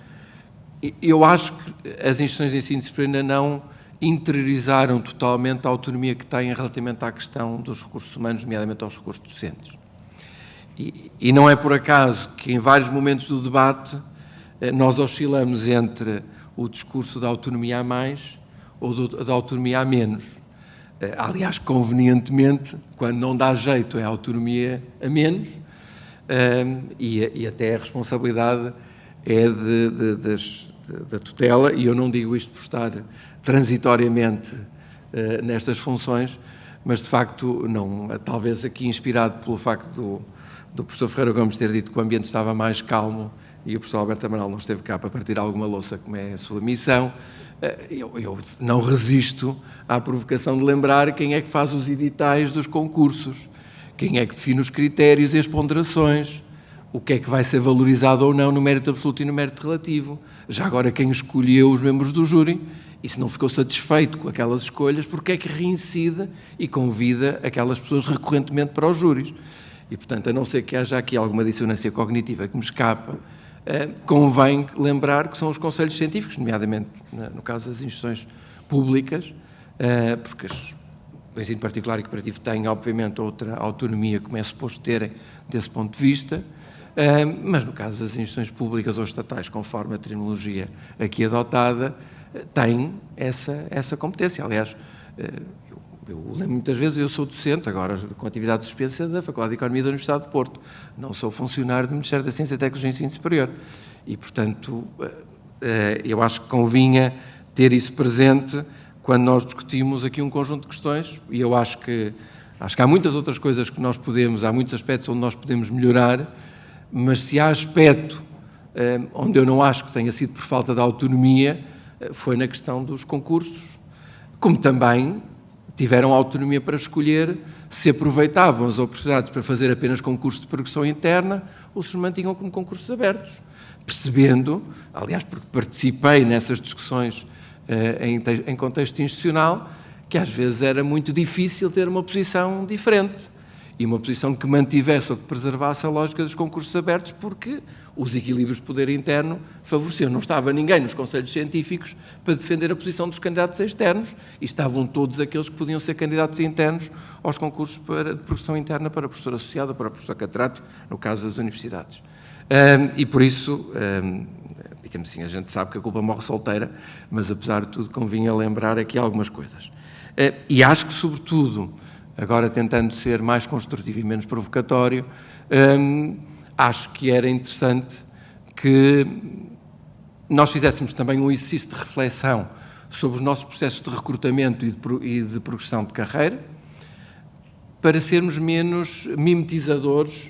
Eu acho que as instituições de ensino superior ainda não interiorizaram totalmente a autonomia que têm relativamente à questão dos recursos humanos, nomeadamente aos recursos docentes. E não é por acaso que em vários momentos do debate nós oscilamos entre o discurso da autonomia a mais ou da autonomia a menos. Aliás, convenientemente, quando não dá jeito é a autonomia a menos, e até a responsabilidade é da tutela, e eu não digo isto por estar transitoriamente nestas funções, mas de facto, não, talvez aqui inspirado pelo facto do professor Ferreira Gomes ter dito que o ambiente estava mais calmo e o professor Alberto Amaral não esteve cá para partir alguma louça, como é a sua missão, eu não resisto à provocação de lembrar quem é que faz os editais dos concursos, quem é que define os critérios e as ponderações, o que é que vai ser valorizado ou não no mérito absoluto e no mérito relativo. Já agora, quem escolheu os membros do júri, e se não ficou satisfeito com aquelas escolhas, porque é que reincide e convida aquelas pessoas recorrentemente para os júris. E, portanto, a não ser que haja aqui alguma dissonância cognitiva que me escapa, convém lembrar que são os conselhos científicos, nomeadamente no caso das instituições públicas, porque o ensino particular e cooperativo tem, obviamente, outra autonomia, como é suposto terem, desse ponto de vista, mas no caso das instituições públicas ou estatais, conforme a terminologia aqui adotada, têm essa competência. Aliás, eu lembro muitas vezes, eu sou docente, agora com atividade suspensa da Faculdade de Economia da Universidade de Porto, não sou funcionário do Ministério da Ciência, Tecnologia e Ensino Superior, e, portanto, eu acho que convinha ter isso presente quando nós discutimos aqui um conjunto de questões, e eu acho que há muitas outras coisas que nós há muitos aspectos onde nós podemos melhorar, mas se há aspecto onde eu não acho que tenha sido por falta de autonomia, foi na questão dos concursos, como também tiveram autonomia para escolher se aproveitavam as oportunidades para fazer apenas concursos de progressão interna ou se os mantinham como concursos abertos, percebendo, aliás, porque participei nessas discussões em contexto institucional, que às vezes era muito difícil ter uma posição diferente e uma posição que mantivesse ou que preservasse a lógica dos concursos abertos, porque os equilíbrios de poder interno favoreciam. Não estava ninguém nos conselhos científicos para defender a posição dos candidatos externos e estavam todos aqueles que podiam ser candidatos internos aos concursos de progressão interna para professor associado ou para professor catedrático, no caso das universidades. E por isso, digamos assim, a gente sabe que a culpa morre solteira, mas apesar de tudo convinha lembrar aqui algumas coisas. E acho que, sobretudo, agora tentando ser mais construtivo e menos provocatório, acho que era interessante que nós fizéssemos também um exercício de reflexão sobre os nossos processos de recrutamento e de progressão de carreira, para sermos menos mimetizadores,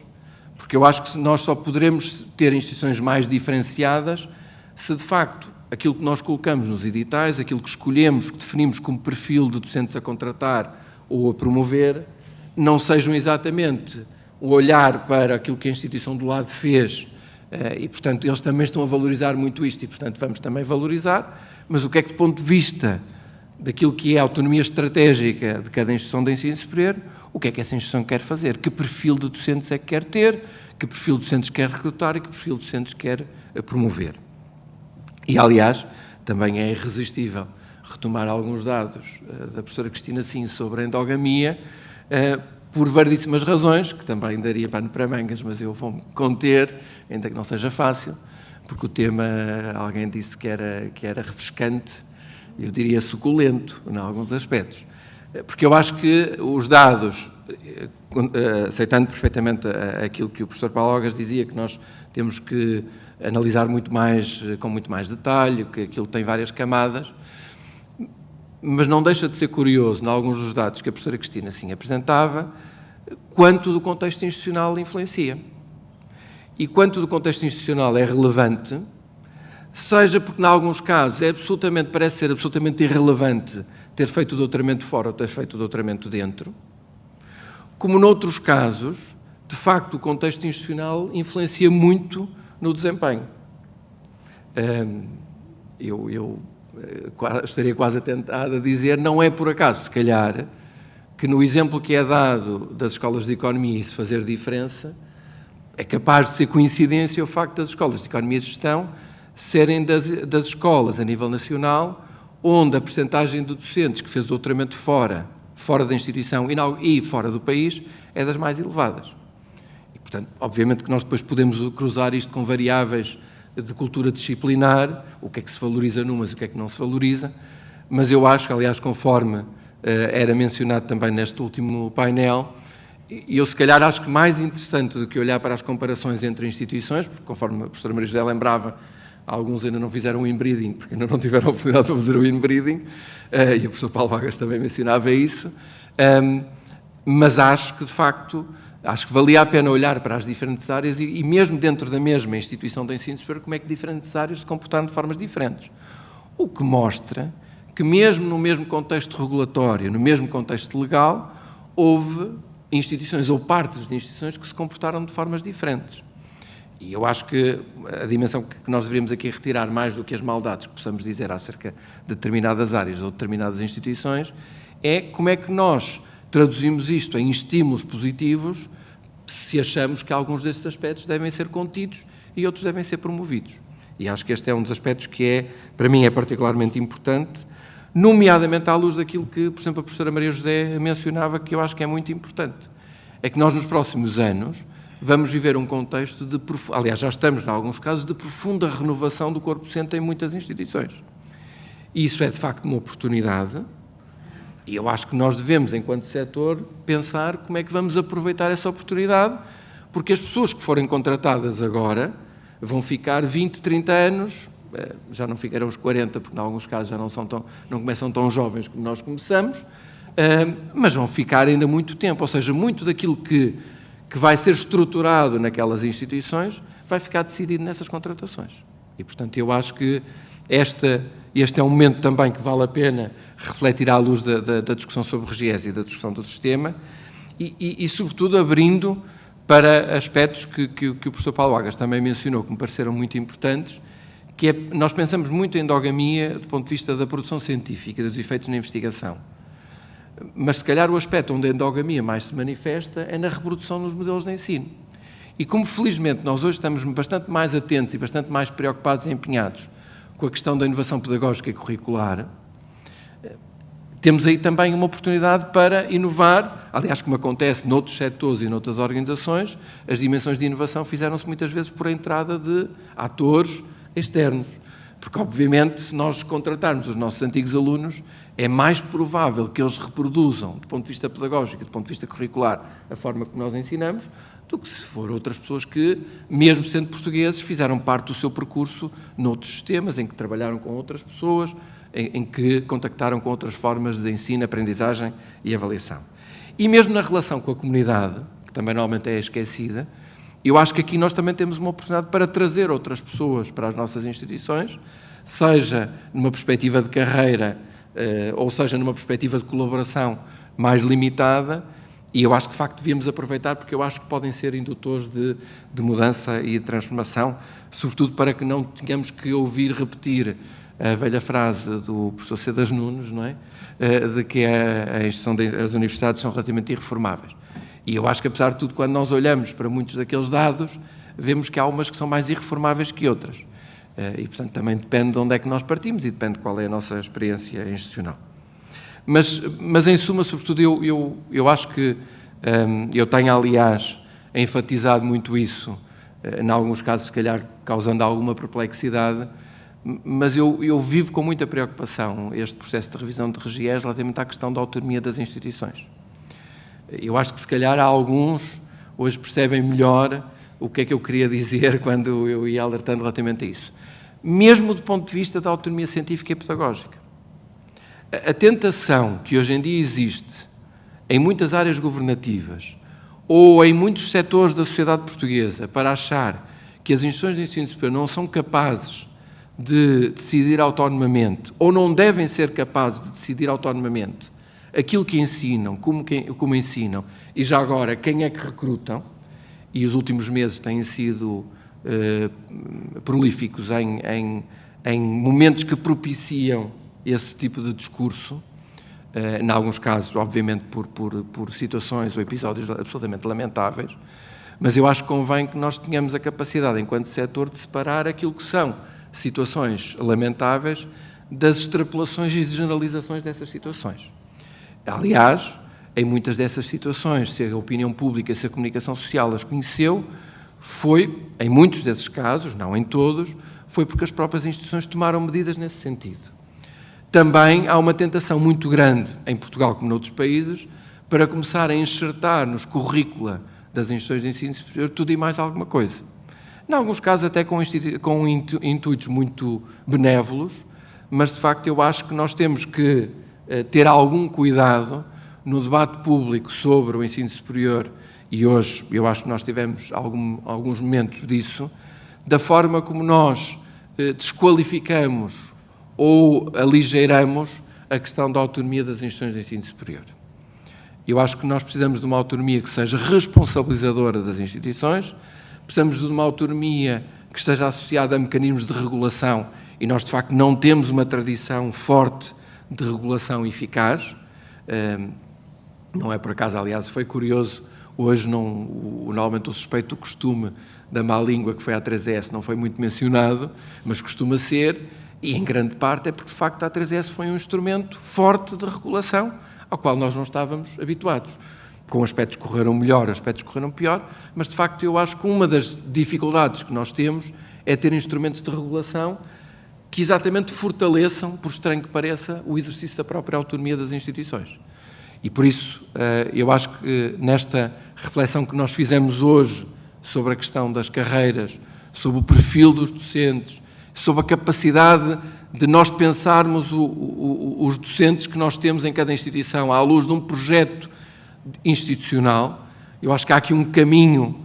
porque eu acho que nós só poderemos ter instituições mais diferenciadas se, de facto, aquilo que nós colocamos nos editais, aquilo que escolhemos, que definimos como perfil de docentes a contratar ou a promover, não sejam exatamente o olhar para aquilo que a instituição do lado fez e, portanto, eles também estão a valorizar muito isto e, portanto, vamos também valorizar, mas o que é que, do ponto de vista daquilo que é a autonomia estratégica de cada instituição de ensino superior, o que é que essa instituição quer fazer? Que perfil de docentes é que quer ter? Que perfil de docentes quer recrutar e que perfil de docentes quer promover? E, aliás, também é irresistível retomar alguns dados da professora Cristina Sim sobre a endogamia, por variedíssimas razões, que também daria pano para mangas, mas eu vou-me conter, ainda que não seja fácil, porque o tema, alguém disse que era refrescante, eu diria suculento, em alguns aspectos. Porque eu acho que os dados, aceitando perfeitamente aquilo que o professor Paulo Algas dizia, que nós temos que analisar muito mais, com muito mais detalhe, que aquilo tem várias camadas, mas não deixa de ser curioso, em alguns dos dados que a professora Cristina assim apresentava, quanto do contexto institucional influencia. E quanto do contexto institucional é relevante, seja porque, em alguns casos, parece ser absolutamente irrelevante ter feito o doutoramento fora ou ter feito o doutoramento dentro, como noutros casos, de facto, o contexto institucional influencia muito no desempenho. Eu estaria quase tentado a dizer, não é por acaso, se calhar, que no exemplo que é dado das escolas de economia isso fazer diferença, é capaz de ser coincidência o facto das escolas de economia e gestão serem das escolas a nível nacional onde a percentagem de docentes que fez o doutoramento fora da instituição e fora do país é das mais elevadas. E, portanto, obviamente que nós depois podemos cruzar isto com variáveis de cultura disciplinar, o que é que se valoriza numas e o que é que não se valoriza, mas eu acho que, aliás, conforme era mencionado também neste último painel, e eu se calhar acho que mais interessante do que olhar para as comparações entre instituições, porque conforme a professora Maria José lembrava, alguns ainda não fizeram o inbreeding, porque ainda não tiveram a oportunidade de fazer o inbreeding, e o professor Paulo Vargas também mencionava isso, mas acho que, de facto, acho que valia a pena olhar para as diferentes áreas e mesmo dentro da mesma instituição de ensino superior, como é que diferentes áreas se comportaram de formas diferentes. O que mostra que mesmo no mesmo contexto regulatório, no mesmo contexto legal, houve instituições ou partes de instituições que se comportaram de formas diferentes. E eu acho que a dimensão que nós deveríamos aqui retirar, mais do que as maldades que possamos dizer acerca de determinadas áreas ou determinadas instituições, é como é que nós traduzimos isto em estímulos positivos se achamos que alguns desses aspectos devem ser contidos e outros devem ser promovidos. E acho que este é um dos aspectos que para mim é particularmente importante, nomeadamente à luz daquilo que, por exemplo, a professora Maria José mencionava, que eu acho que é muito importante. É que nós, nos próximos anos, vamos viver um contexto de, aliás, já estamos, em alguns casos, de profunda renovação do corpo docente em muitas instituições. E isso é, de facto, uma oportunidade, e eu acho que nós devemos, enquanto setor, pensar como é que vamos aproveitar essa oportunidade, porque as pessoas que forem contratadas agora vão ficar 20, 30 anos, já não ficarão os 40, porque em alguns casos já não começam tão jovens como nós começamos, mas vão ficar ainda muito tempo, ou seja, muito daquilo que vai ser estruturado naquelas instituições vai ficar decidido nessas contratações. E, portanto, eu acho que este é um momento também que vale a pena refletir à luz da discussão sobre RGES e da discussão do sistema e sobretudo, abrindo para aspectos que o professor Paulo Agas também mencionou, que me pareceram muito importantes, que é, nós pensamos muito em endogamia do ponto de vista da produção científica, dos efeitos na investigação. Mas, se calhar, o aspecto onde a endogamia mais se manifesta é na reprodução nos modelos de ensino. E como, felizmente, nós hoje estamos bastante mais atentos e bastante mais preocupados e empenhados com a questão da inovação pedagógica e curricular, temos aí também uma oportunidade para inovar, aliás, como acontece noutros setores e noutras organizações, as dimensões de inovação fizeram-se muitas vezes por a entrada de atores externos, porque, obviamente, se nós contratarmos os nossos antigos alunos, é mais provável que eles reproduzam, do ponto de vista pedagógico e do ponto de vista curricular, a forma como nós ensinamos, do que se for outras pessoas que, mesmo sendo portugueses, fizeram parte do seu percurso noutros sistemas, em que trabalharam com outras pessoas, em que contactaram com outras formas de ensino, aprendizagem e avaliação. E mesmo na relação com a comunidade, que também normalmente é esquecida, eu acho que aqui nós também temos uma oportunidade para trazer outras pessoas para as nossas instituições, seja numa perspectiva de carreira, ou seja numa perspectiva de colaboração mais limitada, e eu acho que de facto devíamos aproveitar, porque eu acho que podem ser indutores de mudança e de transformação, sobretudo para que não tenhamos que ouvir repetir a velha frase do professor Cedas Nunes, não é? De que as universidades são relativamente irreformáveis. E eu acho que, apesar de tudo, quando nós olhamos para muitos daqueles dados, vemos que há umas que são mais irreformáveis que outras. E, portanto, também depende de onde é que nós partimos e depende de qual é a nossa experiência institucional. Mas em suma, sobretudo, eu acho que eu tenho, aliás, enfatizado muito isso, em alguns casos, se calhar, causando alguma perplexidade, mas eu vivo com muita preocupação este processo de revisão de RGES relativamente à questão da autonomia das instituições. Eu acho que, se calhar, há alguns hoje percebem melhor o que é que eu queria dizer quando eu ia alertando relativamente a isso. Mesmo do ponto de vista da autonomia científica e pedagógica. A tentação que hoje em dia existe em muitas áreas governativas ou em muitos setores da sociedade portuguesa para achar que as instituições de ensino superior não são capazes de decidir autonomamente ou não devem ser capazes de decidir autonomamente aquilo que ensinam, como ensinam, e já agora quem é que recrutam, e os últimos meses têm sido prolíficos em momentos que propiciam esse tipo de discurso, em alguns casos, obviamente, por situações ou episódios absolutamente lamentáveis, mas eu acho que convém que nós tenhamos a capacidade, enquanto setor, de separar aquilo que são situações lamentáveis das extrapolações e generalizações dessas situações. Aliás, em muitas dessas situações, se a opinião pública, se a comunicação social as conheceu, foi, em muitos desses casos, não em todos, foi porque as próprias instituições tomaram medidas nesse sentido. Também há uma tentação muito grande, em Portugal como noutros países, para começar a enxertar nos currícula das instituições de ensino superior tudo e mais alguma coisa. Em alguns casos até com intuitos muito benévolos, mas de facto eu acho que nós temos que ter algum cuidado no debate público sobre o ensino superior, e hoje eu acho que nós tivemos alguns momentos disso, da forma como nós desqualificamos ou aligeiramos a questão da autonomia das instituições de ensino superior. Eu acho que nós precisamos de uma autonomia que seja responsabilizadora das instituições, precisamos de uma autonomia que esteja associada a mecanismos de regulação, e nós, de facto, não temos uma tradição forte de regulação eficaz. Não é por acaso, aliás, foi curioso, hoje normalmente o suspeito do costume da má língua, que foi a 3S, não foi muito mencionado, mas costuma ser, E, em grande parte, é porque, de facto, a A3S foi um instrumento forte de regulação ao qual nós não estávamos habituados. Com aspectos que correram melhor, aspectos que correram pior, mas, de facto, eu acho que uma das dificuldades que nós temos é ter instrumentos de regulação que exatamente fortaleçam, por estranho que pareça, o exercício da própria autonomia das instituições. E, por isso, eu acho que nesta reflexão que nós fizemos hoje sobre a questão das carreiras, sobre o perfil dos docentes, sobre a capacidade de nós pensarmos os docentes que nós temos em cada instituição à luz de um projeto institucional, eu acho que há aqui um caminho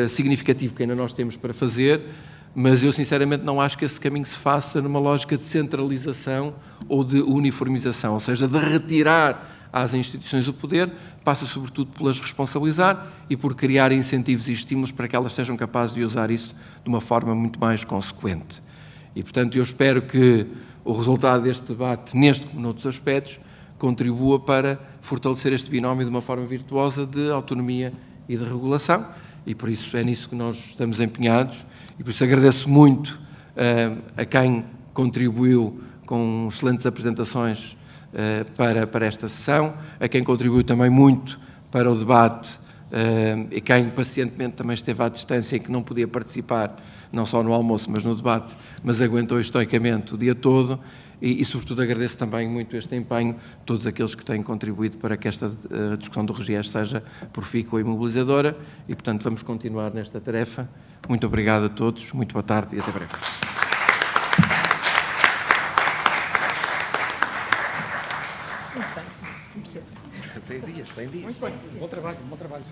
significativo que ainda nós temos para fazer, mas eu sinceramente não acho que esse caminho se faça numa lógica de centralização ou de uniformização, ou seja, de retirar às instituições o poder, passa sobretudo por as responsabilizar e por criar incentivos e estímulos para que elas sejam capazes de usar isso de uma forma muito mais consequente. E, portanto, eu espero que o resultado deste debate, neste como noutros aspectos, contribua para fortalecer este binómio de uma forma virtuosa de autonomia e de regulação, e por isso é nisso que nós estamos empenhados, e por isso agradeço muito a quem contribuiu com excelentes apresentações para esta sessão, a quem contribuiu também muito para o debate e quem pacientemente também esteve à distância e que não podia participar, não só no almoço, mas no debate, mas aguentou estoicamente o dia todo e sobretudo agradeço também muito este empenho de todos aqueles que têm contribuído para que esta discussão do RGES seja profícua e mobilizadora e, portanto, vamos continuar nesta tarefa. Muito obrigado a todos, muito boa tarde e até breve. Muito bem. Tem dias. Muito bem, bom trabalho.